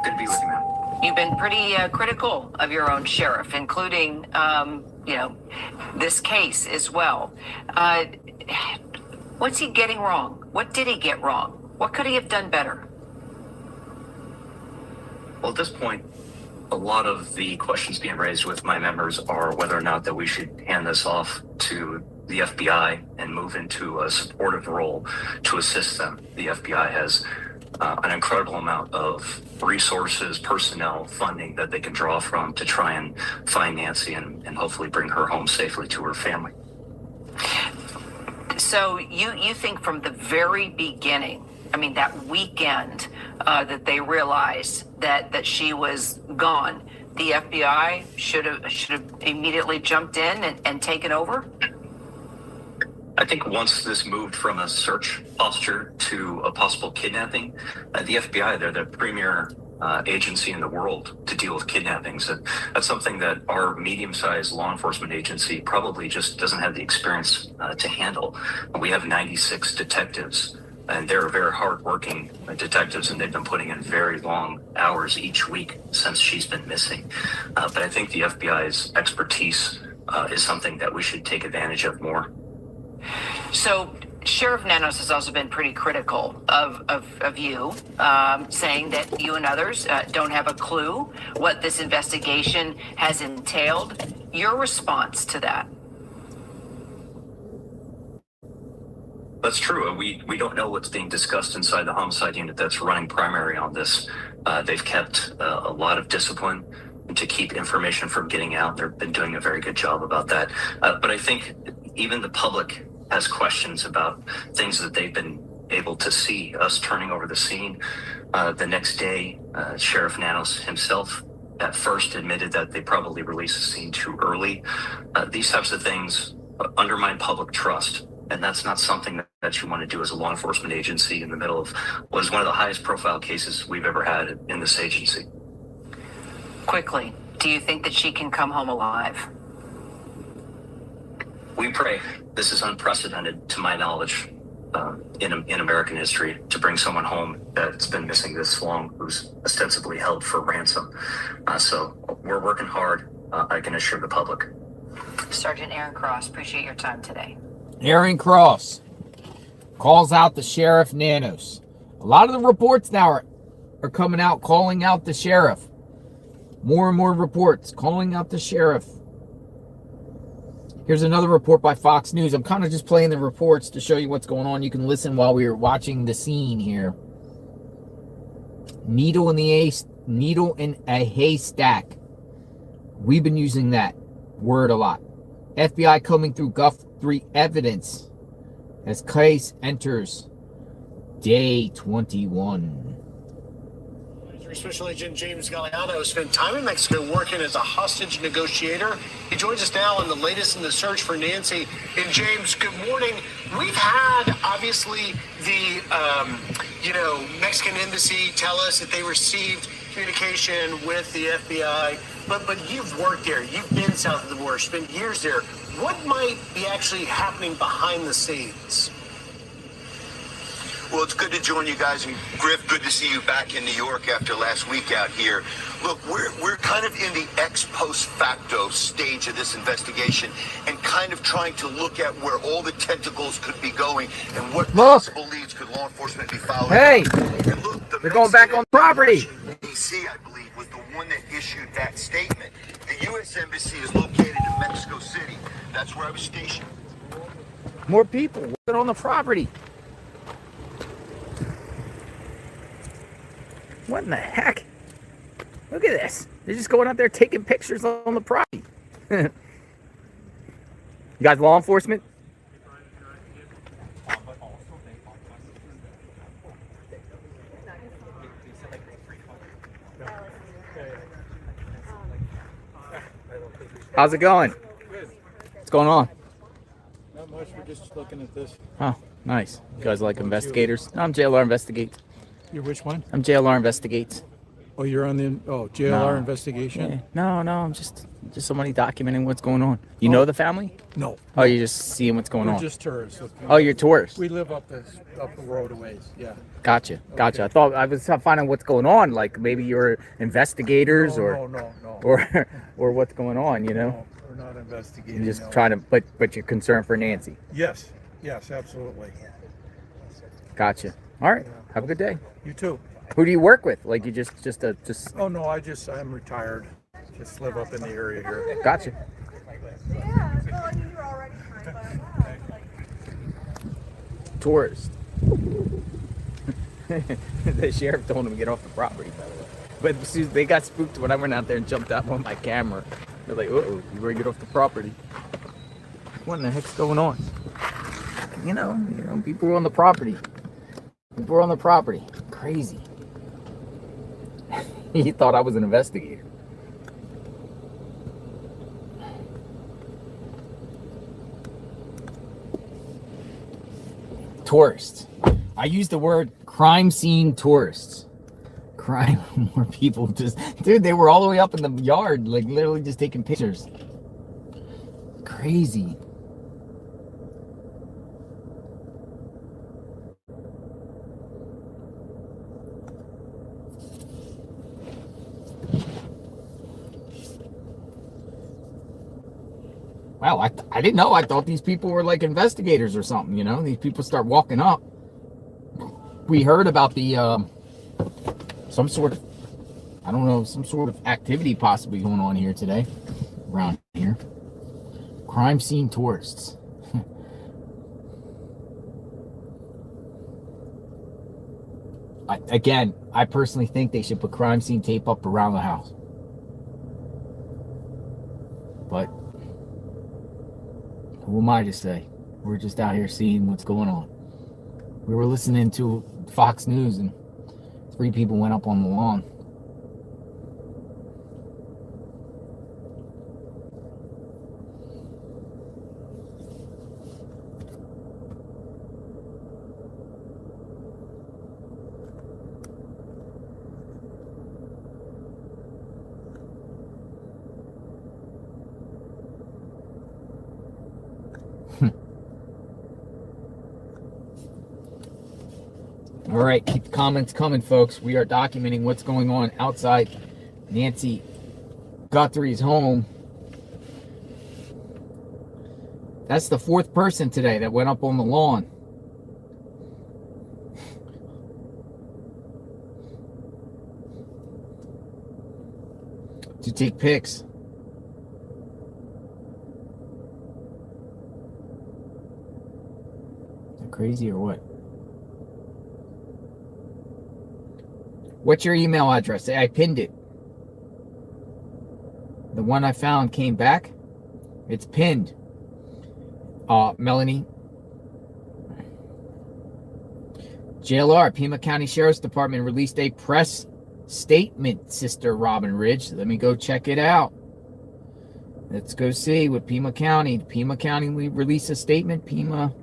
to be with you, man. You've been pretty critical of your own sheriff, including, this case as well. What's he getting wrong? What did he get wrong? What could he have done better? Well, at this point, a lot of the questions being raised with my members are whether or not that we should hand this off to the FBI and move into a supportive role to assist them. The FBI has an incredible amount of resources, personnel, funding that they can draw from to try and find Nancy and hopefully bring her home safely to her family. So you think from the very beginning, I mean, that weekend that they realized that she was gone, the FBI should have immediately jumped in and taken over? I think once this moved from a search posture to a possible kidnapping, the FBI, they're the premier agency in the world to deal with kidnappings. And that's something that our medium-sized law enforcement agency probably just doesn't have the experience to handle. We have 96 detectives, and they're very hardworking detectives, and they've been putting in very long hours each week since she's been missing. But I think the FBI's expertise is something that we should take advantage of more. So Sheriff Nanos has also been pretty critical of you, saying that you and others don't have a clue what this investigation has entailed. Your response to that? That's true. We don't know what's being discussed inside the homicide unit that's running primary on this. They've kept a lot of discipline to keep information from getting out. They've been doing a very good job about that. But I think even the public has questions about things that they've been able to see, us turning over the scene. The next day, Sheriff Nanos himself at first admitted that they probably released the scene too early. These types of things undermine public trust. And that's not something that you want to do as a law enforcement agency in the middle of what is one of the highest profile cases we've ever had in this agency. Quickly, do you think that she can come home alive? We pray. This is unprecedented to my knowledge in American history, to bring someone home that's been missing this long, who's ostensibly held for ransom. So we're working hard, I can assure the public. Sergeant Aaron Cross, appreciate your time today. Aaron Cross calls out the Sheriff Nanos. A lot of the reports now are coming out calling out the sheriff. More and more reports calling out the sheriff. Here's another report by Fox News. I'm kind of just playing the reports to show you what's going on. You can listen while we're watching the scene here. needle in a haystack. We've been using that word a lot. FBI combing through Guthrie evidence as case enters day 21. Special Agent James Galliano spent time in Mexico working as a hostage negotiator. He joins us now on the latest in the search for Nancy. And James, good morning. We've had, obviously, the, Mexican embassy tell us that they received communication with the FBI. But you've worked there. You've been south of the border, spent years there. What might be actually happening behind the scenes? Well, it's good to join you guys, and Griff, good to see you back in New York after last week out here. Look, we're kind of in the ex post facto stage of this investigation and kind of trying to look at where all the tentacles could be going and what possible leads could law enforcement be following. Hey, and look, they're going back on property. DC, I believe, was the one that issued that statement. The U.S. Embassy is located in Mexico City. That's where I was stationed. More people working on the property. What in the heck? Look at this. They're just going out there taking pictures on the property. You guys law enforcement? How's it going? What's going on? Not much. We're just looking at this. Oh, nice. You guys like investigators? I'm JLR Investigates. You're which one? I'm JLR Investigates. Oh, you're on the JLR Investigation? Yeah. No, I'm just somebody documenting what's going on. You know the family? No. Oh, you're just seeing what's going on? We're just tourists. Oh, you're tourists? We live up the road a ways, yeah. Gotcha. I thought I was finding what's going on, like maybe you're investigators No. or what's going on, you know? No, we're not investigating. You're just trying to, but you're concerned for Nancy. Yes, absolutely. Gotcha. All right. Have a good day. You too. Who do you work with? Like you just. Oh no, I'm retired. Just live up in the area here. Gotcha. Tourist. The sheriff told him to get off the property, by the way. But as soon as they got spooked when I went out there and jumped out on my camera. They're like, "Uh-oh, you ready to get off the property?" What in the heck's going on? You know, people were on the property. People were on the property. Crazy. He thought I was an investigator. Tourists. I use the word crime scene tourists. Crime, more people just... Dude, they were all the way up in the yard, like literally just taking pictures. Crazy. Wow, I didn't know. I thought these people were like investigators or something, you know? These people start walking up. We heard about the, some sort of activity possibly going on here today, around here. Crime scene tourists. I personally think they should put crime scene tape up around the house. But who am I to say? We're just out here seeing what's going on. We were listening to Fox News and 3 people went up on the lawn. All right, keep the comments coming, folks. We are documenting what's going on outside Nancy Guthrie's home. That's the 4th person today that went up on the lawn. To take pics. Is that crazy or what? What's your email address? I pinned it. The one I found came back. It's pinned. Melanie. JLR, Pima County Sheriff's Department released a press statement, Sister Robin Ridge. Let me go check it out. Let's go see what Pima County. Pima County, we release a statement. Pima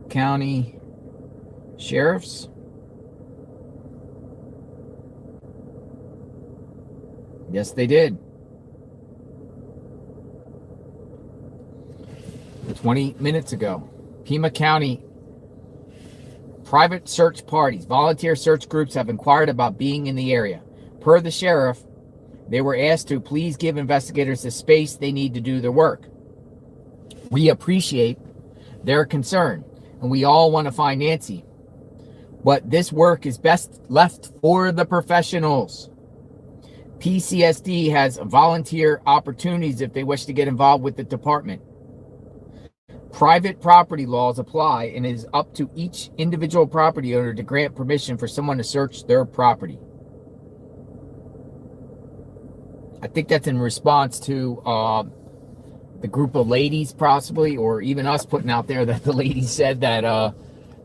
County Sheriffs. Yes, they did. 20 minutes ago. Pima County private search parties, volunteer search groups have inquired about being in the area. Per the sheriff, they were asked to please give investigators the space they need to do their work. We appreciate their concern, and we all want to find Nancy. But this work is best left for the professionals. PCSD has volunteer opportunities if they wish to get involved with the department. Private property laws apply, and it is up to each individual property owner to grant permission for someone to search their property. I think that's in response to the group of ladies, possibly, or even us putting out there that the ladies said that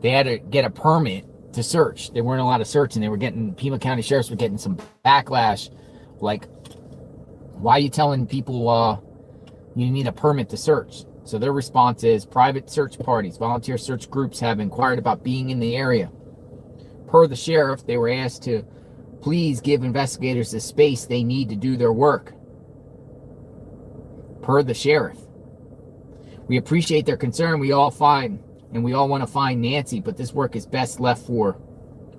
they had to get a permit to search. They weren't allowed to search, and they were getting, Pima County Sheriffs were getting some backlash. Like, why are you telling people you need a permit to search? So their response is, private search parties, volunteer search groups have inquired about being in the area. Per the sheriff, they were asked to please give investigators the space they need to do their work. Per the sheriff. We appreciate their concern. We all want to find Nancy, but this work is best left for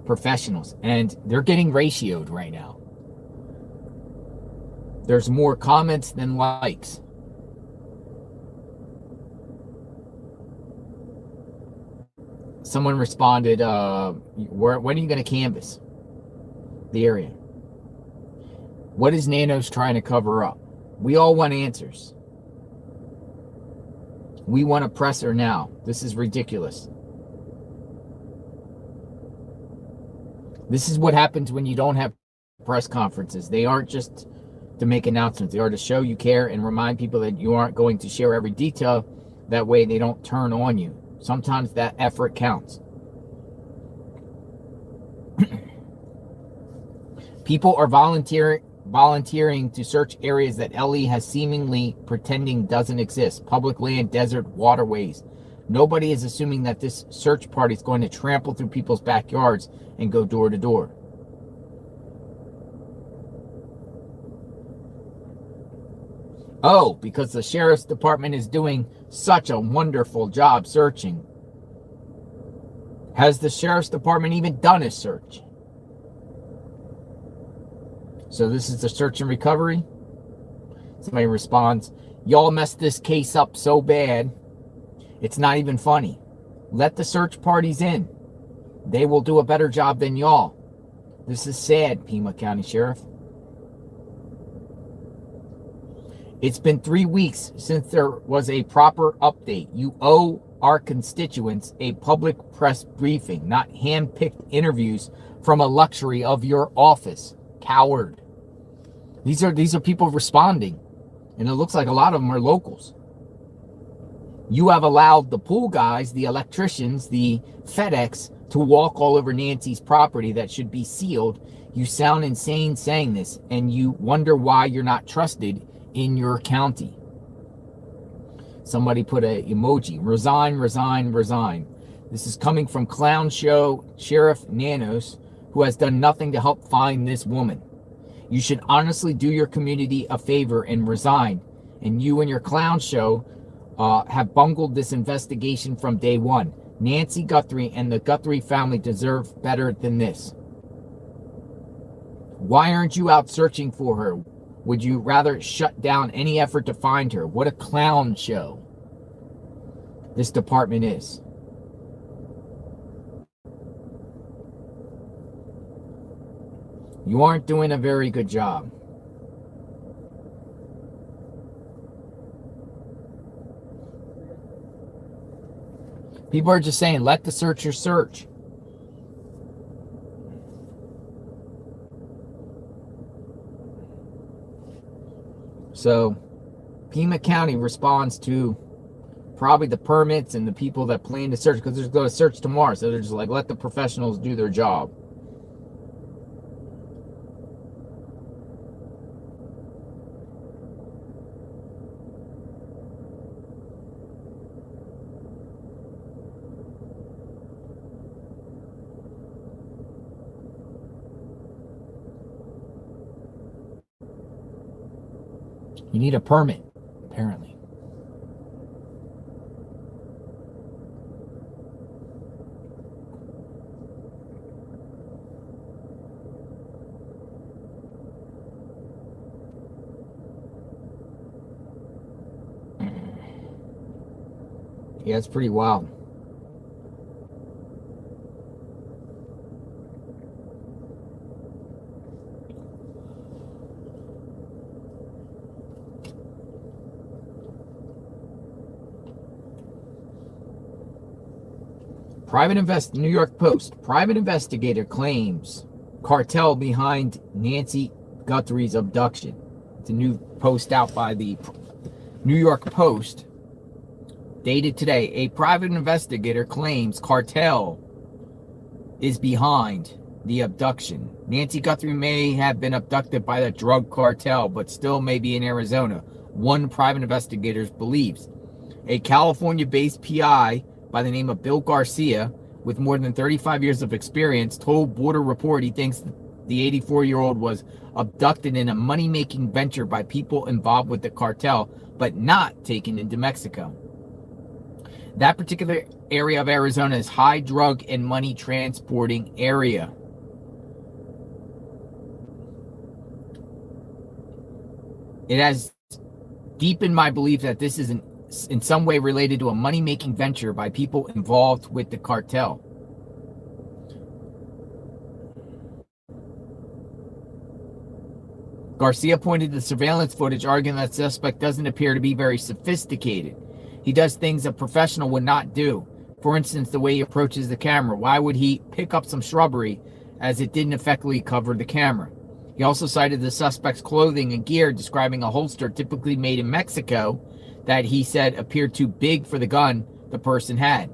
professionals. And they're getting ratioed right now. There's more comments than likes. Someone responded, when are you going to canvass the area? What is Nanos trying to cover up? We all want answers. We want a presser now. This is ridiculous. This is what happens when you don't have press conferences. They aren't just to make announcements. They are to show you care and remind people that you aren't going to share every detail. That way they don't turn on you. Sometimes that effort counts. People are volunteering to search areas that LE has seemingly pretending doesn't exist. Public land, desert, waterways. Nobody is assuming that this search party is going to trample through people's backyards and go door to door. Oh, because the sheriff's department is doing such a wonderful job searching. Has the sheriff's department even done a search? So this is the search and recovery. Somebody responds, y'all messed this case up so bad, it's not even funny. Let the search parties in. They will do a better job than y'all. This is sad, Pima County Sheriff. It's been 3 weeks since there was a proper update. You owe our constituents a public press briefing, not hand-picked interviews from a luxury of your office. Coward. These are people responding, and it looks like a lot of them are locals. You have allowed the pool guys, the electricians, the FedEx to walk all over Nancy's property that should be sealed. You sound insane saying this, and you wonder why you're not trusted in your county. Somebody put a emoji. Resign, resign, resign. This is coming from Clown Show Sheriff Nanos, who has done nothing to help find this woman. You should honestly do your community a favor and resign. And you and your Clown Show have bungled this investigation from day one. Nancy Guthrie and the Guthrie family deserve better than this. Why aren't you out searching for her? Would you rather shut down any effort to find her? What a clown show this department is. You aren't doing a very good job. People are just saying, let the searcher search. So Pima County responds to probably the permits and the people that plan to search, because they're going to search tomorrow. So they're just like, let the professionals do their job. You need a permit, apparently. Yeah, it's pretty wild. New York Post. Private investigator claims cartel behind Nancy Guthrie's abduction. It's a new post out by the New York Post, dated today. A private investigator claims cartel is behind the abduction. Nancy Guthrie may have been abducted by the drug cartel, but still may be in Arizona, one private investigator believes. A California-based PI by the name of Bill Garcia, with more than 35 years of experience, told Border Report he thinks the 84-year-old was abducted in a money-making venture by people involved with the cartel, but not taken into Mexico. That particular area of Arizona is high drug and money transporting area. It has deepened my belief that this is in some way related to a money-making venture by people involved with the cartel. Garcia pointed to the surveillance footage, arguing that the suspect doesn't appear to be very sophisticated. He does things a professional would not do. For instance, the way he approaches the camera. Why would he pick up some shrubbery as it didn't effectively cover the camera? He also cited the suspect's clothing and gear, describing a holster typically made in Mexico that he said appeared too big for the gun the person had.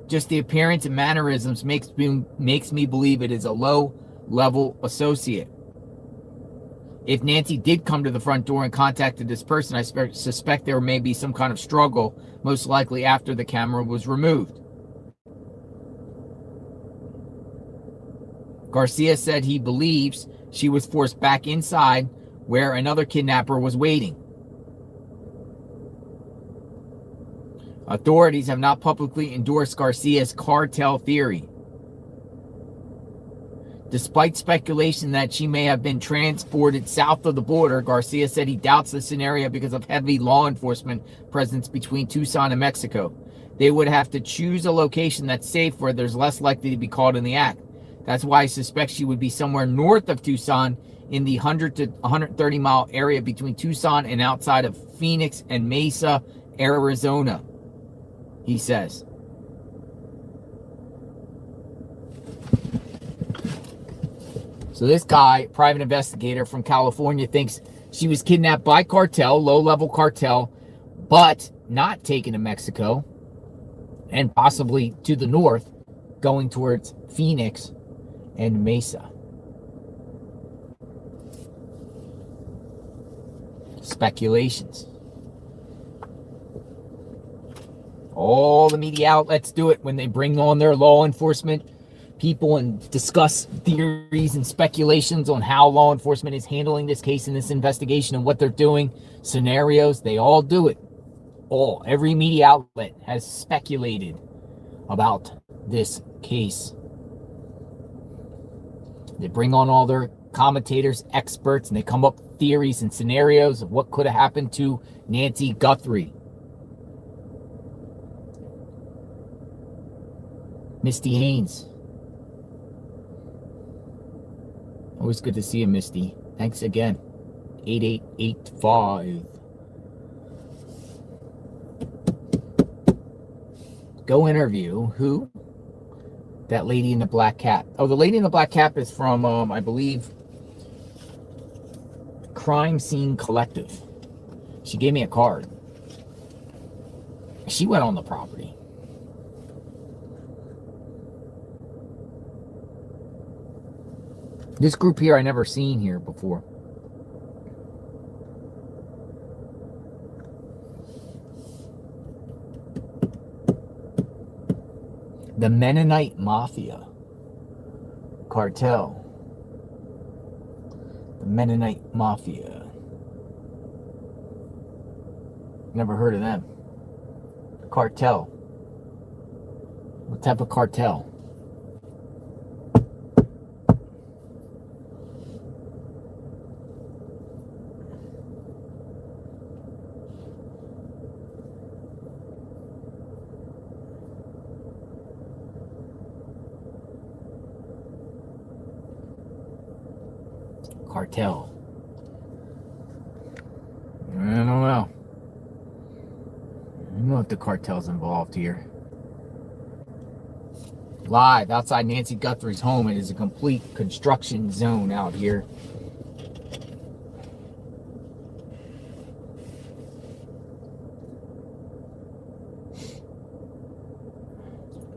Just the appearance and mannerisms makes me believe it is a low-level associate. If Nancy did come to the front door and contacted this person, I suspect there may be some kind of struggle, most likely after the camera was removed. Garcia said he believes she was forced back inside where another kidnapper was waiting. Authorities have not publicly endorsed Garcia's cartel theory. Despite speculation that she may have been transported south of the border, Garcia said he doubts the scenario because of heavy law enforcement presence between Tucson and Mexico. They would have to choose a location that's safe where there's less likely to be caught in the act. That's why I suspect she would be somewhere north of Tucson in the 100 to 130 mile area between Tucson and outside of Phoenix and Mesa, Arizona, he says. So this guy, private investigator from California, thinks she was kidnapped by cartel, low-level cartel, but not taken to Mexico and possibly to the north, going towards Phoenix and Mesa. Speculations. All the media outlets do it when they bring on their law enforcement people and discuss theories and speculations on how law enforcement is handling this case and this investigation and what they're doing, scenarios. They all do it. Every media outlet has speculated about this case. They bring on all their commentators, experts, and they come up with theories and scenarios of what could have happened to Nancy Guthrie. Misty Haynes. Always good to see you, Misty. Thanks again. 8885. Go interview who? That lady in the black cap. Oh, the lady in the black cap is from, I believe, Crime Scene Collective. She gave me a card. She went on the property. This group here I never seen here before. The Mennonite Mafia. Cartel. The Mennonite Mafia. Never heard of them. Cartel. What type of cartel? Cartel. I don't know. I don't know if the cartel's involved here. Live outside Nancy Guthrie's home. It is a complete construction zone out here.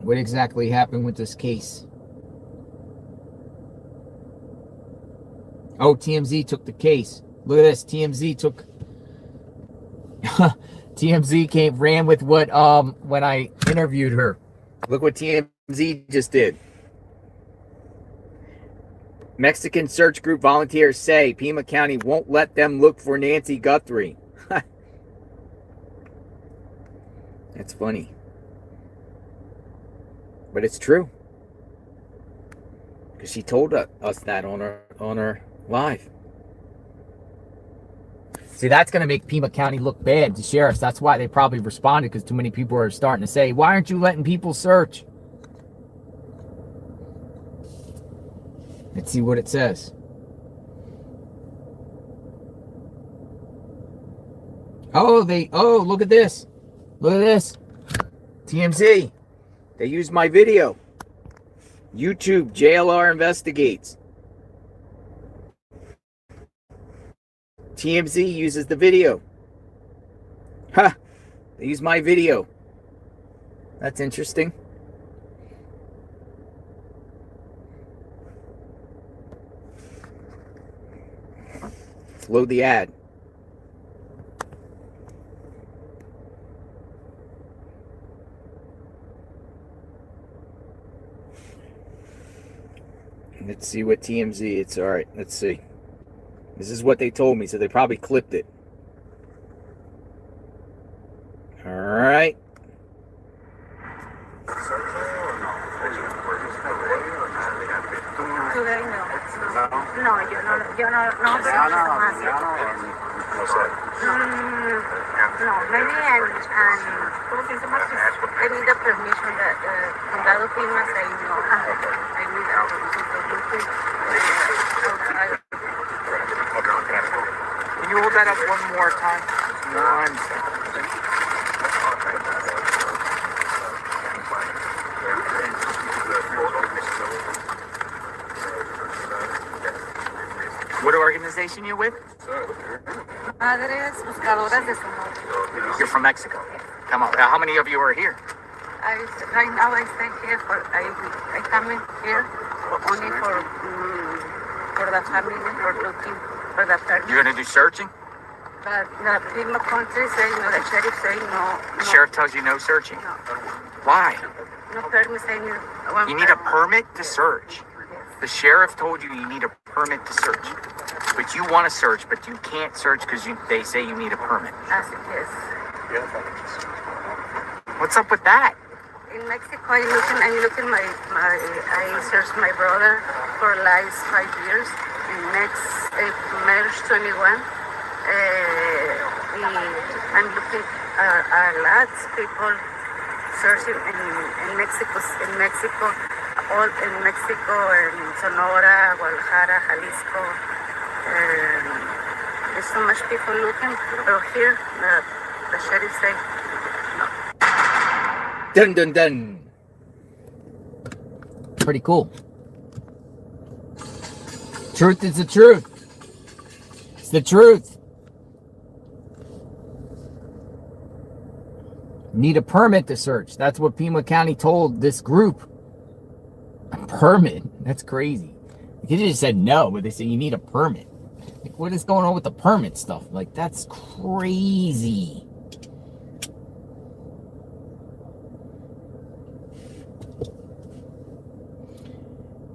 What exactly happened with this case? Oh, TMZ took the case. Look at this. TMZ took... TMZ ran with what, when I interviewed her. Look what TMZ just did. Mexican search group volunteers say Pima County won't let them look for Nancy Guthrie. That's funny. But it's true. Because she told us that on her live. See, that's going to make Pima County look bad to sheriffs. That's why they probably responded, because too many people are starting to say, why aren't you letting people search? Let's see what it says. Oh, look at this. Look at this. TMZ. They used my video. YouTube, JLR Investigates. TMZ uses the video. Ha! They use my video. That's interesting. Let's load the ad. Let's see what TMZ, it's all right. Let's see. This is what they told me, so they probably clipped it. All right. No, maybe I need the permission that Condado Pima say no. I need that permission. Can you hold that up one more time? 1 second. What organization you with? Madres Buscadoras de Sonora. You're from Mexico. Come on. How many of you are here? Right now I stay here, I come in here only for the family, for looking for the person. You're going to do searching? But the Pima country say no, the sheriff say no. The sheriff tells you no searching? No. Why? No permit saying you need a permit to search. The sheriff told you you need a permit to search. But you want to search, but you can't search because they say you need a permit. As it is. What's up with that? In Mexico, I searched my brother for last 5 years. In March 21, I'm looking at lots of people searching in Mexico, all in Mexico, and Sonora, Guadalajara, Jalisco. There's so much people looking, but here the sheriff say no. Dun dun dun. Pretty cool. Truth is the truth. It's the truth. need a permit to search. That's what Pima County told this group. A permit? That's crazy. You could have just said no, but they say you need a permit. Like, what is going on with the permit stuff? Like, that's crazy.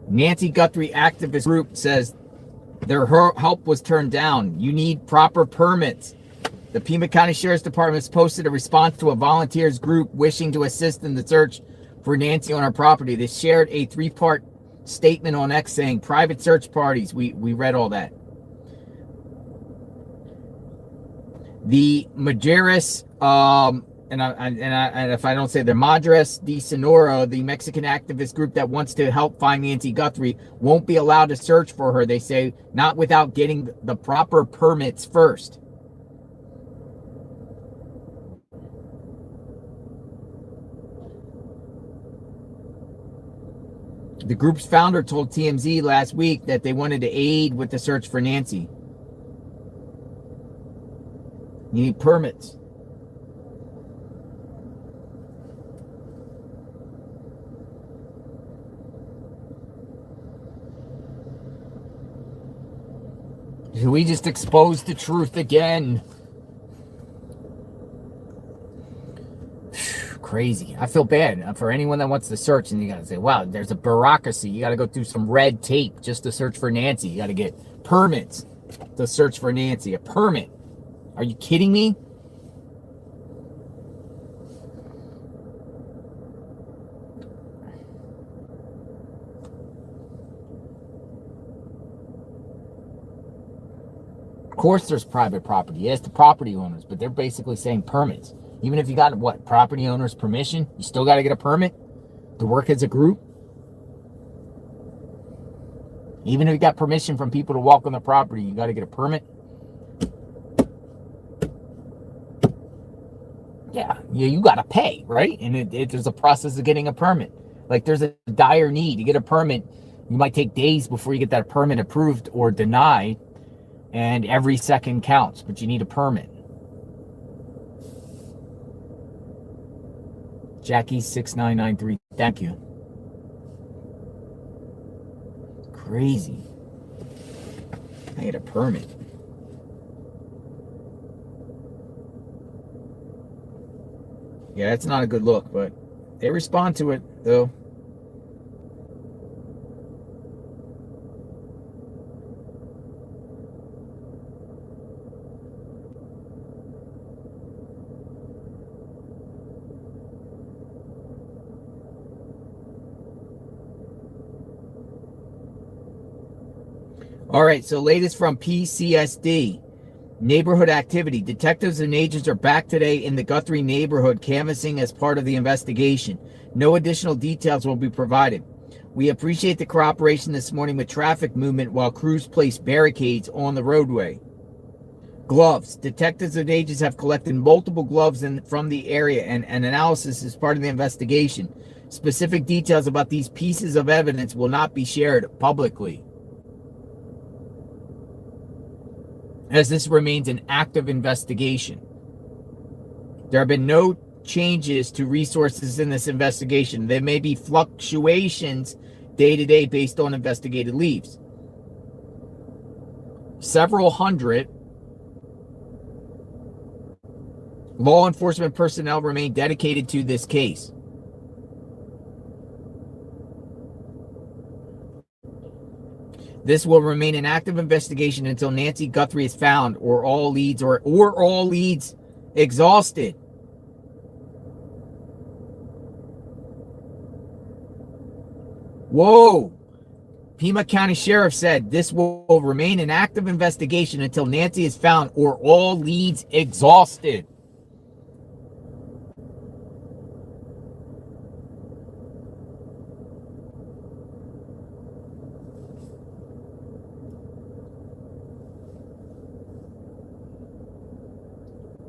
Nancy Guthrie activist group says their help was turned down. You need proper permits. The Pima County Sheriff's Department has posted a response to a volunteers group wishing to assist in the search for Nancy on our property. They shared a 3-part statement on X saying private search parties. We read all that. The Majeres, and if I don't say the Madres de Sonora, the Mexican activist group that wants to help find Nancy Guthrie, won't be allowed to search for her. They say not without getting the proper permits first. The group's founder told TMZ last week that they wanted to aid with the search for Nancy. You need permits. We just exposed the truth again. Crazy. I feel bad for anyone that wants to search, and you gotta say, wow, there's a bureaucracy. You gotta go through some red tape just to search for Nancy. You gotta get permits to search for Nancy. A permit. Are you kidding me? Of course there's private property. Yes, the property owners, but they're basically saying permits. Even if you got, what, property owner's permission, you still got to get a permit to work as a group. Even if you got permission from people to walk on the property, you got to get a permit. Yeah, you got to pay, right? And there's a process of getting a permit. Like, there's a dire need to get a permit. You might take days before you get that permit approved or denied, and every second counts, but you need a permit. Jackie 6993, thank you. Crazy. I get a permit. Yeah, that's not a good look, but they respond to it, though. All right, so latest from PCSD. Neighborhood activity. Detectives and agents are back today in the Guthrie neighborhood canvassing as part of the investigation. No additional details will be provided. We appreciate the cooperation this morning with traffic movement while crews place barricades on the roadway. Gloves. Detectives and agents have collected multiple gloves from the area, and an analysis is part of the investigation. Specific details about these pieces of evidence will not be shared publicly, as this remains an active investigation. There have been no changes to resources in this investigation. There may be fluctuations day to day based on investigated leads. Several hundred law enforcement personnel remain dedicated to this case. This will remain an active investigation until Nancy Guthrie is found or all leads or all leads exhausted. Whoa. Pima County Sheriff said this will remain an active investigation until Nancy is found or all leads exhausted.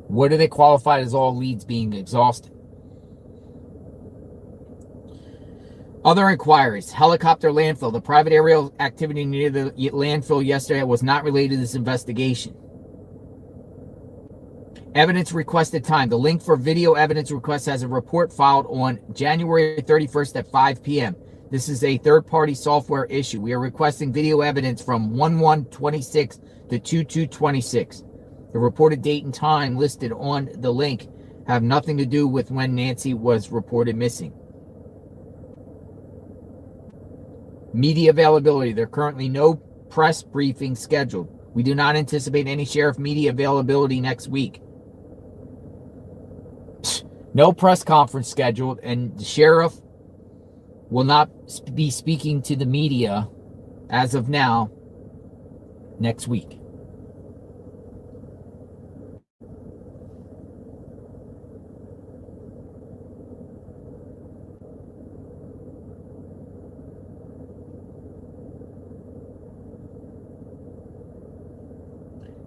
What do they qualify as all leads being exhausted? Other inquiries. Helicopter landfill. The private aerial activity near the landfill yesterday was not related to this investigation. Evidence requested time. The link for video evidence request has a report filed on January 31st at 5 p.m. This is a third-party software issue. We are requesting video evidence from 1/1/26 to 2/2/26. The reported date and time listed on the link have nothing to do with when Nancy was reported missing. Media availability. There are currently no press briefings scheduled. We do not anticipate any sheriff media availability next week. No press conference scheduled, and the sheriff will not be speaking to the media as of now next week.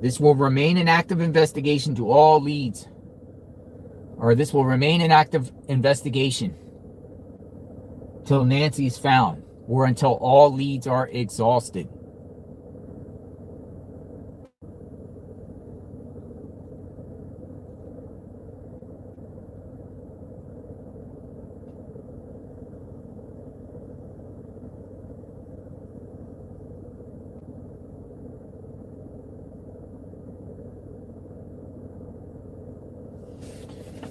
This will remain an active investigation to all leads. Or this will remain an active investigation till Nancy's found, or until all leads are exhausted.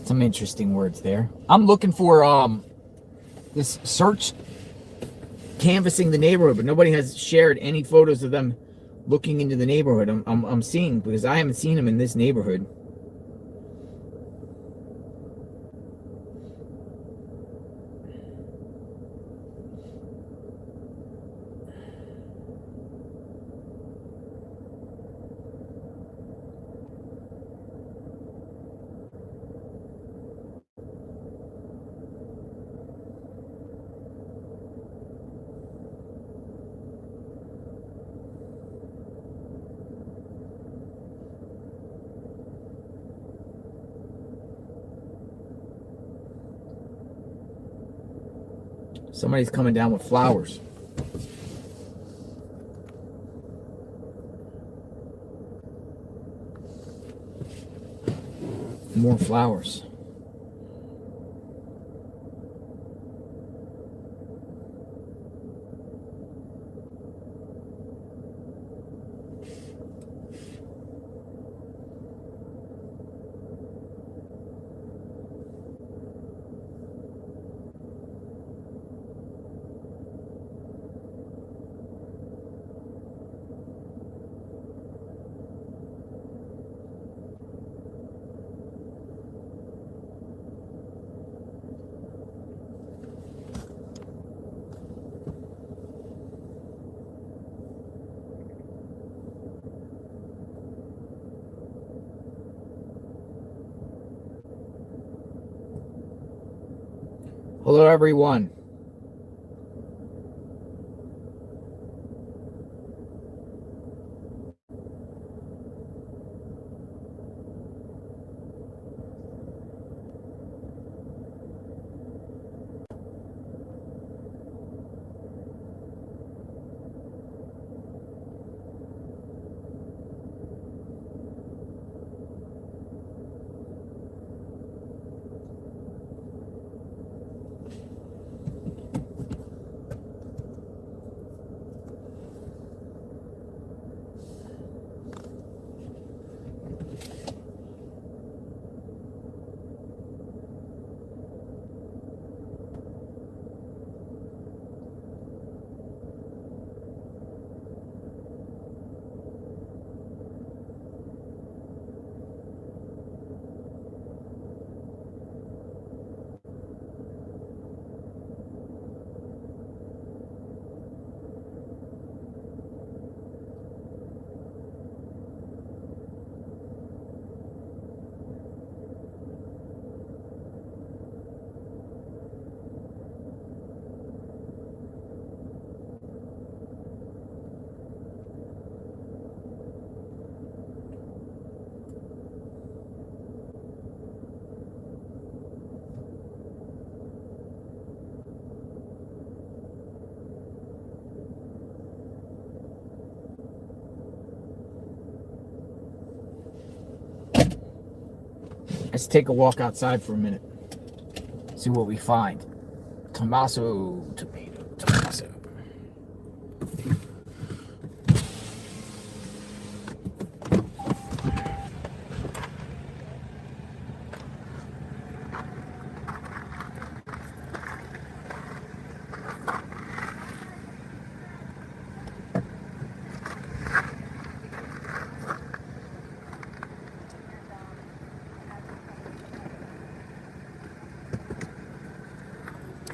Some interesting words there. I'm looking for this search canvassing the neighborhood, but nobody has shared any photos of them looking into the neighborhood. I'm seeing, because I haven't seen them in this neighborhood. Somebody's coming down with flowers. More flowers. Hello, everyone. Let's take a walk outside for a minute. See what we find. Tommaso.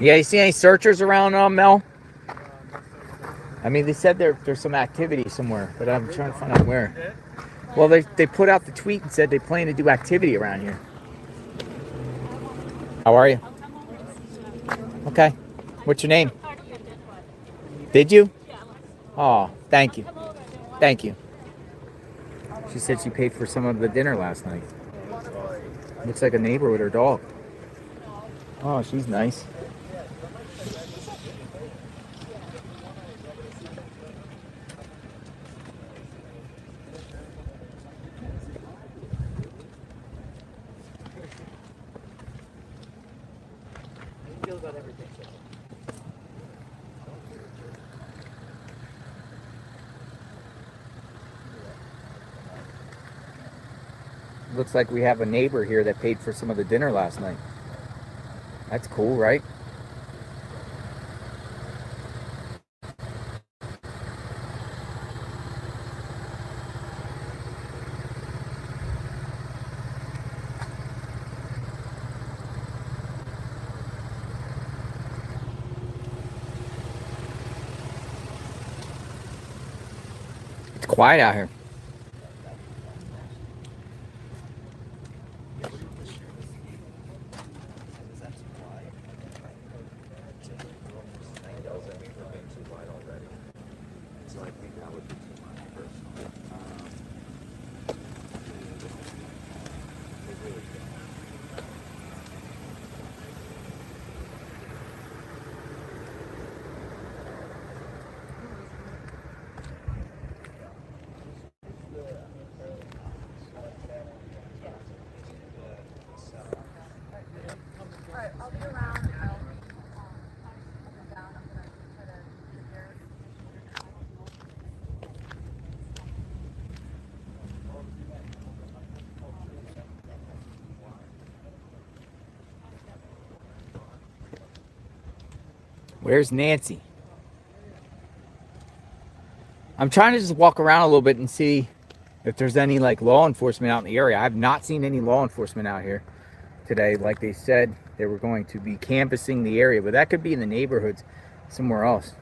Yeah, you see any searchers around, Mel? I mean, they said there's some activity somewhere, but I'm trying to find out where. Well, they put out the tweet and said they plan to do activity around here. How are you? Okay. What's your name? Did you? Oh, thank you. Thank you. She said she paid for some of the dinner last night. Looks like a neighbor with her dog. Oh, she's nice. Looks like we have a neighbor here that paid for some of the dinner last night. That's cool, right? It's quiet out here. Where's Nancy? I'm trying to just walk around a little bit and see if there's any like law enforcement out in the area. I've not seen any law enforcement out here today. Like they said, they were going to be canvassing the area, but that could be in the neighborhoods somewhere else.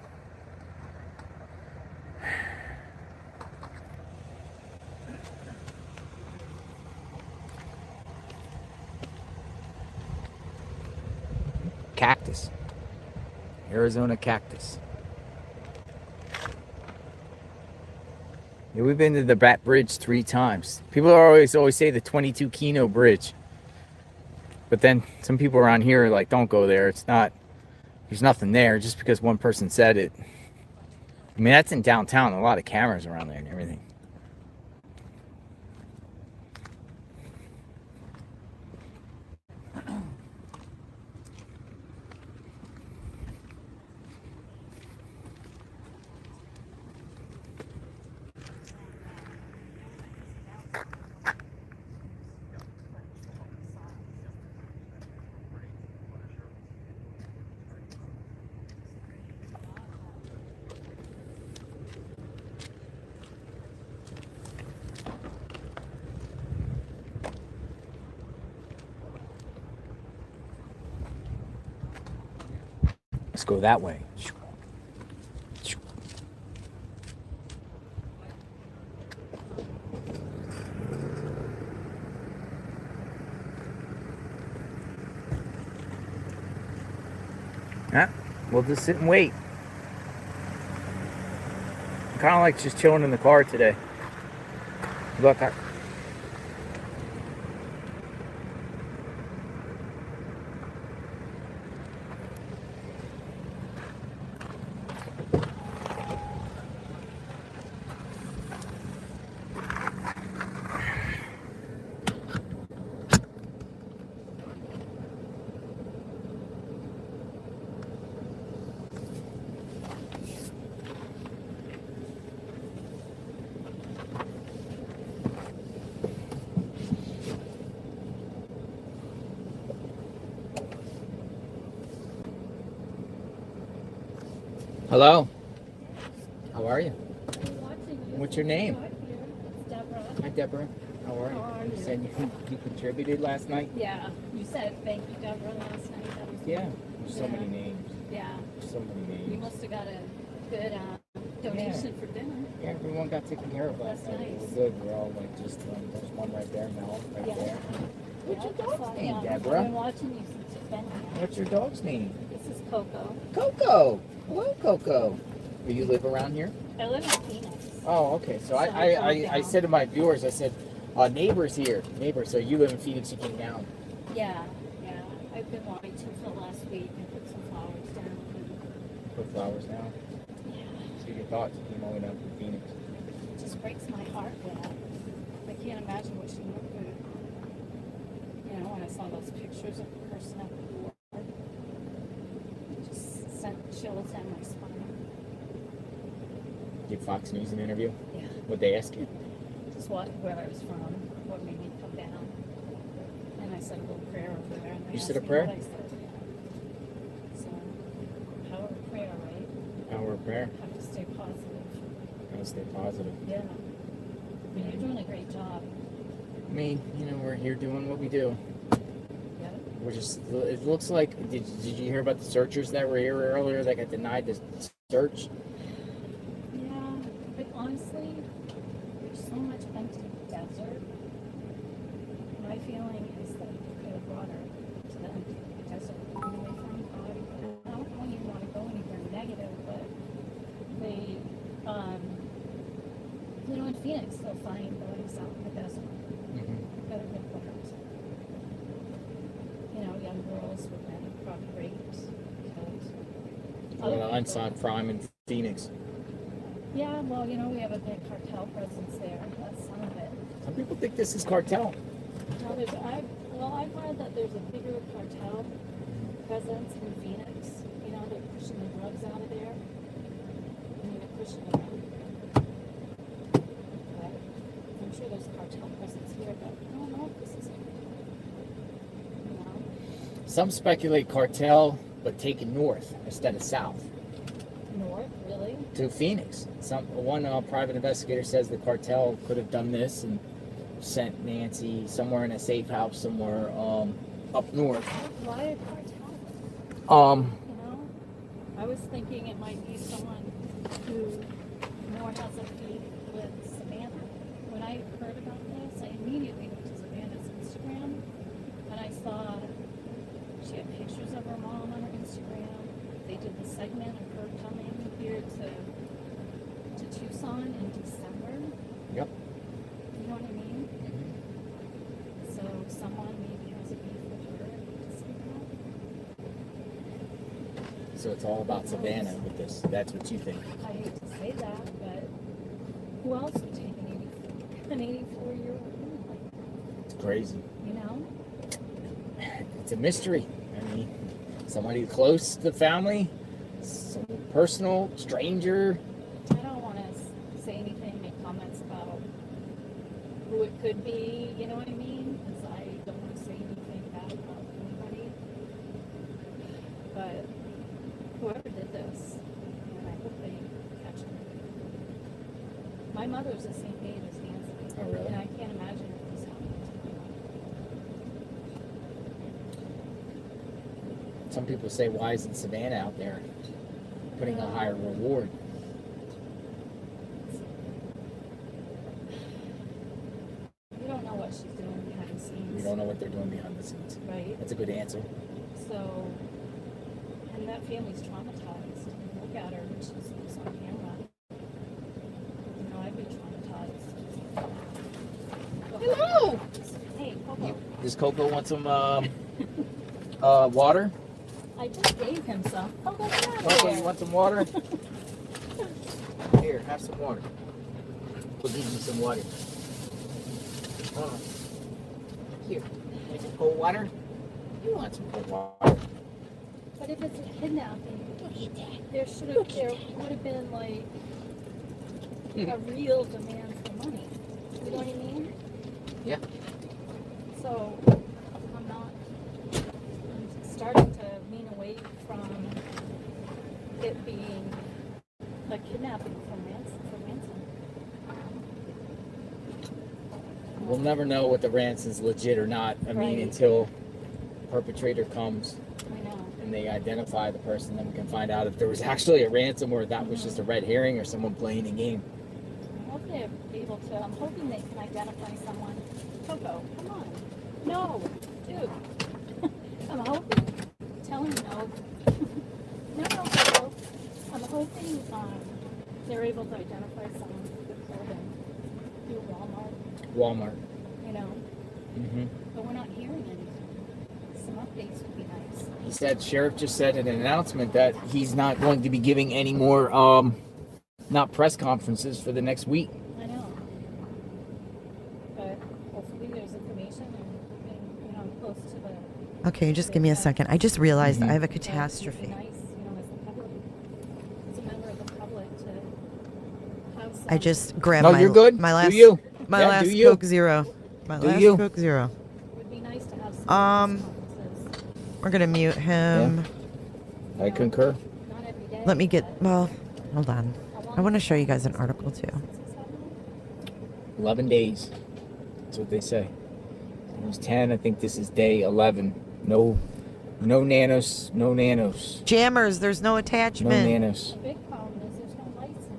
Cactus. Arizona cactus. Yeah, we've been to the Bat Bridge 3 times. People always say the 22 Kino Bridge. But then some people around here are like, don't go there. It's not, there's nothing there just because one person said it. I mean, that's in downtown. A lot of cameras around there and everything. Let's go that way. Yeah, we'll just sit and wait. I'm kind of like just chilling in the car today. Look, Hello. How are you? What's your name? Deborah. Hi, Deborah. How are you? How are You you? said you contributed last night? Yeah, you said thank you, Deborah, last night. That was Yeah. There's so many names. Yeah. So many names. You must have got a good donation for dinner. Yeah, everyone got taken care of last night. It was good. We're all like just, there's one right there, Mel, right there. What's your dog's name, Deborah? I've been watching you since you've been here. What's your dog's name? This is Coco. Coco. Hello, Coco. Do you live around here? I live in Phoenix. Oh, okay. So, So I down. said to my viewers, I said, neighbor's here. Neighbor. So you live in Phoenix, you came down. Yeah, yeah. I've been wanting to for the last week and put some flowers down. Put flowers down. Yeah. So your thoughts, you came all the way down from Phoenix. It just breaks my heart that I can't imagine what she went through. You know, when I saw those pictures of the person at the door, it just sent chills down my spine. Give Fox News an interview? Yeah. What'd they ask you? Just where I was from, what made me come down. And I said a little prayer over there. And they You asked said a me prayer? what I said. So, power of prayer, right? Hour of prayer. Have to stay positive. Gotta stay positive. Yeah. I mean, you're doing a great job. I mean, you know, we're here doing what we do. Yeah. We're just, it looks like, did you hear about the searchers that were here earlier that got denied the search? Yeah, but honestly, there's so much empty desert. My feeling is that you could have brought her to the empty desert away from the body. I don't even want to go anywhere negative, but they, you know, in Phoenix, they'll find bodies out in the desert that have been burned. You know, young girls who've been probably raped, killed. Other people- Unsolved crime in Phoenix. Yeah, well, you know, we have a big cartel presence there. That's some of it. Some people think this is cartel. No, I've read that there's a bigger cartel presence in Phoenix. You know, they're pushing the drugs out of there. I mean, they're pushing them out. But I'm sure there's cartel presence here, but I don't know if this is, you know. Some speculate cartel, but taken north instead of south North, really? to Phoenix. One private investigator says the cartel could have done this and sent Nancy somewhere in a safe house somewhere up north. Why a cartel? You know, I was thinking it might be someone who more has a beef with Savannah. When I heard about this, I immediately went to Savannah's Instagram and I saw she had pictures of her mom on her Instagram. They did the segment of her coming here to Tucson in December. Yep. You know what I mean? So someone maybe has a beef with her. To say that. So it's all about Savannah with this. That's what you think. I hate to say that, but who else would take an 84-year-old woman like that? It's crazy. You know? It's a mystery. I mean, somebody close to the family, some personal stranger. I don't want to say anything, make comments about who it could be, you know what I mean? Because I don't want to say anything bad about anybody. But whoever did this, and I hope they catch him. My mother's the same age as Nancy. Oh, really? And I can't imagine if this happened to my mother. Some people say, why isn't Savannah out there putting a higher reward? We don't know what she's doing behind the scenes. We don't know what they're doing behind the scenes. Right. That's a good answer. So, and that family's traumatized. Look at her when she's on camera. You know, I'd be traumatized. Hello! Hey, Coco. Does Coco want some water? I just gave him some. Coco, get out of Coco, there. you want some water? Here, have some water. We'll give you some water. Here, want some cold water? You want some cold water? But if it's a kidnapping, there would have been like a real demand for money. You know what I mean? Yeah. So I'm starting to lean away from it being a kidnapping from ransom. We'll never know what the ransom's legit or not. I mean, until perpetrator comes and they identify the person, then we can find out if there was actually a ransom or that was just a red herring or someone playing a game. I hope they're able to. I'm hoping they can identify someone. Coco, come on. No, dude. I'm hoping. Tell him no. No, Coco. I'm hoping they're able to identify someone who could pull them through Walmart. You know. But we're not hearing anything. Some updates would be nice. He said, sheriff just said in an announcement that he's not going to be giving any more, not press conferences for the next week. I know. But hopefully there's information and I'm close to the... Okay, just give me a second. I just realized I have a catastrophe. I just grabbed No, you're good. my last Do you? my Yeah, last do you? Coke Zero. My Do last you? Coke Zero. We're gonna mute him. Yeah. I concur. Let me get hold on. I want to show you guys an article too. 11 days. That's what they say. It was 10. I think this is day 11. No nanos. No nanos. Jammers, there's no attachment. No nanos. The big problem is there's no lights in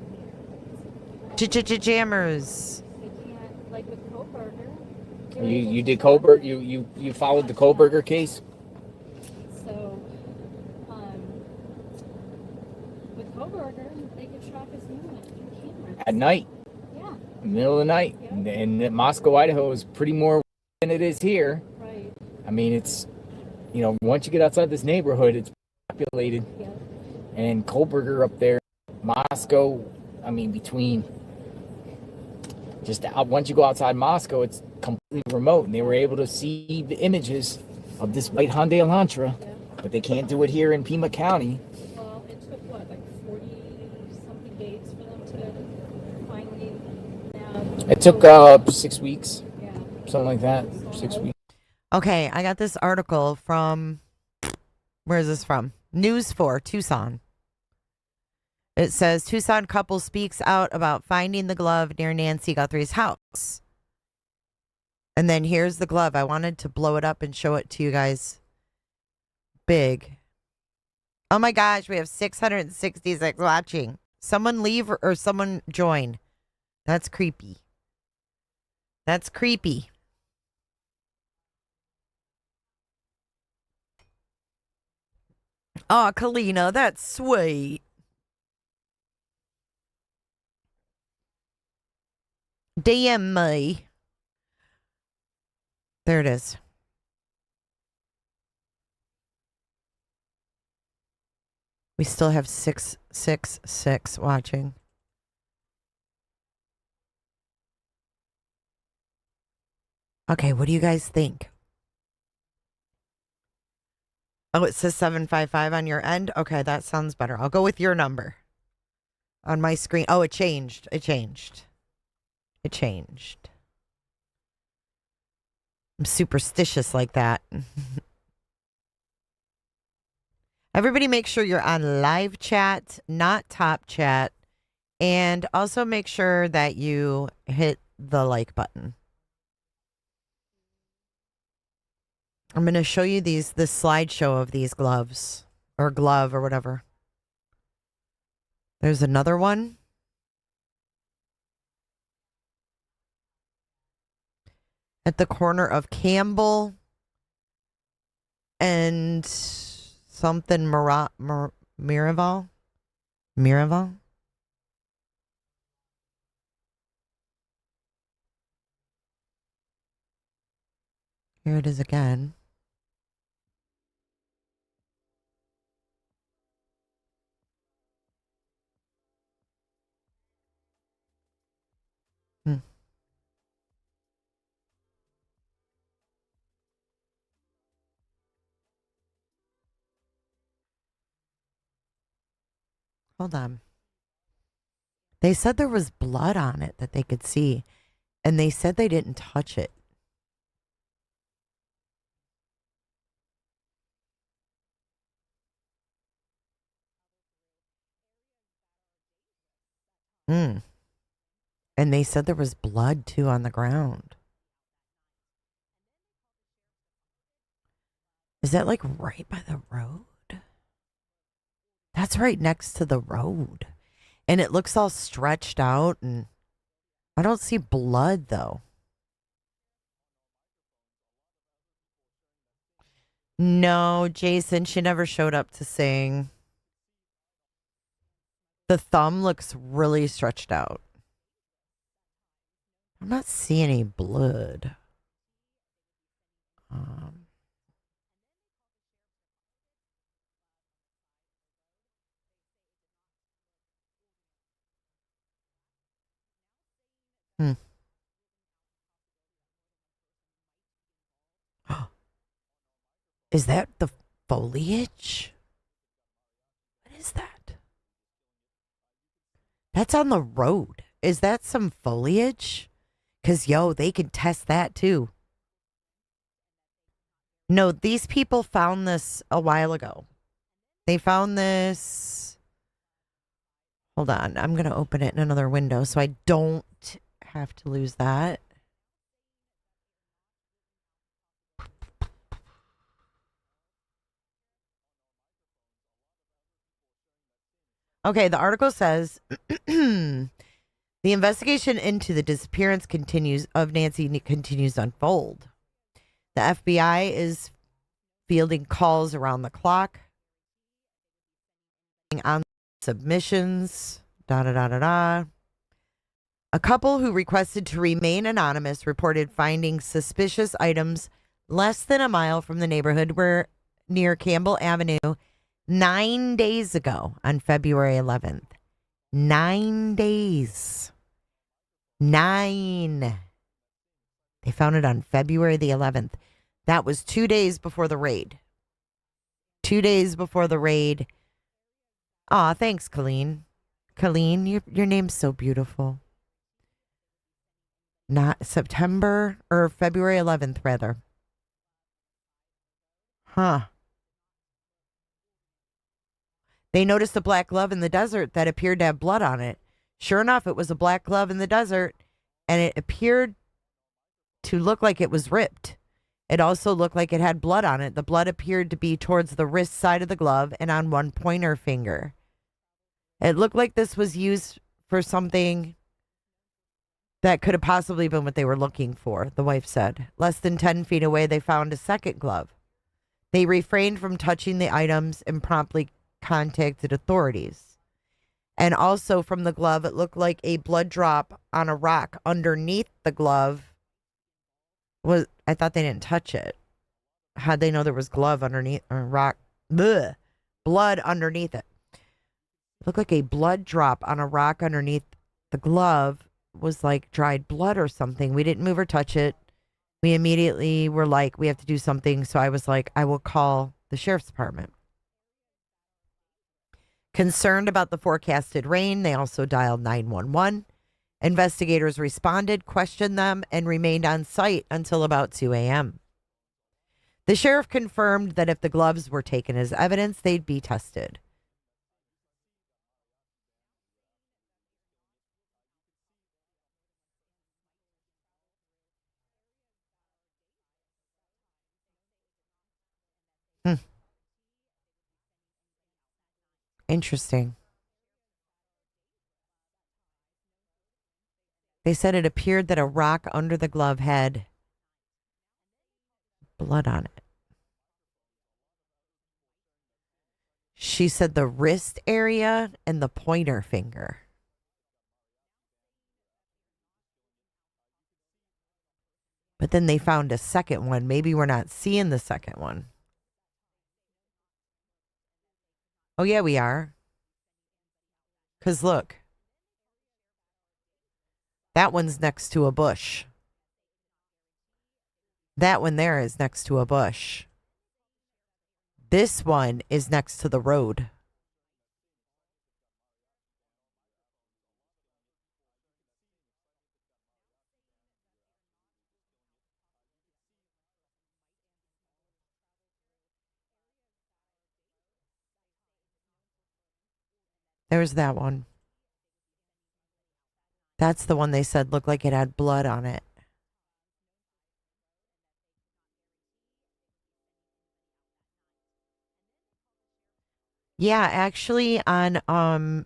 here. Jammers. They can't, like with Kohlberger. You did Kohlberger? You followed the Kohlberger case? So, with Kohlberger, they could track his movement through cameras. At night. Yeah. In the middle of the night. Yeah. And Moscow, Idaho is pretty more than it is here. Right. I mean, it's, once you get outside this neighborhood, it's populated. Yeah. And Kohlberger up there, Moscow, I mean, between just once you go outside Moscow, it's completely remote. And they were able to see the images of this white Hyundai Elantra, but they can't do it here in Pima County. Well, it took what, like 40-something days for them to finally... It took 6 weeks. Yeah. Something like that. 6 weeks. Okay, I got this article from, where is this from? News 4, Tucson. It says, Tucson couple speaks out about finding the glove near Nancy Guthrie's house. And then here's the glove. I wanted to blow it up and show it to you guys big. Oh my gosh, we have 666 watching. Someone leave or someone join. That's creepy. That's creepy. Oh, Kalina, that's sweet. DM me. There it is. We still have 666 watching. Okay, what do you guys think? Oh, it says 755 on your end? Okay, that sounds better. I'll go with your number on my screen. Oh, it changed. It changed. It changed. I'm superstitious like that. Everybody make sure you're on live chat, not top chat. And also make sure that you hit the like button. I'm going to show you this slideshow of these gloves. Or glove or whatever. There's another one. At the corner of Campbell and something Miraval. Miraval? Here it is again. Hold on. They said there was blood on it that they could see. And they said they didn't touch it. Mm. And they said there was blood too on the ground. Is that like right by the road? That's right next to the road. And it looks all stretched out, and I don't see blood though. No, Jason, she never showed up to sing. The thumb looks really stretched out. I'm not seeing any blood. Hmm. Is that the foliage? What is that? That's on the road. Is that some foliage? Because, yo, they can test that too. No, these people found this a while ago. They found this. Hold on. I'm going to open it in another window so I don't have to lose that. Okay, the article says the investigation into the disappearance of Nancy continues to unfold. The FBI is fielding calls around the clock on submissions. A couple who requested to remain anonymous reported finding suspicious items less than a mile from the neighborhood near Campbell Avenue 9 days ago on February 11th. 9 days. 9. They found it on February the 11th. That was 2 days before the raid. 2 days before the raid. Aw, thanks, Colleen. Colleen, your name's so beautiful. Not September or February 11th, rather. Huh. They noticed a black glove in the desert that appeared to have blood on it. Sure enough, it was a black glove in the desert, and it appeared to look like it was ripped. It also looked like it had blood on it. The blood appeared to be towards the wrist side of the glove and on one pointer finger. It looked like this was used for something that could have possibly been what they were looking for, the wife said. Less than 10 feet away, they found a second glove. They refrained from touching the items and promptly contacted authorities. And also from the glove, it looked like a blood drop on a rock underneath the glove. I thought they didn't touch it. How'd they know there was glove underneath or rock? Bleh, blood underneath it. Looked like a blood drop on a rock underneath the glove was like dried blood or something. We didn't move or touch it. We immediately were like, we have to do something. So I was like, I will call the sheriff's department. Concerned about the forecasted rain, they also dialed 911. Investigators responded, questioned them, and remained on site until about 2 a.m. The sheriff confirmed that if the gloves were taken as evidence, they'd be tested. Interesting. They said it appeared that a rock under the glove had blood on it. She said the wrist area and the pointer finger. But then they found a second one. Maybe we're not seeing the second one. Oh, yeah, we are. Because look. That one's next to a bush. That one there is next to a bush. This one is next to the road. There's that one. That's the one they said looked like it had blood on it. Yeah, actually on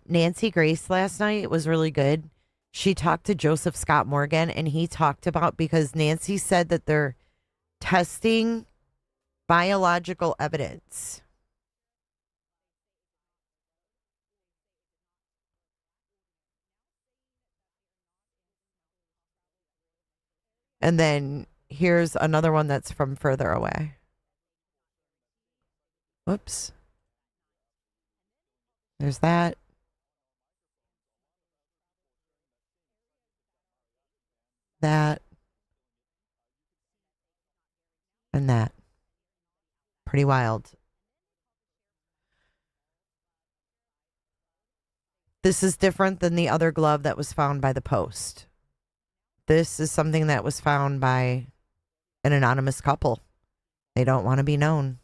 Nancy Grace last night, it was really good. She talked to Joseph Scott Morgan, and he talked about, because Nancy said that they're testing biological evidence. And then here's another one that's from further away. Whoops. There's that. That. And that. Pretty wild. This is different than the other glove that was found by the Post. This is something that was found by an anonymous couple. They don't want to be known.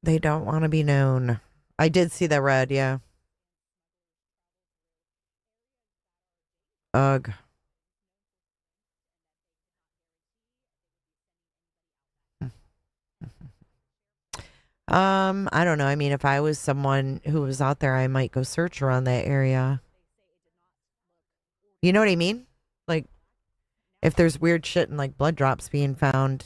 They don't want to be known. I did see the red, yeah. Ugh. I don't know. I mean, if I was someone who was out there, I might go search around that area. You know what I mean? Like, if there's weird shit and like blood drops being found.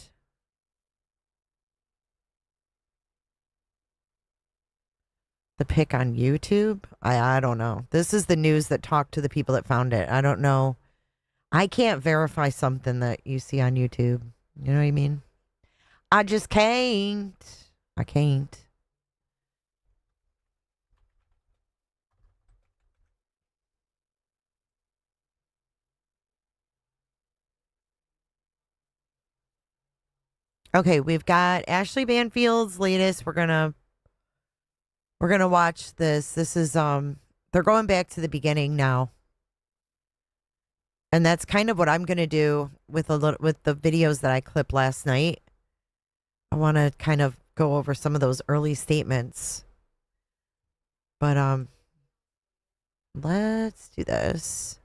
The pic on YouTube? I don't know. This is the news that talked to the people that found it. I don't know. I can't verify something that you see on YouTube. You know what I mean? I just can't. I can't. Okay, we've got Ashley Banfield's latest. We're gonna watch this. This is they're going back to the beginning now. And that's kind of what I'm gonna do with with the videos that I clipped last night. I want to kind of go over some of those early statements. But let's do this.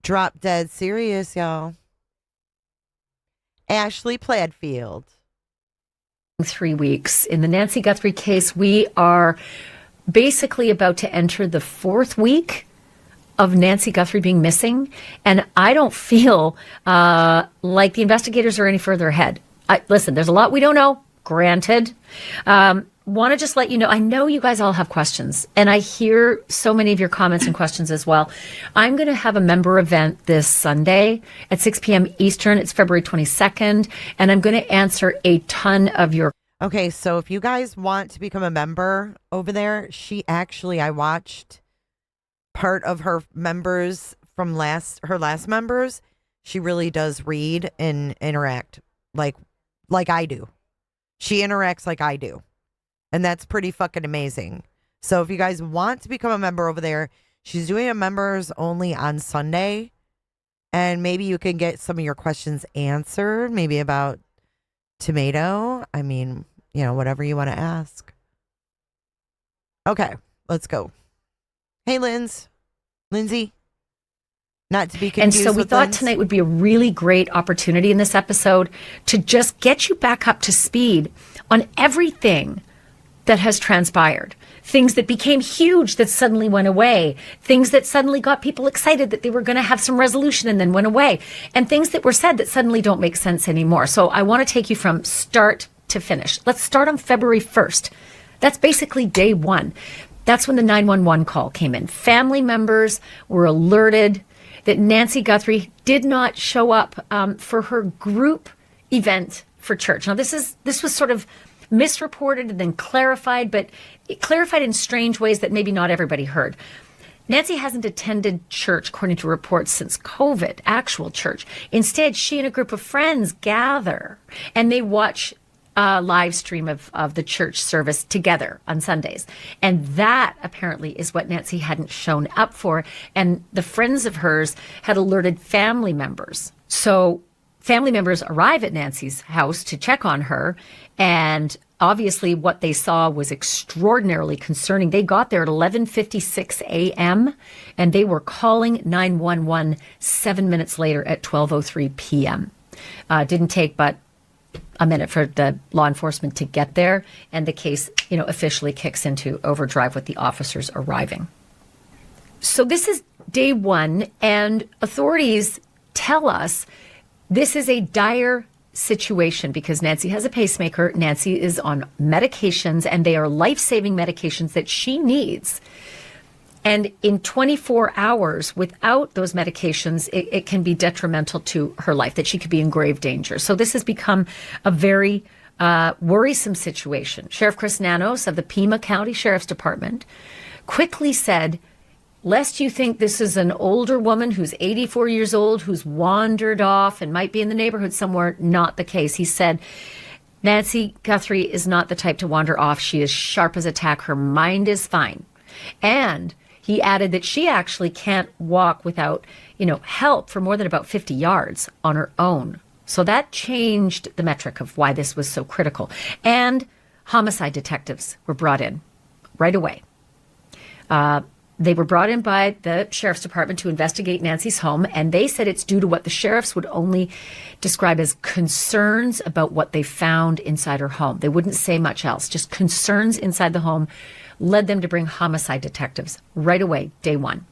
Drop dead serious, y'all. Ashley Plaidfield. 3 weeks. In the Nancy Guthrie case, we are basically about to enter the 4th week of Nancy Guthrie being missing. And I don't feel like the investigators are any further ahead. Listen, there's a lot we don't know, granted. Want to just let you know, I know you guys all have questions, and I hear so many of your comments and questions as well. I'm going to have a member event this Sunday at 6 p.m. Eastern. It's February 22nd, and I'm going to answer a ton of your. Okay, so if you guys want to become a member over there, I watched part of her members from her last members. She really does read and interact like I do. She interacts like I do. And that's pretty fucking amazing. So if you guys want to become a member over there, she's doing a members only on Sunday. And maybe you can get some of your questions answered. Maybe about tomato. I mean, whatever you want to ask. Okay, let's go. Hey, Lindsay. Not to be confused. And so we thought tonight would be a really great opportunity in this episode to just get you back up to speed on everything that has transpired. Things that became huge that suddenly went away. Things that suddenly got people excited that they were going to have some resolution and then went away. And things that were said that suddenly don't make sense anymore. So I want to take you from start to finish. Let's start on February 1st. That's basically day one. That's when the 911 call came in. Family members were alerted that Nancy Guthrie did not show up for her group event for church. Now, this was sort of misreported and then clarified, but it clarified in strange ways that maybe not everybody heard. Nancy hasn't attended church, according to reports, since COVID, actual church. Instead, she and a group of friends gather and they watch a live stream of the church service together on Sundays. And that apparently is what Nancy hadn't shown up for. And the friends of hers had alerted family members. So family members arrive at Nancy's house to check on her, and obviously what they saw was extraordinarily concerning. They got there at 11:56 a.m. and they were calling 911 7 minutes later at 12:03 p.m. Didn't take but a minute for the law enforcement to get there, and the case, officially kicks into overdrive with the officers arriving. So this is day one, and authorities tell us this is a dire situation because Nancy has a pacemaker. Nancy is on medications, and they are life-saving medications that she needs. And in 24 hours, without those medications, it can be detrimental to her life, that she could be in grave danger. So this has become a very worrisome situation. Sheriff Chris Nanos of the Pima County Sheriff's Department quickly said, lest you think this is an older woman who's 84 years old, who's wandered off and might be in the neighborhood somewhere, not the case. He said, Nancy Guthrie is not the type to wander off. She is sharp as a tack. Her mind is fine. And he added that she actually can't walk without, help for more than about 50 yards on her own. So that changed the metric of why this was so critical. And homicide detectives were brought in right away. They were brought in by the sheriff's department to investigate Nancy's home, and they said it's due to what the sheriffs would only describe as concerns about what they found inside her home. They wouldn't say much else, just concerns inside the home led them to bring homicide detectives right away, day one.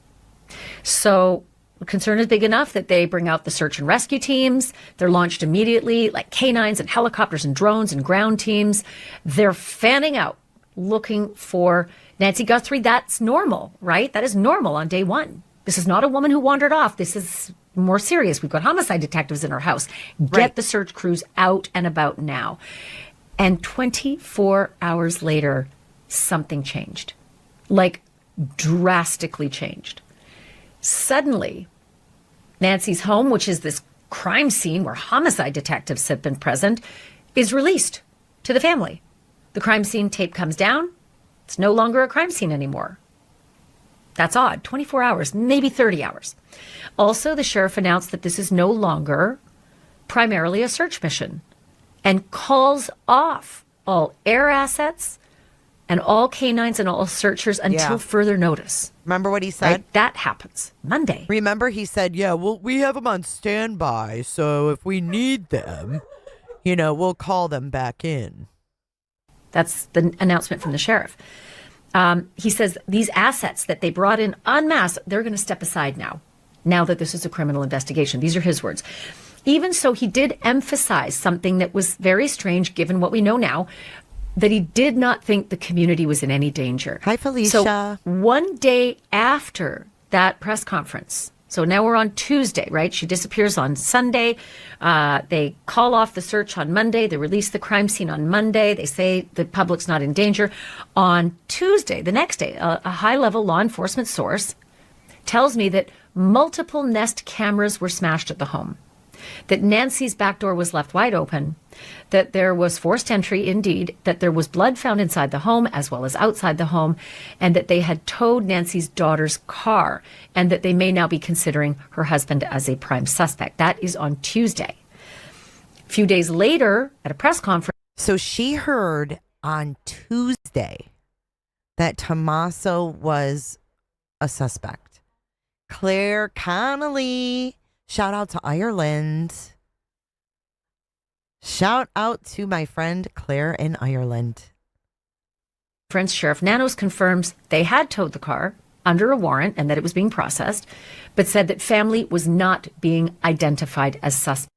So the concern is big enough that they bring out the search and rescue teams. They're launched immediately, like canines and helicopters and drones and ground teams. They're fanning out, looking for Nancy Guthrie. That's normal, right? That is normal on day one. This is not a woman who wandered off. This is more serious. We've got homicide detectives in her house. Get the search crews out and about now. And 24 hours later, something changed, like drastically changed. Suddenly, Nancy's home, which is this crime scene where homicide detectives have been present, is released to the family. The crime scene tape comes down. It's no longer a crime scene anymore. That's odd. 24 hours, maybe 30 hours. Also, the sheriff announced that this is no longer primarily a search mission and calls off all air assets and all canines and all searchers until further notice. Remember what he said? Right? That happens Monday. Remember he said, well, we have them on standby, so if we need them, we'll call them back in. That's the announcement from the sheriff. He says these assets that they brought in en masse, they're going to step aside now that this is a criminal investigation. These are his words. Even so, he did emphasize something that was very strange given what we know now, that he did not think the community was in any danger. Hi, Felicia. So one day after that press conference, so now we're on Tuesday, right? She disappears on Sunday. They call off the search on Monday. They release the crime scene on Monday. They say the public's not in danger. On Tuesday, the next day, a high-level law enforcement source tells me that multiple Nest cameras were smashed at the home, that Nancy's back door was left wide open, that there was forced entry indeed, that there was blood found inside the home as well as outside the home, and that they had towed Nancy's daughter's car, and that they may now be considering her husband as a prime suspect. That is on Tuesday. A few days later, at a press conference. So she heard on Tuesday that Tommaso was a suspect. Claire Connolly, shout out to Ireland. Shout out to my friend Claire in Ireland. French Sheriff Nanos confirms they had towed the car under a warrant and that it was being processed, but said that family was not being identified as suspect.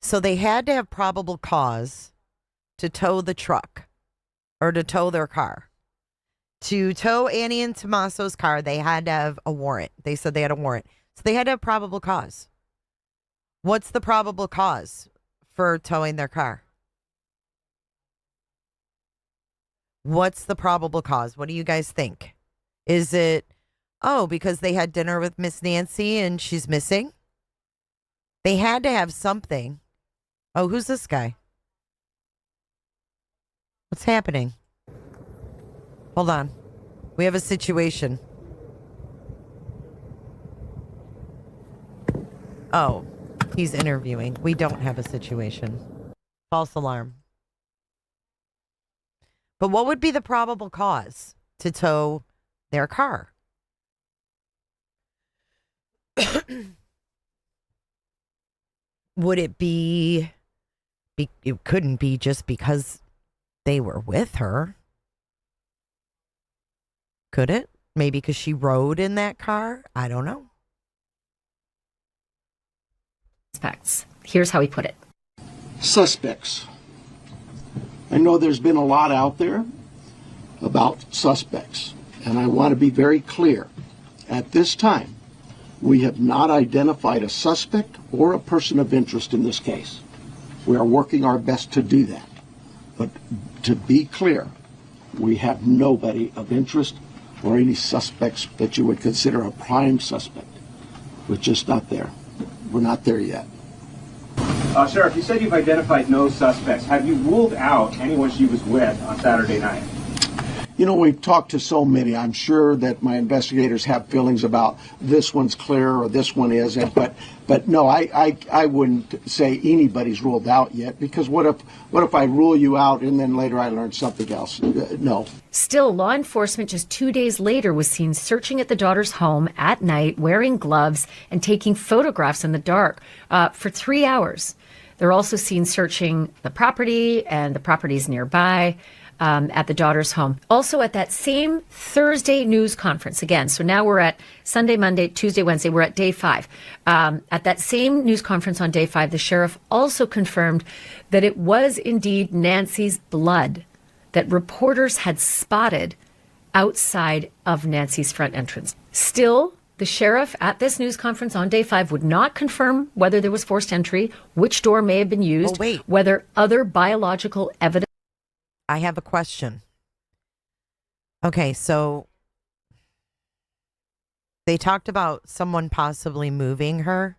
So they had to have probable cause to tow the truck or to tow their car. To tow Annie and Tommaso's car, they had to have a warrant. They said they had a warrant. So they had to have probable cause. What's the probable cause for towing their car? What's the probable cause? What do you guys think? Is it, because they had dinner with Miss Nancy and she's missing? They had to have something. Oh, who's this guy? What's happening? Hold on. We have a situation. Oh, he's interviewing. We don't have a situation. False alarm. But what would be the probable cause to tow their car? Would it be, it couldn't be just because they were with her. Could it? Maybe because she rode in that car? I don't know. Suspects. Here's how he put it. Suspects. I know there's been a lot out there about suspects, and I want to be very clear. At this time, we have not identified a suspect or a person of interest in this case. We are working our best to do that. But to be clear, we have nobody of interest or any suspects that you would consider a prime suspect. We're just not there. We're not there yet. Sheriff, you said you've identified no suspects. Have you ruled out anyone she was with on Saturday night? You know, we've talked to so many. I'm sure that my investigators have feelings about this one's clear or this one isn't. But no, I wouldn't say anybody's ruled out yet, because what if I rule you out and then later I learn something else? No. Still, law enforcement just 2 days later was seen searching at the daughter's home at night, wearing gloves and taking photographs in the dark for 3 hours. They're also seen searching the property and the properties nearby. At the daughter's home. Also at that same Thursday news conference again. So now we're at Sunday, Monday, Tuesday, Wednesday. We're at day 5. At that same news conference on day 5, the sheriff also confirmed that it was indeed Nancy's blood that reporters had spotted outside of Nancy's front entrance. Still, the sheriff at this news conference on day 5 would not confirm whether there was forced entry, which door may have been used, whether other biological evidence. I have a question. Okay, so they talked about someone possibly moving her.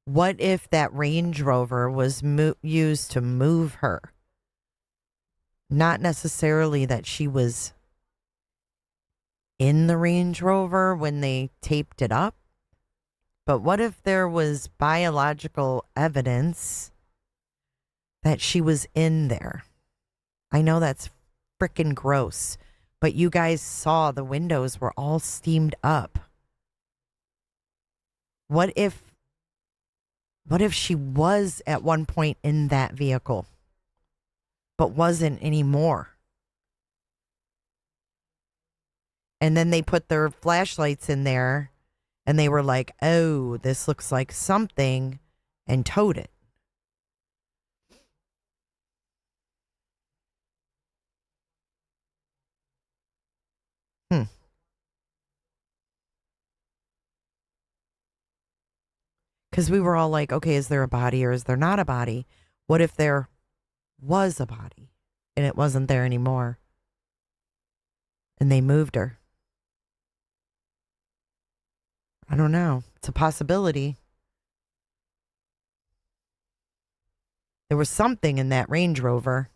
What if that Range Rover was used to move her? Not necessarily that she was in the Range Rover when they taped it up, but what if there was biological evidence that she was in there? I know that's freaking gross, but you guys saw the windows were all steamed up. What if she was at one point in that vehicle, but wasn't anymore? And then they put their flashlights in there and they were like, oh, this looks like something, and towed it. Because we were all like, okay, is there a body or is there not a body? What if there was a body and it wasn't there anymore? And they moved her. I don't know. It's a possibility. There was something in that Range Rover.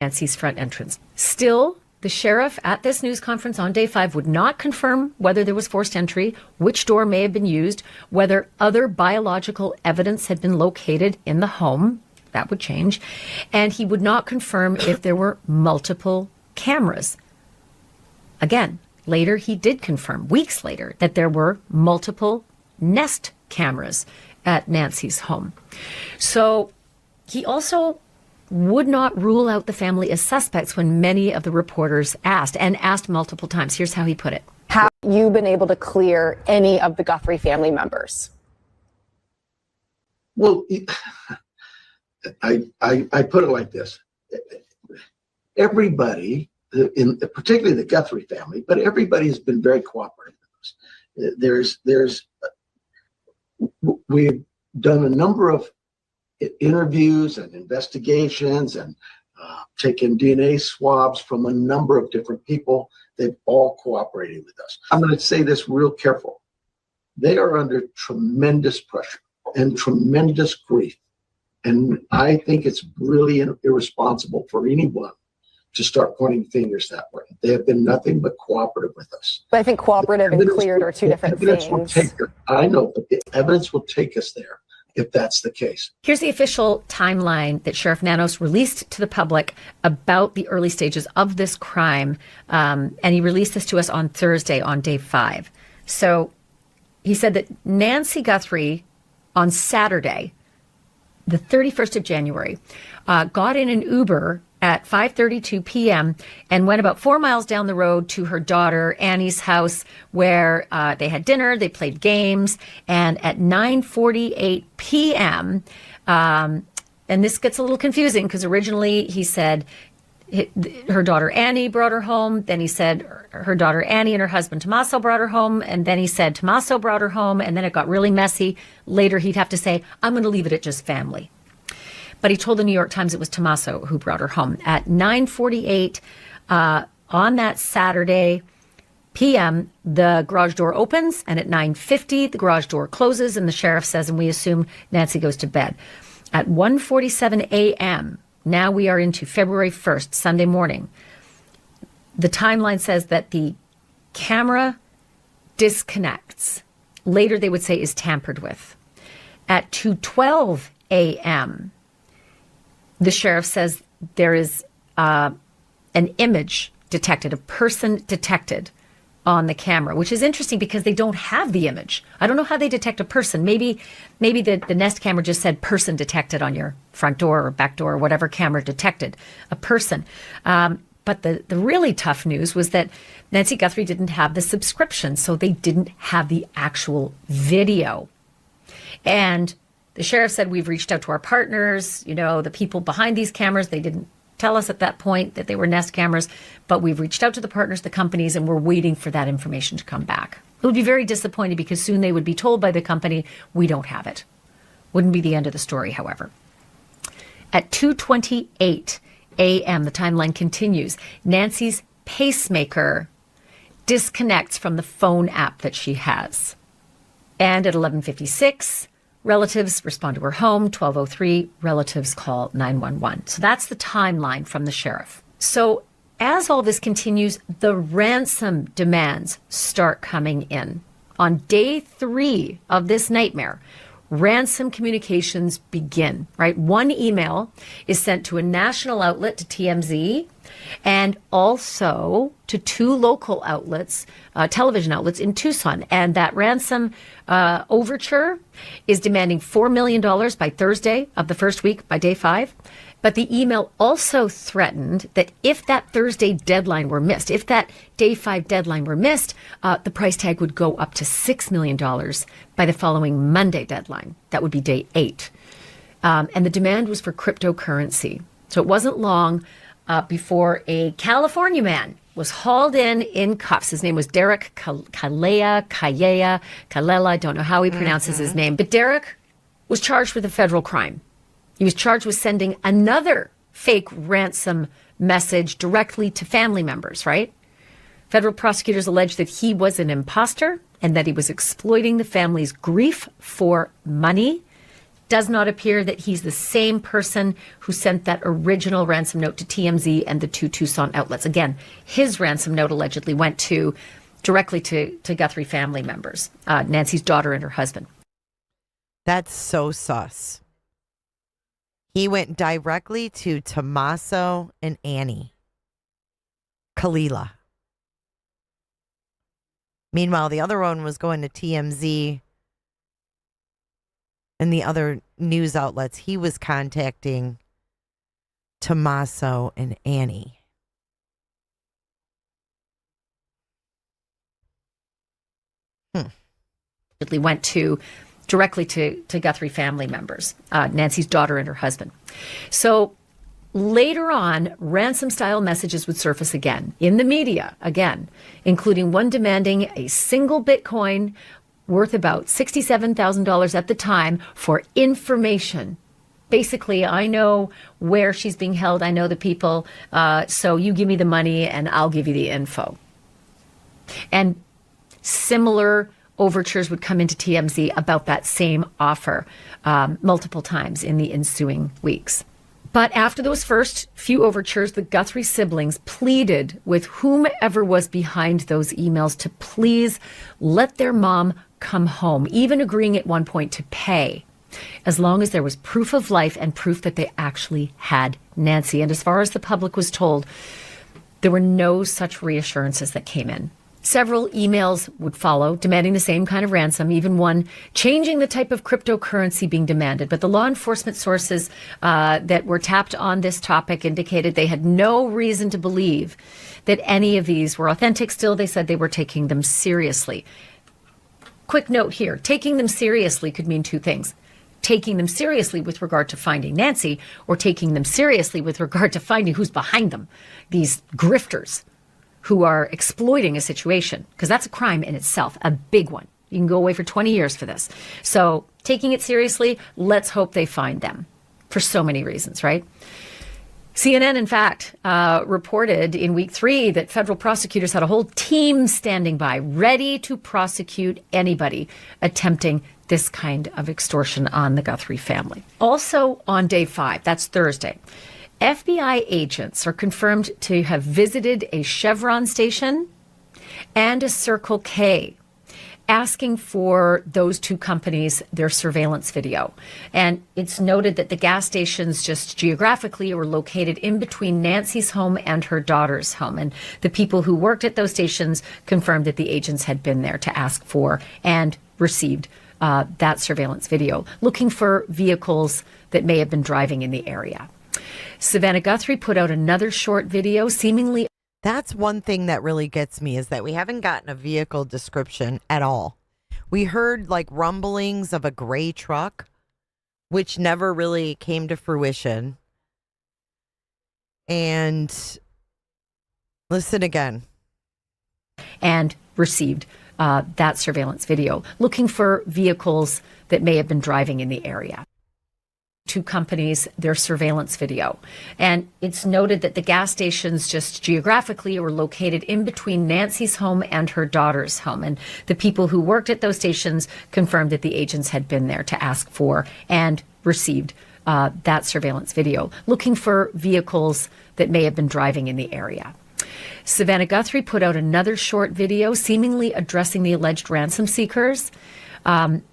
Nancy's front entrance. Still, the sheriff at this news conference on day 5 would not confirm whether there was forced entry, which door may have been used, whether other biological evidence had been located in the home. That would change. And he would not confirm if there were multiple cameras. Again, later he did confirm, weeks later, that there were multiple Nest cameras at Nancy's home. So he also would not rule out the family as suspects when many of the reporters asked multiple times. Here's how he put it. Have you been able to clear any of the Guthrie family members? Well, I put it like this. Everybody, particularly the Guthrie family, but everybody has been very cooperative with us. We've done a number of interviews and investigations and taken DNA swabs from a number of different people. They've all cooperated with us. I'm going to say this real careful. They are under tremendous pressure and tremendous grief. And I think it's really irresponsible for anyone to start pointing fingers that way. They have been nothing but cooperative with us. But I think cooperative and cleared are two different things. I know, but the evidence will take us there. if that's the case. Here's the official timeline that Sheriff Nanos released to the public about the early stages of this crime. And he released this to us on Thursday on day 5. So he said that Nancy Guthrie on Saturday, the 31st of January, got in an Uber at 5:32 p.m. and went about 4 miles down the road to her daughter Annie's house, where they had dinner, they played games, and at 9:48 p.m., and this gets a little confusing because originally he said her daughter Annie brought her home, then he said her daughter Annie and her husband Tommaso brought her home, and then he said Tommaso brought her home, and then it got really messy. Later he'd have to say, I'm going to leave it at just family. But he told the New York Times it was Tommaso who brought her home. At 9:48 on that Saturday p.m., the garage door opens, and at 9:50 the garage door closes, and the sheriff says, and we assume Nancy goes to bed. At 1:47 a.m., now we are into February 1st, Sunday morning, the timeline says that the camera disconnects. Later they would say is tampered with. At 2:12 a.m., the sheriff says there is an image detected, a person detected on the camera, which is interesting because they don't have the image. I don't know how they detect a person. Maybe the Nest camera just said person detected on your front door or back door or whatever camera detected a person. But the really tough news was that Nancy Guthrie didn't have the subscription, so they didn't have the actual video. And the sheriff said, we've reached out to our partners, the people behind these cameras. They didn't tell us at that point that they were Nest cameras, but we've reached out to the partners, the companies, and we're waiting for that information to come back. It would be very disappointing because soon they would be told by the company, we don't have it. Wouldn't be the end of the story, however. At 2:28 a.m., the timeline continues. Nancy's pacemaker disconnects from the phone app that she has. And at 11:56, relatives respond to her home. 12:03, relatives call 911. So that's the timeline from the sheriff. So as all this continues, the ransom demands start coming in. On day 3 of this nightmare, ransom communications begin, right? One email is sent to a national outlet, to TMZ, and also to 2 local outlets, television outlets in Tucson. And that ransom overture is demanding $4 million by Thursday of the first week, by day 5. But the email also threatened that if that Thursday deadline were missed, if that day 5 deadline were missed, the price tag would go up to $6 million by the following Monday deadline. That would be day 8. And the demand was for cryptocurrency. So it wasn't long before a California man was hauled in cuffs. His name was Derek Kalela, I don't know how he pronounces his name, but Derek was charged with a federal crime. He was charged with sending another fake ransom message directly to family members, right? Federal prosecutors alleged that he was an imposter and that he was exploiting the family's grief for money. Does not appear that he's the same person who sent that original ransom note to TMZ and the 2 Tucson outlets. Again, his ransom note allegedly went directly to Guthrie family members, Nancy's daughter and her husband. That's so sus. He went directly to Tommaso and Annie. Kalila. Meanwhile, the other one was going to TMZ and the other news outlets. He was contacting Tommaso and Annie. It went directly to Guthrie family members, Nancy's daughter and her husband. So later on, ransom-style messages would surface again in the media, including one demanding a single Bitcoin worth about $67,000 at the time for information. Basically, I know where she's being held. I know the people. So you give me the money and I'll give you the info. And similar overtures would come into TMZ about that same offer multiple times in the ensuing weeks. But after those first few overtures, the Guthrie siblings pleaded with whomever was behind those emails to please let their mom come home, even agreeing at one point to pay as long as there was proof of life and proof that they actually had Nancy. And as far as the public was told, there were no such reassurances that came in. Several emails would follow, demanding the same kind of ransom, even one changing the type of cryptocurrency being demanded. But the law enforcement sources that were tapped on this topic indicated they had no reason to believe that any of these were authentic. Still, they said they were taking them seriously. Quick note here, taking them seriously could mean two things. Taking them seriously with regard to finding Nancy, or taking them seriously with regard to finding who's behind them, these grifters who are exploiting a situation, because that's a crime in itself, a big one. You can go away for 20 years for this. So taking it seriously, let's hope they find them for so many reasons, right? CNN, in fact, reported in week 3 that federal prosecutors had a whole team standing by, ready to prosecute anybody attempting this kind of extortion on the Guthrie family. Also on day 5, that's Thursday, FBI agents are confirmed to have visited a Chevron station and a Circle K, asking for those two companies their surveillance video. And it's noted that the gas stations just geographically were located in between Nancy's home and her daughter's home. And the people who worked at those stations confirmed that the agents had been there to ask for and received that surveillance video, looking for vehicles that may have been driving in the area. Savannah Guthrie put out another short video, seemingly. That's one thing that really gets me, is that we haven't gotten a vehicle description at all. We heard like rumblings of a gray truck, which never really came to fruition. And listen again. And received that surveillance video, looking for vehicles that may have been driving in the area. Two companies their surveillance video. And it's noted that the gas stations just geographically were located in between Nancy's home and her daughter's home. And the people who worked at those stations confirmed that the agents had been there to ask for and received that surveillance video, looking for vehicles that may have been driving in the area. Savannah Guthrie put out another short video, seemingly addressing the alleged ransom seekers.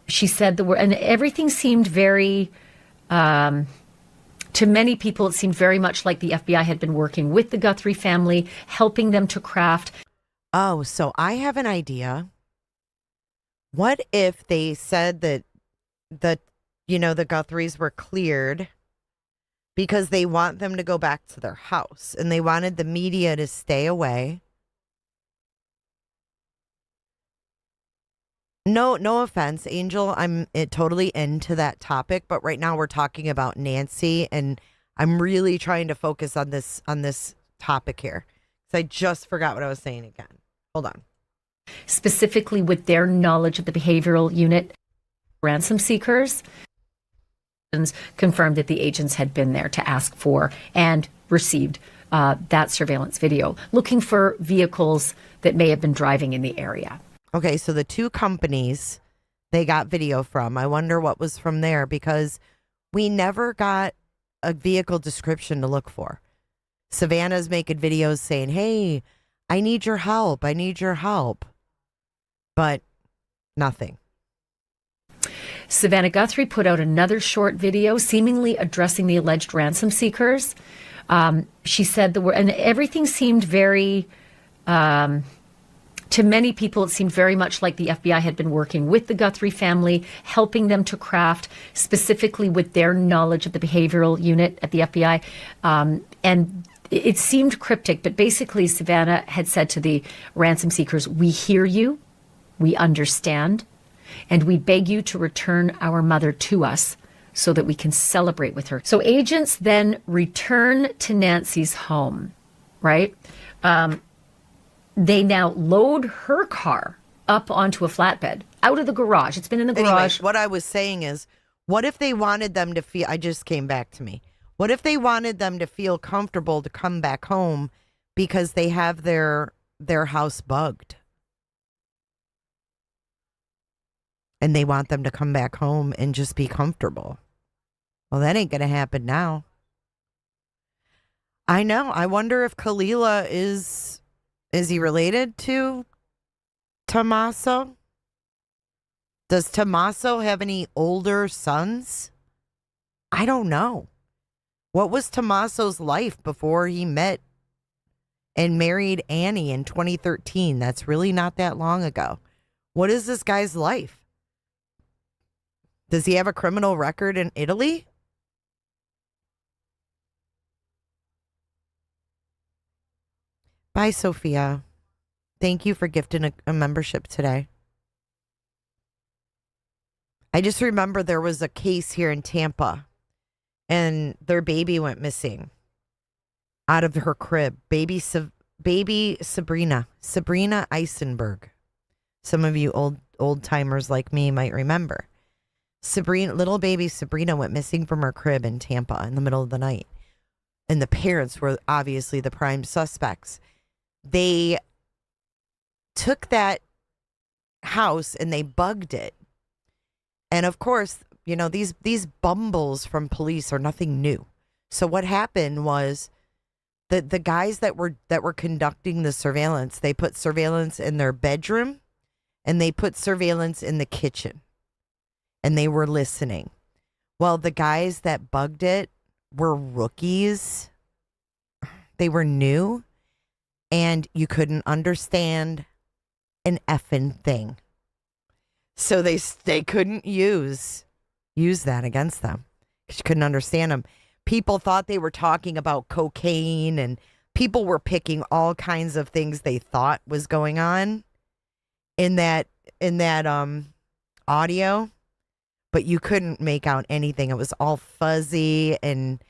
She said and everything seemed very... to many people, it seemed very much like the FBI had been working with the Guthrie family, helping them to craft. Oh, so I have an idea. What if they said that the Guthries were cleared because they want them to go back to their house and they wanted the media to stay away? No offense, Angel. I'm totally into that topic, but right now we're talking about Nancy, and I'm really trying to focus on this topic here. So I just forgot what I was saying again. Hold on. Specifically with their knowledge of the behavioral unit, ransom seekers confirmed that the agents had been there to ask for and received that surveillance video, looking for vehicles that may have been driving in the area. Okay, so the two companies they got video from, I wonder what was from there, because we never got a vehicle description to look for. Savannah's making videos saying, hey, I need your help. I need your help. But nothing. Savannah Guthrie put out another short video, seemingly addressing the alleged ransom seekers. She said and everything seemed very... to many people, it seemed very much like the FBI had been working with the Guthrie family, helping them to craft, specifically with their knowledge of the behavioral unit at the FBI. And it seemed cryptic, but basically Savannah had said to the ransom seekers, we hear you, we understand, and we beg you to return our mother to us so that we can celebrate with her. So agents then return to Nancy's home, right? They now load her car up onto a flatbed out of the garage. It's been in the garage. Anyway, what I was saying is, what if they wanted them to feel, I just came back to me. What if they wanted them to feel comfortable to come back home because they have their house bugged? And they want them to come back home and just be comfortable. Well, that ain't going to happen now. I know. I wonder if Kalila is he related to Tommaso? Does Tommaso have any older sons? I don't know. What was Tommaso's life before he met and married Annie in 2013? That's really not that long ago. What is this guy's life? Does he have a criminal record in Italy? Bye, Sophia. Thank you for gifting a membership today. I just remember there was a case here in Tampa, and their baby went missing out of her crib. Baby Sabrina Eisenberg. Some of you old timers like me might remember. Little baby Sabrina went missing from her crib in Tampa in the middle of the night. And the parents were obviously the prime suspects. They took that house and they bugged it. And of course, you know, these bumbles from police are nothing new. So what happened was that the guys that were conducting the surveillance, they put surveillance in their bedroom and they put surveillance in the kitchen. And they were listening. Well, the guys that bugged it were rookies. They were new. And you couldn't understand an effing thing. So they couldn't use that against them. Because you couldn't understand them. People thought they were talking about cocaine, and people were picking all kinds of things they thought was going on in that audio. But you couldn't make out anything. It was all fuzzy and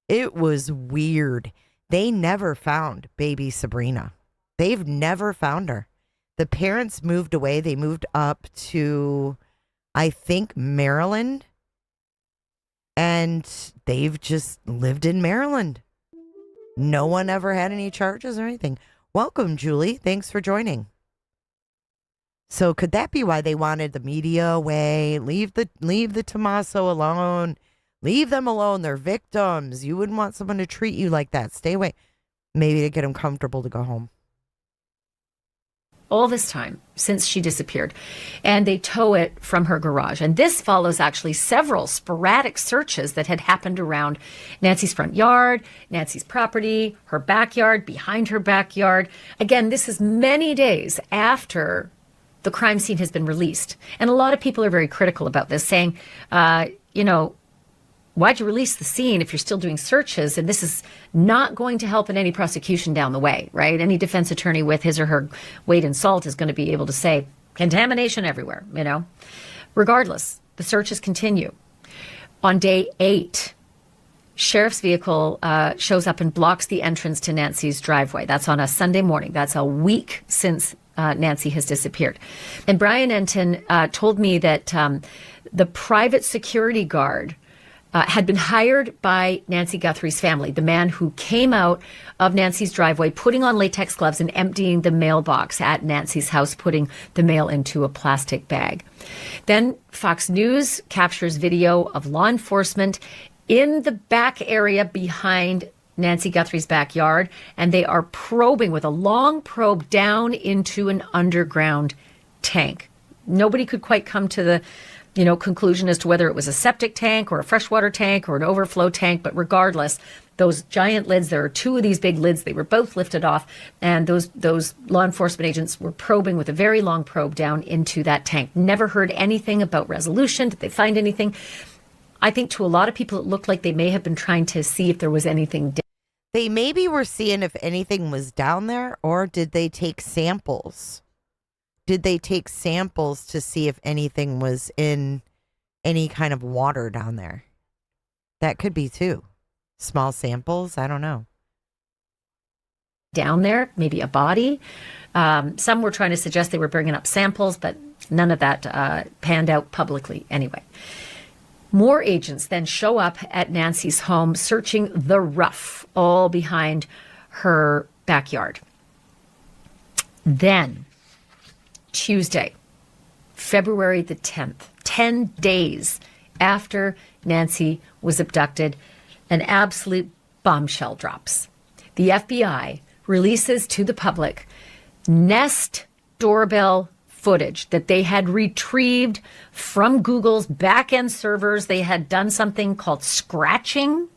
it was weird. They never found baby Sabrina. They've never found her. The parents moved away. They moved up to, I think, Maryland. And they've just lived in Maryland. No one ever had any charges or anything. Welcome, Julie. Thanks for joining. So could that be why they wanted the media away? Leave the Tommaso alone. Leave them alone. They're victims. You wouldn't want someone to treat you like that. Stay away. Maybe to get them comfortable to go home. All this time since she disappeared, and they tow it from her garage. And this follows actually several sporadic searches that had happened around Nancy's front yard, Nancy's property, her backyard, behind her backyard. Again, this is many days after the crime scene has been released. And a lot of people are very critical about this, saying, why'd you release the scene if you're still doing searches? And this is not going to help in any prosecution down the way, right? Any defense attorney with his or her weight in salt is going to be able to say contamination everywhere, Regardless, the searches continue. On day 8, sheriff's vehicle shows up and blocks the entrance to Nancy's driveway. That's on a Sunday morning. That's a week since Nancy has disappeared. And Brian Enton told me that the private security guard had been hired by Nancy Guthrie's family, the man who came out of Nancy's driveway, putting on latex gloves and emptying the mailbox at Nancy's house, putting the mail into a plastic bag. Then Fox News captures video of law enforcement in the back area behind Nancy Guthrie's backyard, and they are probing with a long probe down into an underground tank. Nobody could quite come to the conclusion as to whether it was a septic tank or a freshwater tank or an overflow tank. But regardless, those giant lids, there are 2 of these big lids, they were both lifted off. And those law enforcement agents were probing with a very long probe down into that tank. Never heard anything about resolution. Did they find anything? I think to a lot of people, it looked like they may have been trying to see if there was anything. They maybe were seeing if anything was down there, or did they take samples? Did they take samples to see if anything was in any kind of water down there? That could be too. Small samples, I don't know. Down there, maybe a body. Some were trying to suggest they were bringing up samples, but none of that panned out publicly anyway. More agents then show up at Nancy's home, searching the rough, all behind her backyard. Then, Tuesday, February the 10th, 10 days after Nancy was abducted, an absolute bombshell drops. The FBI releases to the public Nest doorbell footage that they had retrieved from Google's back-end servers. They had done something called scratching,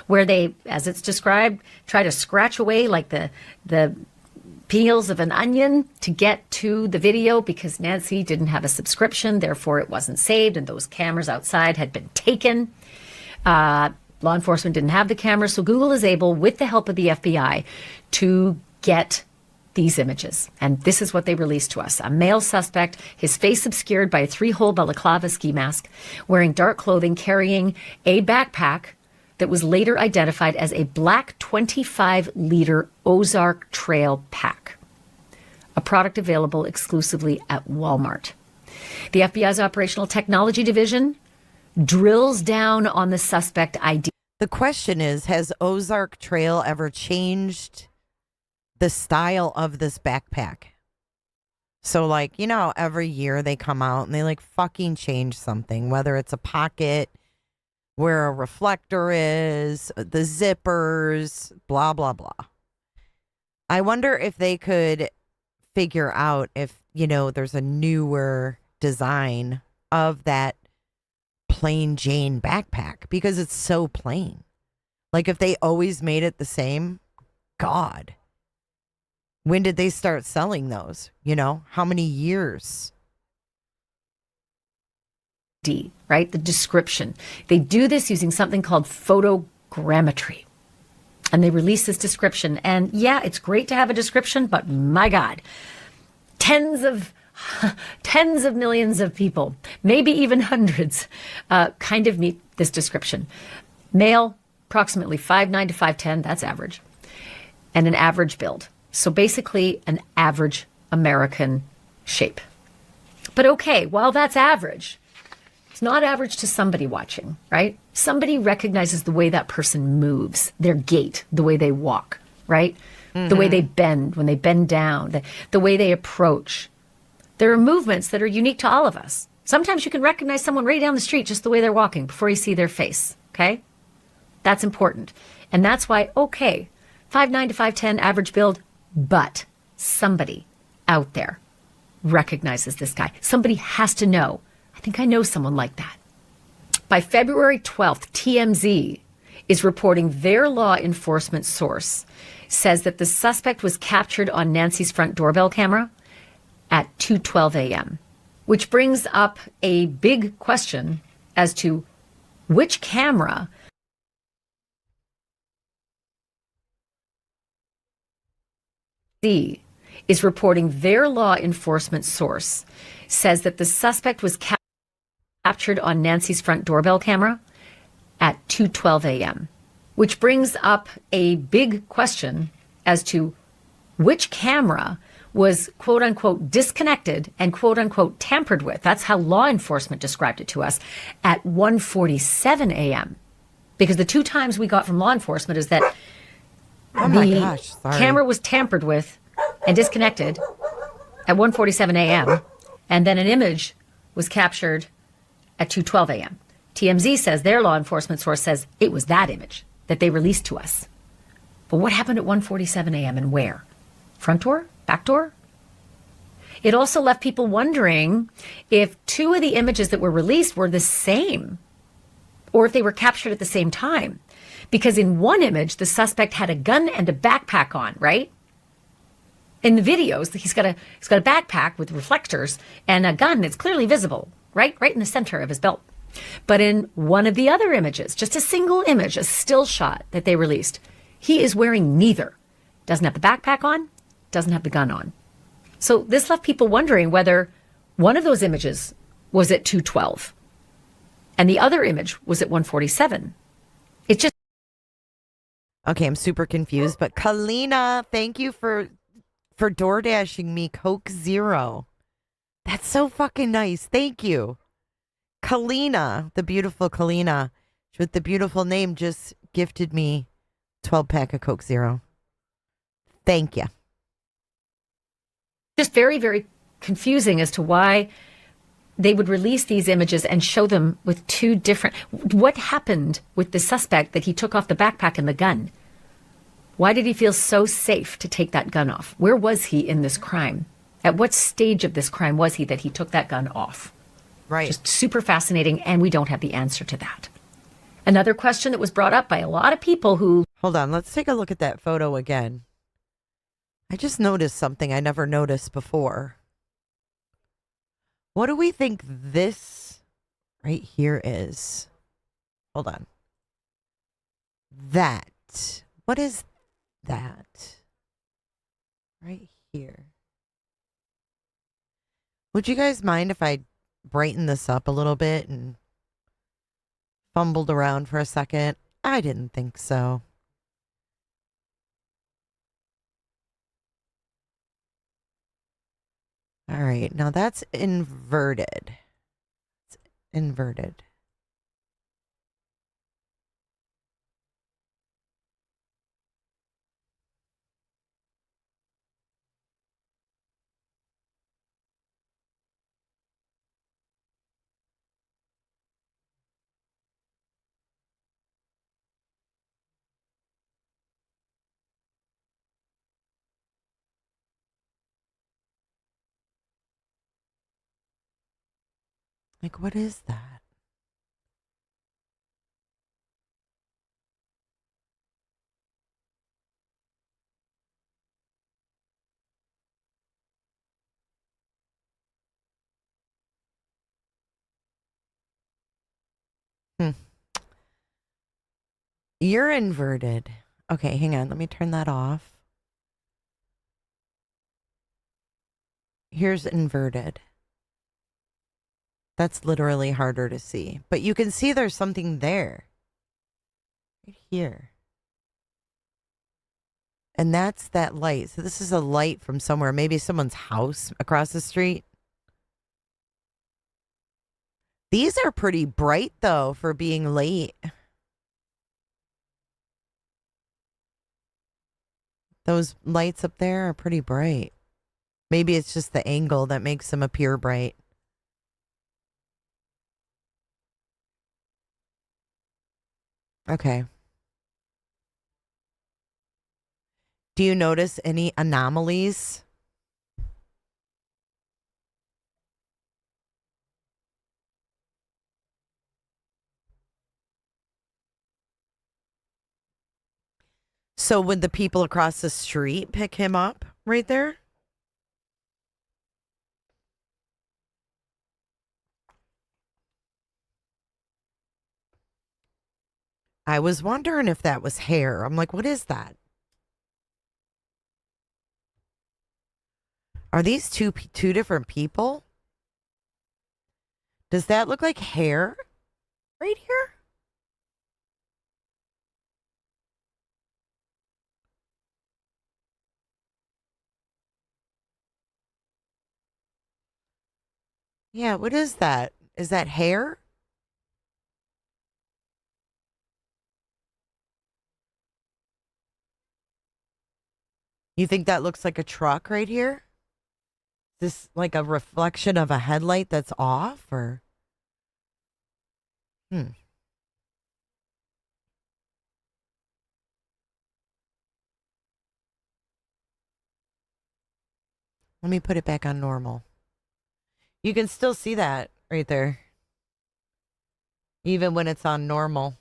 where they, as it's described, try to scratch away like the peels of an onion to get to the video, because Nancy didn't have a subscription, therefore it wasn't saved, and those cameras outside had been taken. Law enforcement didn't have the cameras, so Google is able, with the help of the FBI, to get these images. And this is what they released to us. A male suspect, his face obscured by a 3-hole balaclava ski mask, wearing dark clothing, carrying a backpack that was later identified as a black 25-liter Ozark Trail pack, a product available exclusively at Walmart. The FBI's Operational Technology Division drills down on the suspect ID. The question is, has Ozark Trail ever changed the style of this backpack? So, like, you know, every year they come out and they like fucking change something, whether it's a pocket, where a reflector is, the zippers, blah, blah, blah. I wonder if they could figure out if, you know, there's a newer design of that plain Jane backpack, because it's so plain. Like, if they always made it the same, God, when did they start selling those? You know, how many years? Right? The description. They do this using something called photogrammetry. And they release this description. And yeah, it's great to have a description, but my God, tens of millions of people, maybe even hundreds, kind of meet this description. Male, approximately 5'9" to 5'10", that's average. And an average build. So basically an average American shape. But okay, while that's average, it's not average to somebody watching, right? Somebody recognizes the way that person moves, their gait, the way they walk, right? The way they bend, when they bend down, the way they approach. There are movements that are unique to all of us. Sometimes you can recognize someone right down the street just the way they're walking before you see their face, okay? That's important. And that's why, okay, 5'9" to 5'10", average build, but somebody out there recognizes this guy. Somebody has to know. I think I know someone like that. By February 12th, TMZ is reporting their law enforcement source says that the suspect was captured on Nancy's front doorbell camera at 2:12 a.m., which brings up a big question as to which camera is reporting their law enforcement source says that the suspect was captured on Nancy's front doorbell camera at 2:12 a.m., which brings up a big question as to which camera was quote unquote disconnected and quote unquote tampered with. That's how law enforcement described it to us at 1:47 a.m. Because the two times we got from law enforcement is that camera was tampered with and disconnected at 1:47 a.m. and then an image was captured at 2:12 a.m. TMZ says their law enforcement source says it was that image that they released to us. But what happened at 1:47 a.m. and where? Front door? Back door? It also left people wondering if two of the images that were released were the same or if they were captured at the same time. Because in one image, the suspect had a gun and a backpack on, right? In the videos, he's got a backpack with reflectors and a gun that's clearly visible, right in the center of his belt. But in one of the other images, just a single image, a still shot that they released, he is wearing neither. Doesn't have the backpack on, doesn't have the gun on. So this left people wondering whether one of those images was at 2:12 and the other image was at 1:47. It just... Okay, I'm super confused, but Kalina, thank you for door dashing me Coke Zero. That's so fucking nice. Thank you. Kalina, the beautiful Kalina, with the beautiful name, just gifted me 12-pack of Coke Zero. Thank you. Just very, very confusing as to why they would release these images and show them with two different... What happened with the suspect that he took off the backpack and the gun? Why did he feel so safe to take that gun off? Where was he in this crime? At what stage of this crime was he that he took that gun off? Right. Just super fascinating, and we don't have the answer to that. Another question that was brought up by a lot of people who... Hold on, let's take a look at that photo again. I just noticed something I never noticed before. What do we think this right here is? Hold on. That. What is that? Right here. Would you guys mind if I brighten this up a little bit and fumbled around for a second? I didn't think so. All right, now that's inverted. It's inverted. Like, what is that? You're inverted. Okay, hang on. Let me turn that off. Here's inverted. That's literally harder to see. But you can see there's something there. Right here. And that's that light. So this is a light from somewhere. Maybe someone's house across the street. These are pretty bright, though, for being late. Those lights up there are pretty bright. Maybe it's just the angle that makes them appear bright. Okay. Do you notice any anomalies? So would the people across the street pick him up right there? I was wondering if that was hair. I'm like, what is that? Are these two different people? Does that look like hair right here? Yeah, what is that? Is that hair? You think that looks like a truck right here? This like a reflection of a headlight that's off, or? Let me put it back on normal. You can still see that right there. Even when it's on normal.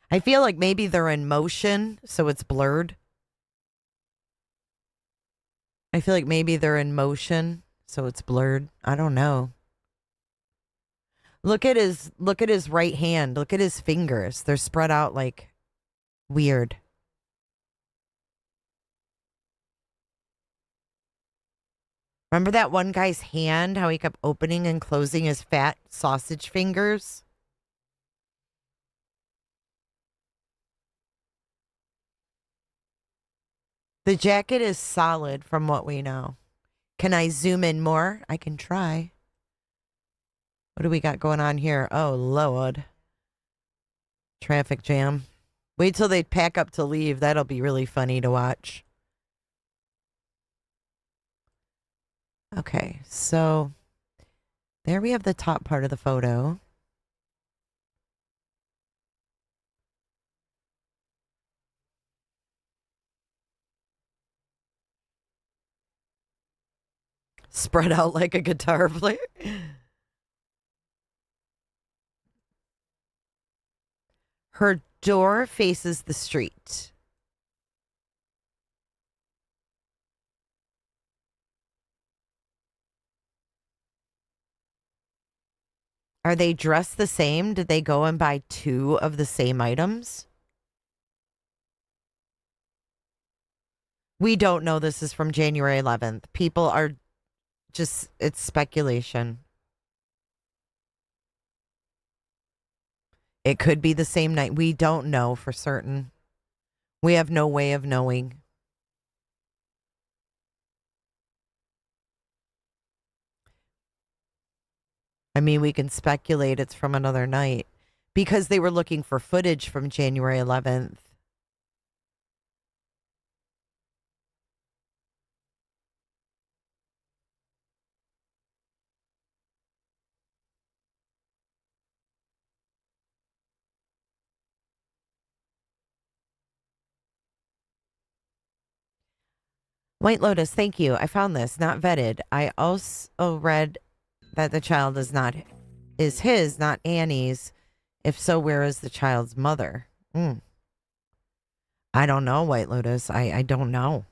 I feel like maybe they're in motion, so it's blurred. I feel like maybe they're in motion, so it's blurred. I don't know. Look at his right hand. Look at his fingers. They're spread out like weird. Remember that one guy's hand, how he kept opening and closing his fat sausage fingers? The jacket is solid from what we know. Can I zoom in more? I can try. What do we got going on here? Oh, Lord. Traffic jam. Wait till they pack up to leave. That'll be really funny to watch. Okay, so there we have the top part of the photo. Spread out like a guitar player. Her door faces the street. Are they dressed the same? Did they go and buy 2 of the same items? We don't know. This is from January 11th. People are just, it's speculation. It could be the same night. We don't know for certain. We have no way of knowing. I mean, we can speculate it's from another night because they were looking for footage from January 11th. White Lotus, thank you. I found this, not vetted. I also read that the child is his, not Annie's. If so, where is the child's mother? I don't know, White Lotus. I don't know.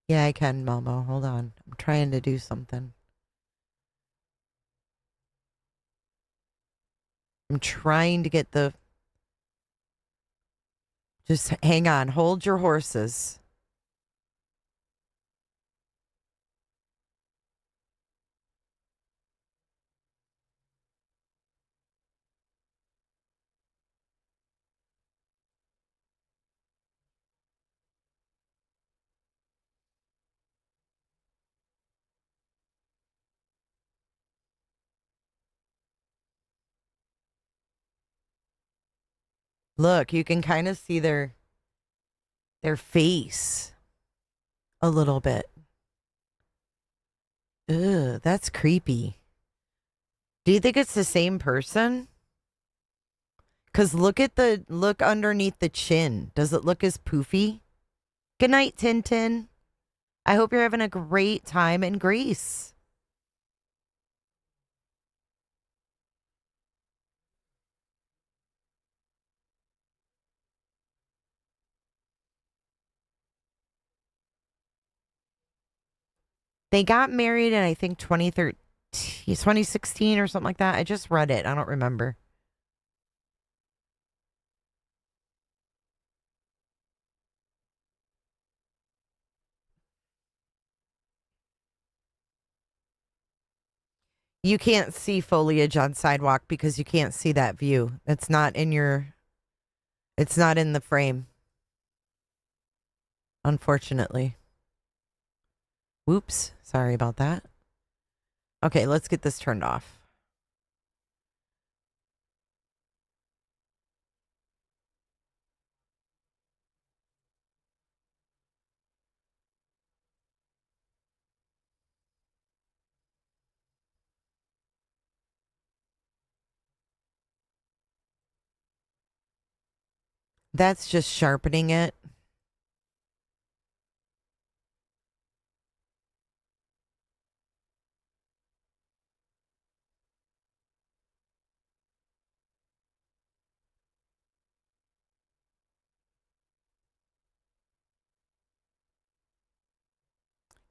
Yeah, I can, Momo. Hold on. I'm trying to do something. I'm trying to get the... Just hang on. Hold your horses. Look, you can kind of see their face a little bit. Ugh, that's creepy. Do you think it's the same person? Because look underneath the chin. Does it look as poofy? Good night, Tintin. I hope you're having a great time in Greece. They got married in, I think, 2016 or something like that. I just read it. I don't remember. You can't see foliage on sidewalk because you can't see that view. It's not in the frame. Unfortunately. Whoops. Sorry about that. Okay, let's get this turned off. That's just sharpening it.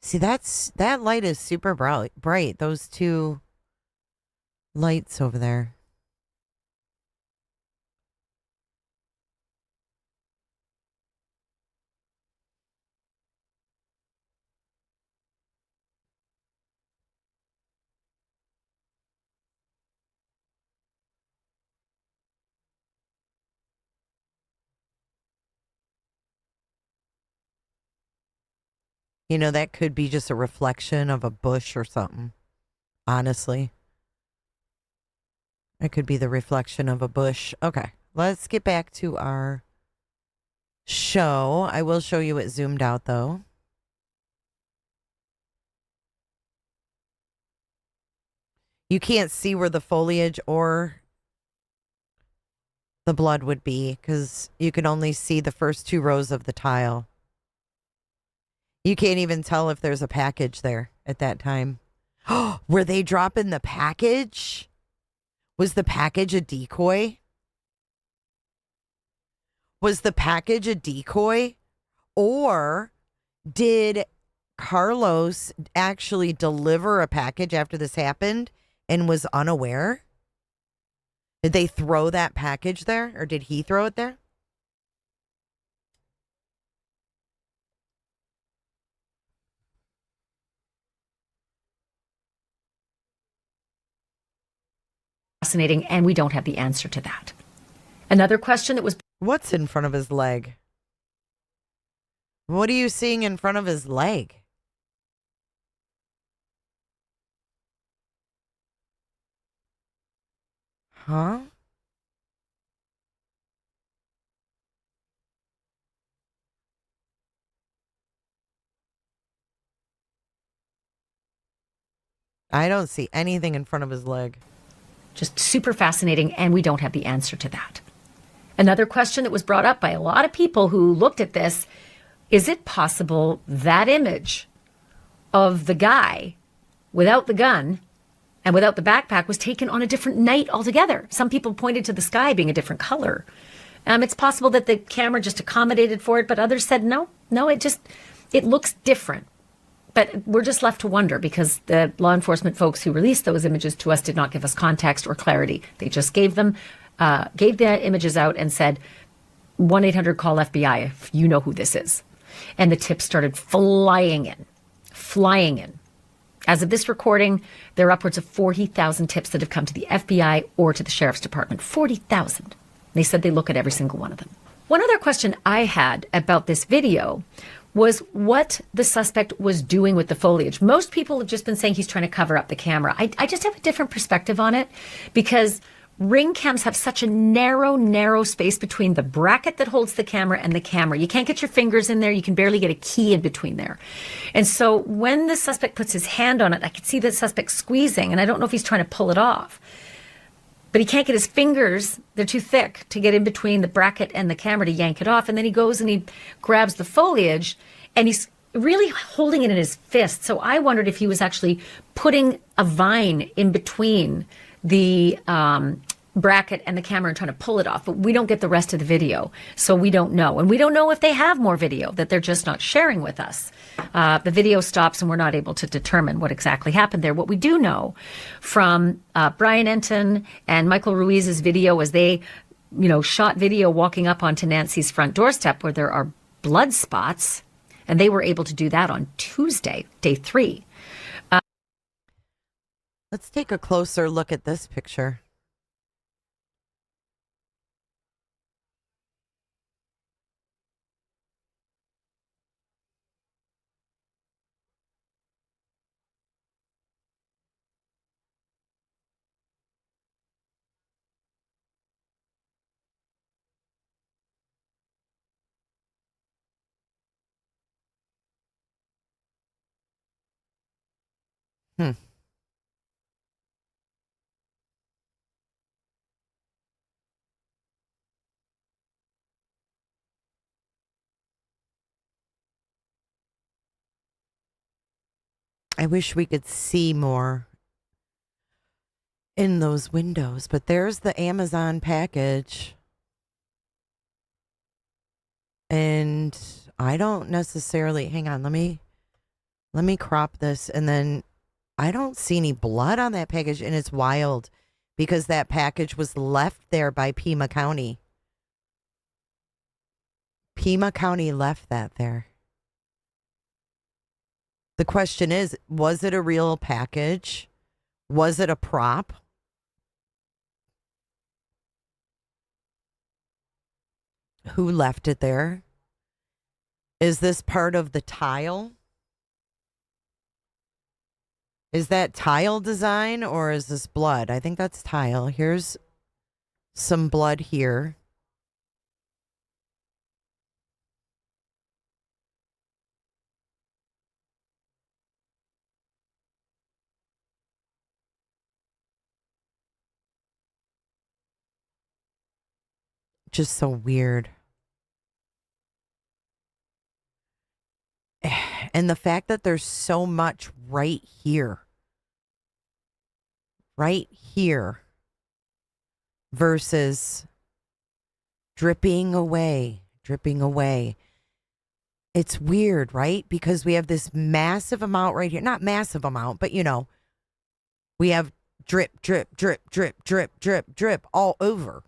See, that light is super bright. Those 2 lights over there. You know, that could be just a reflection of a bush or something. Honestly. It could be the reflection of a bush. Okay, let's get back to our show. I will show you it zoomed out, though. You can't see where the foliage or the blood would be because you can only see the first 2 rows of the tile. You can't even tell if there's a package there at that time. Were they dropping the package? Was the package a decoy? Was the package a decoy? Or did Carlos actually deliver a package after this happened and was unaware? Did they throw that package there, or did he throw it there? Fascinating, and we don't have the answer to that. Another question that was... What's in front of his leg? What are you seeing in front of his leg? Huh? I don't see anything in front of his leg. Just super fascinating, and we don't have the answer to that. Another question that was brought up by a lot of people who looked at this, is it possible that image of the guy without the gun and without the backpack was taken on a different night altogether? Some people pointed to the sky being a different color. It's possible that the camera just accommodated for it, but others said, no, it looks different. But we're just left to wonder because the law enforcement folks who released those images to us did not give us context or clarity. They just gave the images out and said, 1-800-CALL-FBI if you know who this is. And the tips started flying in. As of this recording, there are upwards of 40,000 tips that have come to the FBI or to the Sheriff's Department. 40,000. They said they look at every single one of them. One other question I had about this video was what the suspect was doing with the foliage. Most people have just been saying he's trying to cover up the camera. I just have a different perspective on it because ring cams have such a narrow space between the bracket that holds the camera and the camera. You can't get your fingers in there. You can barely get a key in between there. And so when the suspect puts his hand on it, I could see the suspect squeezing, and I don't know if he's trying to pull it off. But he can't get his fingers, they're too thick to get in between the bracket and the camera to yank it off. And then he goes and he grabs the foliage and he's really holding it in his fist. So I wondered if he was actually putting a vine in between the bracket and the camera and trying to pull it off. But we don't get the rest of the video, so we don't know. And we don't know if they have more video that they're just not sharing with us. The video stops and we're not able to determine what exactly happened there. What we do know from Brian Enton and Michael Ruiz's video as they, shot video walking up onto Nancy's front doorstep where there are blood spots, and they were able to do that on Tuesday, day 3. Let's take a closer look at this picture. I wish we could see more in those windows, but there's the Amazon package. And I don't necessarily, hang on, let me crop this, and then I don't see any blood on that package, and it's wild because that package was left there by Pima County. Pima County left that there. The question is, was it a real package? Was it a prop? Who left it there? Is this part of the tile? Is that tile design or is this blood? I think that's tile. Here's some blood here. just so weird. And the fact that there's so much right here versus dripping away. It's weird, right? Because we have this massive amount right here. Not massive amount, but we have drip, drip, drip, drip, drip, drip, drip all over.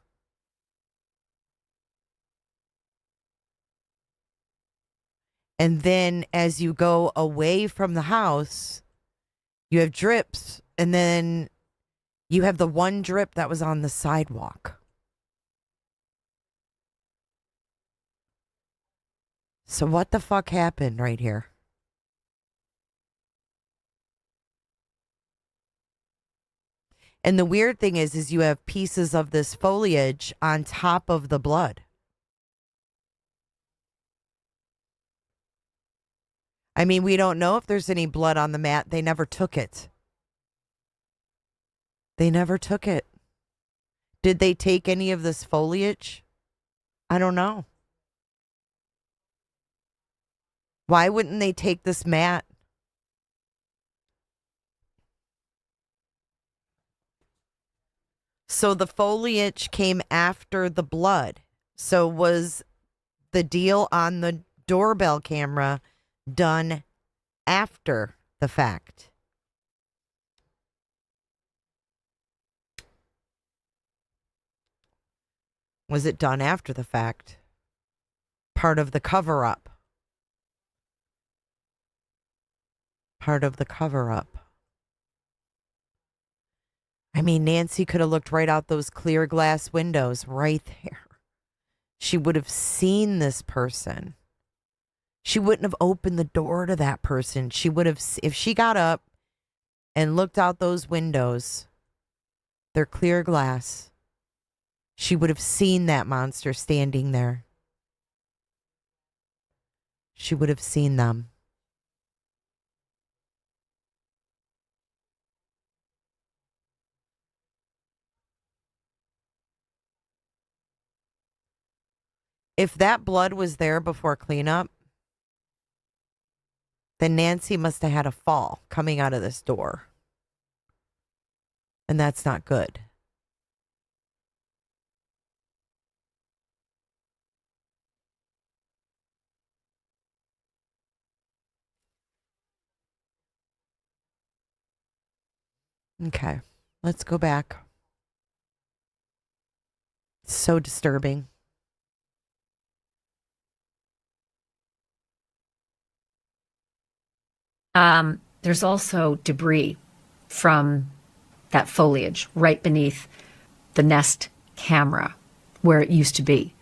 And then as you go away from the house, you have drips, and then you have the one drip that was on the sidewalk. So what the fuck happened right here? And the weird thing is you have pieces of this foliage on top of the blood. I mean, we don't know if there's any blood on the mat. They never took it. Did they take any of this foliage? I don't know. Why wouldn't they take this mat? So the foliage came after the blood. So was the deal on the doorbell camera done after the fact? Was it done after the fact? Part of the cover-up. I mean, Nancy could have looked right out those clear glass windows right there. She would have seen this person. She wouldn't have opened the door to that person. She would have, if she got up and looked out those windows, they're clear glass, she would have seen that monster standing there. She would have seen them. If that blood was there before cleanup, then Nancy must have had a fall coming out of this door. And that's not good. Okay, let's go back. So disturbing. There's also debris from that foliage right beneath the Nest camera where it used to be.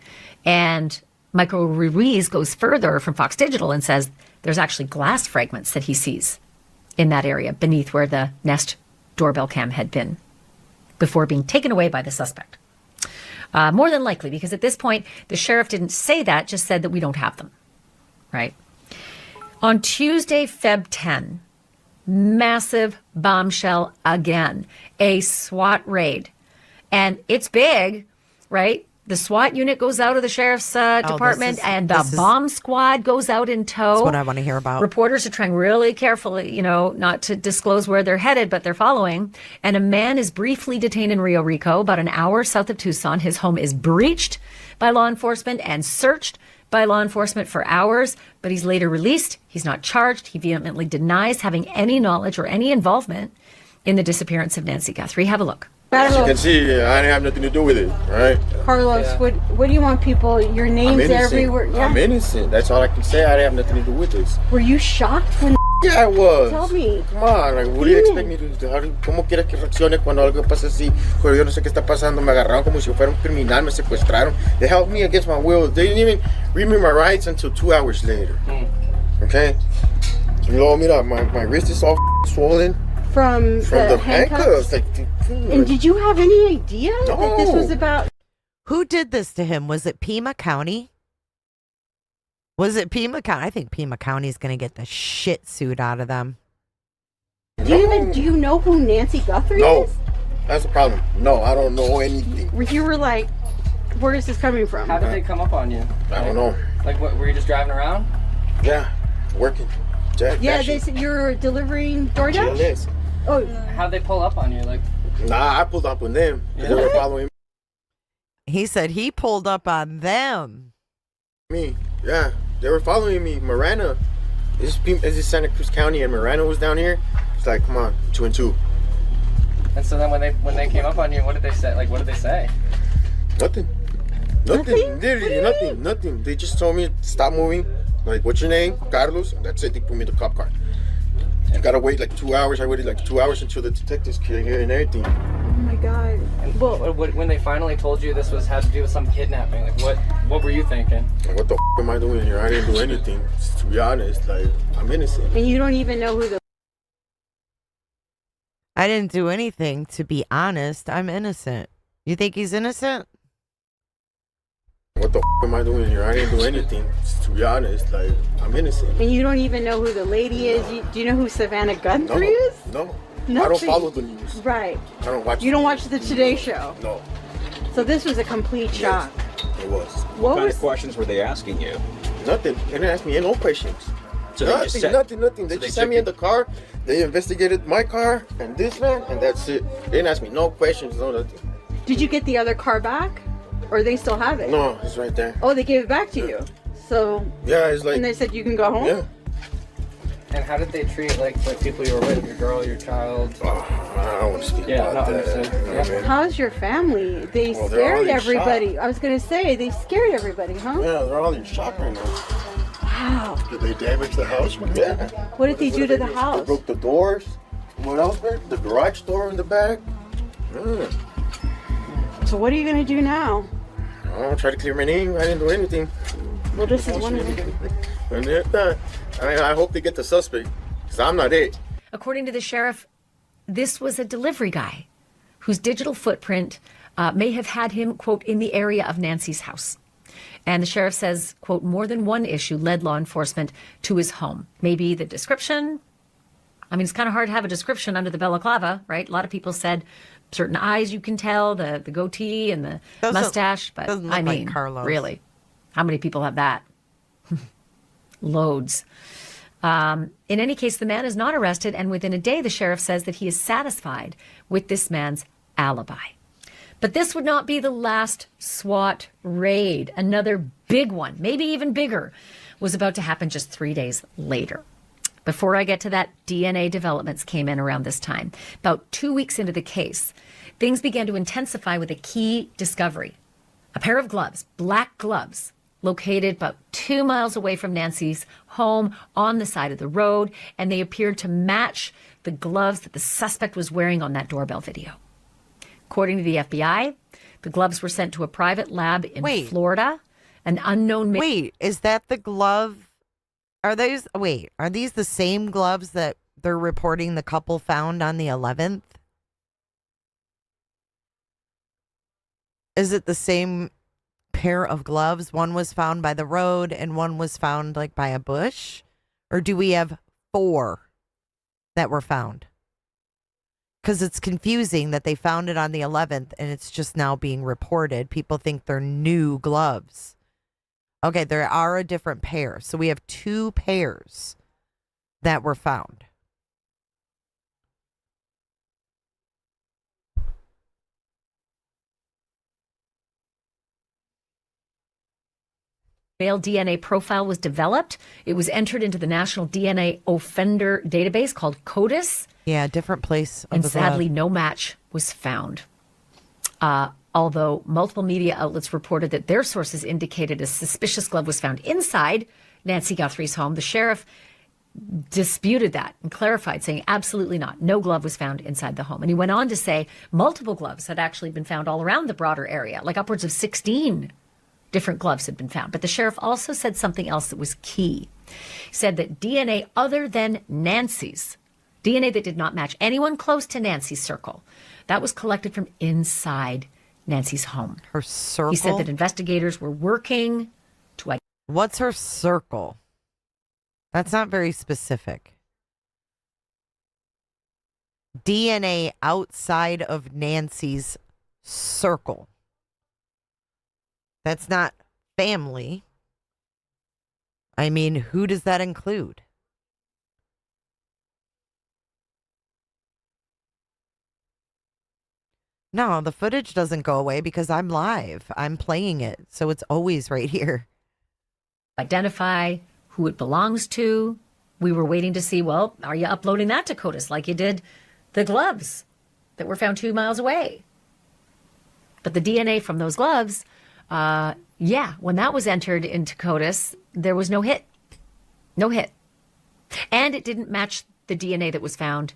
And Michael Ruiz goes further from Fox Digital and says there's actually glass fragments that he sees in that area beneath where the Nest doorbell cam had been before being taken away by the suspect. More than likely, because at this point, the sheriff didn't say that, just said that we don't have them, right? On Tuesday, Feb 10, massive bombshell again, a SWAT raid. And it's big, right? The SWAT unit goes out of the sheriff's department, and the bomb squad goes out in tow. That's what I want to hear about. Reporters are trying really carefully, not to disclose where they're headed, but they're following. And a man is briefly detained in Rio Rico, about an hour south of Tucson. His home is breached by law enforcement and searched by law enforcement for hours, but he's later released. He's not charged. He vehemently denies having any knowledge or any involvement in the disappearance of Nancy Guthrie. Have a look. As you can see, I didn't have nothing to do with it, right? Carlos, what do you want people, your name's everywhere? Yeah. I'm innocent. That's all I can say. I didn't have nothing to do with this. Were you shocked when Yeah, I was. Tell me. Come on, like, what do you expect me to do? ¿Cómo quieres que reaccione cuando algo pasa así? Pero yo no sé qué está pasando. Me agarraron como si fuera un criminal, me secuestraron. They held me against my will. They didn't even read me my rights until 2 hours later. Okay? So, mira, my wrist is all swollen. From the handcuffs. And did you have any idea that this was about? Who did this to him? Was it Pima County? Was it Pima County? I think Pima County is going to get the shit suit out of them. Do you know who Nancy Guthrie is? That's the problem. No, I don't know anything. You were like, where is this coming from? How did they come up on you? I don't know. Like, what, were you just driving around? Yeah, working. Yeah, they said you're delivering DoorDash? GLS. Oh. How'd they pull up on you? Like, Nah, I pulled up on them. Yeah. They were following He said he pulled up on them. me. Yeah, they were following me. Marana. This is Santa Cruz County, and Marana was down here. It's like, come on, 2 and 2. and so then when they came up on you, what did they say? Like, what did they say? Nothing. Literally nothing. They just told me stop moving. Like, what's your name? Carlos. That's it. They put me in the cop car. You gotta wait like 2 hours. I waited like 2 hours until the detectives came here and everything. Oh my God. And when they finally told you this had to do with some kidnapping, like what were you thinking? Like, what the am I doing here? I didn't do anything. To be honest, like, I'm innocent. And you don't even know who the... I didn't do anything, to be honest. I'm innocent. You think he's innocent? What the am I doing here? I didn't do anything. To be honest, like, I'm innocent. And you don't even know who the lady is? Do you know who Savannah Guthrie is? No. Nothing. I don't follow the news. Right. I don't watch. You don't watch the Today Show? No. So this was a complete shock. It was. What kind was... of questions were they asking you? Nothing. They didn't ask me no questions. So they just said, nothing. They so just they sat me took in the car. They investigated my car and this man, and that's it. They didn't ask me no questions, no nothing. Did you get the other car back? Or they still have it? No, it's right there. Oh, they gave it back to you. So... Yeah, it's like... And they said you can go home? Yeah. And how did they treat like the people you were with, your girl, your child? I don't want to speak about that. Understood. You know what I mean? How's your family? They Well, they're all scared in everybody. shock. I was going to say, they scared everybody, huh? Yeah, they're all in shock right now. Wow. Did they damage the house? Yeah. What did they do to the They house? broke the doors. What else there? The garage door in the back. Yeah. So what are you going to do now? I'll try to clear my name. I didn't do anything. Well, this is one of them. And I hope they get the suspect, because I'm not it. According to the sheriff, this was a delivery guy whose digital footprint may have had him, quote, in the area of Nancy's house. And the sheriff says, quote, more than one issue led law enforcement to his home. Maybe the description. I mean, it's kind of hard to have a description under the balaclava, right? A lot of people said certain eyes you can tell, the goatee and the mustache. But I mean, really, how many people have that? Loads. In any case, the man is not arrested. And within a day, the sheriff says that he is satisfied with this man's alibi. But this would not be the last SWAT raid. Another big one, maybe even bigger, was about to happen just 3 days later. Before I get to that, DNA developments came in around this time. About 2 weeks into the case, things began to intensify with a key discovery. A pair of gloves, black gloves, located about 2 miles away from Nancy's home on the side of the road, and they appeared to match the gloves that the suspect was wearing on that doorbell video. According to the FBI, the gloves were sent to a private lab in Florida. An unknown... Wait, is that the glove? Are these the same gloves that they're reporting the couple found on the 11th? Is it the same pair of gloves? One was found by the road and one was found like by a bush? Or do we have 4 that were found? Because it's confusing that they found it on the 11th and it's just now being reported. People think they're new gloves. Okay, there are a different pair. So we have 2 pairs that were found. Male DNA profile was developed. It was entered into the National DNA Offender Database called CODIS. Yeah, different place. And sadly, no match was found. Although multiple media outlets reported that their sources indicated a suspicious glove was found inside Nancy Guthrie's home, the sheriff disputed that and clarified, saying absolutely not. No glove was found inside the home. And he went on to say multiple gloves had actually been found all around the broader area, like upwards of 16 different gloves had been found. But the sheriff also said something else that was key. He said that DNA other than Nancy's, DNA that did not match anyone close to Nancy's circle, that was collected from inside Nancy's home. Her circle? He said that investigators were working to... What's her circle? That's not very specific. DNA outside of Nancy's circle. That's not family. I mean, who does that include? No, the footage doesn't go away because I'm live. I'm playing it. So it's always right here. Identify who it belongs to. We were waiting to see, well, are you uploading that to CODIS like you did the gloves that were found 2 miles away? But the DNA from those gloves, when that was entered into CODIS, there was no hit. No hit. And it didn't match the DNA that was found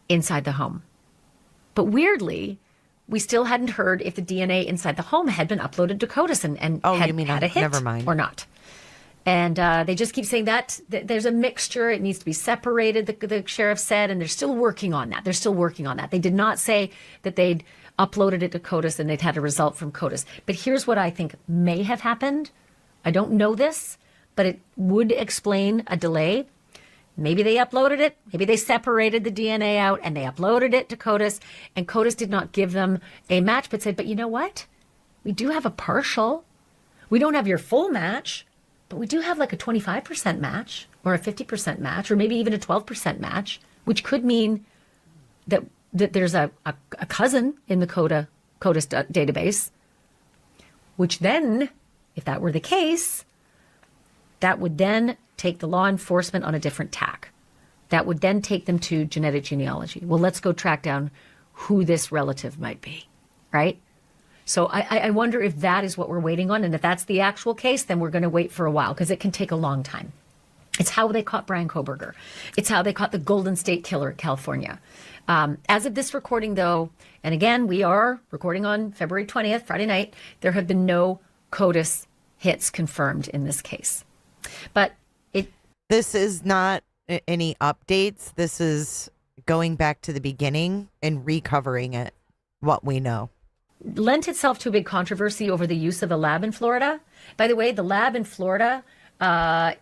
inside the home. But weirdly, we still hadn't heard if the DNA inside the home had been uploaded to CODIS and had a hit never mind. or not. And they just keep saying that there's a mixture. It needs to be separated, the sheriff said, and they're still working on that. They did not say that they'd uploaded it to CODIS and they'd had a result from CODIS. But here's what I think may have happened. I don't know this, but it would explain a delay. Maybe they uploaded it. Maybe they separated the DNA out and they uploaded it to CODIS, and CODIS did not give them a match, but said, but you know what? We do have a partial. We don't have your full match, but we do have like a 25% match or a 50% match or maybe even a 12% match, which could mean that there's a cousin in the CODIS database, which then, if that were the case, that would then take the law enforcement on a different tack. That would then take them to genetic genealogy. Well, let's go track down who this relative might be, right? So I wonder if that is what we're waiting on. And if that's the actual case, then we're going to wait for a while because it can take a long time. It's how they caught Brian Koberger. It's how they caught the Golden State Killer in California. As of this recording, though, and again, we are recording on February 20th, Friday night, there have been no CODIS hits confirmed in this case. But this is not any updates. This is going back to the beginning and recovering it, what we know. Lent itself to a big controversy over the use of a lab in Florida. By the way, the lab in Florida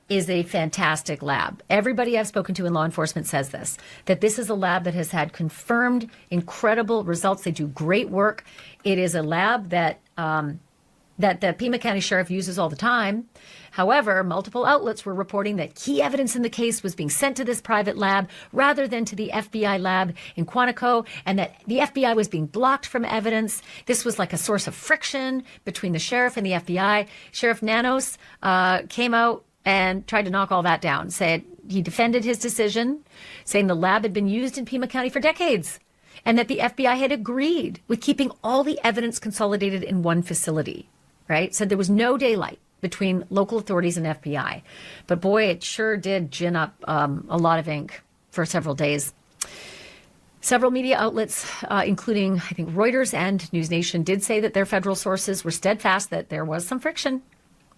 is a fantastic lab. Everybody I've spoken to in law enforcement says this, that this is a lab that has had confirmed incredible results. They do great work. It is a lab that the Pima County Sheriff uses all the time. However, multiple outlets were reporting that key evidence in the case was being sent to this private lab rather than to the FBI lab in Quantico, and that the FBI was being blocked from evidence. This was like a source of friction between the sheriff and the FBI. Sheriff Nanos came out and tried to knock all that down, said he defended his decision, saying the lab had been used in Pima County for decades, and that the FBI had agreed with keeping all the evidence consolidated in one facility, right? Said there was no daylight between local authorities and FBI. But boy, it sure did gin up a lot of ink for several days. Several media outlets, including, I think, Reuters and News Nation, did say that their federal sources were steadfast that there was some friction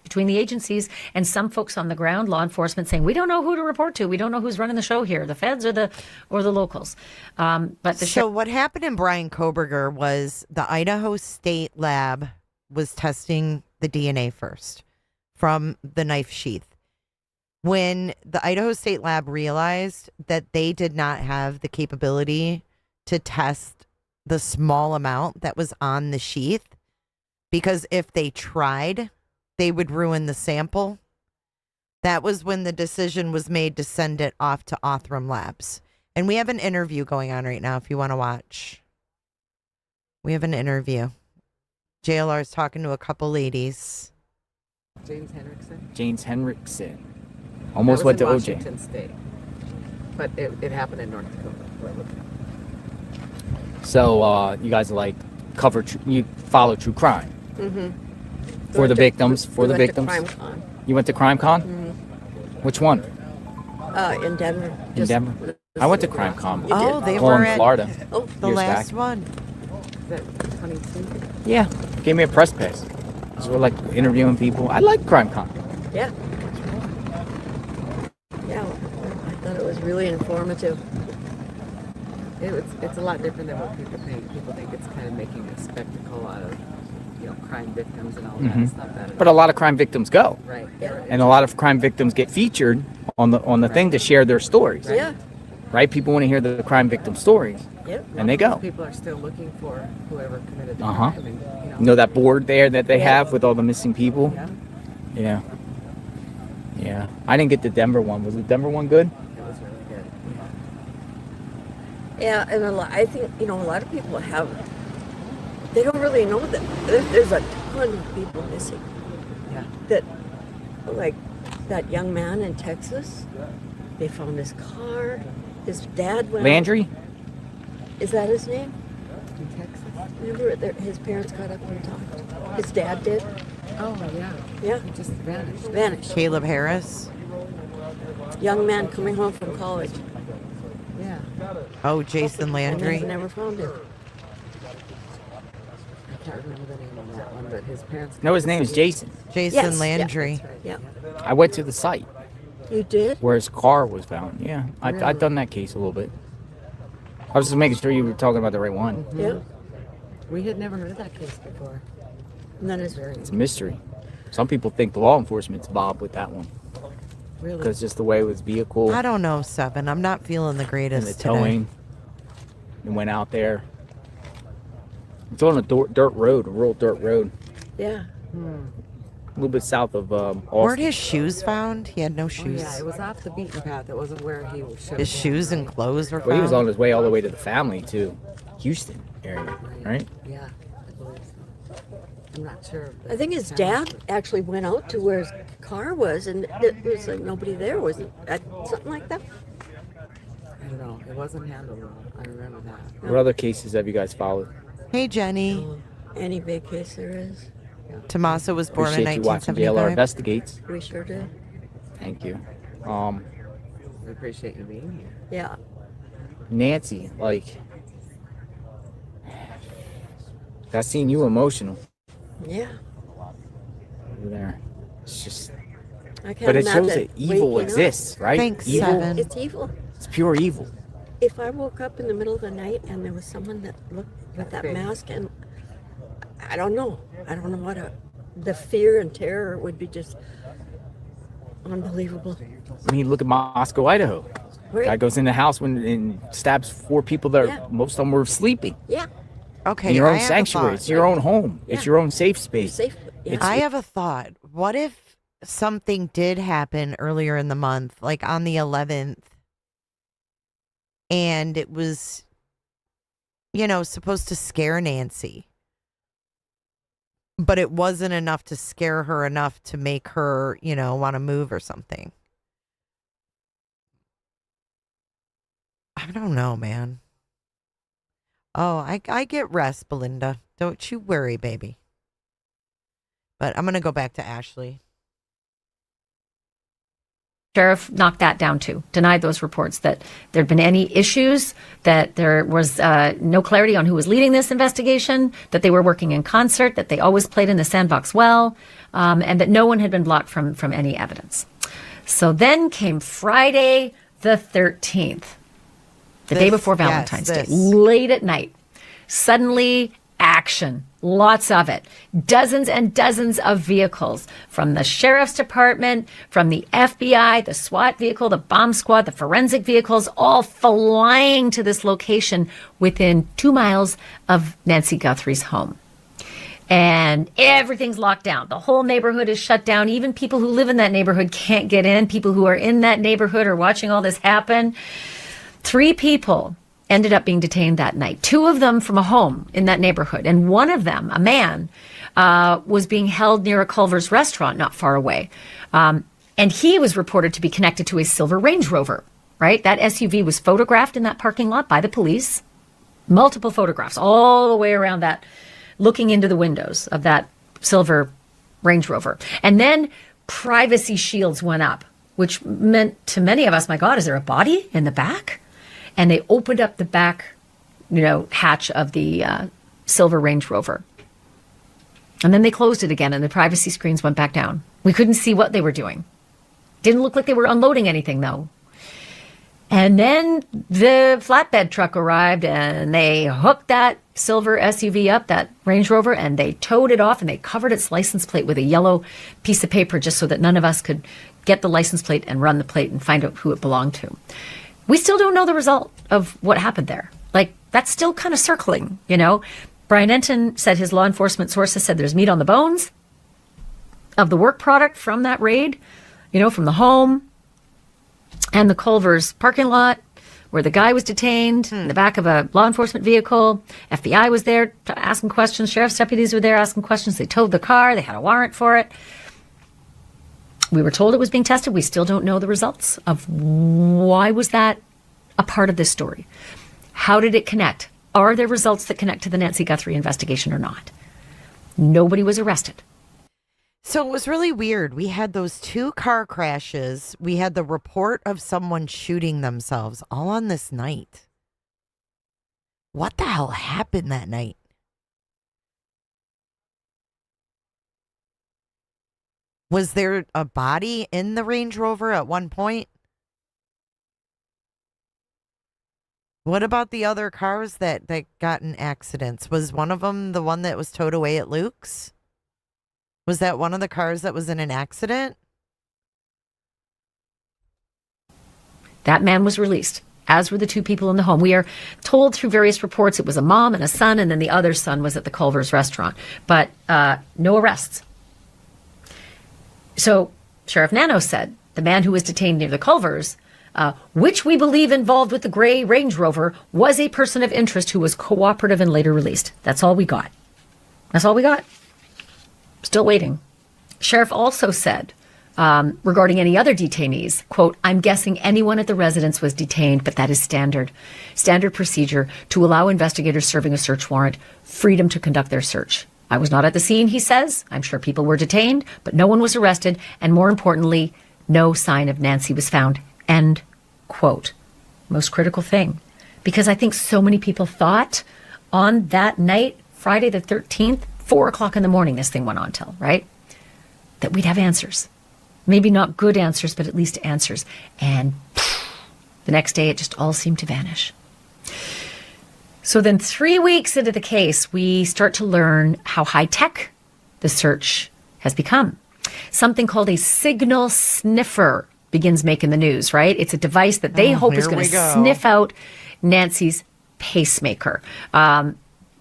between the agencies, and some folks on the ground, law enforcement, saying, we don't know who to report to. We don't know who's running the show here, the feds or the locals. So what happened in Brian Koberger was the Idaho State Lab was testing the DNA first from the knife sheath. When the Idaho State Lab realized that they did not have the capability to test the small amount that was on the sheath, because if they tried, they would ruin the sample, that was when the decision was made to send it off to Othram Labs. And we have an interview going on right now if you want to watch. We have an interview. JLR is talking to a couple ladies. James Henriksen. Almost went to OJ. Washington State. But it happened in North Dakota. So you guys like you follow true crime. Mm-hmm. For the victims. CrimeCon. You went to CrimeCon? Mm-hmm. Which one? In Denver. In Denver? I went to CrimeCon. Oh, they in were at Florida. The last back. one. Is that 22? Yeah. Gave me a press pass. So we're like interviewing people. I like CrimeCon. Yeah. Yeah. I thought it was really informative. It's a lot different than what people think. People think it's kind of making a spectacle out of, crime victims and all that. It's not that. But a lot of crime victims go. Right. Yeah. And a lot of crime victims get featured on the thing to share their stories. Yeah. Right? People want to hear the crime victim stories. Yeah, and they go. People are still looking for whoever committed the Uh-huh. crime. And, You know that board there that they have with all the missing people? Yeah. Yeah. I didn't get the Denver one. Was the Denver one good? It was really good. Yeah, and I think, a lot of people they don't really know that there's a ton of people missing. Yeah. That, like, that young man in Texas, they found his car. His dad went. Landry? Is that his name? In Texas? Remember, his parents got up and talked. His dad did. Oh, yeah. Yeah. He just vanished. Vanished. Caleb Harris. Young man coming home from college. Yeah. Oh, Jason And Landry. they never found him. I can't remember the name on that one, but his parents. No, his name is Jason. Jason Yes, Landry. Yeah. I went to the site You did? where his car was found. Yeah. I've done that case a little bit. I was just making sure you were talking about the right one. Yeah. We had never heard of that case before. And that is very It's a mystery. Some people think the law enforcement's Bob with that one. Really? Because just the way it was vehicle I don't know, Seven. I'm not feeling the and greatest the today. towing. And went out there. It's on a dirt road, a rural dirt road. Yeah. A little bit south of Austin. Weren't his shoes found? He had no shoes. Oh, yeah, it was off the beaten path. It wasn't where he should. His shoes and clothes were found. Well, he was on his way all the way to the family to Houston area, right? Yeah, I believe so. I'm not sure. I think his dad actually went out to where his car was, and there was like nobody there, wasn't it? Something like that. I don't know. It wasn't handled well. I remember that. What other cases have you guys followed? Hey, Jenny. Any big case there is. Tommaso was born Appreciate in you watching JLR 1975. Investigates. We sure did. Thank you. We appreciate you being here. Yeah. Nancy, like, I seen you emotional Yeah. over there. It's just, I can't but it shows imagine that evil waking up. exists, right? Thanks, evil. Seven. It's evil. It's pure evil. If I woke up in the middle of the night and there was someone that looked with that mask, and I don't know what the fear and terror would be just unbelievable. I mean, look at Moscow, Idaho. Right. Guy goes in the house and stabs 4 people that Yeah. most of them were sleeping. Yeah. Okay, In your I own have a sanctuary. thought. It's your own home. Yeah. It's your own safe space. Safe. Yeah. It's- I have a thought. What if something did happen earlier in the month, like on the 11th, and it was, supposed to scare Nancy, but it wasn't enough to scare her enough to make her, want to move or something? I don't know, man. Oh, I get rest, Belinda. Don't you worry, baby. But I'm going to go back to Ashley. Sheriff knocked that down too, denied those reports that there'd been any issues, that there was no clarity on who was leading this investigation, that they were working in concert, that they always played in the sandbox well, and that no one had been blocked from any evidence. So then came Friday the 13th, the day before Valentine's Day, late at night. Suddenly, action. Lots of it. Dozens and dozens of vehicles from the sheriff's department, from the FBI, the SWAT vehicle, the bomb squad, the forensic vehicles, all flying to this location within 2 miles of Nancy Guthrie's home. And everything's locked down. The whole neighborhood is shut down. Even people who live in that neighborhood can't get in. People who are in that neighborhood are watching all this happen. 3 people ended up being detained that night. 2 of them from a home in that neighborhood. And one of them, a man, was being held near a Culver's restaurant not far away. And he was reported to be connected to a silver Range Rover, right? That SUV was photographed in that parking lot by the police. Multiple photographs all the way around that, looking into the windows of that silver Range Rover. And then privacy shields went up, which meant to many of us, my God, is there a body in the back? And they opened up the back, hatch of the silver Range Rover. And then they closed it again and the privacy screens went back down. We couldn't see what they were doing. Didn't look like they were unloading anything, though. And then the flatbed truck arrived and they hooked that silver SUV up, that Range Rover, and they towed it off and they covered its license plate with a yellow piece of paper just so that none of us could get the license plate and run the plate and find out who it belonged to. We still don't know the result of what happened there. Like, That's still kind of circling, you know. Brian Enton said his law enforcement sources said there's meat on the bones of the work product from that raid, you know, from the home and the Culver's parking lot where the guy was detained in the back of a law enforcement vehicle. FBI was there asking questions. Sheriff's deputies were there asking questions. They towed the car. They had a warrant for it. We were told it was being tested. We still don't know the results of why was that a part of this story. How did it connect? Are there results that connect to the Nancy Guthrie investigation or not? Nobody was arrested. So it was really weird. We had those 2 car crashes. We had the report of someone shooting themselves all on this night. What the hell happened that night? Was there a body in the Range Rover at one point? What about the other cars that got in accidents? Was one of them the one that was towed away at Luke's? Was that one of the cars that was in an accident? That man was released, as were the 2 people in the home. We are told through various reports it was a mom and a son, and then the other son was at the Culver's restaurant. But no arrests. So Sheriff Nanos said the man who was detained near the Culver's, which we believe involved with the gray Range Rover, was a person of interest who was cooperative and later released. That's all we got. That's all we got. Still waiting. Sheriff also said, regarding any other detainees, quote, I'm guessing anyone at the residence was detained, but that is standard procedure to allow investigators serving a search warrant freedom to conduct their search. I was not at the scene, he says. I'm sure people were detained, but no one was arrested. And more importantly, no sign of Nancy was found. End quote. Most critical thing. Because I think so many people thought on that night, Friday the 13th, 4 o'clock in the morning, this thing went on till, right? That we'd have answers. Maybe not good answers, but at least answers. And the next day, it just all seemed to vanish. So then 3 weeks into the case, we start to learn how high-tech the search has become. Something called a signal sniffer begins making the news, right? It's a device that they hope is going to sniff out Nancy's pacemaker.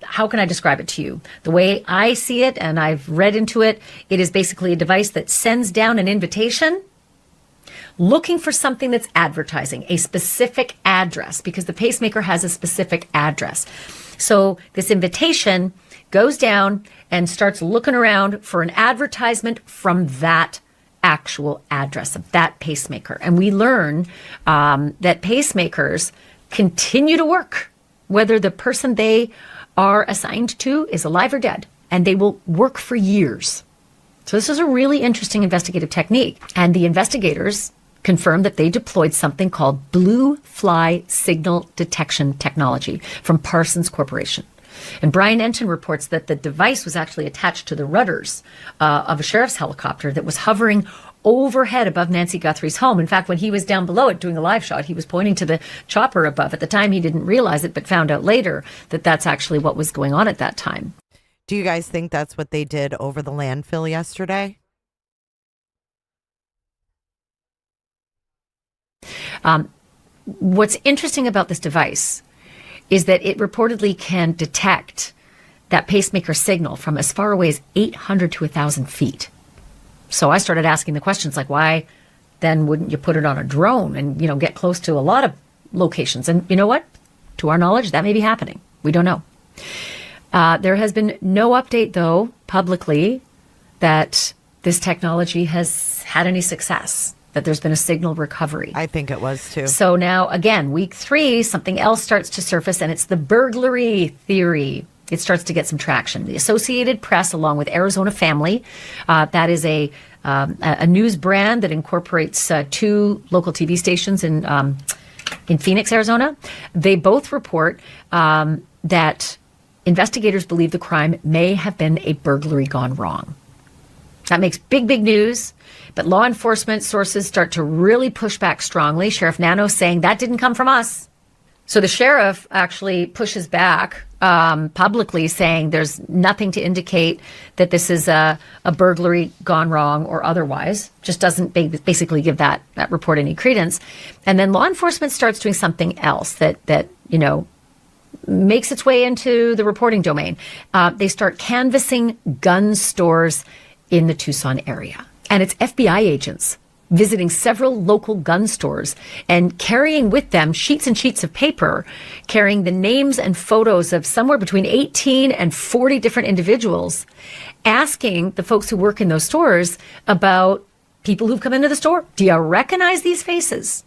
How can I describe it to you? The way I see it, and I've read into it, it is basically a device that sends down an invitation looking for something that's advertising, a specific address, because the pacemaker has a specific address. So this invitation goes down and starts looking around for an advertisement from that actual address of that pacemaker. And we learn that pacemakers continue to work, whether the person they are assigned to is alive or dead, and they will work for years. So this is a really interesting investigative technique. And the investigators confirmed that they deployed something called blue fly signal detection technology from Parsons Corporation. And Brian Enton reports that the device was actually attached to the rudders of a sheriff's helicopter that was hovering overhead above Nancy Guthrie's home. In fact, when he was down below it doing a live shot, he was pointing to the chopper above. At the time, he didn't realize it, but found out later that that's actually what was going on at that time. Do you guys think that's what they did over the landfill yesterday? What's interesting about this device is that it reportedly can detect that pacemaker signal from as far away as 800 to 1,000 feet. So I started asking the questions like, why then wouldn't you put it on a drone and, you know, get close to a lot of locations? And you know what? To our knowledge, that may be happening. We don't know. There has been no update, though, publicly, that this technology has had any success, that there's been a signal recovery. I think it was, too. So now, again, week 3, something else starts to surface, and it's the burglary theory. It starts to get some traction. The Associated Press, along with Arizona Family, that is a news brand that incorporates 2 local TV stations in Phoenix, Arizona. They both report that investigators believe the crime may have been a burglary gone wrong. That makes big, big news. But law enforcement sources start to really push back strongly. Sheriff Nanos saying that didn't come from us. So the sheriff actually pushes back publicly, saying there's nothing to indicate that this is a burglary gone wrong or otherwise. Just doesn't basically give that report any credence. And then law enforcement starts doing something else that you know, makes its way into the reporting domain. They start canvassing gun stores in the Tucson area. And it's FBI agents visiting several local gun stores and carrying with them sheets and sheets of paper, carrying the names and photos of somewhere between 18 and 40 different individuals, asking the folks who work in those stores about people who've come into the store. Do you recognize these faces?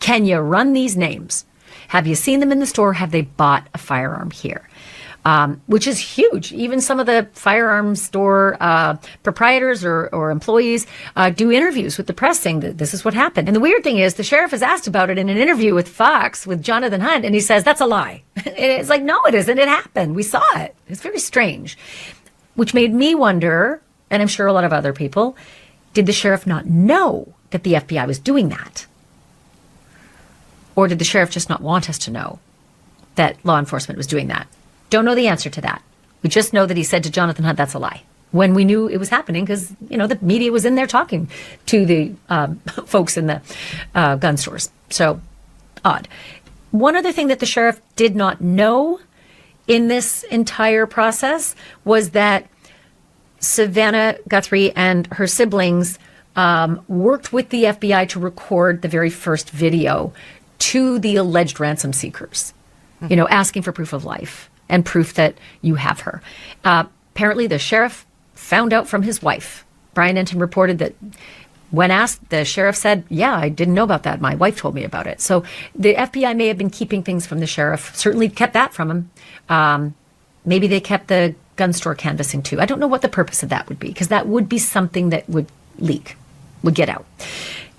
Can you run these names? Have you seen them in the store? Have they bought a firearm here? Which is huge. Even some of the firearms store proprietors or employees do interviews with the press saying that this is what happened. And the weird thing is the sheriff is asked about it in an interview with Fox with Jonathan Hunt, and he says, that's a lie. And it's like, no, it isn't. It happened. We saw it. It's very strange. Which made me wonder, and I'm sure a lot of other people, did the sheriff not know that the FBI was doing that? Or did the sheriff just not want us to know that law enforcement was doing that? Don't know the answer to that. We just know that he said to Jonathan Hunt, that's a lie. When we knew it was happening because, the media was in there talking to the folks in the gun stores. So odd. One other thing that the sheriff did not know in this entire process was that Savannah Guthrie and her siblings worked with the FBI to record the very first video to the alleged ransom seekers, asking for proof of life and proof that you have her. Apparently, the sheriff found out from his wife. Brian Enton reported that when asked, the sheriff said, yeah, I didn't know about that. My wife told me about it. So the FBI may have been keeping things from the sheriff, certainly kept that from him. Maybe they kept the gun store canvassing too. I don't know what the purpose of that would be, because that would be something that would leak, would get out.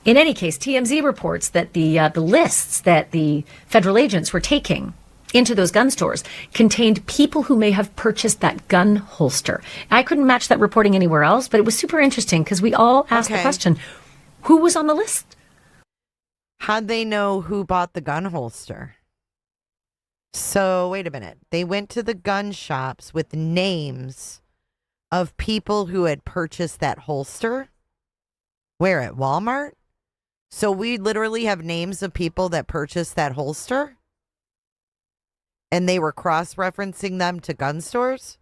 In any case, TMZ reports that the lists that the federal agents were taking into those gun stores contained people who may have purchased that gun holster. I couldn't match that reporting anywhere else, but it was super interesting because we all asked the question, who was on the list? How'd they know who bought the gun holster? So, wait a minute. They went to the gun shops with names of people who had purchased that holster? Where, at Walmart? So we literally have names of people that purchased that holster? And they were cross-referencing them to gun stores?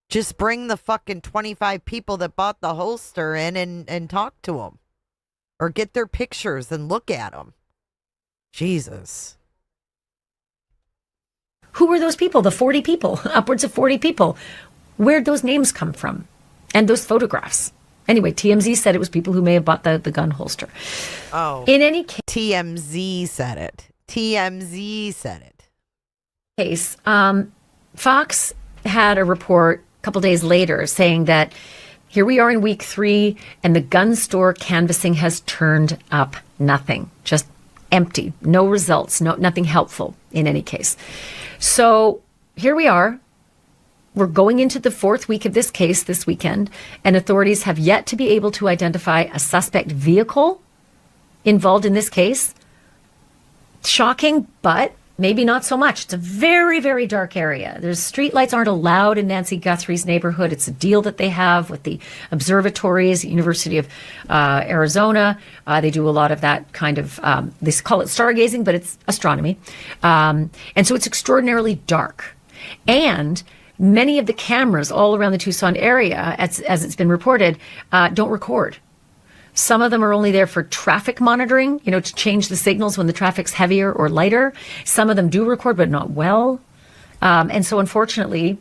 Just bring the fucking 25 people that bought the holster in and talk to them. Or get their pictures and look at them. Jesus. Who were those people? The 40 people, upwards of 40 people. Where'd those names come from? And those photographs? Anyway, TMZ said it was people who may have bought the gun holster. Oh. In any case. TMZ said it. TMZ said it. Case, Fox had a report a couple days later saying that here we are in week 3 and the gun store canvassing has turned up nothing. Just empty. No results. Nothing helpful in any case. So here we are. We're going into the 4th week of this case this weekend, and authorities have yet to be able to identify a suspect vehicle involved in this case. Shocking, but maybe not so much. It's a very, very dark area. There's streetlights aren't allowed in Nancy Guthrie's neighborhood. It's a deal that they have with the observatories, University of Arizona. They do a lot of that kind of, they call it stargazing, but it's astronomy. And so it's extraordinarily dark. And many of the cameras all around the Tucson area, as it's been reported, don't record. Some of them are only there for traffic monitoring, to change the signals when the traffic's heavier or lighter. Some of them do record, but not well. And so unfortunately,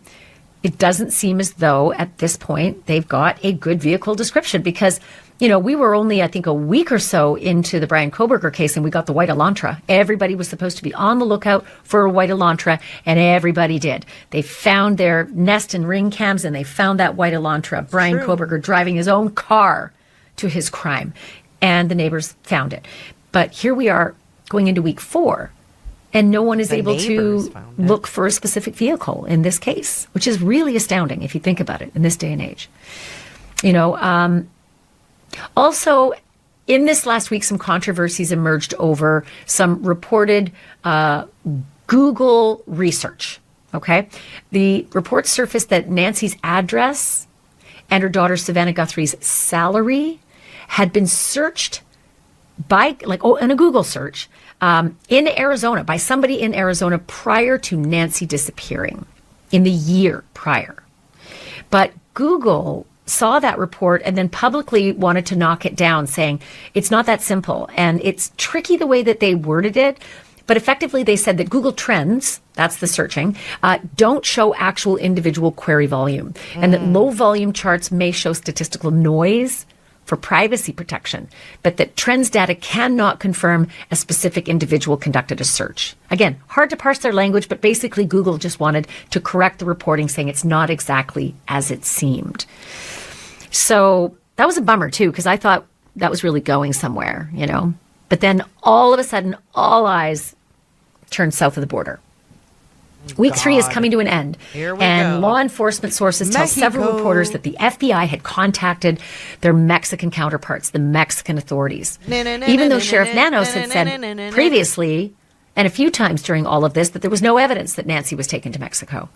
it doesn't seem as though at this point they've got a good vehicle description because, we were only, I think, a week or so into the Brian Kohberger case and we got the white Elantra. Everybody was supposed to be on the lookout for a white Elantra, and everybody did. They found their Nest and Ring cams and they found that white Elantra. Brian Kohberger driving his own car to his crime, and the neighbors found it. But here we are going into week 4, and no one is able to look for a specific vehicle in this case, which is really astounding if you think about it in this day and age. Also, in this last week, some controversies emerged over some reported Google research. Okay, the report surfaced that Nancy's address and her daughter Savannah Guthrie's salary had been searched by, in a Google search, in Arizona by somebody in Arizona prior to Nancy disappearing, in the year prior. But Google saw that report and then publicly wanted to knock it down, saying it's not that simple. And it's tricky the way that they worded it. But effectively, they said that Google Trends, that's the searching, don't show actual individual query volume, and that low volume charts may show statistical noise for privacy protection, but that Trends data cannot confirm a specific individual conducted a search. Again, hard to parse their language, but basically Google just wanted to correct the reporting, saying it's not exactly as it seemed. So that was a bummer too, because I thought that was really going somewhere, you know. But then all of a sudden, all eyes turned south of the border. Week 3 is coming to an end. Here we and go. law enforcement sources tell several reporters that the FBI had contacted their Mexican counterparts, the Mexican authorities. Even though Sheriff Nanos had said previously, and a few times during all of this, that there was no evidence that Nancy was taken to Mexico.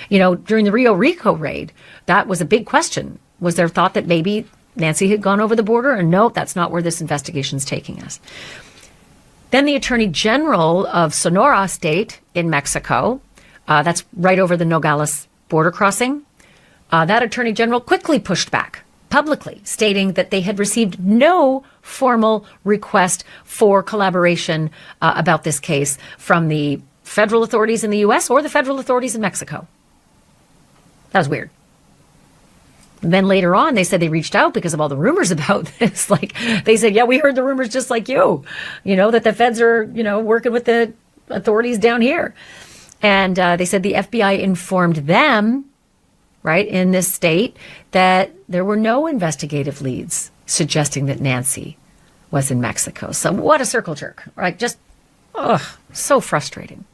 You know, during the Rio Rico raid, that was a big question. Was there thought that maybe Nancy had gone over the border? And no, that's not where this investigation is taking us. Then the Attorney General of Sonora State in Mexico, that's right over the Nogales border crossing, that Attorney General quickly pushed back publicly, stating that they had received no formal request for collaboration about this case from the federal authorities in the U.S. or the federal authorities in Mexico. That was weird. Then later on, they said they reached out because of all the rumors about this. Like, they said, yeah, we heard the rumors just like you know, that the feds are, you know, working with the authorities down here. And they said the FBI informed them, right, in this state, that there were no investigative leads suggesting that Nancy was in Mexico. So what a circle jerk, right? Just, so frustrating.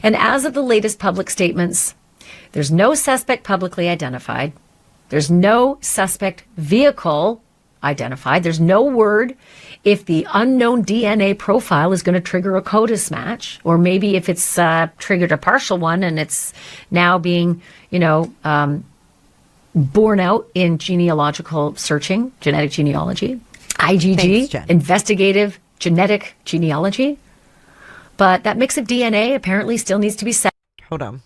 And as of the latest public statements, there's no suspect publicly identified. There's no suspect vehicle identified. There's no word if the unknown DNA profile is going to trigger a CODIS match, or maybe if it's triggered a partial one and it's now being, you know, borne out in genealogical searching, genetic genealogy, IgG, Thanks, investigative genetic genealogy. But that mix of DNA apparently still needs to be set. Hold on.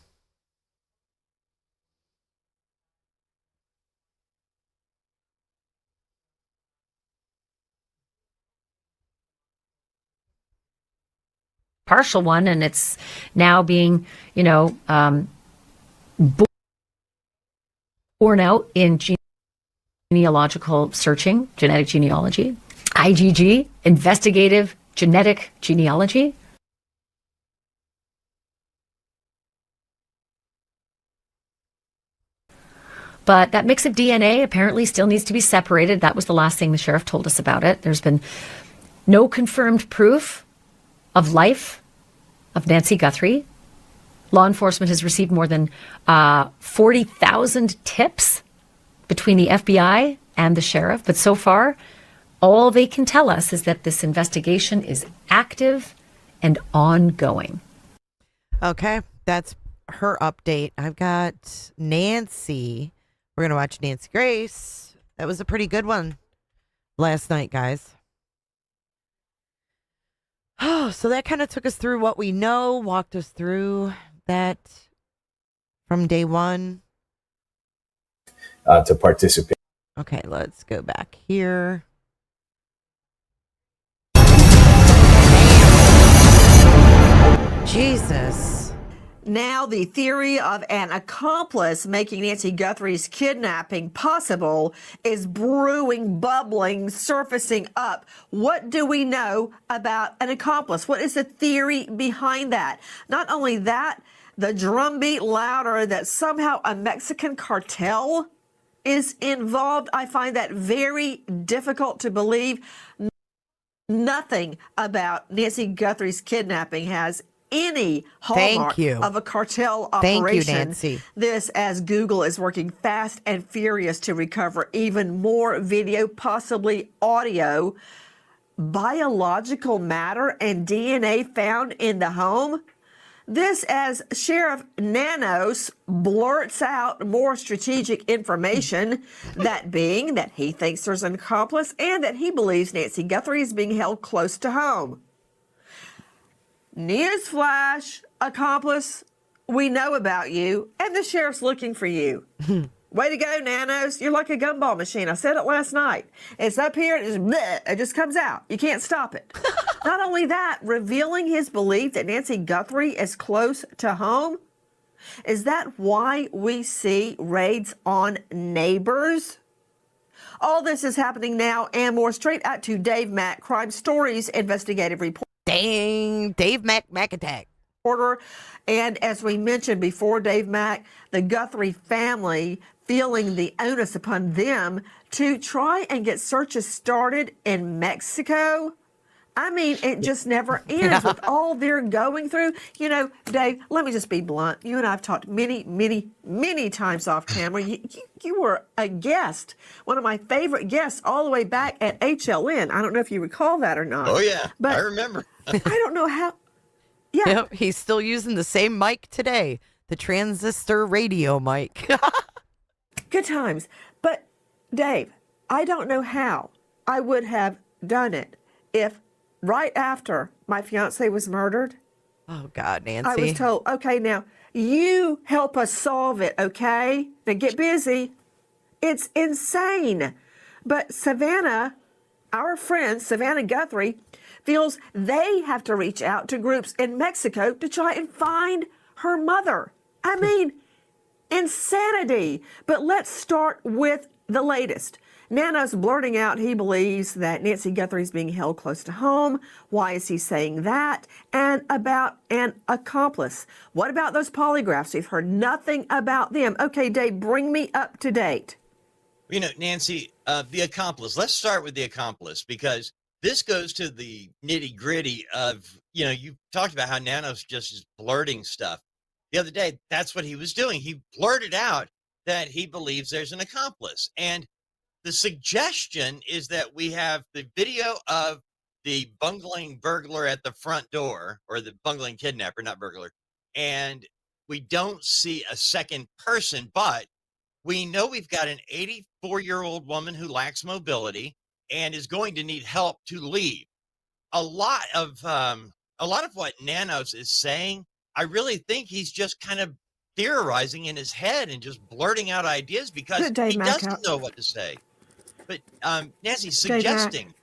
Partial one, and it's now being, you know, borne out in genealogical searching, genetic genealogy, IgG, investigative genetic genealogy. But that mix of DNA apparently still needs to be separated. That was the last thing the sheriff told us about it. There's been no confirmed proof of life of Nancy Guthrie. Law enforcement has received more than 40,000 tips between the FBI and the sheriff. But so far, all they can tell us is that this investigation is active and ongoing. Okay, that's her update. I've got Nancy. We're going to watch Nancy Grace. That was a pretty good one last night, guys. Oh, so that kind of took us through what we know, walked us through that from day one. To participate. Okay, let's go back here. Jesus. Now, the theory of an accomplice making Nancy Guthrie's kidnapping possible is brewing, bubbling, surfacing up. What do we know about an accomplice? What is the theory behind that? Not only that, the drumbeat louder that somehow a Mexican cartel is involved. I find that very difficult to believe. Nothing about Nancy Guthrie's kidnapping has any hallmark of a cartel operation. Thank you, Nancy. This, as Google is working fast and furious to recover even more video, possibly audio, biological matter, and DNA found in the home. This, as Sheriff Nanos blurts out more strategic information, that being that he thinks there's an accomplice and that he believes Nancy Guthrie is being held close to home. newsflash, accomplice, we know about you, and the sheriff's looking for you. Way to go, Nanos. You're like a gumball machine. I said it last night. It's up here, it just comes out. You can't stop it. Not only that, revealing his belief that Nancy Guthrie is close to home. Is that why we see raids on neighbors? All this is happening now and more. Straight out to Dave Mack, Crime Stories investigative report. Dang, Dave Mack attack. And as we mentioned before, Dave Mack, the Guthrie family feeling the onus upon them to try and get searches started in Mexico. I mean, it just never ends with all they're going through. You know, Dave, let me just be blunt. You and I have talked many, many, many times off camera. You were a guest, one of my favorite guests all the way back at HLN. I don't know if you recall that or not. Oh, yeah, but I remember. I don't know how. Yeah. Yep, he's still using the same mic today, the transistor radio mic. Good times. But, Dave, I don't know how I would have done it if right after my fiance was murdered. Oh, God, Nancy. I was told, okay, now you help us solve it, okay? Now get busy. It's insane. But Savannah, our friend, Savannah Guthrie, feels they have to reach out to groups in Mexico to try and find her mother. I mean, insanity. But let's start with the latest. Nanos blurting out he believes that Nancy Guthrie is being held close to home. Why is he saying that? And about an accomplice. What about those polygraphs? We've heard nothing about them. Okay, Dave, bring me up to date. You know, Nancy, the accomplice. Let's start with the accomplice, because this goes to the nitty gritty of, you know, you talked about how Nanos just is blurting stuff. The other day, that's what he was doing. He blurted out that he believes there's an accomplice. And the suggestion is that we have the video of the bungling burglar at the front door, or the bungling kidnapper, not burglar. And we don't see a second person, but we know we've got an 84-year-old woman who lacks mobility and is going to need help to leave. A lot of what Nanos is saying, I really think he's just kind of theorizing in his head and just blurting out ideas because he doesn't know what to say. But Nancy's suggesting.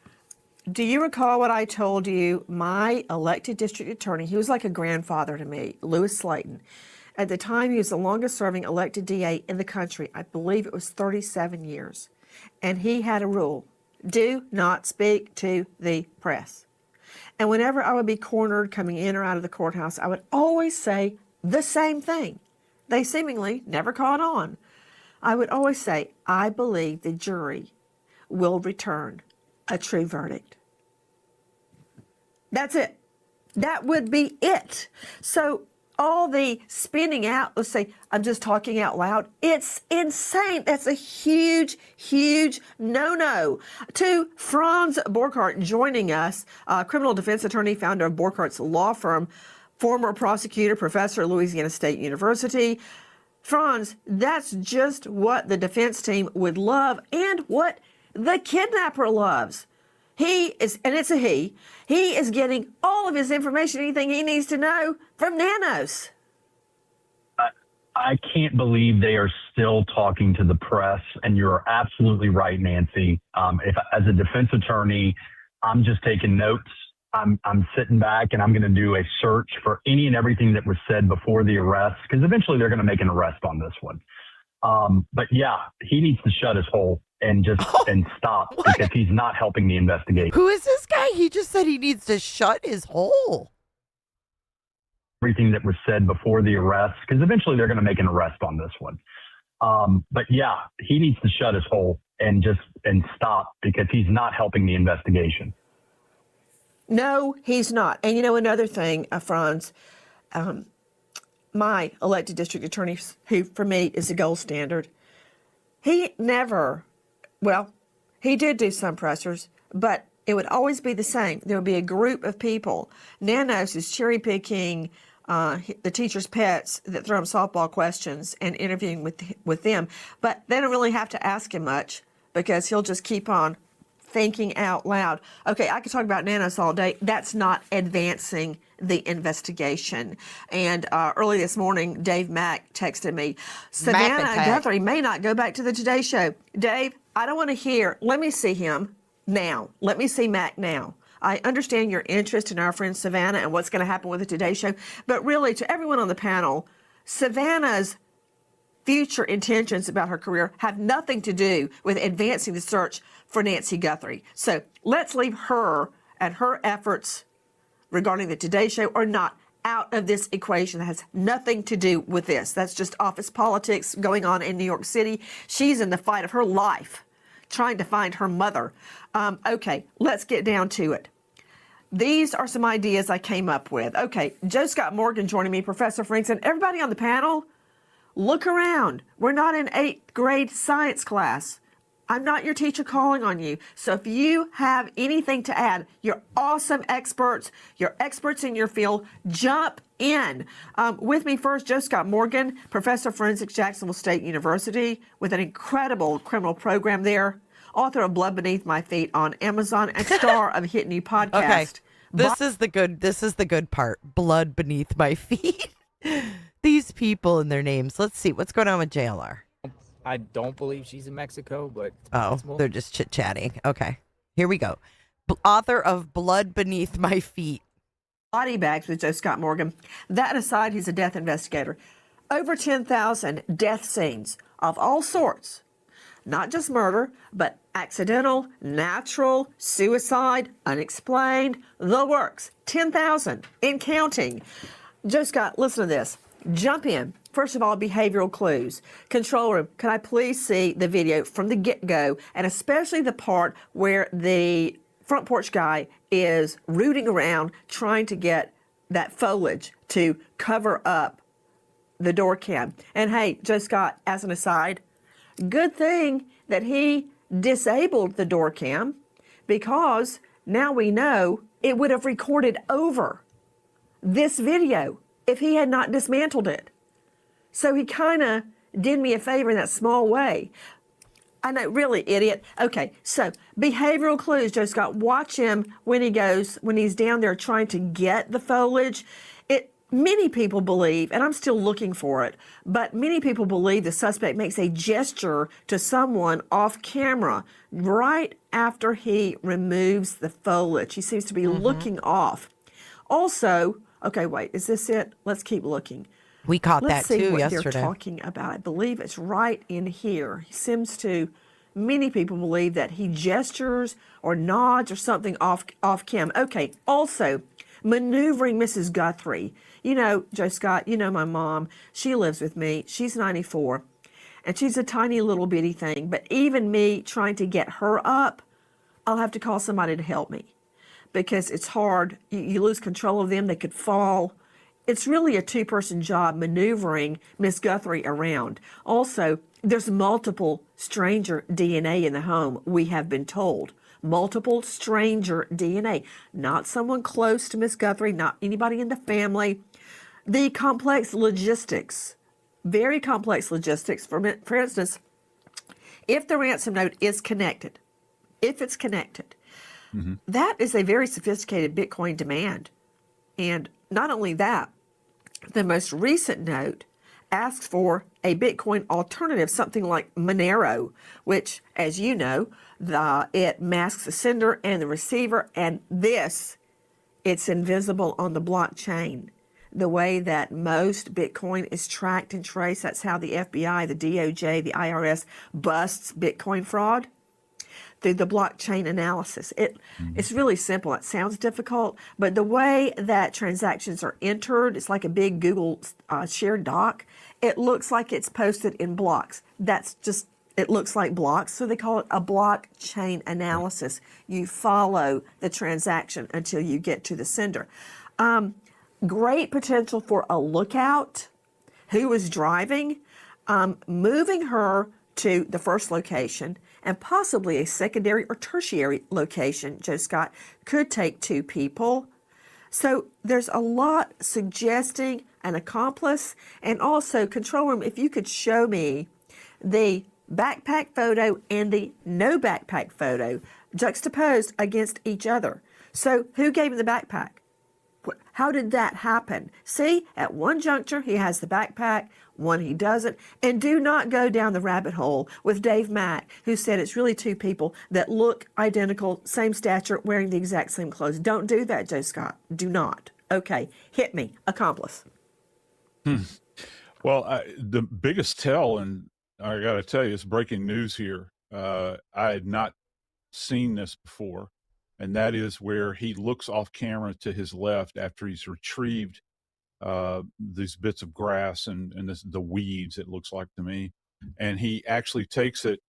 Do you recall what I told you? My elected district attorney, he was like a grandfather to me, Lewis Slayton. At the time, he was the longest serving elected DA in the country. I believe it was 37 years. And he had a rule: do not speak to the press. And whenever I would be cornered coming in or out of the courthouse, I would always say the same thing. They seemingly never caught on. I would always say, I believe the jury will return a true verdict. That's it. That would be it. So all the spinning out, let's say, I'm just talking out loud, it's insane. That's a huge, huge no-no. To Franz Borchardt joining us, criminal defense attorney, founder of Borchardt's law firm, former prosecutor, professor at Louisiana State University. Franz, that's just what the defense team would love and what the kidnapper loves. He is, and it's a he is getting all of his information, anything he needs to know, from Nanos. I can't believe they are still talking to the press, and you're absolutely right, Nancy. If as a defense attorney, I'm just taking notes. I'm sitting back and I'm going to do a search for any and everything that was said before the arrest, because eventually they're going to make an arrest on this one. But yeah, he needs to shut his hole and just and stop because he's not helping the investigation. Who is this guy? He just said he needs to shut his hole. Everything that was said before the arrest, because eventually they're going to make an arrest on this one. But yeah, he needs to shut his hole and just and stop because he's not helping the investigation. No, he's not. And you know, another thing, Franz, my elected district attorney, who for me is the gold standard, he never, well, he did do some pressers, but it would always be the same. There would be a group of people. Nanos is cherry picking the teacher's pets that throw him softball questions and interviewing with them. But they don't really have to ask him much because he'll just keep on thinking out loud. Okay, I could talk about Nanos all day. That's not advancing the investigation. And early this morning, Dave Mack texted me, Savannah Guthrie may not go back to the Today Show. Dave, I don't want to hear. Let me see him now. Let me see Mac now. I understand your interest in our friend Savannah and what's going to happen with the Today Show. But really, to everyone on the panel, Savannah's future intentions about her career have nothing to do with advancing the search for Nancy Guthrie. So let's leave her and her efforts regarding the Today Show or not out of this equation. That has nothing to do with this. That's just office politics going on in New York City. She's in the fight of her life trying to find her mother. Okay, let's get down to it. These are some ideas I came up with. Okay, Joe Scott Morgan joining me, Professor Franks, and everybody on the panel, look around. We're not in 8th grade science class. I'm not your teacher calling on you. So if you have anything to add, you're awesome experts. You're experts in your field. Jump in. With me first, Joe Scott Morgan, Professor of Forensics, Jacksonville State University, with an incredible criminal program there. Author of Blood Beneath My Feet on Amazon and star of a hit new podcast. Okay, this is the good part. Blood Beneath My Feet. These people and their names. Let's see what's going on with JLR. I don't believe she's in Mexico, but they're just chit-chatting. Okay, here we go. Author of Blood Beneath My Feet. Body bags with Joe Scott Morgan. That aside, he's a death investigator. Over 10,000 death scenes of all sorts. Not just murder, but accidental, natural, suicide, unexplained, the works. 10,000 and counting. Joe Scott, listen to this. Jump in. First of all, behavioral clues. Control room, can I please see the video from the get-go, and especially the part where the front porch guy is rooting around trying to get that foliage to cover up the door cam. And hey, Joe Scott, as an aside, good thing that he disabled the door cam, because now we know it would have recorded over this video if he had not dismantled it. So he kind of did me a favor in that small way. I know, really, idiot. Okay, so behavioral clues, Joe Scott. Watch him when he's down there trying to get the foliage. Many people believe, and I'm still looking for it, but many people believe the suspect makes a gesture to someone off camera right after he removes the foliage. He seems to be looking off. Also, okay, wait, is this it? Let's keep looking. We caught Let's that see too what yesterday. They're talking about. I believe it's right in here. He seems to. Many people believe that he gestures or nods or something off cam. Okay. Also, maneuvering Mrs. Guthrie. You know, Joe Scott. You know my mom. She lives with me. She's 94, and she's a tiny little bitty thing. But even me trying to get her up, I'll have to call somebody to help me, because it's hard. You lose control of them. They could fall. It's really a two-person job maneuvering Miss Guthrie around. Also, there's multiple stranger DNA in the home, we have been told. Multiple stranger DNA. Not someone close to Miss Guthrie, not anybody in the family. The complex logistics, very complex logistics. For instance, if the ransom note is connected, if it's connected, that is a very sophisticated Bitcoin demand. And not only that, the most recent note asks for a Bitcoin alternative, something like Monero, which, as you know, it masks the sender and the receiver, and it's invisible on the blockchain. The way that most Bitcoin is tracked and traced, that's how the FBI, the DOJ, the IRS busts Bitcoin fraud, through the blockchain analysis. It's really simple. It sounds difficult, but the way that transactions are entered, it's like a big Google shared doc. It looks like it's posted in blocks. It looks like blocks, so they call it a blockchain analysis. You follow the transaction until you get to the sender. Great potential for a lookout. Who was driving? Moving her to the first location, and possibly a secondary or tertiary location, Joe Scott, could take two people. So there's a lot suggesting an accomplice. And also, control room, if you could show me the backpack photo and the no backpack photo. juxtaposed against each other. So who gave him the backpack? How did that happen? See, at one juncture, he has the backpack, one he doesn't. And do not go down the rabbit hole with Dave Mack, who said it's really two people that look identical, same stature, wearing the exact same clothes. Don't do that, Joe Scott. Do not. Okay, hit me. Accomplice. Well, the biggest tell, and I got to tell you, it's breaking news here. I had not seen this before. And that is where he looks off camera to his left after he's retrieved these bits of grass and the weeds, it looks like to me. And he actually takes it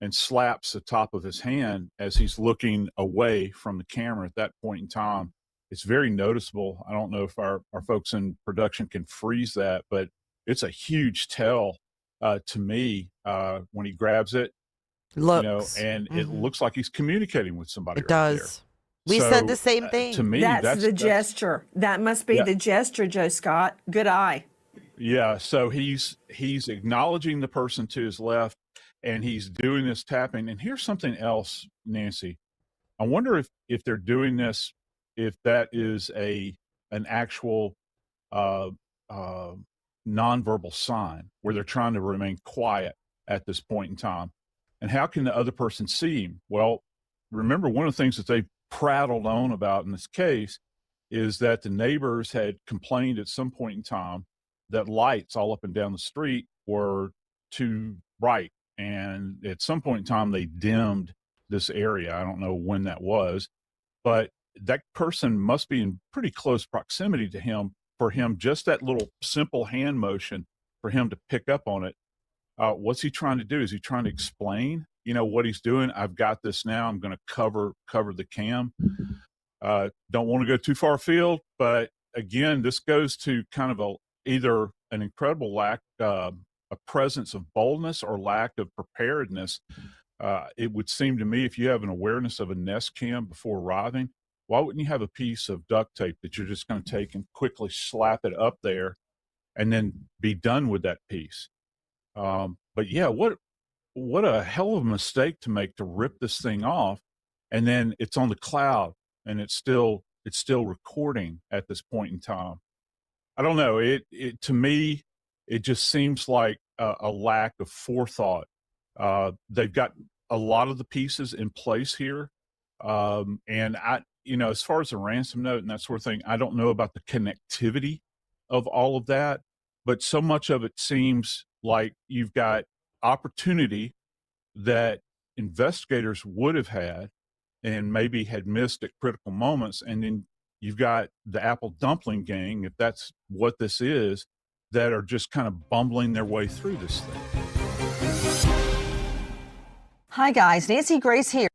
and slaps the top of his hand as he's looking away from the camera at that point in time. It's very noticeable. I don't know if our folks in production can freeze that, but it's a huge tell to me when he grabs it. Looks. And it looks like he's communicating with somebody. It does. We said the same thing. To me, that's the gesture. That must be the gesture, Joe Scott. Good eye. Yeah. So he's acknowledging the person to his left, and he's doing this tapping. And here's something else, Nancy. I wonder if they're doing this, if that is an actual nonverbal sign where they're trying to remain quiet at this point in time. And how can the other person see him? Well, remember, one of the things that they prattled on about in this case is that the neighbors had complained at some point in time that lights all up and down the street were too bright. And at some point in time, they dimmed this area. I don't know when that was, but that person must be in pretty close proximity to him for him, just that little simple hand motion for him to pick up on it. What's he trying to do? Is he trying to explain, what he's doing? I've got this now. I'm going to cover the cam. Don't want to go too far afield, but again, this goes to kind of either an incredible lack, a presence of boldness or lack of preparedness. It would seem to me, if you have an awareness of a Nest cam before arriving, why wouldn't you have a piece of duct tape that you're just going to take and quickly slap it up there and then be done with that piece? But yeah, what a hell of a mistake to make, to rip this thing off, and then it's on the cloud and it's still recording at this point in time. I don't know. It to me, it just seems like a lack of forethought. They've got a lot of the pieces in place here. And as far as the ransom note and that sort of thing, I don't know about the connectivity of all of that, but so much of it seems like you've got opportunity that investigators would have had and maybe had missed at critical moments. And then you've got the apple dumpling gang, if that's what this is, that are just kind of bumbling their way through this thing. Hi, guys. Nancy Grace here.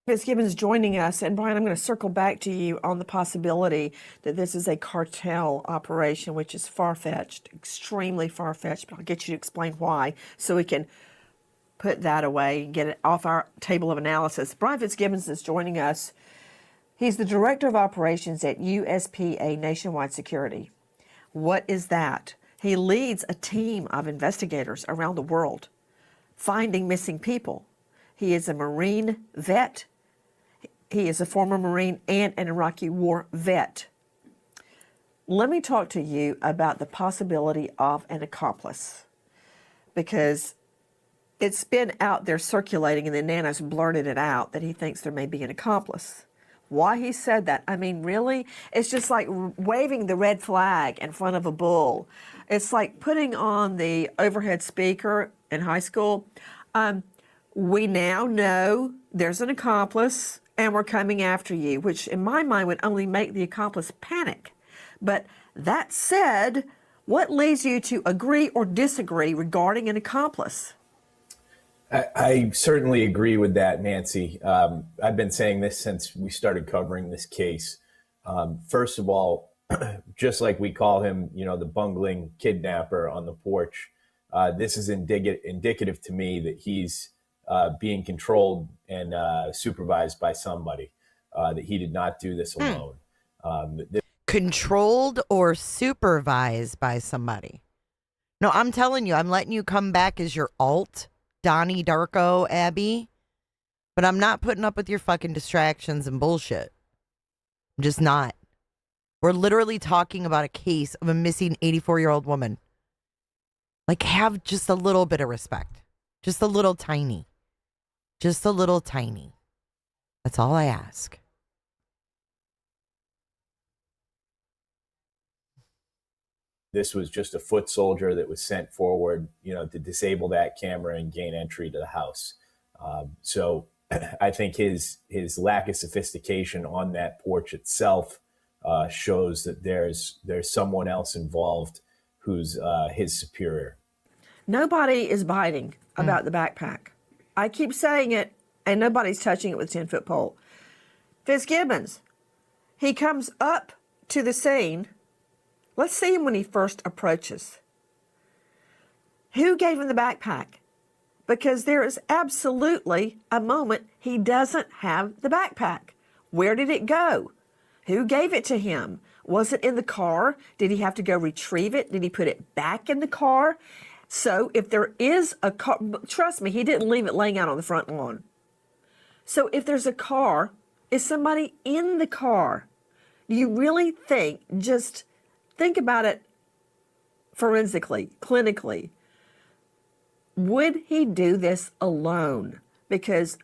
Fitzgibbons joining us. And Brian, I'm going to circle back to you on the possibility that this is a cartel operation, which is far-fetched, extremely far-fetched. But I'll get you to explain why so we can put that away and get it off our table of analysis. Brian Fitzgibbons is joining us. He's the Director of Operations at USPA Nationwide Security. What is that? He leads a team of investigators around the world finding missing people. He is a Marine vet. He is a former Marine and an Iraqi war vet. Let me talk to you about the possibility of an accomplice, because it's been out there circulating, and then Nanos blurted it out that he thinks there may be an accomplice. Why he said that? I mean, really? It's just like waving the red flag in front of a bull. It's like putting on the overhead speaker in high school. We now know there's an accomplice and we're coming after you, which in my mind would only make the accomplice panic. But that said, what leads you to agree or disagree regarding an accomplice? I certainly agree with that, Nancy. I've been saying this since we started covering this case. First of all, just like we call him, the bungling kidnapper on the porch, this is indicative to me that he's being controlled and supervised by somebody, that he did not do this alone. Controlled or supervised by somebody. No, I'm telling you, I'm letting you come back as your alt Donnie Darko, Abby. But I'm not putting up with your fucking distractions and bullshit. I'm just not. We're literally talking about a case of a missing 84-year-old woman. Like, have just a little bit of respect. Just a little tiny. Just a little tiny. That's all I ask. This was just a foot soldier that was sent forward, to disable that camera and gain entry to the house. So I think his lack of sophistication on that porch itself shows that there's someone else involved who's his superior. Nobody is biting about the backpack. I keep saying it, and nobody's touching it with a 10-foot pole. Fitzgibbons, he comes up to the scene. Let's see him when he first approaches. Who gave him the backpack? Because there is absolutely a moment he doesn't have the backpack. Where did it go? Who gave it to him? Was it in the car? Did he have to go retrieve it? Did he put it back in the car? So if there is a car, trust me, he didn't leave it laying out on the front lawn. So if there's a car, is somebody in the car? Do you really think, just think about it forensically, clinically, would he do this alone? Because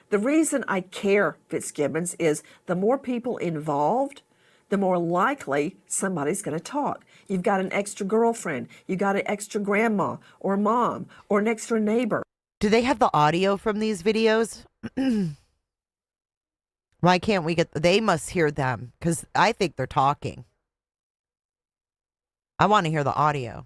the reason I care, Fitzgibbons, is the more people involved, the more likely somebody's going to talk. You've got an extra girlfriend, you got an extra grandma or mom or an extra neighbor. Do they have the audio from these videos? Why can't we they must hear them, because I think they're talking. I want to hear the audio.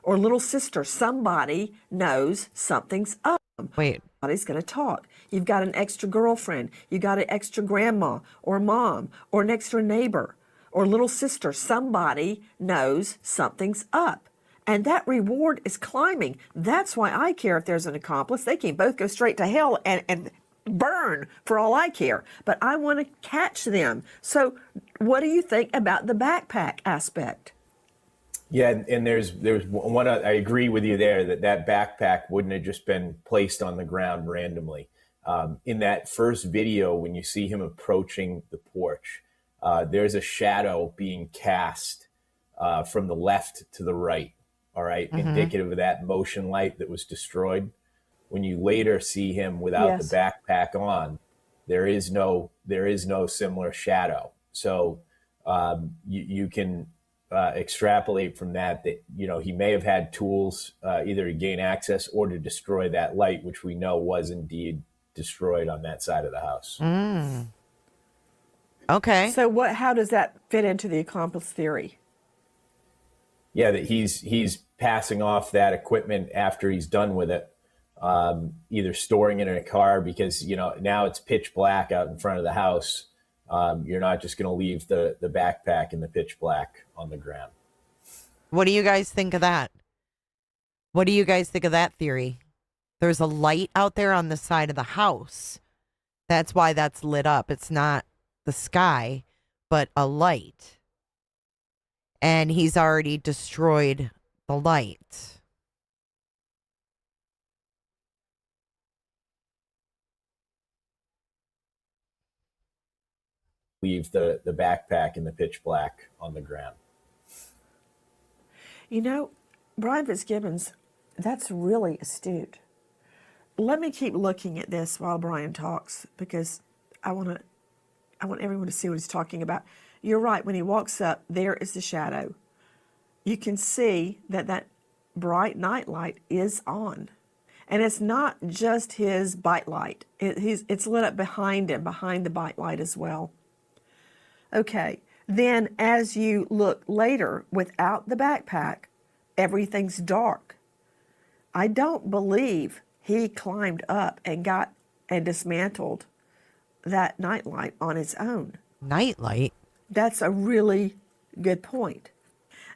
Or little sister, somebody knows something's up. Wait. Somebody's going to talk. You've got an extra girlfriend, you got an extra grandma or mom or an extra neighbor or little sister, somebody knows something's up. And that reward is climbing. That's why I care if there's an accomplice. They can both go straight to hell and burn for all I care. But I want to catch them. So what do you think about the backpack aspect? Yeah, and there's one. I agree with you there that backpack wouldn't have just been placed on the ground randomly. In that first video, when you see him approaching the porch, there's a shadow being cast from the left to the right. All right, indicative of that motion light that was destroyed. When you later see him without the backpack on, there is no similar shadow. So you can extrapolate from that he may have had tools either to gain access or to destroy that light, which we know was indeed destroyed on that side of the house. Okay. So how does that fit into the accomplice theory? Yeah, that he's passing off that equipment after he's done with it, either storing it in a car because now it's pitch black out in front of the house. You're not just going to leave the backpack in the pitch black on the ground. What do you guys think of that? What do you guys think of that theory? There's a light out there on the side of the house. That's why that's lit up. It's not the sky, but a light. And he's already destroyed the light. Leave the backpack in the pitch black on the ground. Brian Fitzgibbons, that's really astute. Let me keep looking at this while Brian talks, because I want everyone to see what he's talking about. You're right. When he walks up, there is the shadow. You can see that bright night light is on. And it's not just his bike light. It's lit up behind him, behind the bike light as well. Okay, then as you look later, without the backpack, everything's dark. I don't believe he climbed up and got and dismantled that nightlight on its own. Nightlight? That's a really good point.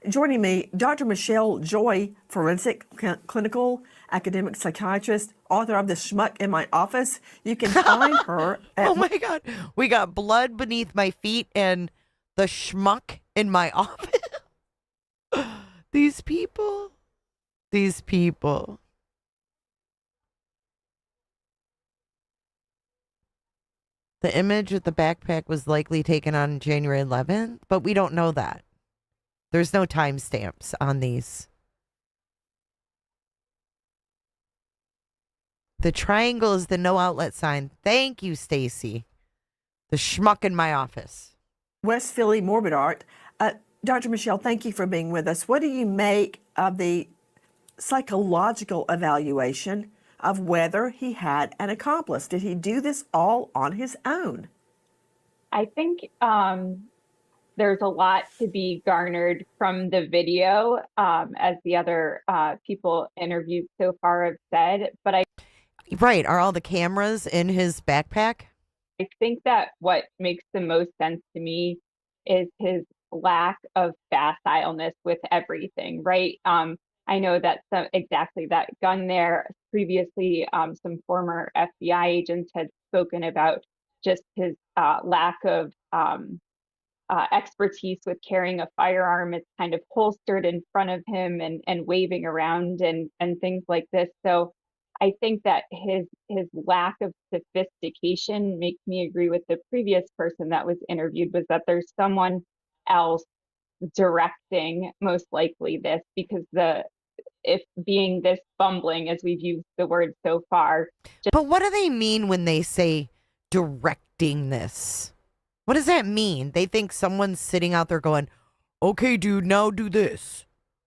Joining me, Dr. Michelle Joy, forensic clinical academic psychiatrist, author of The Schmuck in My Office. You can find her at... Oh my God. We got Blood Beneath My Feet and The Schmuck in My Office. These people. The image with the backpack was likely taken on January 11th, but we don't know that. There's no timestamps on these. The triangle is the no outlet sign. Thank you, Stacy. The schmuck in my office. West Philly Morbid Art. Dr. Michelle, thank you for being with us. What do you make of the psychological evaluation of whether he had an accomplice? Did he do this all on his own? I think there's a lot to be garnered from the video, as the other people interviewed so far have said. But Right. Are all the cameras in his backpack? I think that what makes the most sense to me is his lack of facileness with everything, right? I know that exactly that gun there previously, some former FBI agents had spoken about just his lack of expertise with carrying a firearm. It's kind of holstered in front of him and waving around and things like this. So I think that his lack of sophistication makes me agree with the previous person that was interviewed, was that there's someone else directing most likely this, because if being this bumbling, as we've used the word so far. But what do they mean when they say directing this? What does that mean? They think someone's sitting out there going, okay, dude, now do this.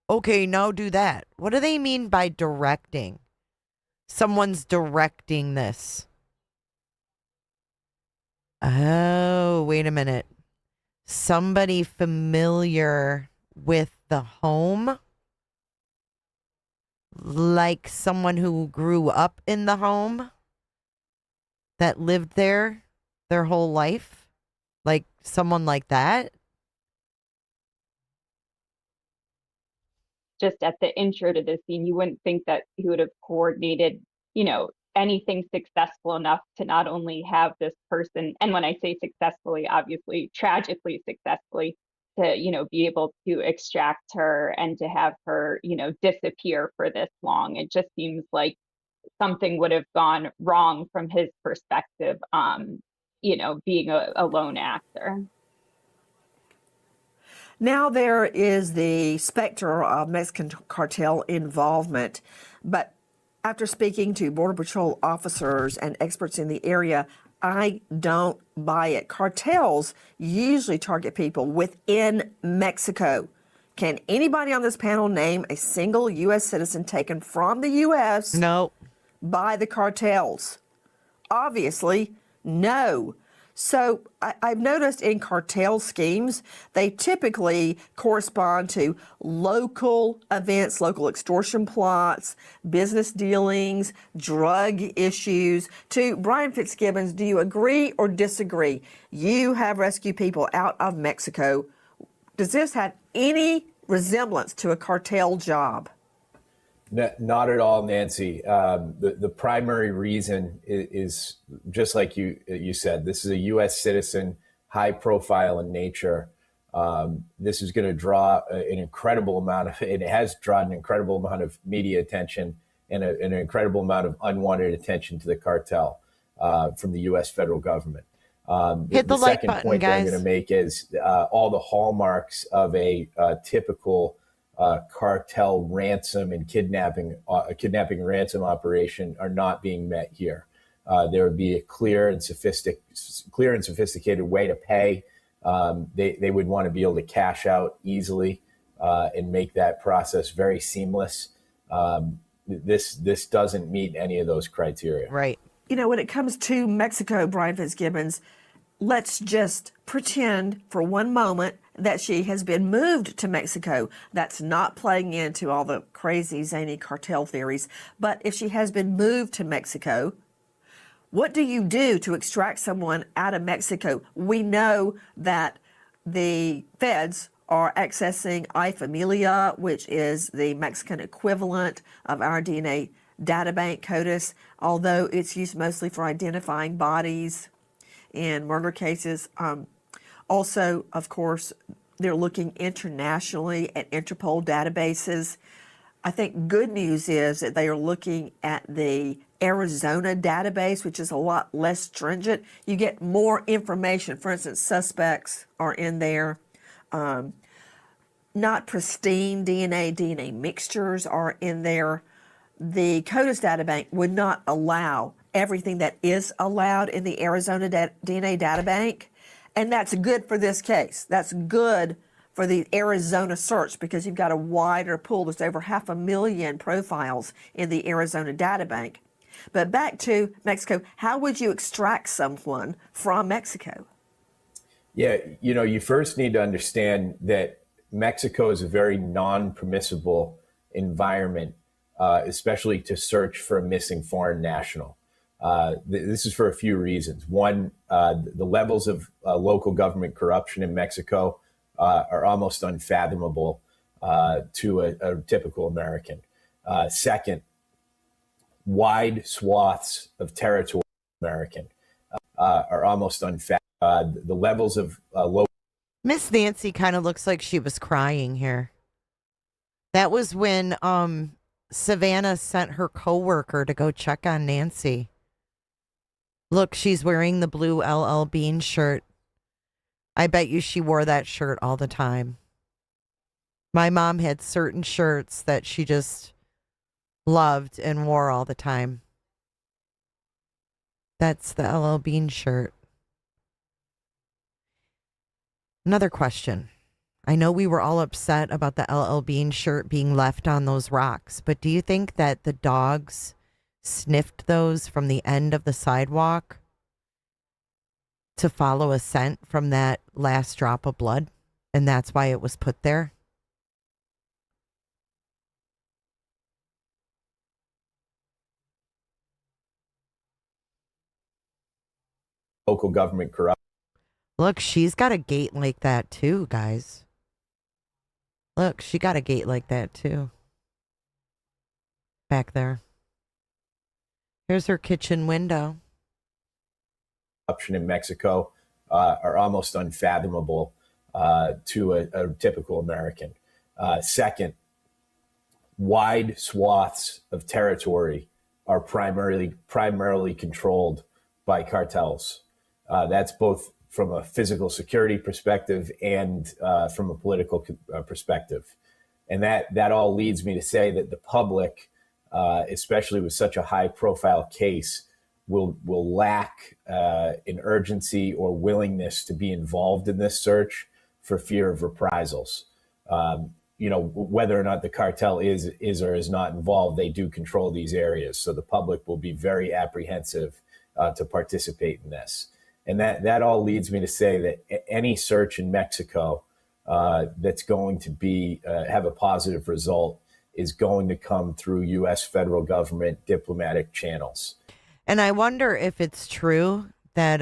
Okay, now do that. What do they mean by directing? Someone's directing this. Oh, wait a minute. Somebody familiar with the home? Like someone who grew up in the home? That lived there their whole life? Like someone like that? Just at the intro to the scene, you wouldn't think that he would have coordinated, anything successful enough to not only have this person, and when I say successfully, obviously tragically successfully, to, be able to extract her and to have her, disappear for this long. It just seems like something would have gone wrong from his perspective, being a lone actor. Now there is the specter of Mexican cartel involvement, but after speaking to Border Patrol officers and experts in the area, I don't buy it. Cartels usually target people within Mexico. Can anybody on this panel name a single U.S. citizen taken from the U.S. No. by the cartels? Obviously, no. So I've noticed in cartel schemes, they typically correspond to local events, local extortion plots, business dealings, drug issues. To Brian Fitzgibbons, do you agree or disagree? You have rescued people out of Mexico. Does this have any resemblance to a cartel job? Not at all, Nancy. The primary reason is just like you said. This is a U.S. citizen, high profile in nature. This is going to draw an incredible amount of. It has drawn an incredible amount of media attention and an incredible amount of unwanted attention to the cartel from the U.S. federal government. Hit the like second button, point guys. that I'm going to make is all the hallmarks of a typical cartel ransom and kidnapping ransom operation are not being met here. There would be a clear and sophisticated way to pay. They would want to be able to cash out easily and make that process very seamless. This doesn't meet any of those criteria. Right. When it comes to Mexico, Brian Fitzgibbons, let's just pretend for one moment that she has been moved to Mexico. That's not playing into all the crazy, zany cartel theories. But if she has been moved to Mexico, what do you do to extract someone out of Mexico? We know that the feds are accessing iFamilia, which is the Mexican equivalent of our DNA databank, CODIS, although it's used mostly for identifying bodies in murder cases. Also, of course, they're looking internationally at Interpol databases. I think good news is that they are looking at the Arizona database, which is a lot less stringent. You get more information. For instance, suspects are in there. Not pristine DNA mixtures are in there. The CODIS databank would not allow everything that is allowed in the Arizona DNA databank. And that's good for this case. That's good for the Arizona search because you've got a wider pool. There's over 500,000 profiles in the Arizona databank. But back to Mexico, how would you extract someone from Mexico? Yeah, you first need to understand that Mexico is a very non-permissible environment, especially to search for a missing foreign national. This is for a few reasons. One, the levels of local government corruption in Mexico are almost unfathomable to a typical American. Second, wide swaths of territory American are almost unfathomable. The levels of local. Miss Nancy kind of looks like she was crying here. That was when Savannah sent her coworker to go check on Nancy. Look, she's wearing the blue LL Bean shirt. I bet you she wore that shirt all the time. My mom had certain shirts that she just loved and wore all the time. That's the LL Bean shirt. Another question. I know we were all upset about the LL Bean shirt being left on those rocks, but do you think that the dogs sniffed those from the end of the sidewalk to follow a scent from that last drop of blood? And that's why it was put there? Local government corruption. Look, she's got a gait like that too, guys. Look, she got a gait like that too. Back there. Here's her kitchen window. Corruption in Mexico are almost unfathomable to a typical American. Second, wide swaths of territory are primarily controlled by cartels. That's both from a physical security perspective and from a political perspective. And that all leads me to say that the public, especially with such a high profile case, will lack an urgency or willingness to be involved in this search for fear of reprisals. Whether or not the cartel is or is not involved, they do control these areas. So the public will be very apprehensive to participate in this. And that all leads me to say that any search in Mexico that's going to be have a positive result is going to come through U.S. federal government diplomatic channels. And I wonder if it's true that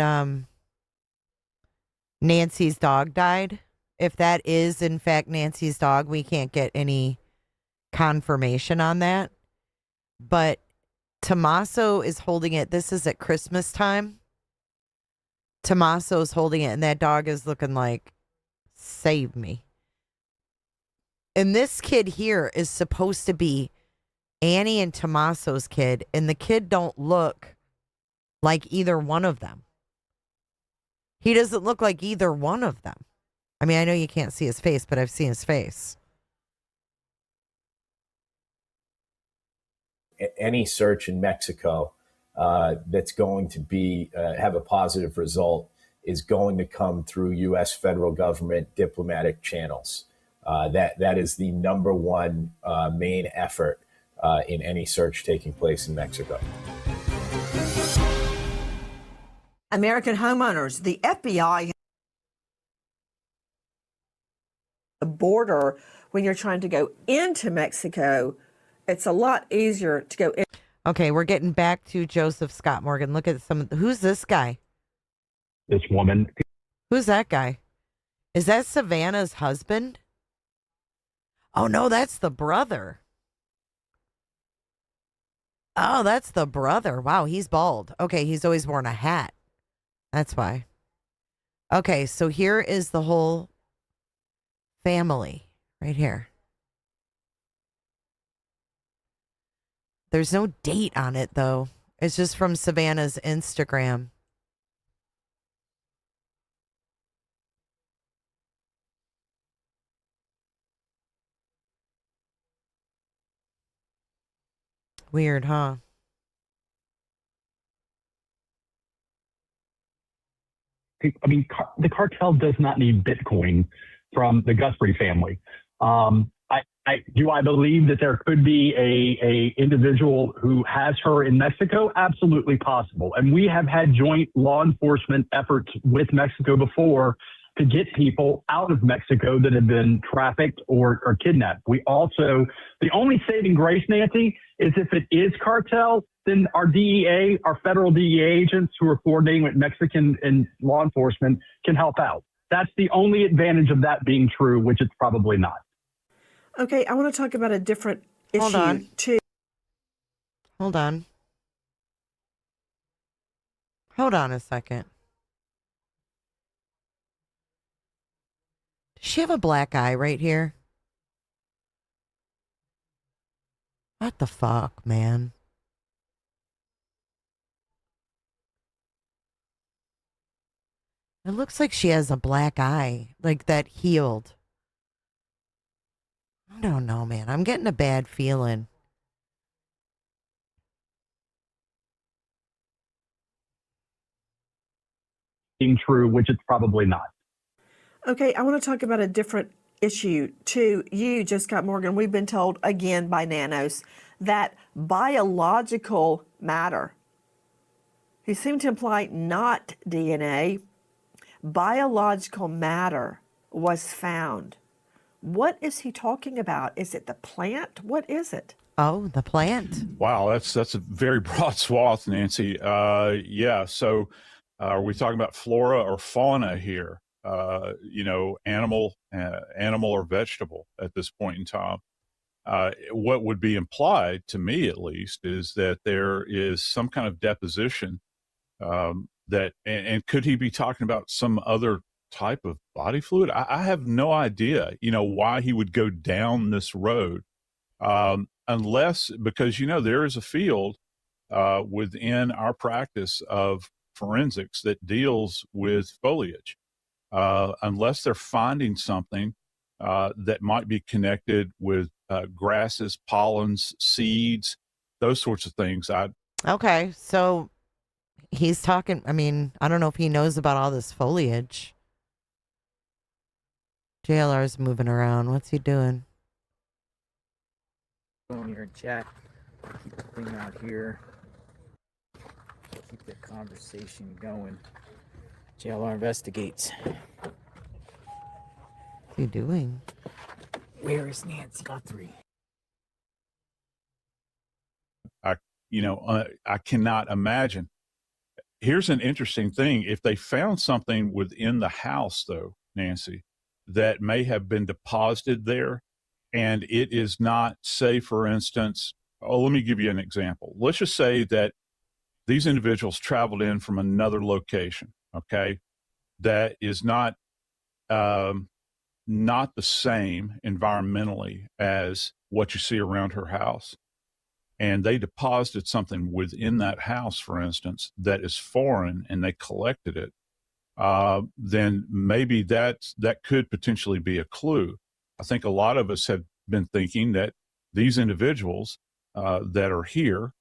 Nancy's dog died. If that is, in fact, Nancy's dog, we can't get any confirmation on that. But Tommaso is holding it. This is at Christmas time. Tommaso's holding it, and that dog is looking like, save me. And this kid here is supposed to be Annie and Tommaso's kid, and the kid don't look like either one of them. He doesn't look like either one of them. I mean, I know you can't see his face, but I've seen his face. Any search in Mexico that's going to be have a positive result is going to come through U.S. federal government diplomatic channels. That is the number one main effort in any search taking place in Mexico. American homeowners, the FBI, the border, when you're trying to go into Mexico, it's a lot easier to go in. Okay, we're getting back to Joseph Scott Morgan. Look at who's this guy? This woman. Who's that guy? Is that Savannah's husband? Oh, no, that's the brother. Oh, that's the brother. Wow, he's bald. Okay, he's always worn a hat. That's why. Okay, so here is the whole family right here. There's no date on it, though. It's just from Savannah's Instagram. Weird, huh? I mean, the cartel does not need Bitcoin from the Guthrie family. I believe that there could be a individual who has her in Mexico? Absolutely possible. And we have had joint law enforcement efforts with Mexico before to get people out of Mexico that have been trafficked or kidnapped. We also, the only saving grace, Nancy, is if it is cartel, then our DEA, our federal DEA agents who are coordinating with Mexican and law enforcement can help out. That's the only advantage of that being true, which it's probably not. Okay, I want to talk about a different issue Hold on. too. Hold on. Hold on a second. Does she have a black eye right here? What the fuck, man? It looks like she has a black eye, like that healed. I don't know, man. I'm getting a bad feeling. Being true, which it's probably not. Okay, I want to talk about a different issue too. You, Just Scott Morgan, we've been told again by Nanos that biological matter, he seemed to imply not DNA, biological matter was found. What is he talking about? Is it the plant? What is it? Oh, the plant. Wow, that's a very broad swath, Nancy. Yeah, so are we talking about flora or fauna here? Animal or vegetable at this point in time. What would be implied, to me at least, is that there is some kind of deposition and could he be talking about some other type of body fluid? I have no idea, why he would go down this road, unless because, there is a field within our practice of forensics that deals with foliage. Unless they're finding something that might be connected with grasses, pollens, seeds, those sorts of things. Okay, so he's talking, I mean, I don't know if he knows about all this foliage. JLR's moving around. What's he doing? Going here in chat. Keep the thing out here. Keep the conversation going. JLR Investigates. What's he doing? Where is Nancy Guthrie? I cannot imagine. Here's an interesting thing. If they found something within the house, though, Nancy, that may have been deposited there, and it is not, say, for instance, let me give you an example. Let's just say that these individuals traveled in from another location, okay, that is not the same environmentally as what you see around her house. And they deposited something within that house, for instance, that is foreign, and they collected it. Then maybe that could potentially be a clue. I think a lot of us have been thinking that these individuals that are here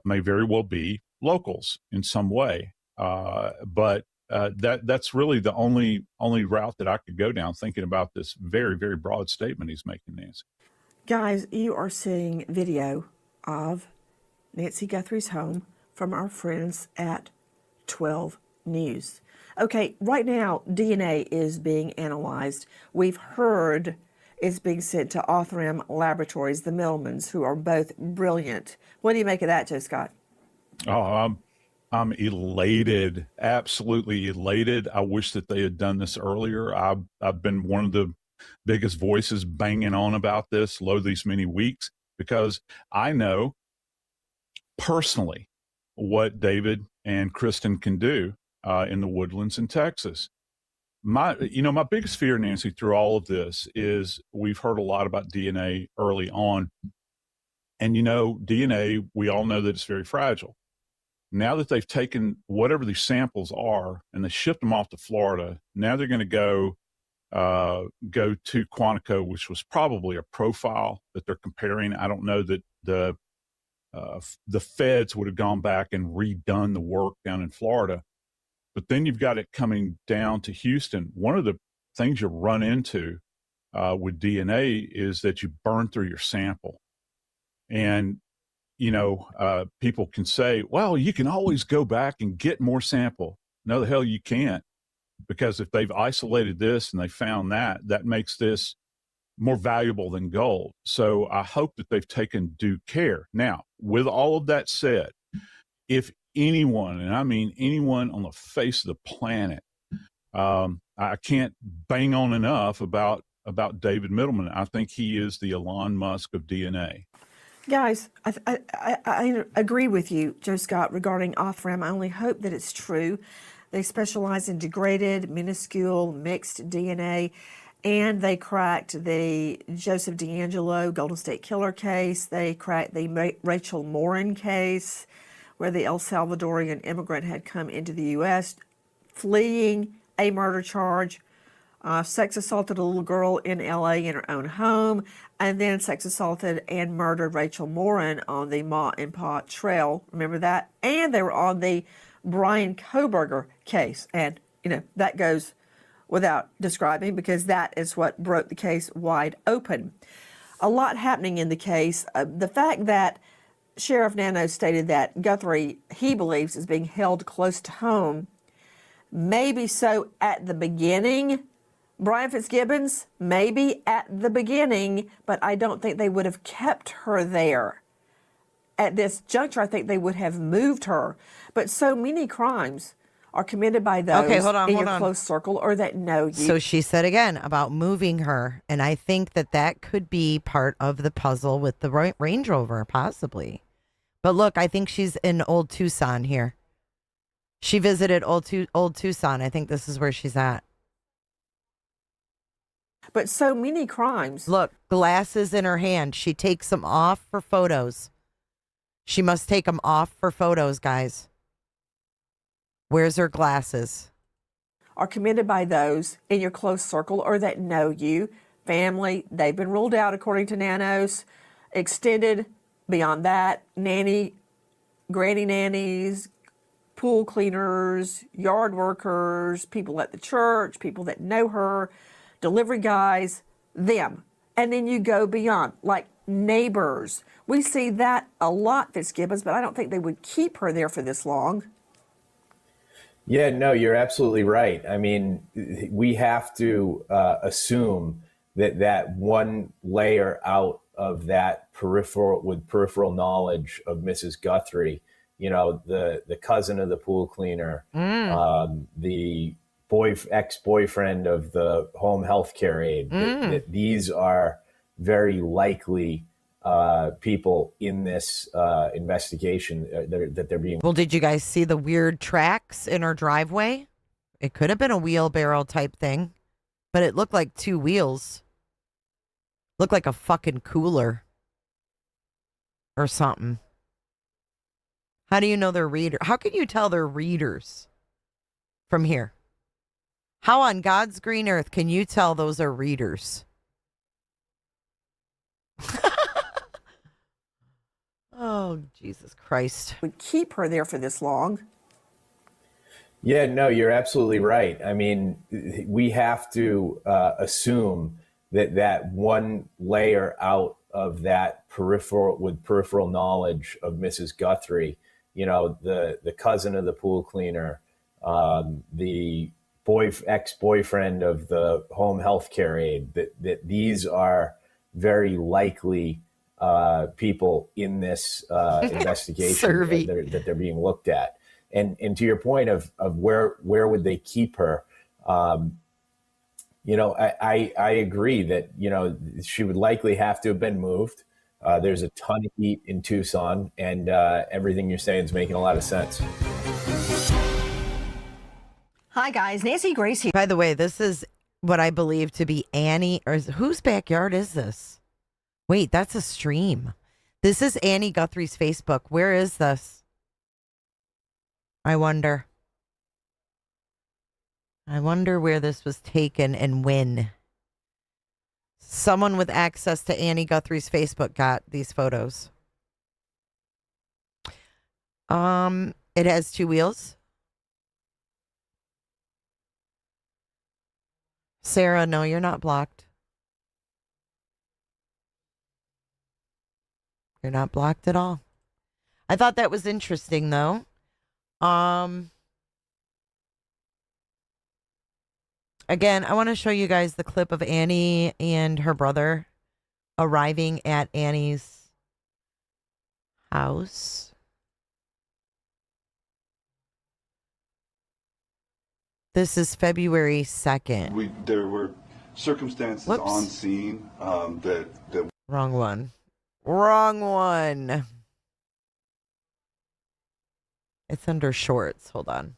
may very well be locals in some way. But that's really the only route that I could go down, thinking about this very, very broad statement he's making, Nancy. Guys, you are seeing video of Nancy Guthrie's home from our friends at 12 News. Okay, right now, DNA is being analyzed. We've heard it's being sent to Othram Laboratories, the Millmans, who are both brilliant. What do you make of that, Joe Scott? Oh, I'm elated, absolutely elated. I wish that they had done this earlier. I've been one of the biggest voices banging on about this these many weeks, because I know personally what David and Kristen can do in the woodlands in Texas. My biggest fear, Nancy, through all of this is we've heard a lot about DNA early on. And, DNA, we all know that it's very fragile. Now that they've taken whatever these samples are and they shipped them off to Florida, now they're going to go to Quantico, which was probably a profile that they're comparing. I don't know that the feds would have gone back and redone the work down in Florida. But then you've got it coming down to Houston. One of the things you run into with DNA is that you burn through your sample. And, people can say, well, you can always go back and get more sample. No, the hell you can't. Because if they've isolated this and they found that makes this more valuable than gold. So I hope that they've taken due care. Now, with all of that said, if anyone, and I mean anyone on the face of the planet, I can't bang on enough about David Middleman. I think he is the Elon Musk of DNA. Guys, I agree with you, Joe Scott, regarding Othram. I only hope that it's true. They specialize in degraded, minuscule, mixed DNA, and they cracked the Joseph D'Angelo Golden State Killer case. They cracked the Rachel Morin case, where the El Salvadorian immigrant had come into the U.S., fleeing a murder charge, sex assaulted a little girl in L.A. in her own home, and then sex assaulted and murdered Rachel Morin on the Ma and Pa Trail. Remember that? And they were on the Brian Kohberger case. And, that goes without describing because that is what broke the case wide open. A lot happening in the case. The fact that Sheriff Nanos stated that Guthrie, he believes, is being held close to home, maybe so at the beginning. Brian Fitzgibbons, maybe at the beginning, but I don't think they would have kept her there. At this juncture, I think they would have moved her. But so many crimes are committed by those in your close circle or that know you. So she said again about moving her, and I think that could be part of the puzzle with the Range Rover, possibly. But look, I think she's in Old Tucson here. She visited Old Tucson. I think this is where she's at. But so many crimes. Look, glasses in her hand. She takes them off for photos. She must take them off for photos, guys. Where's her glasses? Are committed by those in your close circle or that know you. Family, they've been ruled out according to Nanos. Extended beyond that, granny nannies, pool cleaners, yard workers, people at the church, people that know her, delivery guys, them. And then you go beyond, like neighbors. We see that a lot, Fitzgibbons, but I don't think they would keep her there for this long. Yeah, no, you're absolutely right. I mean, we have to assume that one layer out of that peripheral knowledge of Mrs. Guthrie, the cousin of the pool cleaner, the ex-boyfriend of the home health care aide, that these are very likely people in this investigation that they're being. Well, did you guys see the weird tracks in her driveway? It could have been a wheelbarrow type thing, but it looked like two wheels. Looked like a fucking cooler or something. How do you know they're readers? How can you tell they're readers from here? How on God's green earth can you tell those are readers? Oh, Jesus Christ. Would keep her there for this long. Yeah, no, you're absolutely right. I mean, we have to assume that one layer out of that peripheral knowledge of Mrs. Guthrie, the cousin of the pool cleaner, the ex-boyfriend of the home health care aide, that these are very likely people in this investigation that they're being looked at. And to your point of where would they keep her, I agree that, she would likely have to have been moved. There's a ton of heat in Tucson, and everything you're saying is making a lot of sense. Hi, guys. Nancy Gracie. By the way, this is what I believe to be Annie, or whose backyard is this? Wait, that's a stream. This is Annie Guthrie's Facebook. Where is this? I wonder. I wonder where this was taken and when. Someone with access to Annie Guthrie's Facebook got these photos. It has 2 wheels. Sarah, no, you're not blocked. You're not blocked at all. I thought that was interesting, though. Again, I want to show you guys the clip of Annie and her brother arriving at Annie's house. This is February 2nd. There were circumstances on scene that Wrong one. Wrong one. It's under shorts. Hold on.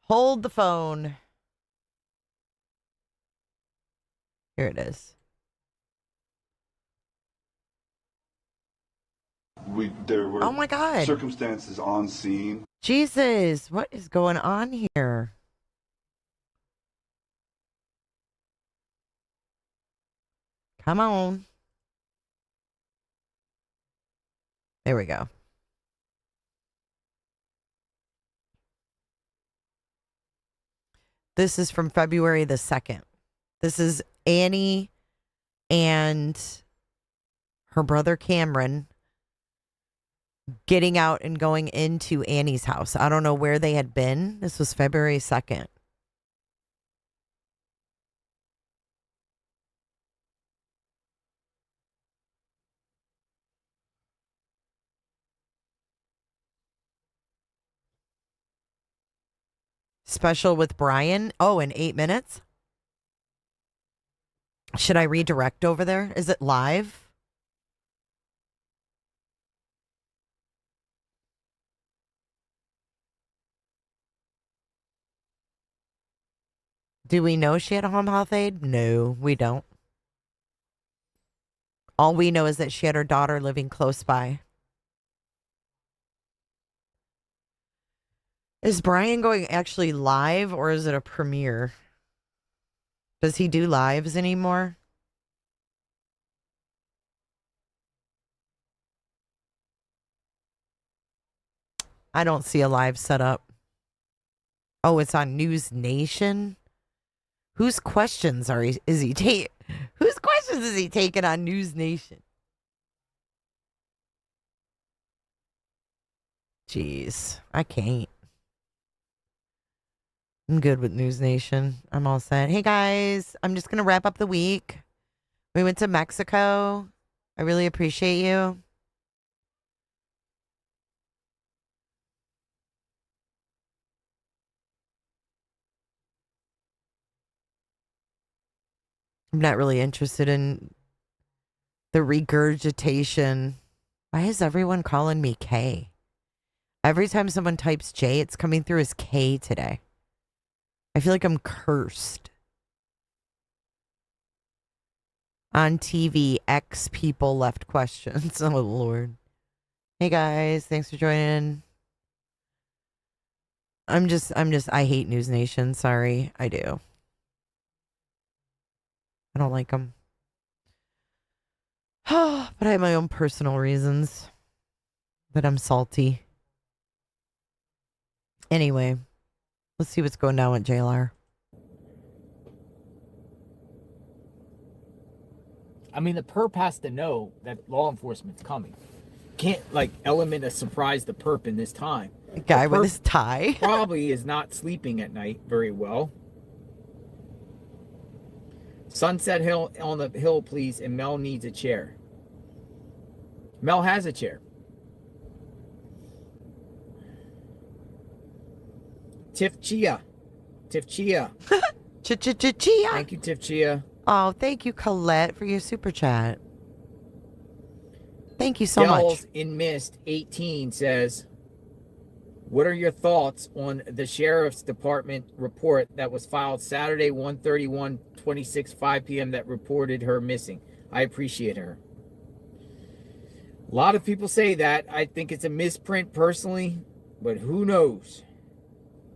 Hold the phone. Here it is. there were Oh my God. circumstances on scene. Jesus, what is going on here? Come on. There we go. This is from February the 2nd. This is Annie and her brother Cameron getting out and going into Annie's house. I don't know where they had been. This was February 2nd. Special with Brian. Oh, in 8 minutes? Should I redirect over there? Is it live? Do we know she had a home health aide? No, we don't. All we know is that she had her daughter living close by. Is Brian going actually live or is it a premiere? Does he do lives anymore? I don't see a live setup. Oh, it's on News Nation? Whose questions is he taking? Whose questions is he taking on News Nation? Jeez, I can't. I'm good with News Nation. I'm all set. Hey guys, I'm just going to wrap up the week. We went to Mexico. I really appreciate you. I'm not really interested in the regurgitation. Why is everyone calling me K? Every time someone types J, it's coming through as K today. I feel like I'm cursed. On TV, X people left questions. Oh, Lord. Hey, guys. Thanks for joining. I hate News Nation. Sorry. I do. I don't like them. But I have my own personal reasons that I'm salty. Anyway. Let's see what's going down with JLR. I mean, the perp has to know that law enforcement's coming. Can't, element of surprise the perp in this time. The guy with his tie. Probably is not sleeping at night very well. Sunset Hill on the hill, please, and Mel needs a chair. Mel has a chair. Tiff Chia. Chia. Thank you, Tiff Chia. Oh, thank you, Colette, for your super chat. Thank you so much. In Mist 18 says, what are your thoughts on the Sheriff's Department report that was filed Saturday, 1/31/26, 5 p.m. that reported her missing? I appreciate her. A lot of people say that. I think it's a misprint personally, but who knows?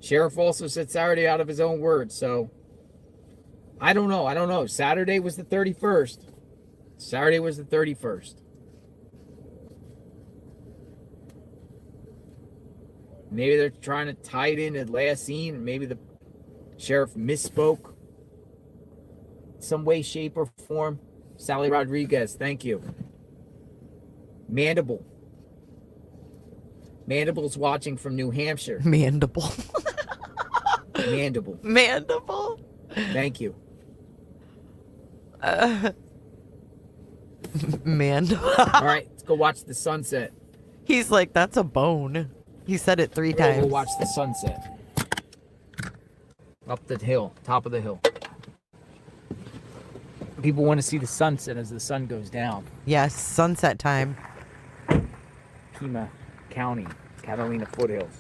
Sheriff also said Saturday out of his own words, so I don't know. Saturday was the 31st. Saturday was the 31st. Maybe they're trying to tie it in at last scene. Maybe the sheriff misspoke some way, shape, or form. Sally Rodriguez, thank you. Mandible. Mandible's watching from New Hampshire. Mandible. Mandible. Mandible. Thank you. Mandible. All right, let's go watch the sunset. He's like, that's a bone. He said it 3 We're gonna times. go watch the sunset. Up the hill, top of the hill. People want to see the sunset as the sun goes down. Yes, sunset time. Pima County, Catalina foothills.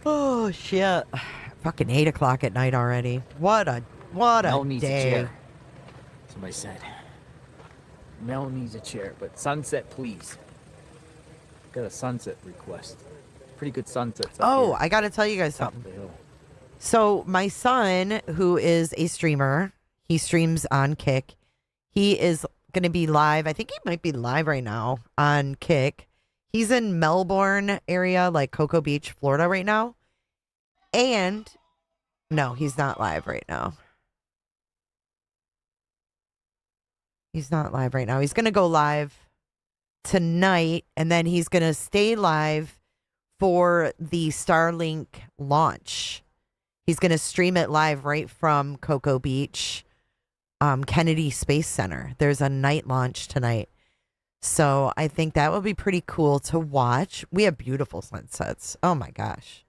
Oh shit! Fucking 8 o'clock at night already. What a Mel needs day. a chair. Somebody said. Mel needs a chair, but sunset, please. Got a sunset request. Pretty good sunsets. Oh, I got to tell you guys something. So my son, who is a streamer, he streams on Kick. He is going to be live. I think he might be live right now on Kick. He's in Melbourne area, like Cocoa Beach, Florida right now. And no, he's not live right now. He's not live right now. He's going to go live tonight, and then he's going to stay live for the Starlink launch. He's going to stream it live right from Cocoa Beach, Kennedy Space Center. There's a night launch tonight. So I think that would be pretty cool to watch. We have beautiful sunsets. Oh my gosh.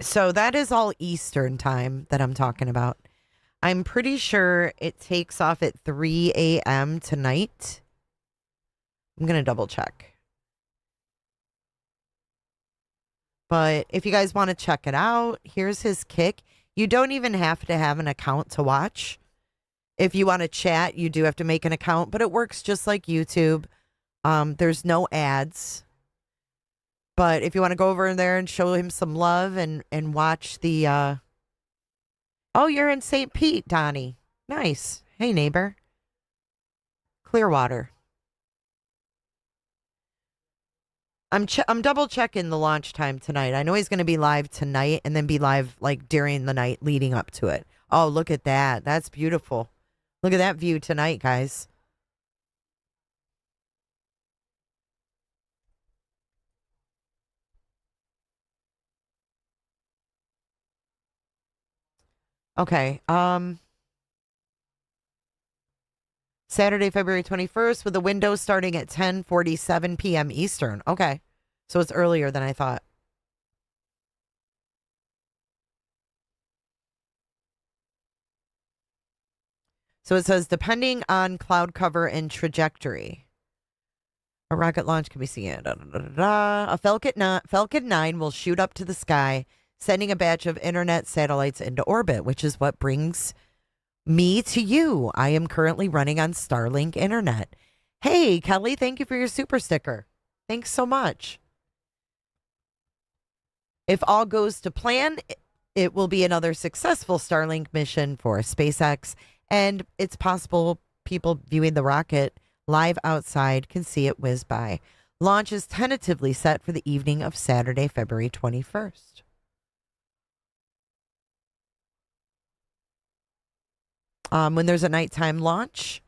So that is all Eastern time that I'm talking about. I'm pretty sure it takes off at 3 a.m. tonight. I'm going to double check. But if you guys want to check it out, here's his Kick. You don't even have to have an account to watch. If you want to chat, you do have to make an account, but it works just like YouTube. There's no ads. But if you want to go over in there and show him some love and watch the... Oh, you're in St. Pete, Donnie. Nice. Hey, neighbor. Clearwater. I'm double checking the launch time tonight. I know he's going to be live tonight and then be live like during the night leading up to it. Oh, look at that. That's beautiful. Look at that view tonight, guys. Okay. Saturday, February 21st with the window starting at 10:47 p.m. Eastern. Okay. So it's earlier than I thought. So it says, depending on cloud cover and trajectory, a rocket launch can be seen. A Falcon 9 will shoot up to the sky, sending a batch of internet satellites into orbit, which is what brings me to you. I am currently running on Starlink internet. Hey, Kelly, thank you for your super sticker. Thanks so much. If all goes to plan, it will be another successful Starlink mission for SpaceX, and it's possible people viewing the rocket live outside can see it whiz by. Launch is tentatively set for the evening of Saturday, February 21st. When there's a nighttime launch,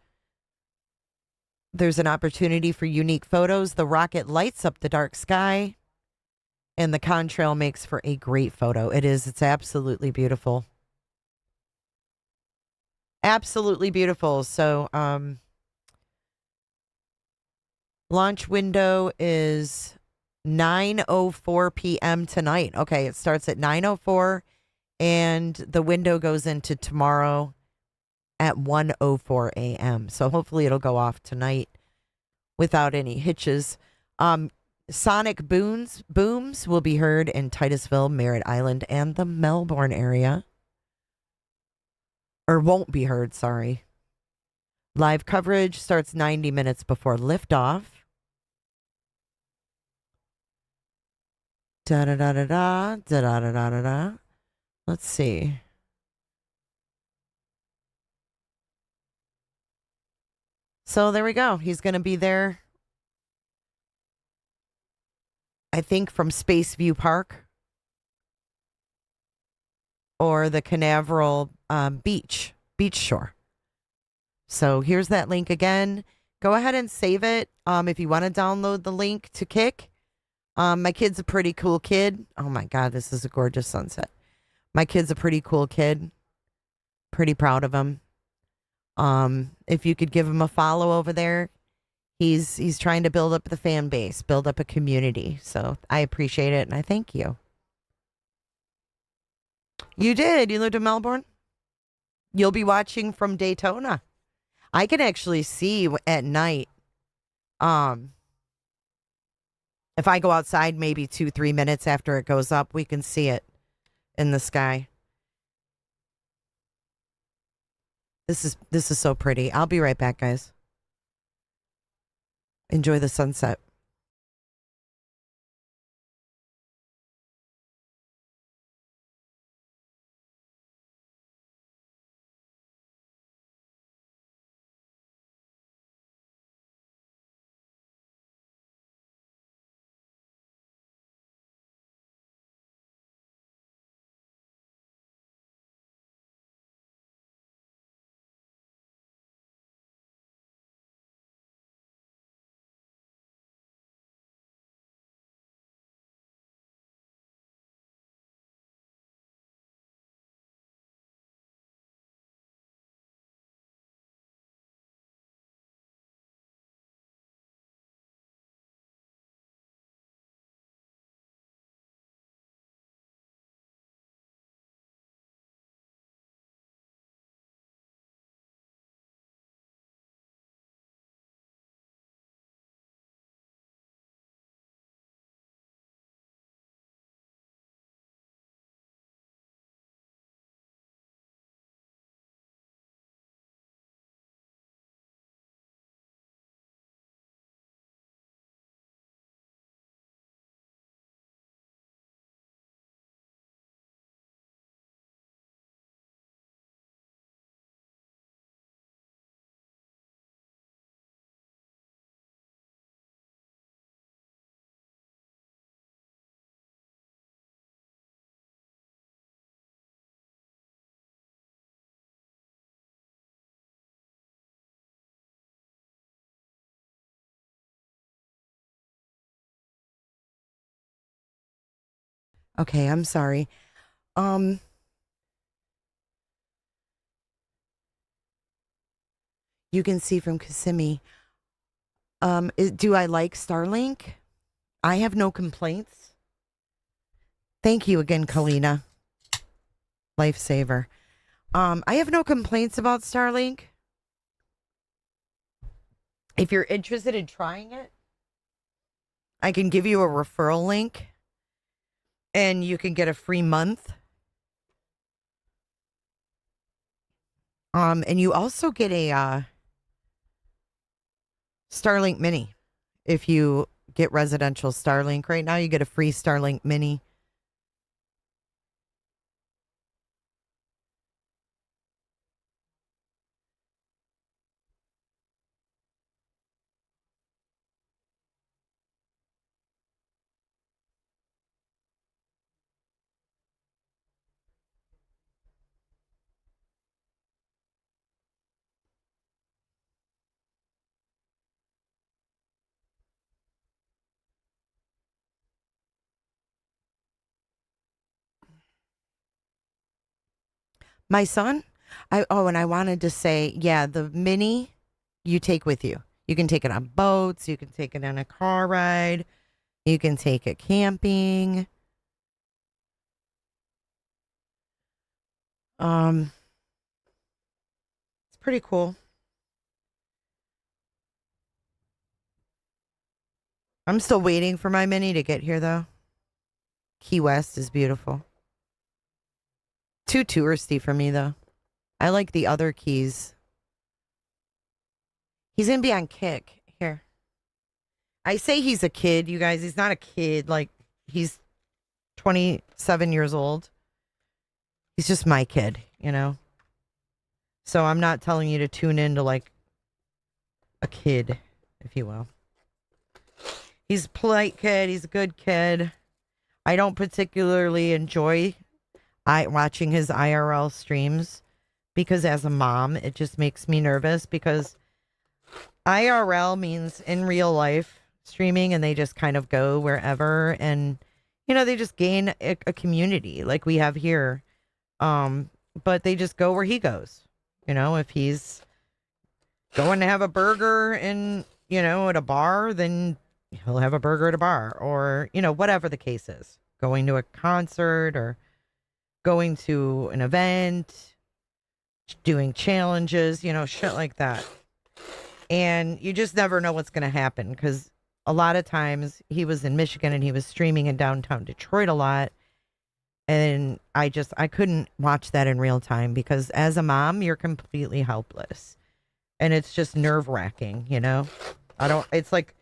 there's an opportunity for unique photos. The rocket lights up the dark sky, and the contrail makes for a great photo. It's absolutely beautiful. Absolutely beautiful. So, launch window is 9:04 p.m. tonight. Okay, it starts at 9:04, and the window goes into tomorrow at 1:04 a.m. So hopefully it'll go off tonight without any hitches. Sonic booms will be heard in Titusville, Merritt Island, and the Melbourne area. Or won't be heard, sorry. Live coverage starts 90 minutes before liftoff. Da da da da da da da da da da. Let's see. So there we go. He's going to be there, I think, from Space View Park or the Canaveral beach shore. So here's that link again. Go ahead and save it if you want to download the link to Kick. My kid's a pretty cool kid. Oh my God, this is a gorgeous sunset. My kid's a pretty cool kid. Pretty proud of him. If you could give him a follow over there, he's trying to build up the fan base, build up a community. So I appreciate it and I thank you. You did. You lived in Melbourne? You'll be watching from Daytona. I can actually see at night. If I go outside maybe 2-3 minutes after it goes up, we can see it in the sky. This is so pretty. I'll be right back, guys. Enjoy the sunset. Okay, I'm sorry. You can see from Kissimmee. Do I like Starlink? I have no complaints. Thank you again, Kalina. Lifesaver. I have no complaints about Starlink. If you're interested in trying it, I can give you a referral link and you can get a free month. And you also get a Starlink Mini. If you get residential Starlink right now, you get a free Starlink Mini. My son, and I wanted to say, yeah, the Mini you take with you. You can take it on boats, you can take it on a car ride, you can take it camping. It's pretty cool. I'm still waiting for my Mini to get here though. Key West is beautiful. Too touristy for me though. I like the other keys. He's going to be on Kick. Here. I say he's a kid, you guys. He's not a kid. Like, he's 27 years old. He's just my kid, you know? So I'm not telling you to tune into, like, a kid, if you will. He's a polite kid. He's a good kid. I don't particularly enjoy watching his IRL streams because as a mom, it just makes me nervous because IRL means in real life streaming, and they just kind of go wherever, and you know, they just gain a community like we have here. But they just go where he goes. You know, if he's going to have a burger in, you know, at a bar, then he'll have a burger at a bar, or, you know, whatever the case is. Going to a concert or going to an event, doing challenges, you know, shit like that. And you just never know what's going to happen because a lot of times he was in Michigan and he was streaming in downtown Detroit a lot. And I couldn't watch that in real time because as a mom, you're completely helpless. And it's just nerve wracking, you know? It's like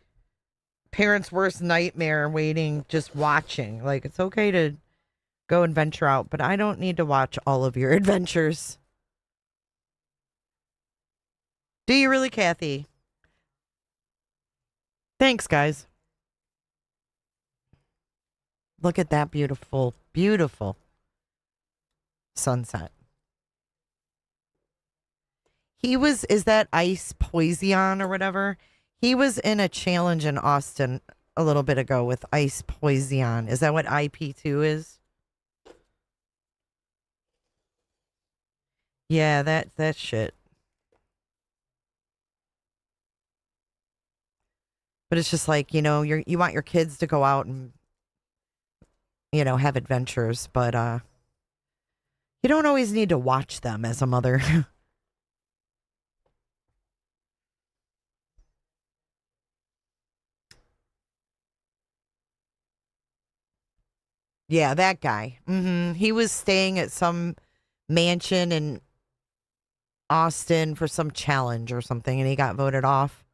parents' worst nightmare waiting, just watching. Like, it's okay to go and venture out, but I don't need to watch all of your adventures. Do you really, Kathy? Thanks, guys. Look at that beautiful, beautiful sunset. Is that Ice Poison or whatever? He was in a challenge in Austin a little bit ago with Ice Poison. Is that what IP2 is? Yeah, that shit. But it's just like, you know, you want your kids to go out and, you know, have adventures, but you don't always need to watch them as a mother. Yeah, that guy. He was staying at some mansion in Austin for some challenge or something, and he got voted off.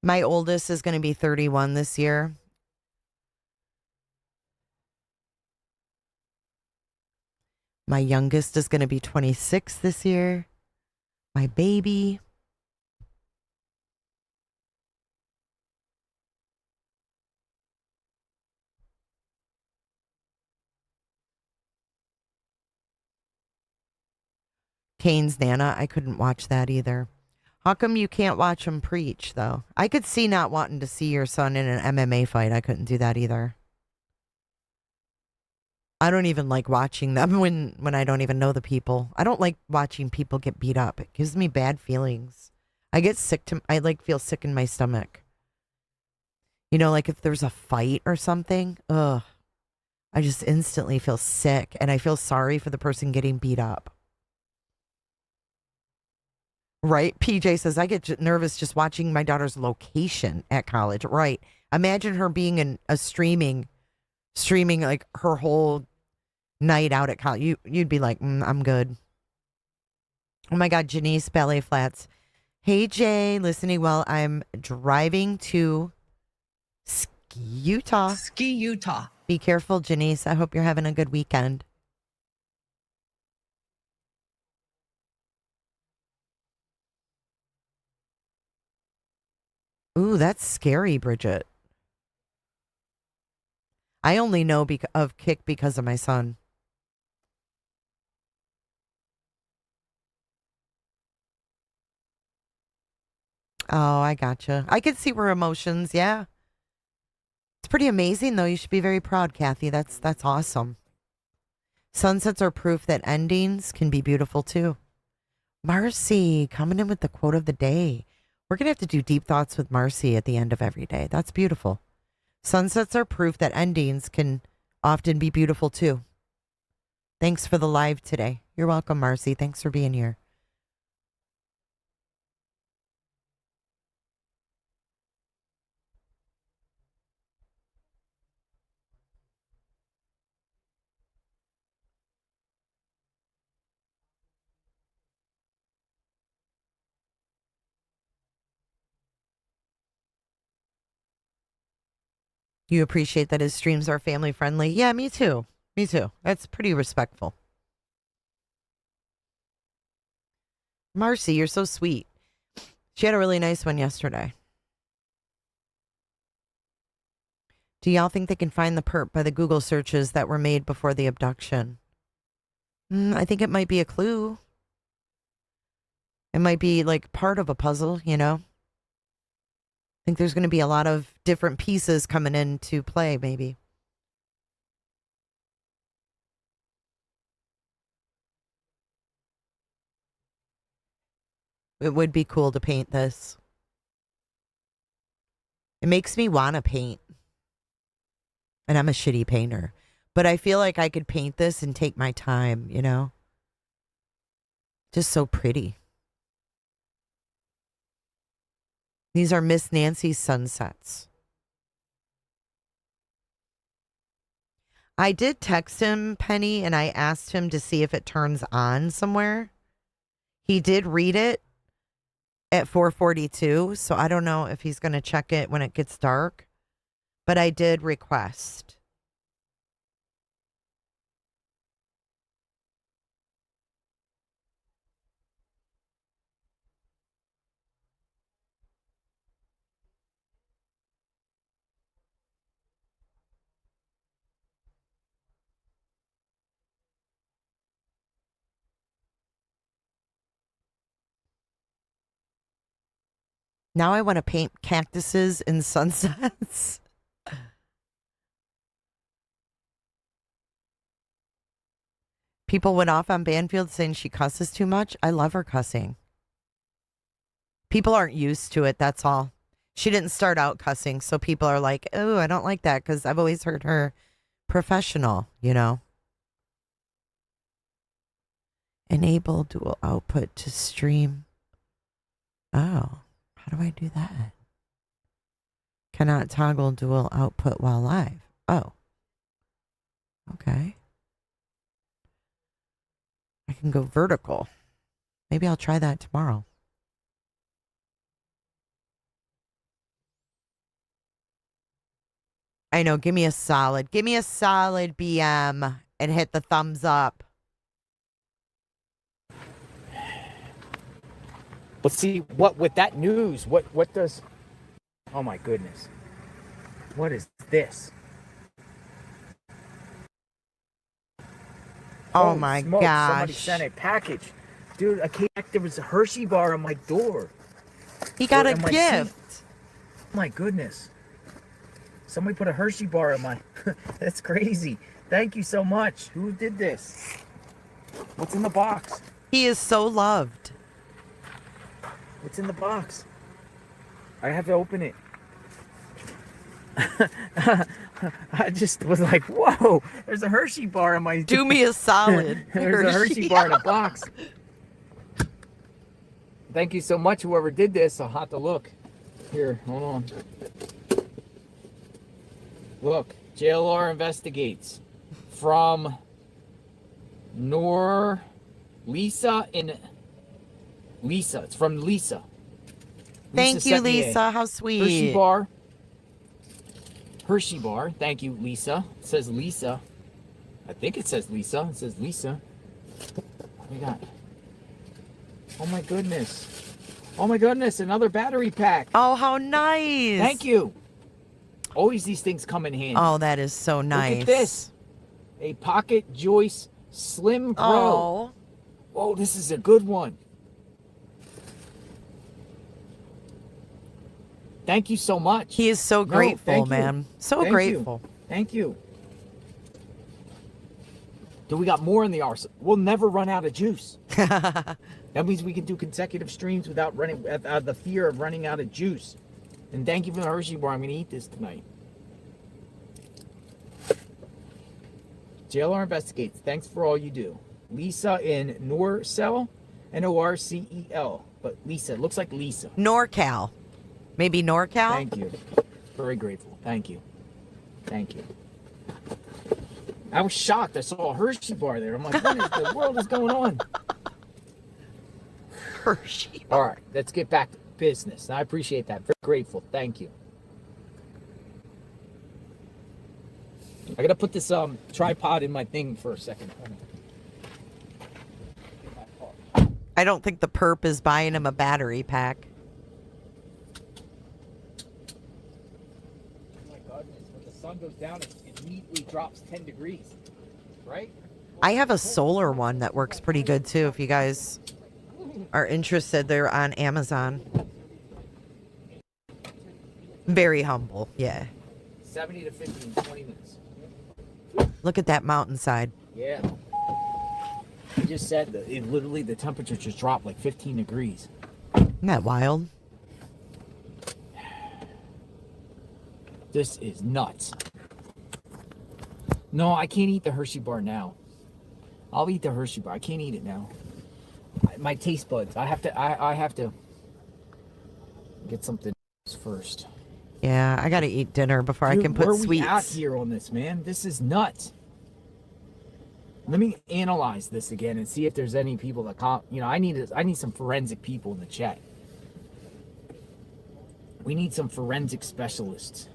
My oldest is going to be 31 this year. My youngest is going to be 26 this year. My baby. Kane's Nana. I couldn't watch that either. How come you can't watch him preach, though? I could see not wanting to see your son in an MMA fight. I couldn't do that either. I don't even like watching them when I don't even know the people. I don't like watching people get beat up. It gives me bad feelings. I feel sick in my stomach. You know, like if there's a fight or something, I just instantly feel sick and I feel sorry for the person getting beat up. Right? PJ says, I get nervous just watching my daughter's location at college. Right. Imagine her being in a streaming like her whole night out at college. You'd be like, I'm good. Oh my God, Janice Ballet Flats. Hey Jay, listening while I'm driving to Utah. Utah. Be careful, Janice. I hope you're having a good weekend. Ooh, that's scary, Bridget. I only know of Kick because of my son. Oh, I gotcha. I could see her emotions, yeah. It's pretty amazing, though. You should be very proud, Kathy. That's awesome. Sunsets are proof that endings can be beautiful, too. Marcy, coming in with the quote of the day. We're going to have to do deep thoughts with Marcy at the end of every day. That's beautiful. Sunsets are proof that endings can often be beautiful, too. Thanks for the live today. You're welcome, Marcy. Thanks for being here. You appreciate that his streams are family friendly? Yeah, me too. Me too. That's pretty respectful. Marcy, you're so sweet. She had a really nice one yesterday. Do y'all think they can find the perp by the Google searches that were made before the abduction? I think it might be a clue. It might be like part of a puzzle, you know? I think there's going to be a lot of different pieces coming into play, maybe. It would be cool to paint this. It makes me want to paint. And I'm a shitty painter. But I feel like I could paint this and take my time, you know? Just so pretty. These are Miss Nancy's sunsets. I did text him, Penny, and I asked him to see if it turns on somewhere. He did read it at 4:42, so I don't know if he's going to check it when it gets dark. But I did request. Now I want to paint cactuses and sunsets. People went off on Banfield saying she cusses too much. I love her cussing. People aren't used to it, that's all. She didn't start out cussing, so people are like, oh, I don't like that, because I've always heard her professional, you know. Enable dual output to stream. Oh. How do I do that? Cannot toggle dual output while live. Oh. Okay. I can go vertical. Maybe I'll try that tomorrow. I know. Give me a solid. Give me a solid BM and hit the thumbs up. Let's see what with that news. What does? Oh my goodness! What is this? Oh Holy my smokes, gosh! Somebody sent a package, dude. There was a Hershey bar on my door. He got a my gift. Seat. Oh my goodness! Somebody put a Hershey bar on my. That's crazy. Thank you so much. Who did this? What's in the box? He is so loved. What's in the box? I have to open it. I just was like, whoa, there's a Hershey bar in my... Do me a solid. There's a Hershey bar in a box. Thank you so much, whoever did this. I'll have to look. Here, hold on. Look, JLR Investigates. From Lisa in... Lisa. It's from Lisa. Thank you, Lisa. How sweet. Hershey bar. Hershey bar. Thank you, Lisa. It says Lisa. I think it says Lisa. It says Lisa. What do we got? Oh my goodness. Oh my goodness. Another battery pack. Oh, how nice. Thank you. Always these things come in handy. Oh, that is so nice. Look at this. A Pocket Joyce Slim Pro. Oh. Whoa, this is a good one. Thank you so much. He is so grateful, man. So grateful. Thank you. Do we got more in the arsenal? We'll never run out of juice. That means we can do consecutive streams without the fear of running out of juice. And thank you for the Hershey bar. I'm going to eat this tonight. JLR Investigates. Thanks for all you do. Lisa in Norcel. Norcel. But Lisa. It looks like Lisa. NorCal. Maybe NorCal? Thank you. Very grateful. Thank you. Thank you. I was shocked. I saw a Hershey bar there. I'm like, what in the world is going on? Hershey. All right, let's get back to business. I appreciate that. Very grateful. Thank you. I gotta put this tripod in my thing for a second. I don't think the perp is buying him a battery pack. Oh my goodness, when the sun goes down, it immediately drops 10 degrees, right? I have a solar one that works pretty good too. If you guys are interested, they're on Amazon. Very humble, yeah. 70 to 50 in 20 minutes. Look at that mountainside. Yeah. He just said that it literally, the temperature just dropped like 15 degrees. Isn't that wild? This is nuts. No, I can't eat the Hershey bar now. I'll eat the Hershey bar. I can't eat it now. My taste buds. I have to get something first. Yeah, I gotta eat dinner before Dude, I can put where sweets. we out here on this, man? This is nuts. Let me analyze this again and see if there's any people that I need some forensic people in the chat. We need some forensic specialists.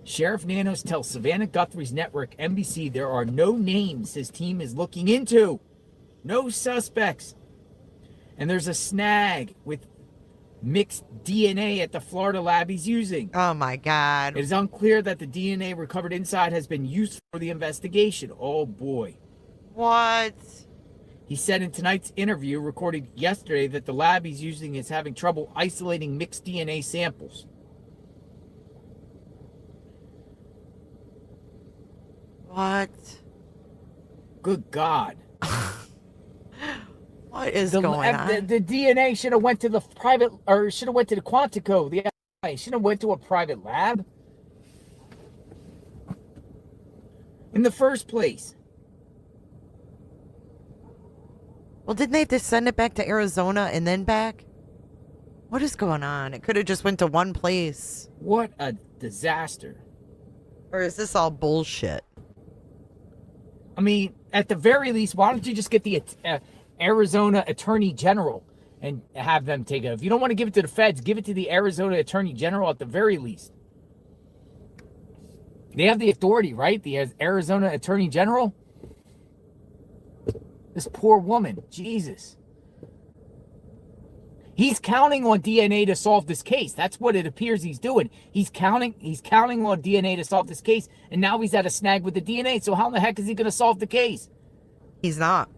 Sheriff Nanos tells Savannah Guthrie's network NBC there are no names his team is looking into. No suspects. And there's a snag with mixed DNA at the Florida lab he's using. Oh my God. It is unclear that the DNA recovered inside has been used for the investigation. Oh boy. What? He said in tonight's interview recorded yesterday that the lab he's using is having trouble isolating mixed DNA samples. What? Good God. What is going on? The DNA should have went to the private, or should have went to the Quantico. The FBI should have went to a private lab in the first place. Well, didn't they have to send it back to Arizona and then back? What is going on? It could have just went to one place. What a disaster. Or is this all bullshit? I mean, at the very least, why don't you just get the Arizona Attorney General and have them take it? If you don't want to give it to the feds, give it to the Arizona Attorney General at the very least. They have the authority, right? The Arizona Attorney General. This poor woman, Jesus. He's counting on DNA to solve this case. That's what it appears he's doing. He's counting on DNA to solve this case, and now he's at a snag with the DNA. So how in the heck is he going to solve the case? He's not.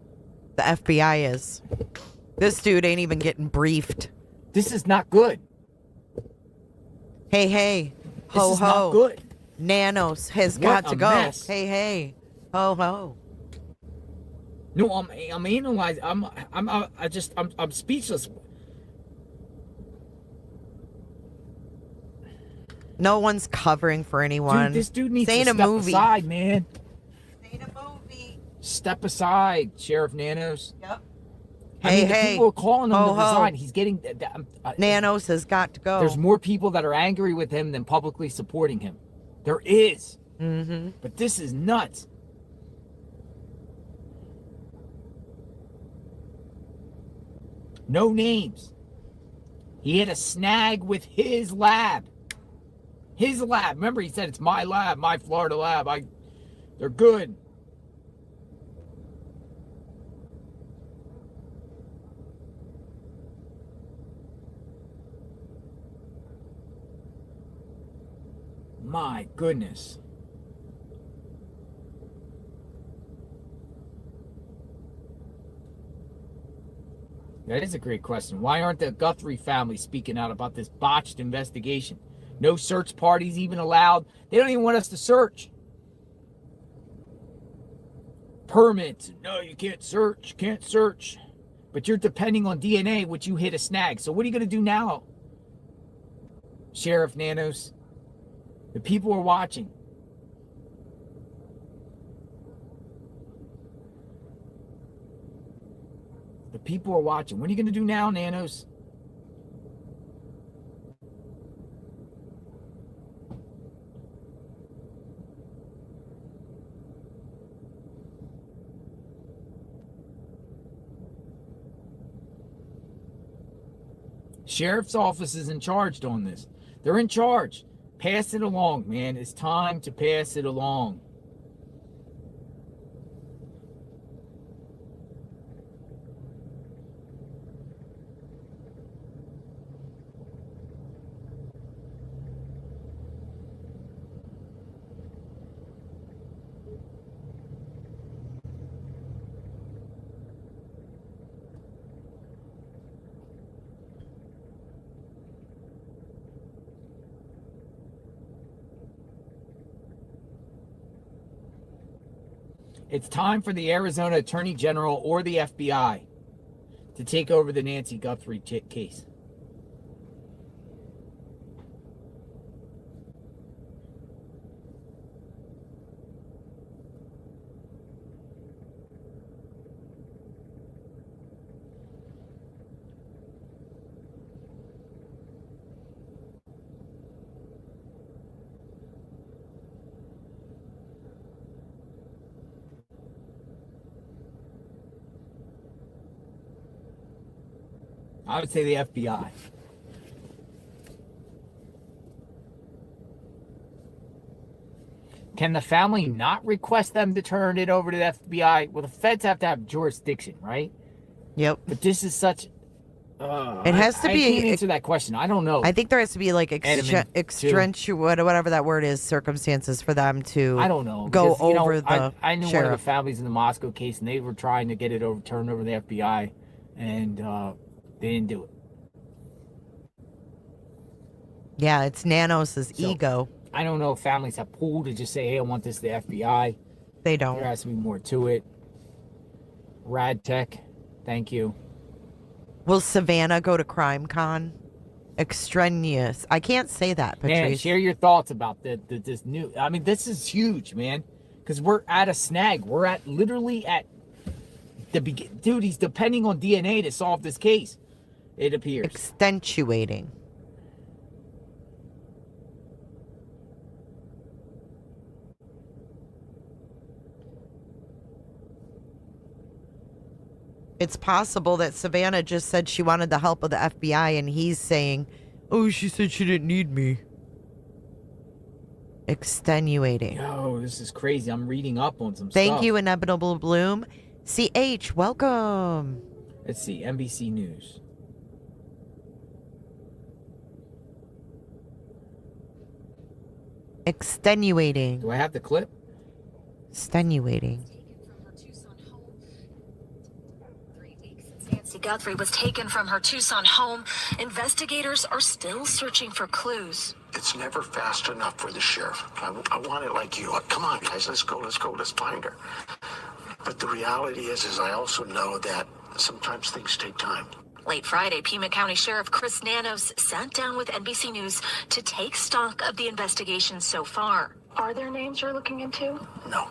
The FBI is. This dude ain't even getting briefed. This is not good. Hey, hey. This Ho, is ho. not good. Nanos has What got a to go. mess. Hey, hey. Ho, ho. No, I'm analyzing. I'm speechless. No one's covering for anyone. Dude, this dude needs This ain't to a step movie. aside, man. Step aside, Sheriff Nanos. Yep. I mean, the people are calling him Ho, to ho. resign. He's getting... Nanos has got to go. There's more people that are angry with him than publicly supporting him. There is. Mm-hmm. But this is nuts. No names. He had a snag with his lab. His lab. Remember, he said it's my lab, my Florida lab. They're good. My goodness. That is a great question. Why aren't the Guthrie family speaking out about this botched investigation? No search parties even allowed. They don't even want us to search. Permits. No, you can't search. Can't search. But you're depending on DNA, which you hit a snag. So what are you going to do now, Sheriff Nanos? The people are watching. The people are watching. What are you going to do now, Nanos? Sheriff's office is in charge on this. They're in charge. Pass it along, man. It's time to pass it along. It's time for the Arizona Attorney General or the FBI to take over the Nancy Guthrie case. I would say the FBI. Can the family not request them to turn it over to the FBI? Well, the feds have to have jurisdiction, right? Yep. But this is such... it has to be... I can't answer that question. I don't know. I think there has to be like whatever that word is, circumstances for them to I don't know. go Because, over the I knew one of the sheriff. families in the Moscow case, and they were trying to get it turned over to the FBI, and they didn't do it. Yeah, it's Nanos' ego. I don't know if families have pulled to just say, hey, I want this to the FBI. They don't. There has to be more to it. Rad Tech, thank you. Will Savannah go to CrimeCon? Extraneous. I can't say that, Patrice. Man, share your thoughts about this new... I mean, this is huge, man. Because we're at a snag. We're literally at the beginning. Dude, he's depending on DNA to solve this case, it appears. Extenuating. It's possible that Savannah just said she wanted the help of the FBI and he's saying, oh, she said she didn't need me. Extenuating. Yo, this is crazy. I'm reading up on some stuff. Thank you, Inevitable Bloom. CH, welcome. Let's see, NBC News. Extenuating. Do I have the clip? Extenuating. Nancy Guthrie was taken from her Tucson home. Investigators are still searching for clues. It's never fast enough for the sheriff. I want it like you. Come on, guys, let's go, let's find her. But the reality is I also know that sometimes things take time. Late Friday, Pima County Sheriff Chris Nanos sat down with NBC News to take stock of the investigation so far. Are there names you're looking into? No.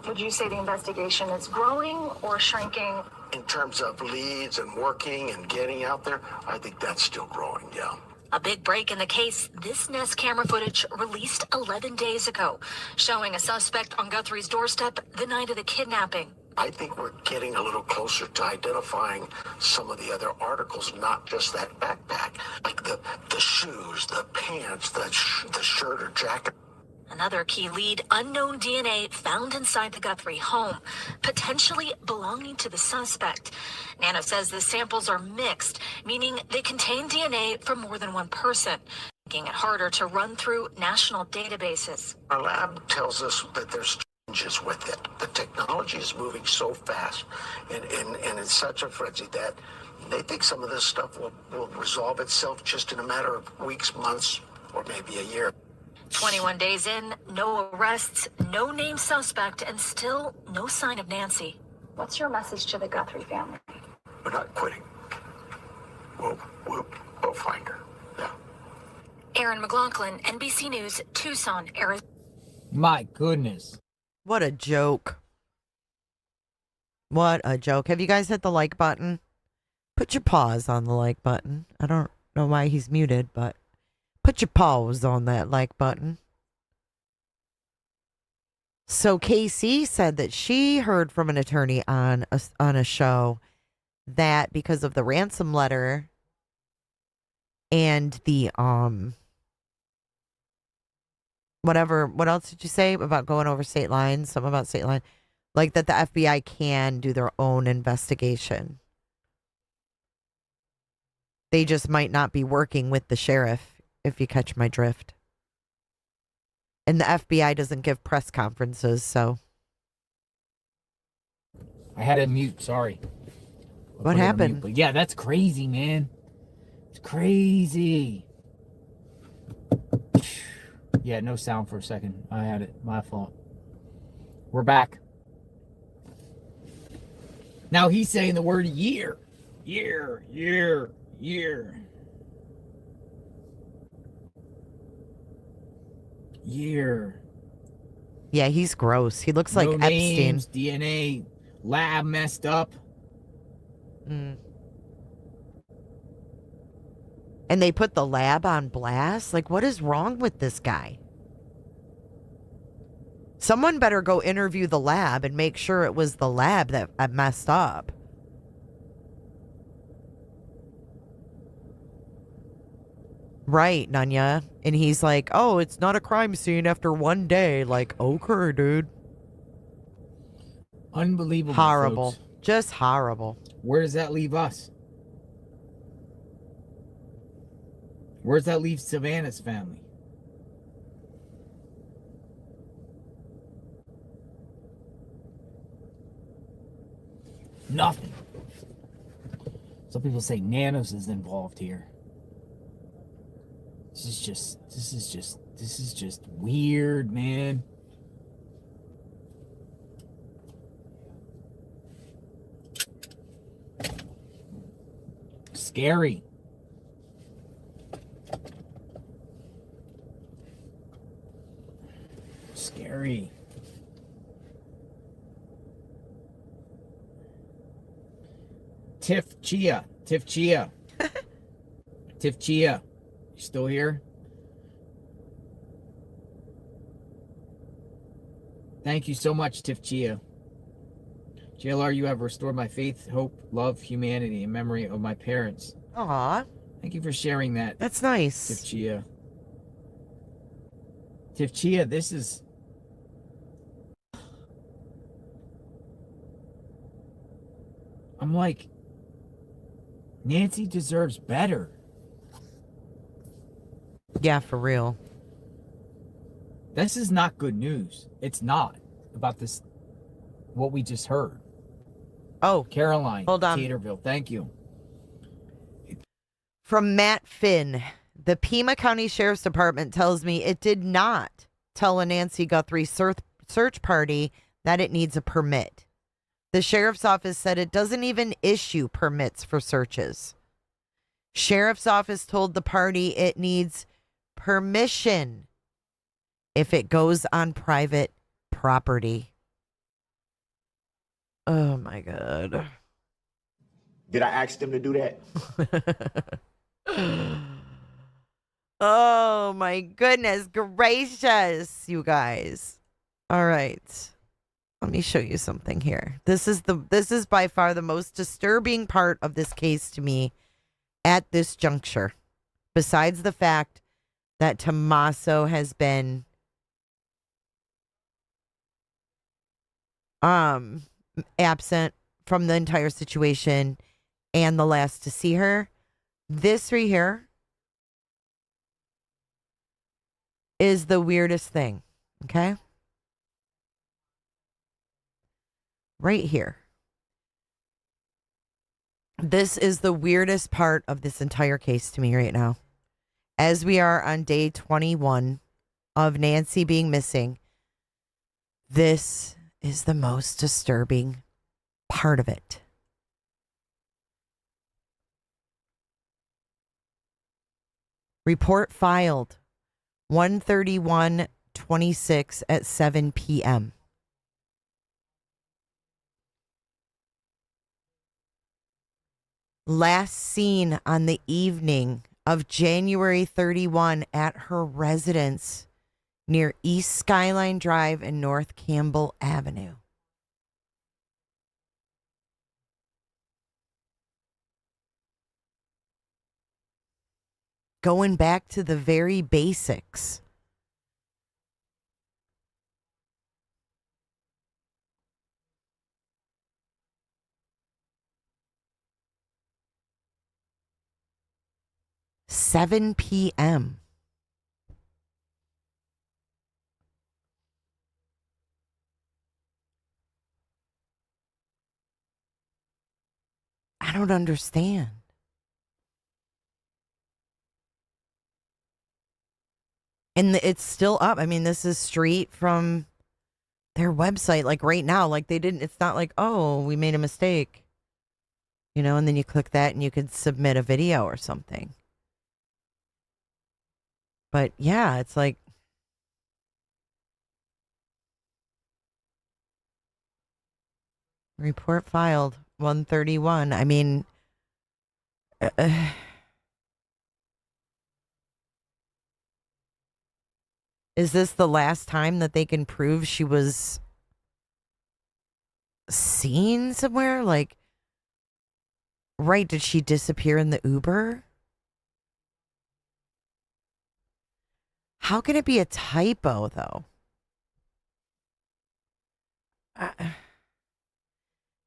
Would you say the investigation is growing or shrinking? In terms of leads and working and getting out there, I think that's still growing, yeah. A big break in the case, this Nest camera footage released 11 days ago, showing a suspect on Guthrie's doorstep the night of the kidnapping. I think we're getting a little closer to identifying some of the other articles, not just that backpack, like the shoes, the pants, the shirt or jacket. Another key lead, unknown DNA found inside the Guthrie home, potentially belonging to the suspect. Nano says the samples are mixed, meaning they contain DNA from more than one person, making it harder to run through national databases. Our lab tells us that there's changes with it. The technology is moving so fast and in such a frenzy that they think some of this stuff will resolve itself just in a matter of weeks, months, or maybe a year. 21 days in, no arrests, no named suspect, and still no sign of Nancy. What's your message to the Guthrie family? We're not quitting. We'll find her. Yeah. Aaron McLaughlin, NBC News, Tucson, Arizona. My goodness. What a joke. What a joke. Have you guys hit the like button? Put your paws on the like button. I don't know why he's muted, but put your paws on that like button. So KC said that she heard from an attorney on a show that because of the ransom letter and the whatever. What else did you say about going over state lines? Something about state line. Like that the FBI can do their own investigation. They just might not be working with the sheriff, if you catch my drift. And the FBI doesn't give press conferences, so. I had it mute, sorry. What happened? But yeah, that's crazy, man. It's crazy. Yeah, no sound for a second. I had it. My fault. We're back. Now he's saying the word year. Year. Year. Yeah, he's gross. He looks like No Epstein. names, DNA, lab messed up. And they put the lab on blast? Like, what is wrong with this guy? Someone better go interview the lab and make sure it was the lab that messed up. Right, Nanya. And he's like, oh, it's not a crime scene after one day. Like, okay, dude. Unbelievable. Horrible. Folks. Just horrible. Where does that leave us? Where does that leave Savannah's family? Nothing. Some people say Nanos is involved here. This is just weird, man. Scary. Scary. Tiff Chia. Tiff Chia. You still here? Thank you so much, Tiff Chia. JLR, you have restored my faith, hope, love, humanity, in memory of my parents. Aw. Thank you for sharing that. That's nice. Tiff Chia. Tiff Chia, this is... I'm like, Nancy deserves better. Yeah, for real. This is not good news. It's not about this, what we just heard. Oh, Caroline. hold on. Taterville, thank you. From Matt Finn, the Pima County Sheriff's Department tells me it did not tell a Nancy Guthrie search party that it needs a permit. The sheriff's office said it doesn't even issue permits for searches. Sheriff's office told the party it needs permission if it goes on private property. Oh my God. Did I ask them to do that? Oh my goodness gracious, you guys. All right. Let me show you something here. This is by far the most disturbing part of this case to me at this juncture. Besides the fact that Tommaso has been absent from the entire situation and the last to see her. This right here is the weirdest thing. Okay? Right here. This is the weirdest part of this entire case to me right now. As we are on day 21 of Nancy being missing, this is the most disturbing part of it. Report filed 1/31/26 at 7 p.m. Last seen on the evening of January 31 at her residence near East Skyline Drive and North Campbell Avenue. Going back to the very basics. 7 p.m. I don't understand. And it's still up. I mean, this is straight from their website, like right now. Like they didn't, it's not like, oh, we made a mistake. You know, and then you click that and you could submit a video or something. But yeah, it's like, report filed 131. I mean, is this the last time that they can prove she was seen somewhere? Like, right, did she disappear in the Uber? How can it be a typo, though?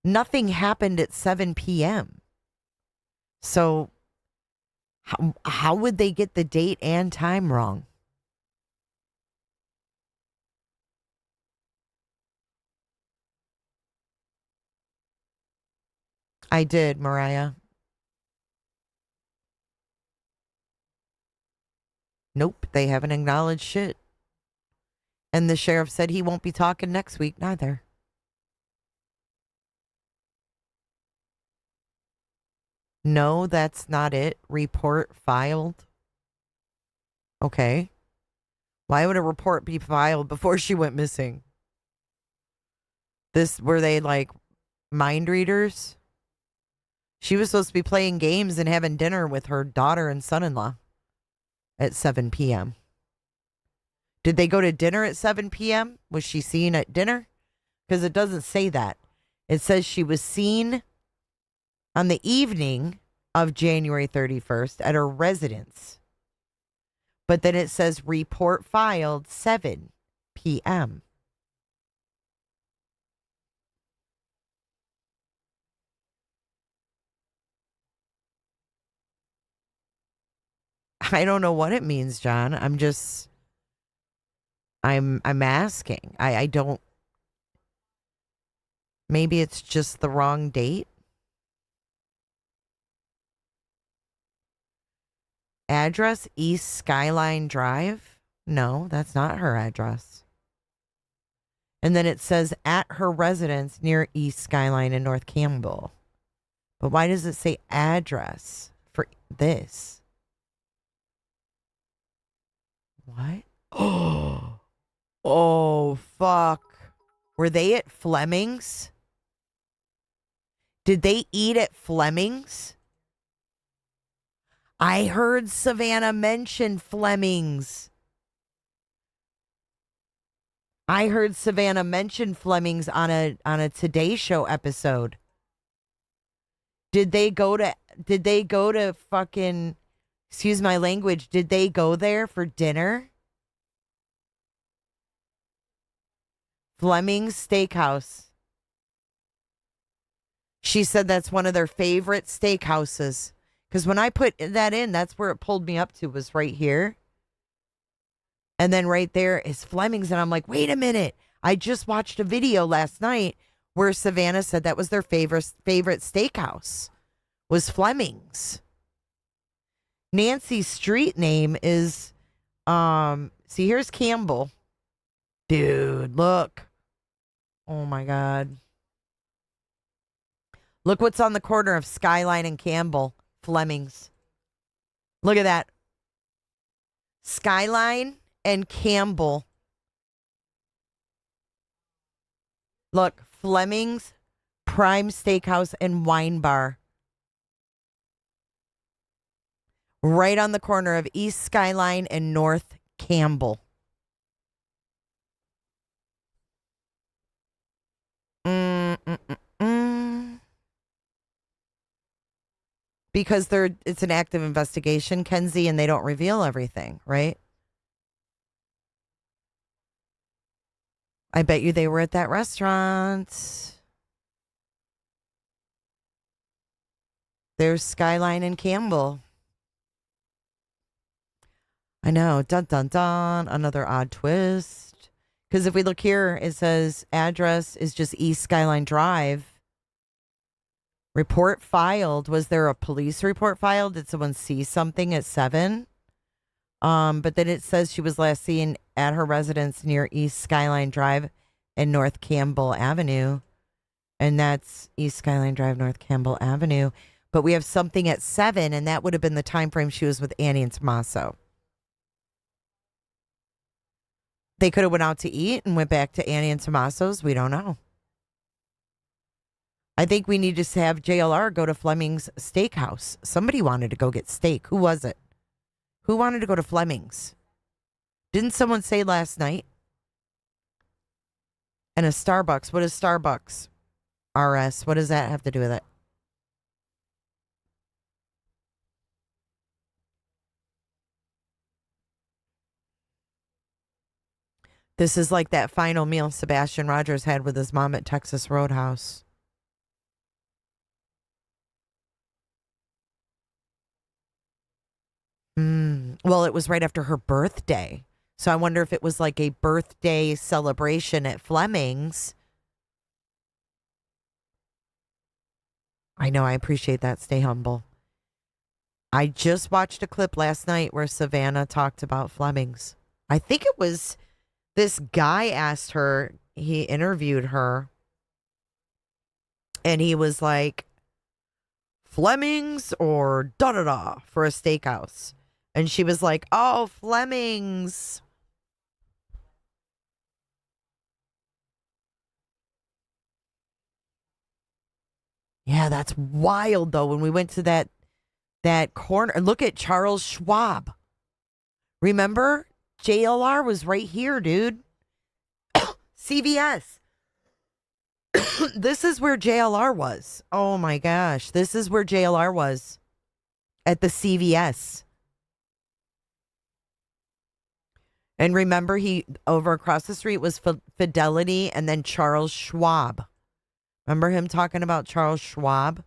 Nothing happened at 7 p.m. So how would they get the date and time wrong? I did, Mariah. Nope, they haven't acknowledged shit. And the sheriff said he won't be talking next week, neither. No, that's not it. Report filed. Okay. Why would a report be filed before she went missing? Were they like mind readers? She was supposed to be playing games and having dinner with her daughter and son-in-law at 7 p.m. Did they go to dinner at 7 p.m.? Was she seen at dinner? Because it doesn't say that. It says she was seen on the evening of January 31st at her residence. But then it says report filed 7 p.m. I don't know what it means, John. I'm asking. I don't. Maybe it's just the wrong date. Address East Skyline Drive? No, that's not her address. And then it says at her residence near East Skyline in North Campbell. But why does it say address for this? What? Oh, fuck. Were they at Flemings? Did they eat at Flemings? I heard Savannah mention Flemings. I heard Savannah mention Flemings on a Today Show episode. Did they go to fucking, excuse my language, did they go there for dinner? Fleming's Steakhouse. She said that's one of their favorite steakhouses. Because when I put that in, that's where it pulled me up to, was right here. And then right there is Fleming's. And I'm like, wait a minute. I just watched a video last night where Savannah said that was their favorite steakhouse, was Fleming's. Nancy's street name is, see, here's Campbell. Dude, look. Oh my God. Look what's on the corner of Skyline and Campbell. Flemings. Look at that. Skyline and Campbell. Look, Flemings, Prime Steakhouse and Wine Bar. Right on the corner of East Skyline and North Campbell. Because it's an active investigation, Kenzie, and they don't reveal everything, right? I bet you they were at that restaurant. There's Skyline and Campbell. I know. Dun dun dun. Another odd twist. Because if we look here, it says address is just East Skyline Drive. Report filed. Was there a police report filed? Did someone see something at 7? But then it says she was last seen at her residence near East Skyline Drive and North Campbell Avenue. And that's East Skyline Drive, North Campbell Avenue. But we have something at 7, and that would have been the time frame she was with Annie and Tommaso. They could have went out to eat and went back to Annie and Tommaso's. We don't know. I think we need to have JLR go to Fleming's Steakhouse. Somebody wanted to go get steak. Who was it? Who wanted to go to Fleming's? Didn't someone say last night? And a Starbucks. What is Starbucks? RS. What does that have to do with it? This is like that final meal Sebastian Rogers had with his mom at Texas Roadhouse. Well, it was right after her birthday. So I wonder if it was like a birthday celebration at Fleming's. I know, I appreciate that. Stay humble. I just watched a clip last night where Savannah talked about Fleming's. I think it was this guy asked her, he interviewed her, and he was like, Fleming's or da-da-da for a steakhouse. And she was like, oh, Fleming's. Yeah, that's wild, though. When we went to that corner, look at Charles Schwab. Remember? JLR was right here, dude. CVS. This is where JLR was. Oh, my gosh. This is where JLR was. At the CVS. And remember, he over across the street was Fidelity and then Charles Schwab. Remember him talking about Charles Schwab?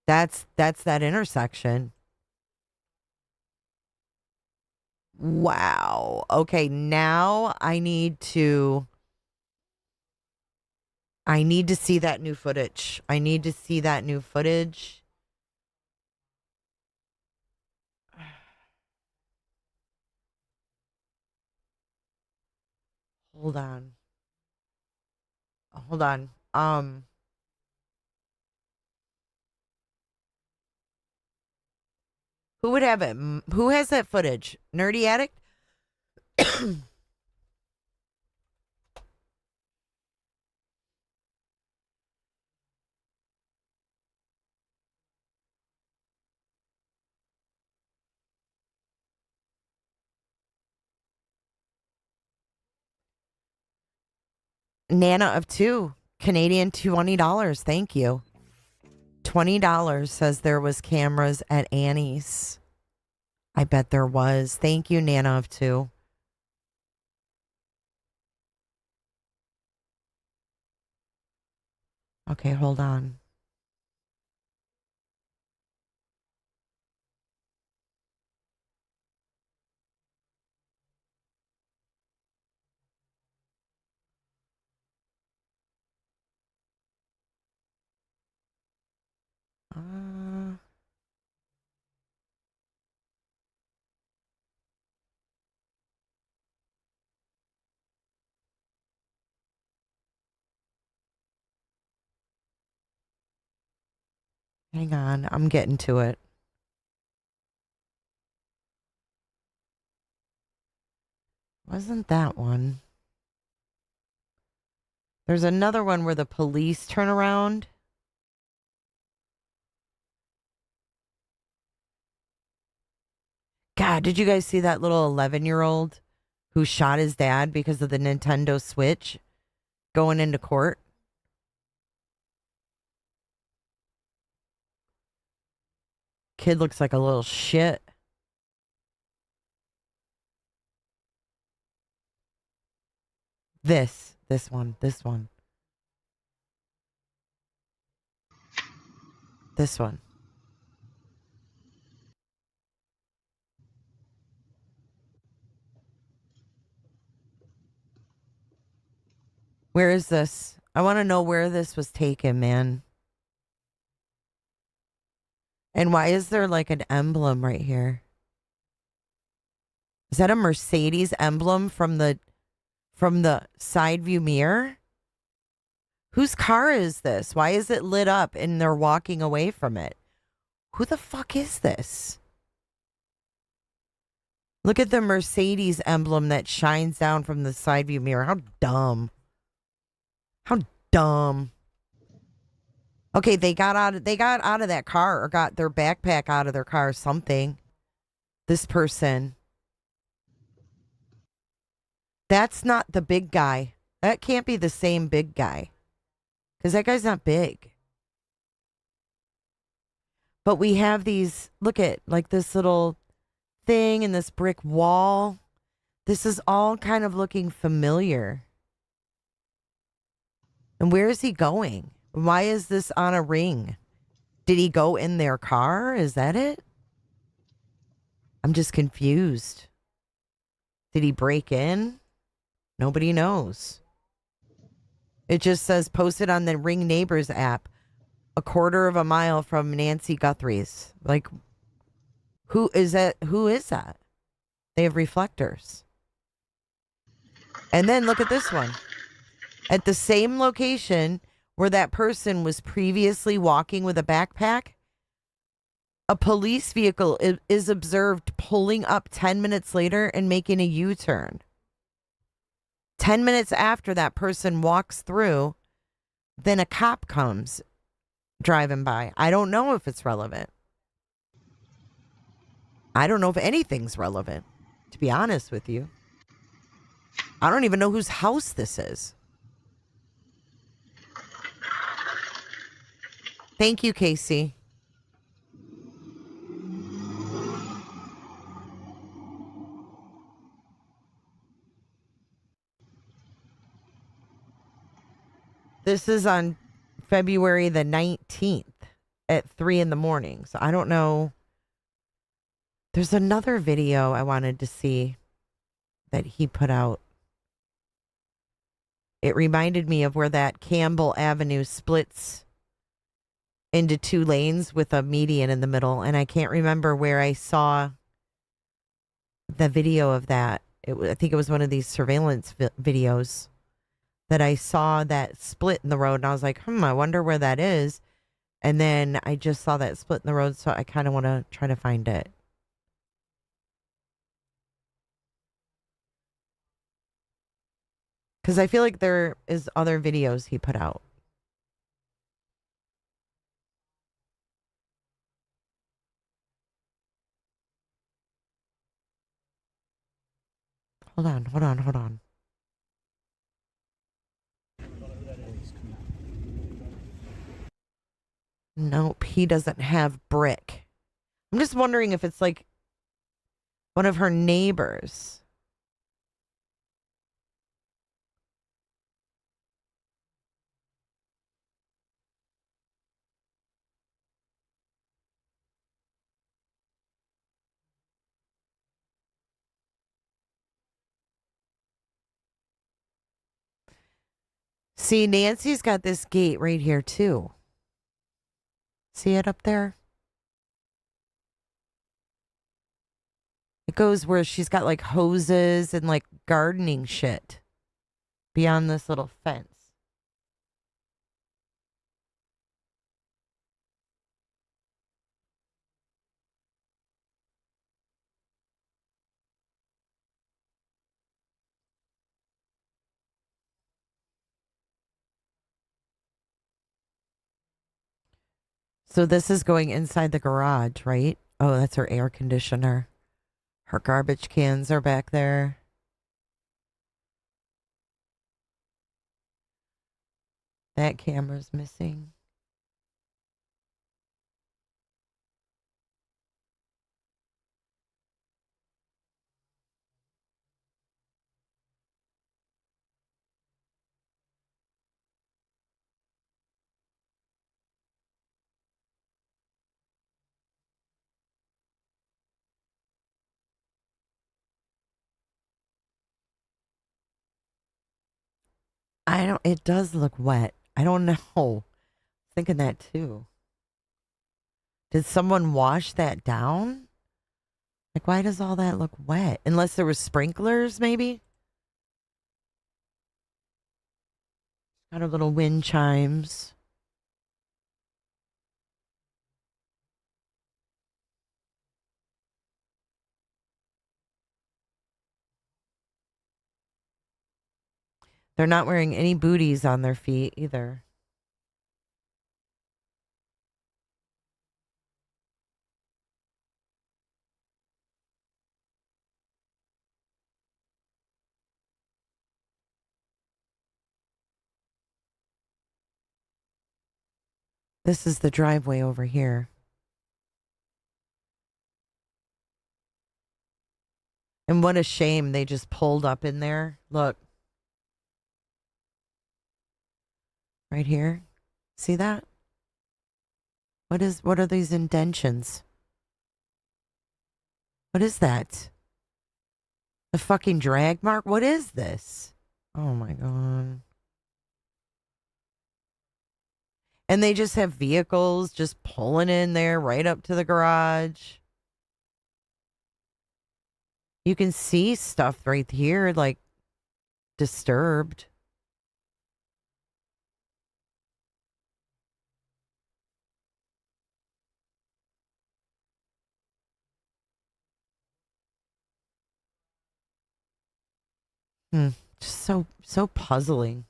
That's that intersection. Wow. Okay, now I need to see that new footage. I need to see that new footage. Hold on. Hold on. Who would have it? Who has that footage? Nerdy Addict? Nana of 2. Canadian $20. Thank you. $20 says there was cameras at Annie's. I bet there was. Thank you, Nana of 2. Okay, hold on. Hang on, I'm getting to it. Wasn't that one? There's another one where the police turn around. God, did you guys see that little 11-year-old who shot his dad because of the Nintendo Switch going into court? Kid looks like a little shit. This one. This one. Where is this? I want to know where this was taken, man. And why is there like an emblem right here? Is that a Mercedes emblem from the side view mirror? Whose car is this? Why is it lit up and they're walking away from it? Who the fuck is this? Look at the Mercedes emblem that shines down from the side view mirror. How dumb. How dumb. Okay, they got out of that car or got their backpack out of their car or something. This person. That's not the big guy. That can't be the same big guy. Because that guy's not big. But we have these, look at like this little thing and this brick wall. This is all kind of looking familiar. And where is he going? Why is this on a ring? Did he go in their car? Is that it? I'm just confused. Did he break in? Nobody knows. It just says posted on the Ring Neighbors app, a quarter of a mile from Nancy Guthrie's. Like, who is that? Who is that? They have reflectors. And then look at this one. At the same location where that person was previously walking with a backpack, a police vehicle is observed pulling up 10 minutes later and making a U-turn. 10 minutes after that person walks through, then a cop comes driving by. I don't know if it's relevant. I don't know if anything's relevant, to be honest with you. I don't even know whose house this is. Thank you, Casey. This is on February the 19th at 3 a.m. So I don't know. There's another video I wanted to see that he put out. It reminded me of where that Campbell Avenue splits into two lanes with a median in the middle. And I can't remember where I saw the video of that. I think it was one of these surveillance videos that I saw that split in the road. And I was like, I wonder where that is. And then I just saw that split in the road. So I kind of want to try to find it. Because I feel like there is other videos he put out. Hold on. Nope, he doesn't have brick. I'm just wondering if it's like one of her neighbors. See, Nancy's got this gate right here too. See it up there? It goes where she's got like hoses and like gardening shit beyond this little fence. So this is going inside the garage, right? Oh, that's her air conditioner. Her garbage cans are back there. That camera's missing. It does look wet. I don't know. Thinking that too. Did someone wash that down? Like, why does all that look wet? Unless there was sprinklers, maybe? Got a little wind chimes. They're not wearing any booties on their feet either. This is the driveway over here. And what a shame they just pulled up in there. Look. Right here. See that? What are these indentions? What is that? The fucking drag mark? What is this? Oh my God. And they just have vehicles just pulling in there right up to the garage. You can see stuff right here, like disturbed. Just so puzzling.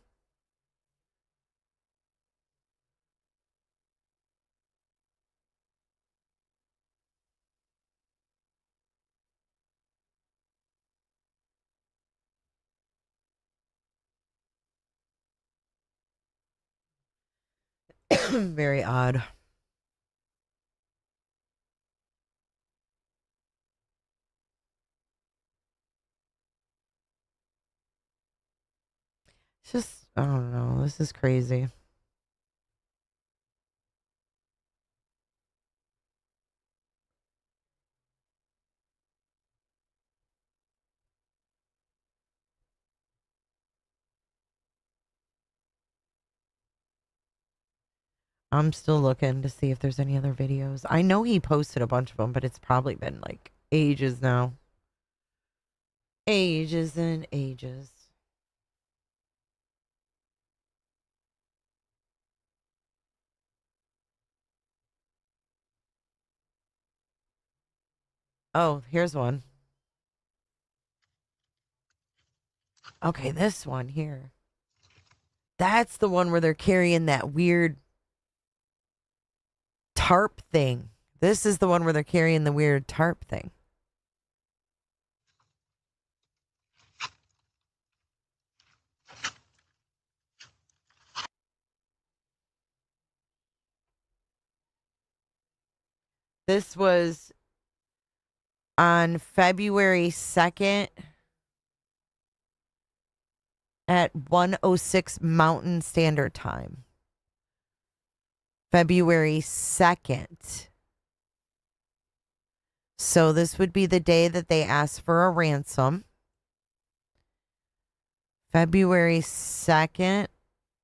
Very odd. It's just, I don't know. This is crazy. I'm still looking to see if there's any other videos. I know he posted a bunch of them, but it's probably been like ages now. Ages and ages. Oh, here's one. Okay, this one here. That's the one where they're carrying that weird tarp thing. This is the one where they're carrying the weird tarp thing. This was on February 2nd at 1:06 Mountain Standard Time. February 2nd. So this would be the day that they asked for a ransom. February 2nd,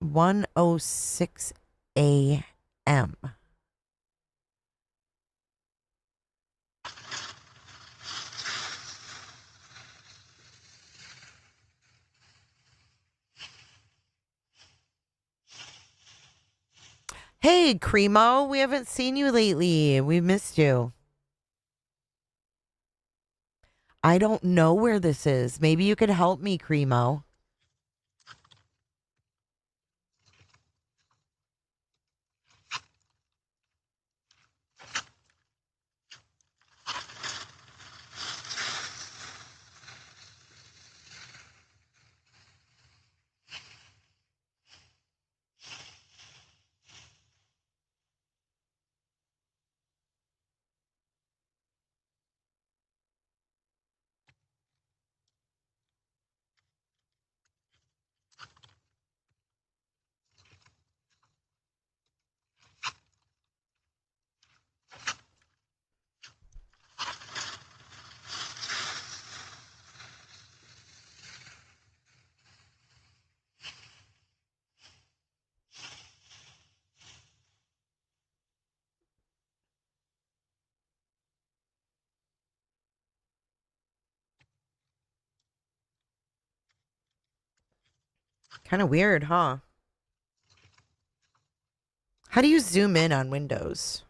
1:06 a.m. Hey, Cremo, we haven't seen you lately. We missed you. I don't know where this is. Maybe you could help me, Cremo. Kind of weird, huh? How do you zoom in on Windows?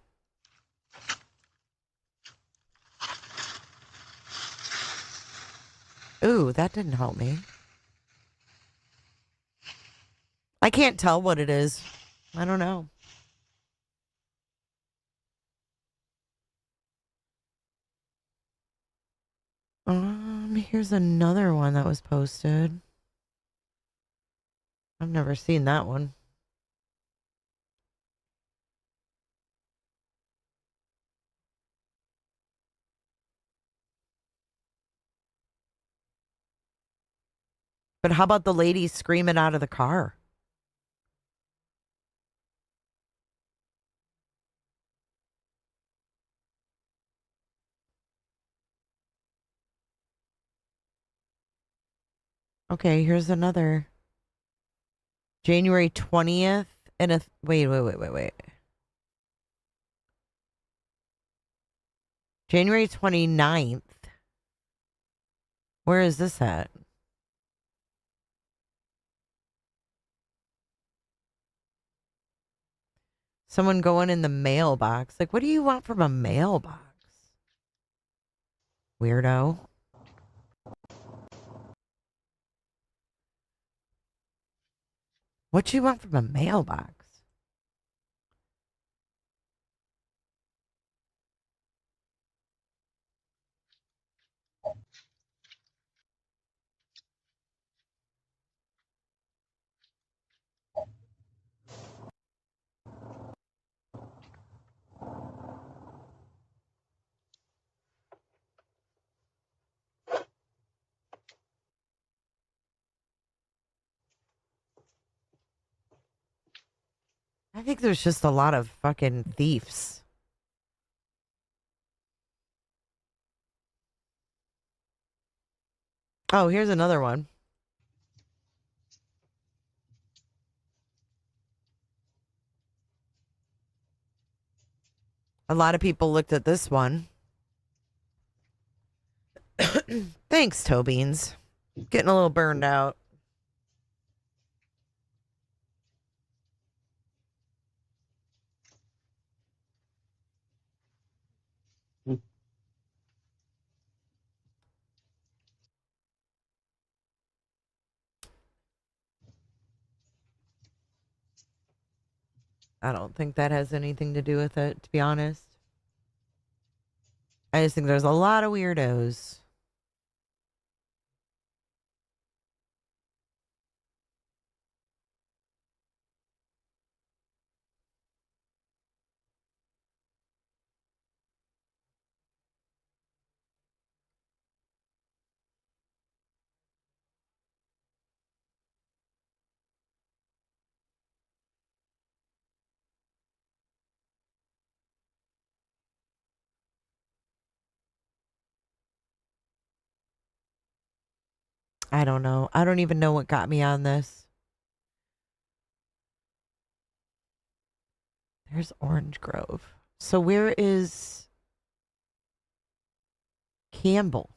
Ooh, that didn't help me. I can't tell what it is. I don't know. Here's another one that was posted. I've never seen that one. But how about the lady screaming out of the car? Okay, here's another. January 20th and a wait. January 29th. Where is this at? Someone going in the mailbox. Like, what do you want from a mailbox? Weirdo. What you want from a mailbox? I think there's just a lot of fucking thieves. Oh, here's another one. A lot of people looked at this one. Thanks, Toe Beans. Getting a little burned out. I don't think that has anything to do with it, to be honest. I just think there's a lot of weirdos. I don't know. I don't even know what got me on this. There's Orange Grove. So where is Campbell?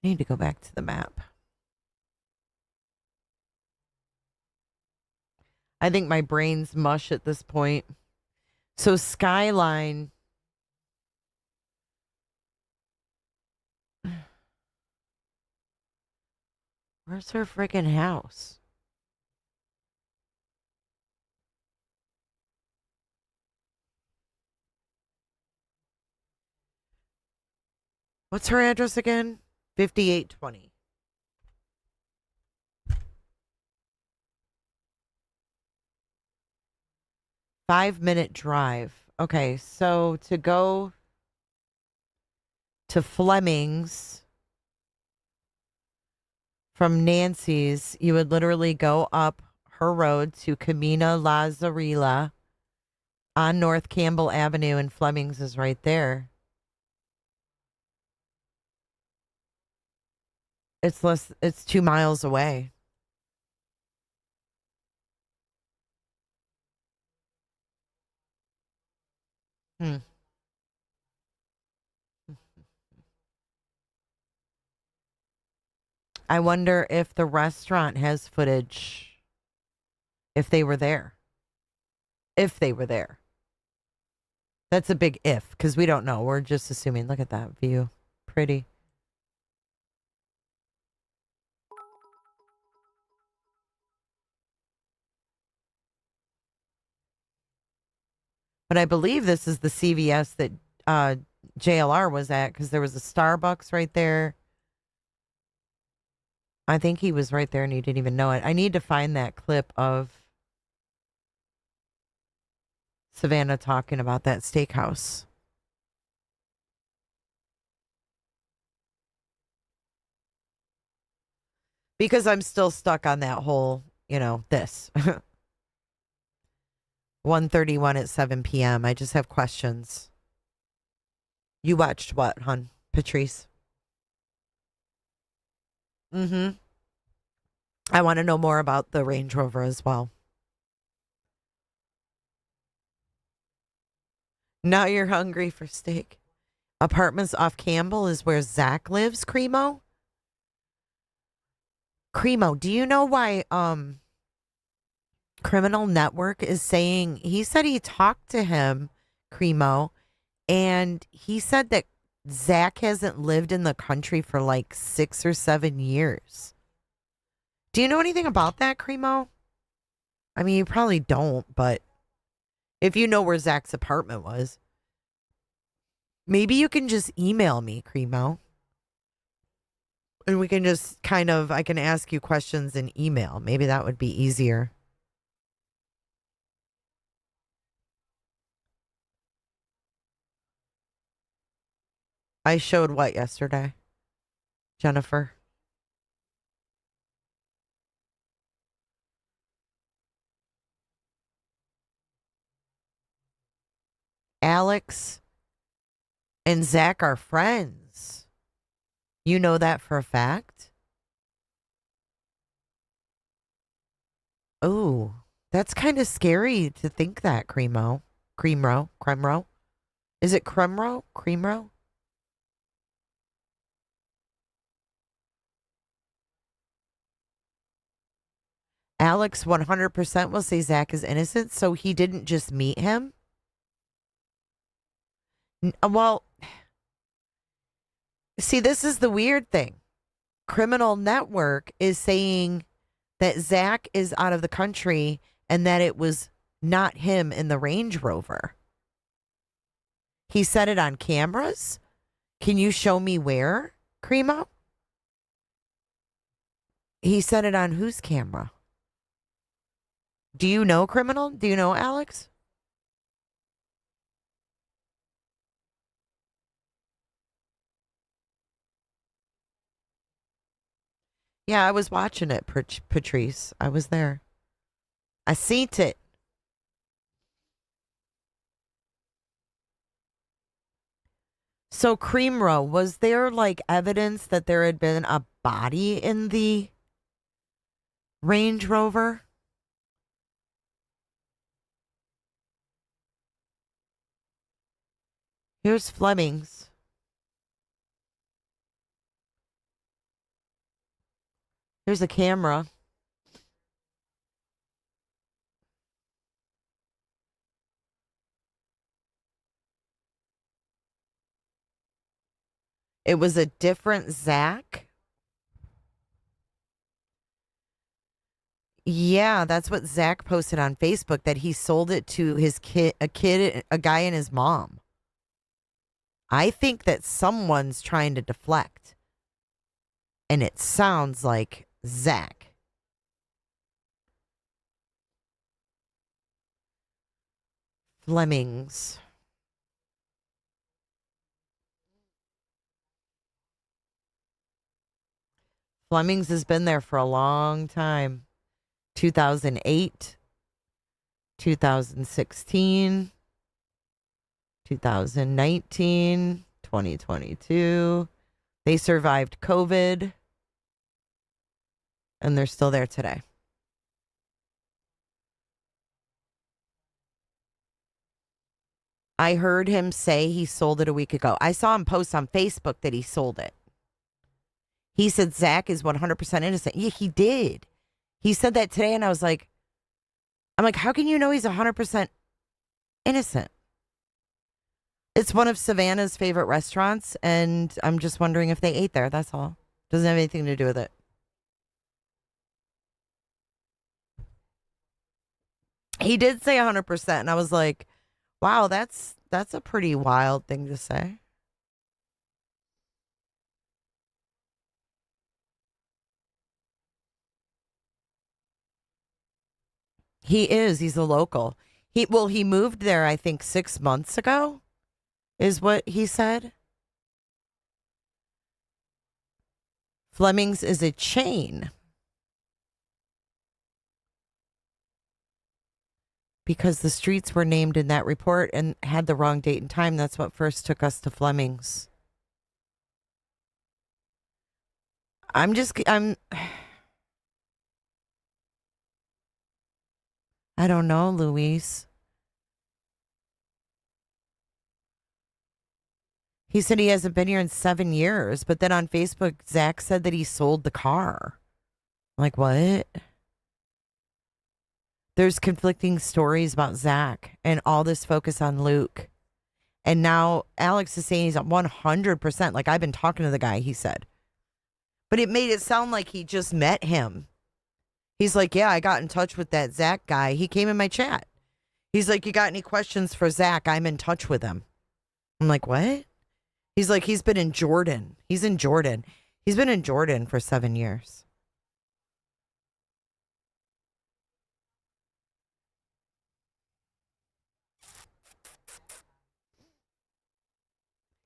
I need to go back to the map. I think my brain's mush at this point. So Skyline. Where's her freaking house? What's her address again? 5820. Five-minute drive. Okay, so to go to Flemings from Nancy's, you would literally go up her road to Camina Lazzarilla on North Campbell Avenue, and Flemings is right there. It's 2 miles away. Hmm. I wonder if the restaurant has footage, if they were there. If they were there. That's a big if, because we don't know. We're just assuming. Look at that view. Pretty. But I believe this is the CVS that JLR was at, because there was a Starbucks right there. I think he was right there and he didn't even know it. I need to find that clip of Savannah talking about that steakhouse. Because I'm still stuck on that whole, this. 1:31 at 7 p.m. I just have questions. You watched what, hon? Patrice? Mm-hmm. I want to know more about the Range Rover as well. Now you're hungry for steak. Apartments off Campbell is where Zach lives, Cremo? Cremo, do you know why Criminal Network is saying, he said he talked to him, Cremo, and he said that Zach hasn't lived in the country for like 6 or 7 years. Do you know anything about that, Cremo? I mean, you probably don't, but if you know where Zach's apartment was, maybe you can just email me, Cremo. And we can just I can ask you questions in email. Maybe that would be easier. I showed what yesterday, Jennifer? Alex and Zach are friends. You know that for a fact? Oh, that's kind of scary to think that, Cremo. Cremro? Is it Cremro? Cremro? Alex 100% will say Zach is innocent, so he didn't just meet him? Well, see, this is the weird thing. Criminal Network is saying that Zach is out of the country and that it was not him in the Range Rover. He said it on cameras? Can you show me where, Cremo? He said it on whose camera? Do you know, Criminal? Do you know, Alex? Yeah, I was watching it, Patrice. I was there. I seen it. So, Creamro, was there like evidence that there had been a body in the Range Rover? Here's Flemings. Here's a camera. It was a different Zach. Yeah, that's what Zach posted on Facebook, that he sold it to his a guy and his mom. I think that someone's trying to deflect. And it sounds like Zach. Flemings. Flemings has been there for a long time. 2008, 2016, 2019, 2022. They survived COVID. And they're still there today. I heard him say he sold it a week ago. I saw him post on Facebook that he sold it. He said Zach is 100% innocent. Yeah, he did. He said that today, and I'm like, how can you know he's 100% innocent? It's one of Savannah's favorite restaurants, and I'm just wondering if they ate there. That's all. Doesn't have anything to do with it. He did say 100%, and I was like, wow, that's a pretty wild thing to say. He is. He's a local. He moved there, I think, 6 months ago, is what he said. Flemings is a chain. Because the streets were named in that report and had the wrong date and time. That's what first took us to Flemings. I don't know, Luis. He said he hasn't been here in 7 years, but then on Facebook, Zach said that he sold the car. I'm like, what? There's conflicting stories about Zach and all this focus on Luke. And now Alex is saying he's at 100%. Like, I've been talking to the guy, he said. But it made it sound like he just met him. He's like, yeah, I got in touch with that Zach guy. He came in my chat. He's like, you got any questions for Zach? I'm in touch with him. I'm like, what? He's like, he's been in Jordan. He's in Jordan. He's been in Jordan for 7 years.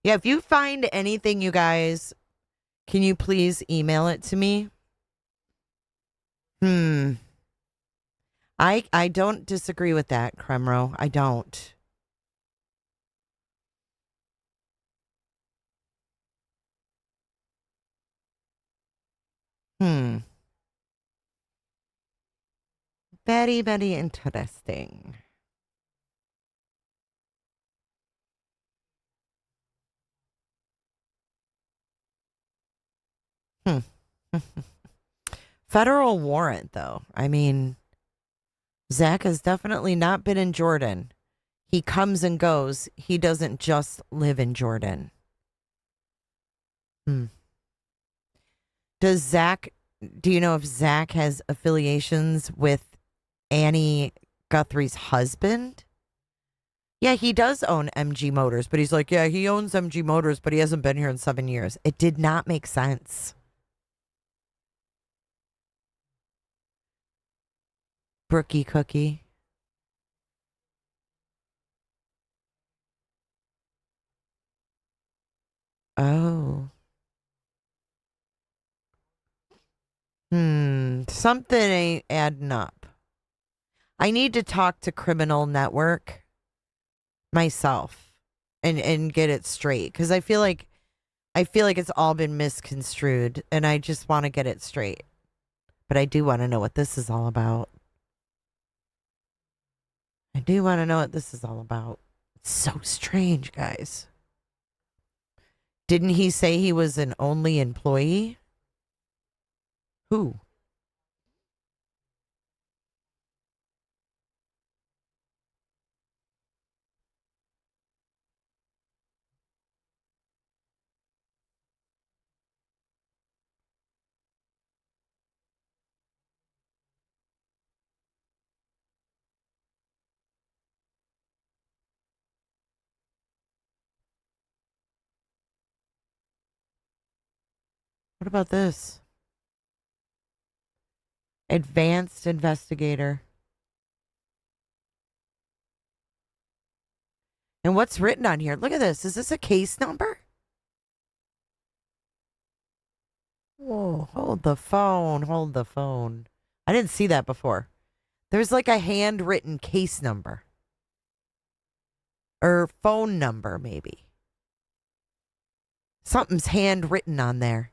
Yeah, if you find anything, you guys, can you please email it to me? I don't disagree with that, Kremro. I don't. Very, very interesting. Federal warrant, though. I mean, Zach has definitely not been in Jordan. He comes and goes. He doesn't just live in Jordan. Do you know if Zach has affiliations with Annie Guthrie's husband? Yeah, he does own MG Motors, but he's like, yeah, he owns MG Motors, but he hasn't been here in 7 years. It did not make sense. Brookie Cookie. Oh. Something ain't adding up. I need to talk to Criminal Network myself and get it straight, because I feel like it's all been misconstrued, and I just want to get it straight. But I do want to know what this is all about. It's so strange, guys. Didn't he say he was an only employee? Who? What about this? Advanced investigator. And what's written on here? Look at this. Is this a case number? Whoa, hold the phone. I didn't see that before. There's like a handwritten case number. Or phone number, maybe. Something's handwritten on there.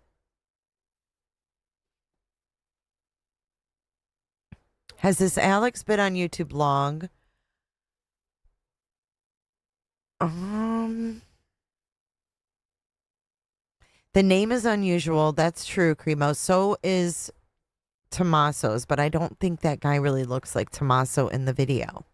Has this Alex been on YouTube long? The name is unusual. That's true, Cremo. So is Tommaso's, but I don't think that guy really looks like Tommaso in the video.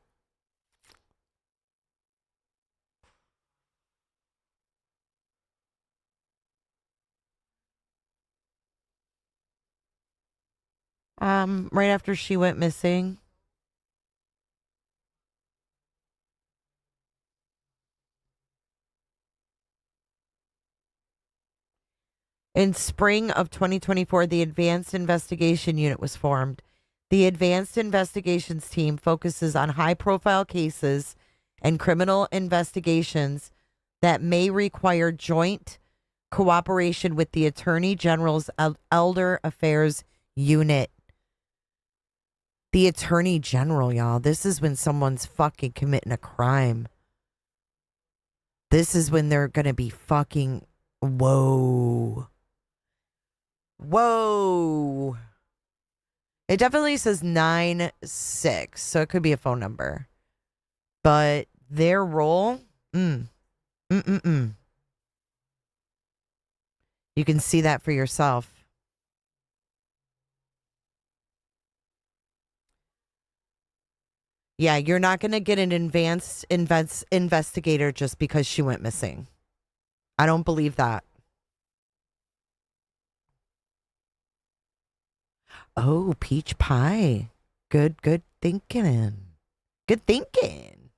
Right after she went missing. In spring of 2024, the Advanced Investigation Unit was formed. The Advanced Investigations team focuses on high-profile cases and criminal investigations that may require joint cooperation with the Attorney General's Elder Affairs Unit. The Attorney General, y'all. This is when someone's fucking committing a crime. This is when they're going to be fucking... Whoa. Whoa. It definitely says 96, so it could be a phone number. But their role, You can see that for yourself. Yeah, you're not going to get an advanced investigator just because she went missing. I don't believe that. Oh, peach pie. Good thinking. Good thinking.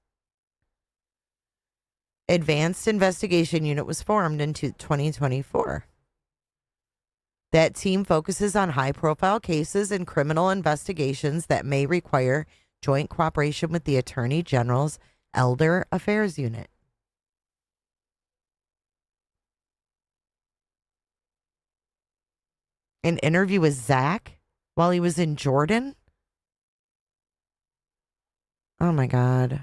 Advanced Investigation Unit was formed in 2024. That team focuses on high-profile cases and criminal investigations that may require joint cooperation with the Attorney General's Elder Affairs Unit. An interview with Zach while he was in Jordan? Oh my God.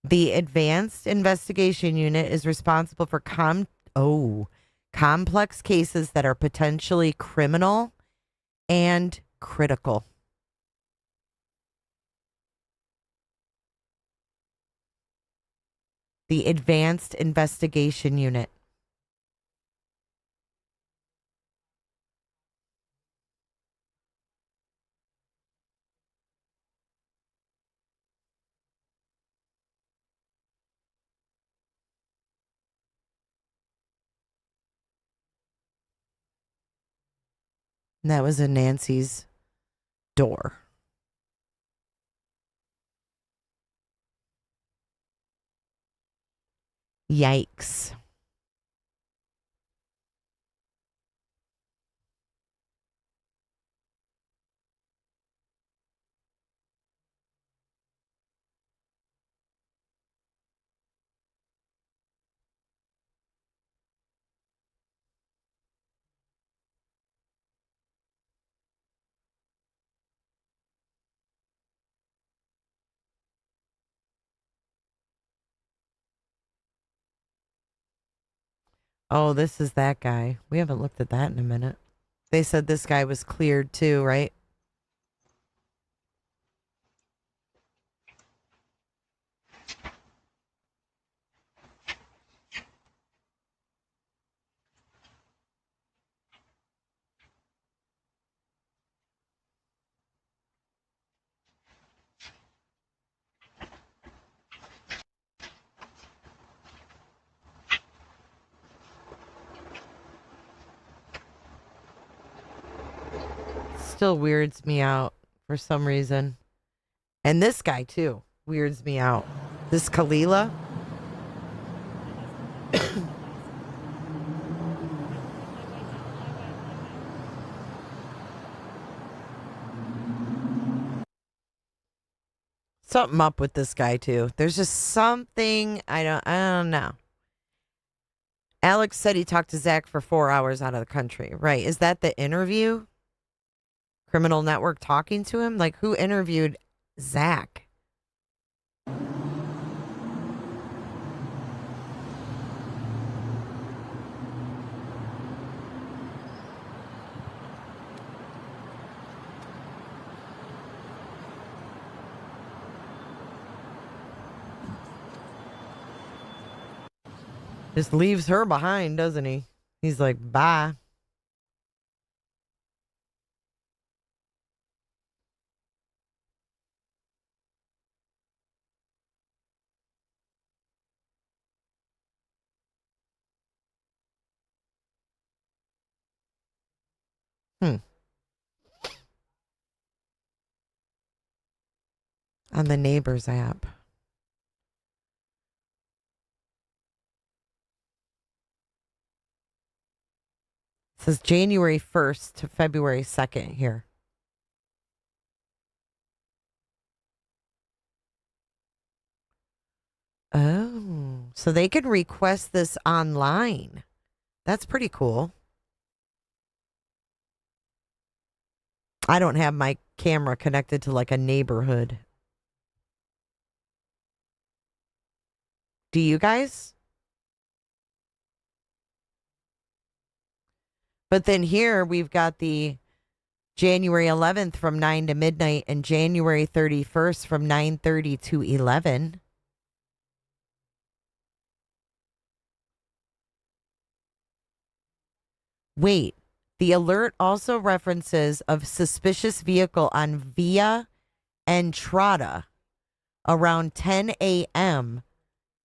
The Advanced Investigation Unit is responsible for complex cases that are potentially criminal and critical. The Advanced Investigation Unit. And that was in Nancy's door. Yikes. Oh, this is that guy. We haven't looked at that in a minute. They said this guy was cleared too, right? Still weirds me out for some reason. And this guy too weirds me out. This Kalila. Something up with this guy too. There's just something I don't know. Alex said he talked to Zach for 4 hours out of the country. Right. Is that the interview? Criminal Network talking to him? Like, who interviewed Zach? Just leaves her behind, doesn't he? He's like, bye. On the Neighbors app. It says January 1st to February 2nd here. Oh, so they can request this online. That's pretty cool. I don't have my camera connected to like a neighborhood. Do you guys? But then here we've got the January 11th from 9 to midnight and January 31st from 9:30 to 11. Wait, the alert also references of suspicious vehicle on Via Entrada around 10 a.m.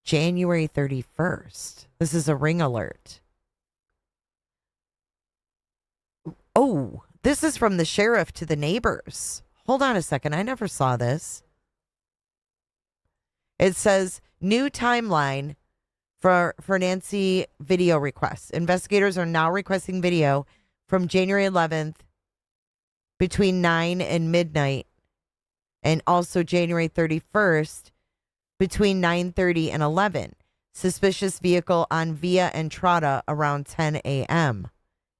January 31st. This is a ring alert. Oh, this is from the sheriff to the neighbors. Hold on a second. I never saw this. It says new timeline for Nancy video requests. Investigators are now requesting video from January 11th between 9 and midnight, and also January 31st between 9:30 and 11. Suspicious vehicle on Via Entrada around 10 a.m.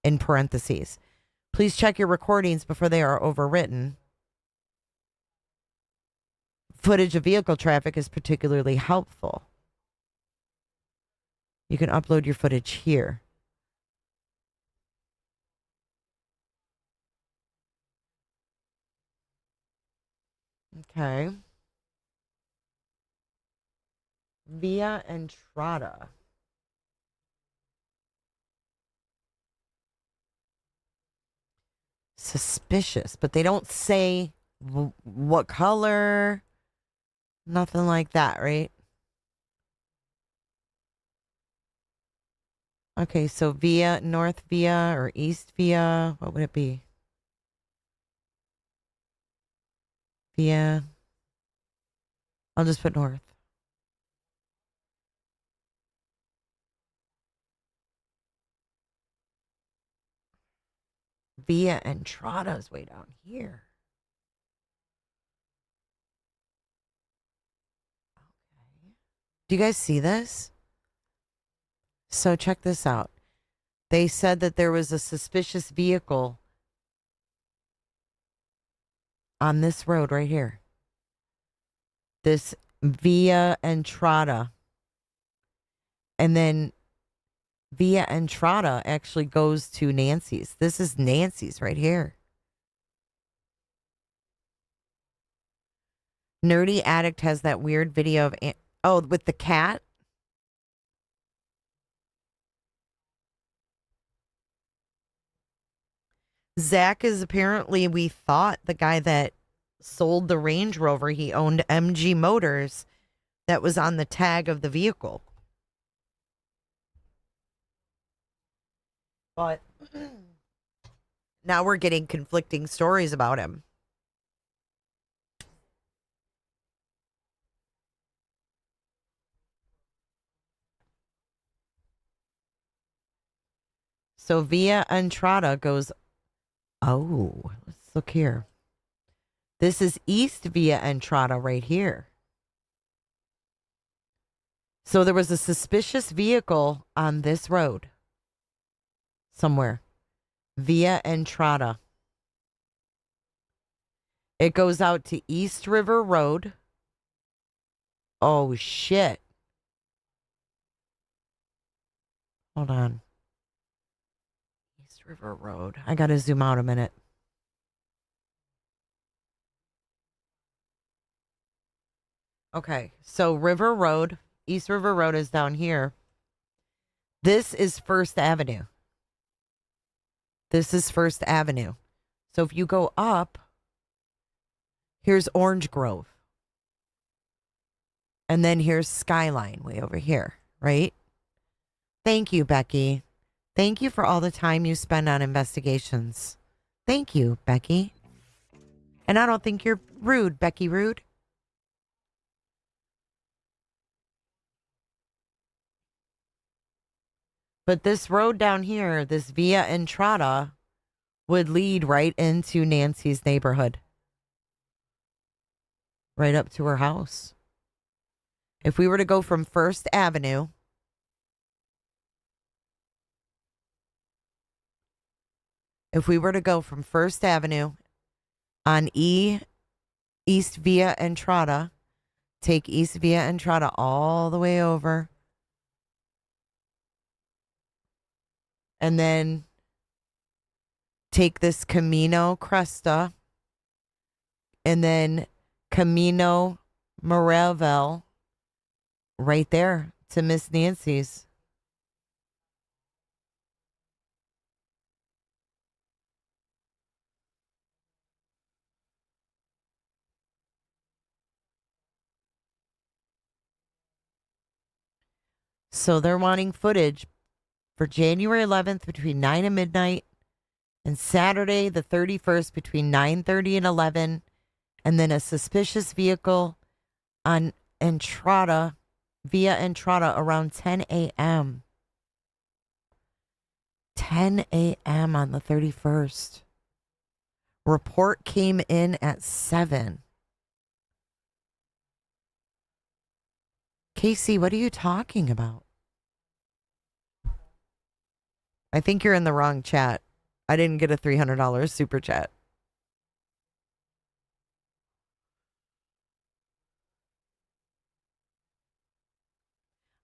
in parentheses. Please check your recordings before they are overwritten. Footage of vehicle traffic is particularly helpful. You can upload your footage here. Okay. Via Entrada. Suspicious, but they don't say what color. Nothing like that, right? Okay, so Via, North Via or East Via, what would it be? Via. I'll just put North. Via Entrada is way down here. Okay. Do you guys see this? So check this out. They said that there was a suspicious vehicle on this road right here. This Via Entrada. And then Via Entrada actually goes to Nancy's. This is Nancy's right here. Nerdy Addict has that weird video of... with the cat? Zach is apparently, we thought, the guy that sold the Range Rover. He owned MG Motors that was on the tag of the vehicle. But now we're getting conflicting stories about him. So Via Entrada goes... Oh, let's look here. This is East Via Entrada right here. So there was a suspicious vehicle on this road. Somewhere. Via Entrada. It goes out to East River Road. Oh, shit. Hold on. East River Road. I gotta zoom out a minute. Okay, so River Road, East River Road is down here. This is First Avenue. This is First Avenue. So if you go up, here's Orange Grove. And then here's Skyline way over here, right? Thank you, Becky. Thank you for all the time you spend on investigations. Thank you, Becky. And I don't think you're rude, Becky Rude. But this road down here, this Via Entrada, would lead right into Nancy's neighborhood. Right up to her house. If we were to go from First Avenue on East Via Entrada, take East Via Entrada all the way over, and then take this Camino Cresta, and then Camino Moravel, right there to Miss Nancy's. So they're wanting footage for January 11th between 9 and midnight, and Saturday the 31st between 9:30 and 11, and then a suspicious vehicle on Entrada, via Entrada, around 10 a.m. 10 a.m. on the 31st. Report came in at 7. Casey, what are you talking about? I think you're in the wrong chat. I didn't get a $300 super chat.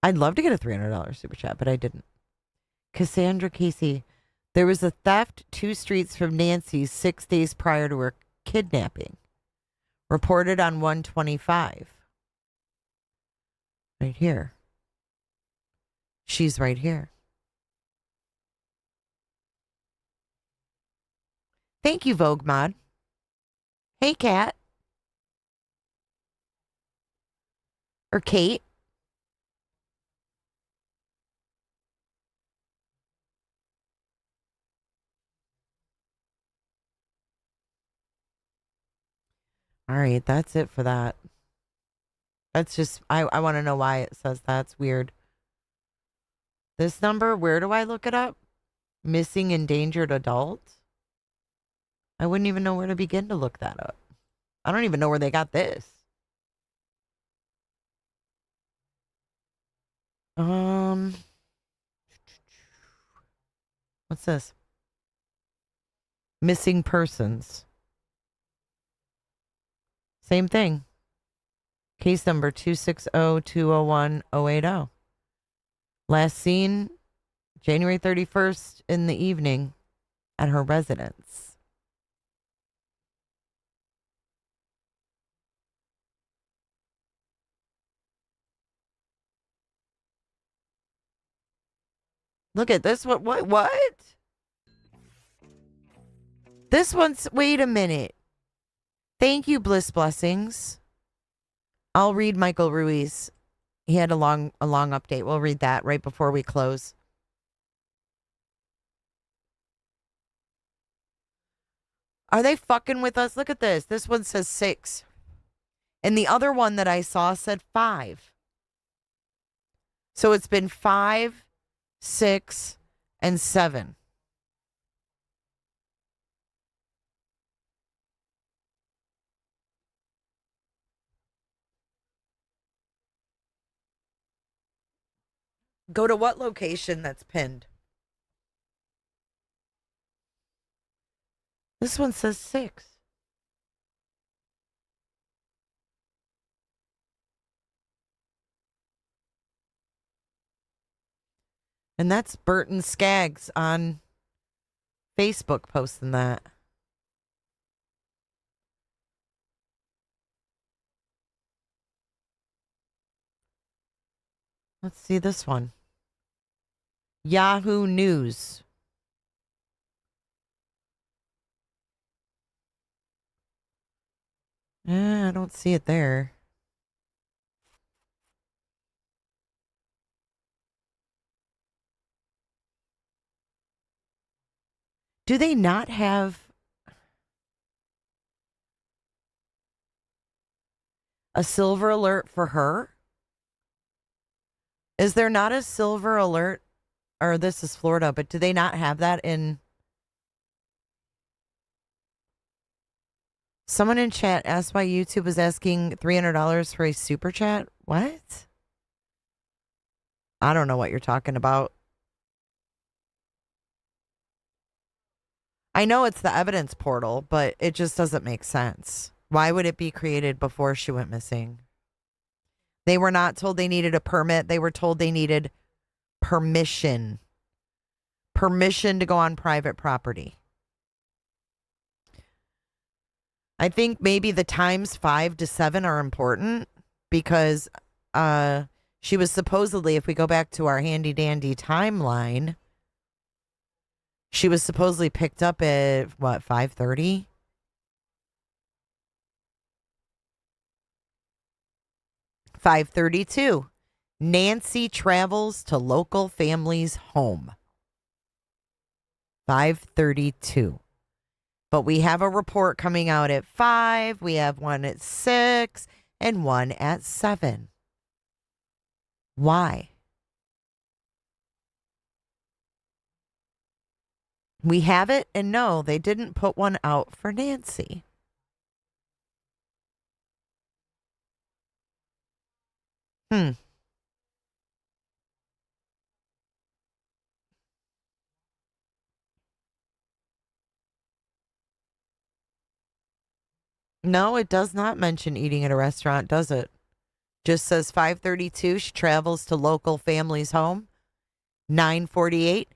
I'd love to get a $300 super chat, but I didn't. Cassandra Casey, there was a theft 2 streets from Nancy's 6 days prior to her kidnapping. Reported on 125. Right here. She's right here. Thank you, Vogue Mod. Hey, Kat. Or Kate. All right, that's it for that. That's just, I want to know why it says that's weird. This number, where do I look it up? Missing endangered adult? I wouldn't even know where to begin to look that up. I don't even know where they got this. What's this? Missing persons. Same thing. Case number 260-201-080. Last seen January 31st in the evening at her residence. Look at this one. What? This one's, wait a minute. Thank you, Bliss Blessings. I'll read Michael Ruiz. He had a long update. We'll read that right before we close. Are they fucking with us? Look at this. This one says 6. And the other one that I saw said 5. So it's been 5, 6, and 7. Go to what location that's pinned? This one says 6. And that's Burton Skaggs on Facebook posting that. Let's see this one. Yahoo News. I don't see it there. Do they not have a silver alert for her? Is there not a silver alert? Or this is Florida, but do they not have that in... Someone in chat asked why YouTube was asking $300 for a super chat. What? I don't know what you're talking about. I know it's the evidence portal, but it just doesn't make sense. Why would it be created before she went missing? They were not told they needed a permit. They were told they needed permission. Permission to go on private property. I think maybe the times 5 to 7 are important because she was supposedly, if we go back to our handy dandy timeline, she was supposedly picked up at, what, 5:30? $5:32. Nancy travels to local family's home. 5:32. But we have a report coming out at 5. We have one at 6 and one at 7. Why? We have it, and no, they didn't put one out for Nancy. No, it does not mention eating at a restaurant, does it? Just says 5:32, she travels to local family's home. 9:48,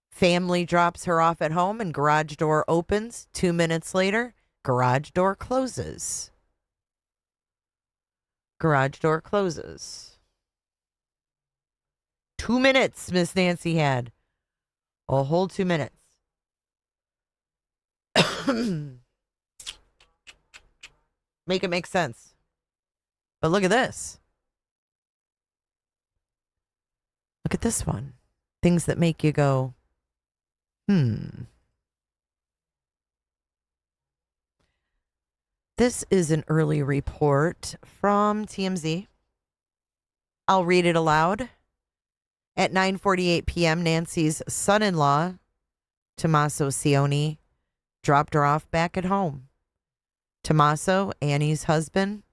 family drops her off at home and garage door opens. 2 minutes later, garage door closes. Garage door closes. 2 minutes Miss Nancy had. A whole 2 minutes. Make it make sense. But look at this. Look at this one. Things that make you go, This is an early report from TMZ. I'll read it aloud. At 9:48 p.m., Nancy's son-in-law, Tommaso Cioni, dropped her off back at home. Tommaso, Annie's husband,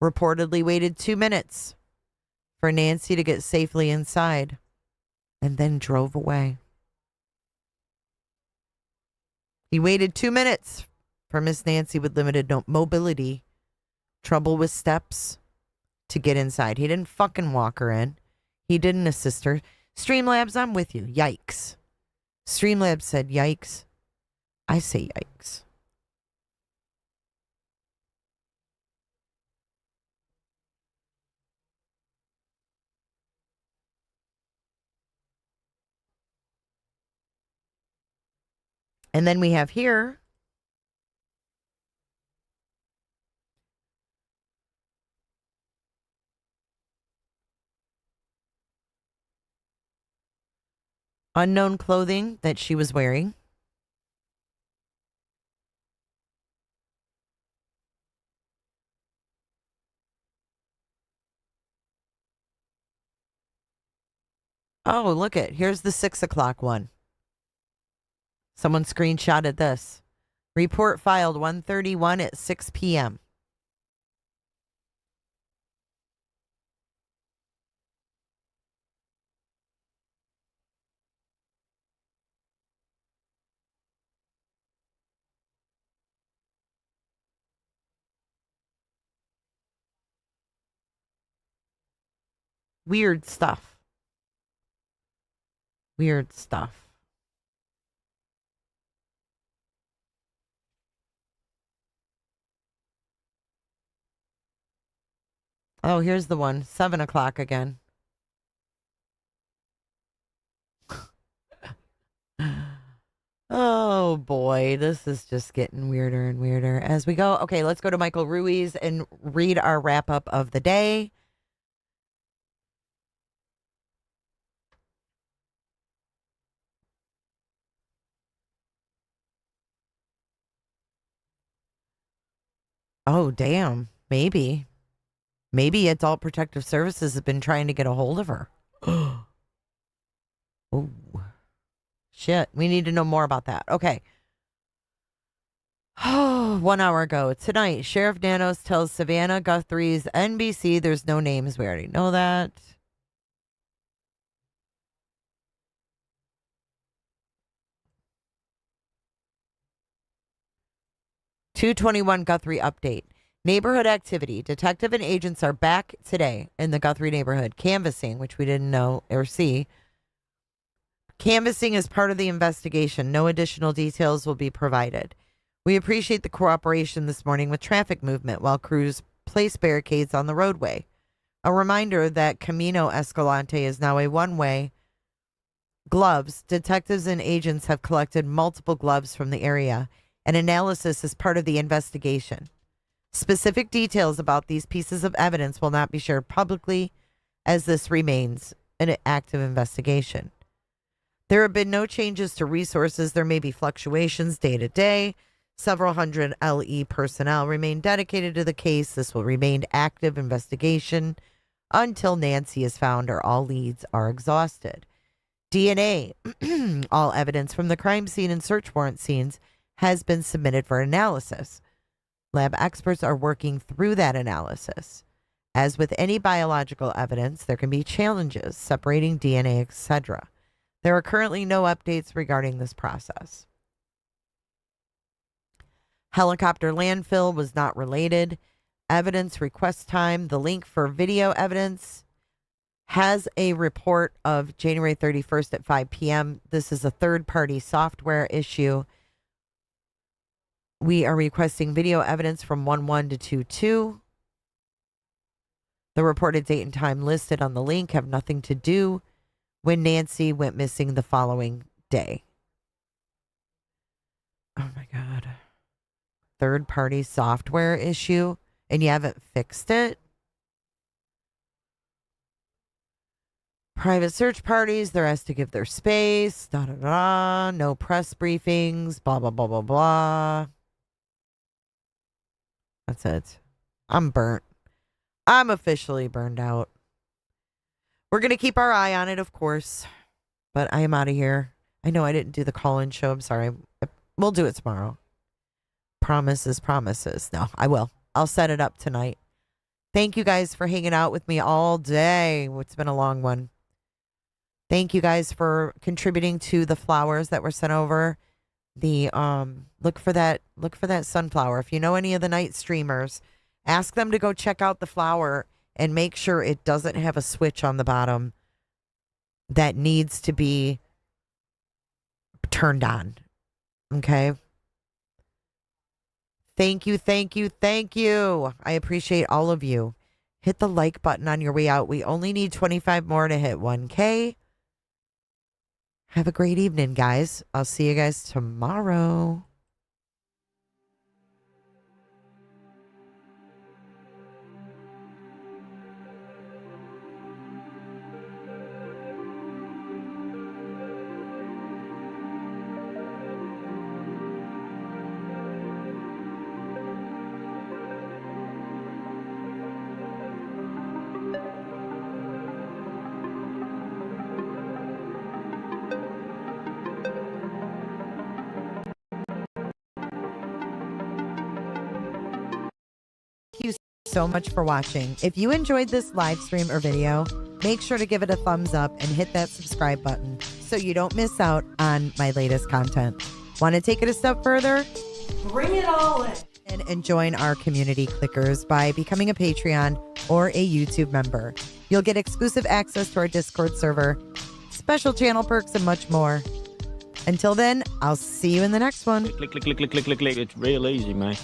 reportedly waited 2 minutes for Nancy to get safely inside and then drove away. He waited 2 minutes for Miss Nancy with limited mobility, trouble with steps, to get inside. He didn't fucking walk her in. He didn't assist her. Streamlabs, I'm with you. Yikes. Streamlabs said yikes. I say yikes. And then we have here unknown clothing that she was wearing. Oh, look it. Here's the 6 o'clock one. Someone screenshotted this. Report filed 1:31 at 6 p.m. Weird stuff. Weird stuff. Oh, here's the one. 7 o'clock again. Oh boy, this is just getting weirder and weirder as we go. Okay, let's go to Michael Ruiz and read our wrap up of the day. Oh, damn. Maybe Adult Protective Services has been trying to get a hold of her. Oh, shit. We need to know more about that. Okay. Oh, 1 hour ago tonight, Sheriff Nanos tells Savannah Guthrie's NBC there's no names. We already know that. .221 Guthrie update. Neighborhood activity. Detective and agents are back today in the Guthrie neighborhood. Canvassing, which we didn't know or see. Canvassing is part of the investigation. No additional details will be provided. We appreciate the cooperation this morning with traffic movement while crews place barricades on the roadway. A reminder that Camino Escalante is now a one-way. Gloves. Detectives and agents have collected multiple gloves from the area. An analysis is part of the investigation. Specific details about these pieces of evidence will not be shared publicly as this remains an active investigation. There have been no changes to resources. There may be fluctuations day to day. Several hundred LE personnel remain dedicated to the case. This will remain active investigation until Nancy is found or all leads are exhausted. DNA, all evidence from the crime scene and search warrant scenes has been submitted for analysis. Lab experts are working through that analysis. As with any biological evidence, there can be challenges separating DNA, etc. There are currently no updates regarding this process. Helicopter landfill was not related. Evidence request time. The link for video evidence has a report of January 31st at 5 p.m. This is a third-party software issue. We are requesting video evidence from 1/1 to 2/2. The reported date and time listed on the link have nothing to do when Nancy went missing the following day. Oh my God. Third-party software issue, and you haven't fixed it? Private search parties, they're asked to give their space, no press briefings, blah, blah, blah, blah, blah. That's it. I'm burnt. I'm officially burned out. We're going to keep our eye on it, of course, but I am out of here. I know I didn't do the call-in show. I'm sorry. We'll do it tomorrow. Promises. No, I will. I'll set it up tonight. Thank you guys for hanging out with me all day. It's been a long one. Thank you guys for contributing to the flowers that were sent over. The look for that sunflower. If you know any of the night streamers, ask them to go check out the flower and make sure it doesn't have a switch on the bottom that needs to be turned on. Okay? Thank you. I appreciate all of you. Hit the like button on your way out. We only need 25 more to hit 1K. Have a great evening, guys. I'll see you guys tomorrow. So much for watching. If you enjoyed this live stream or video, make sure to give it a thumbs up and hit that subscribe button so you don't miss out on my latest content. Want to take it a step further? Bring it all in. And join our community clickers by becoming a Patreon or a YouTube member. You'll get exclusive access to our Discord server, special channel perks, and much more. Until then, I'll see you in the next one. Click. It's real easy, man.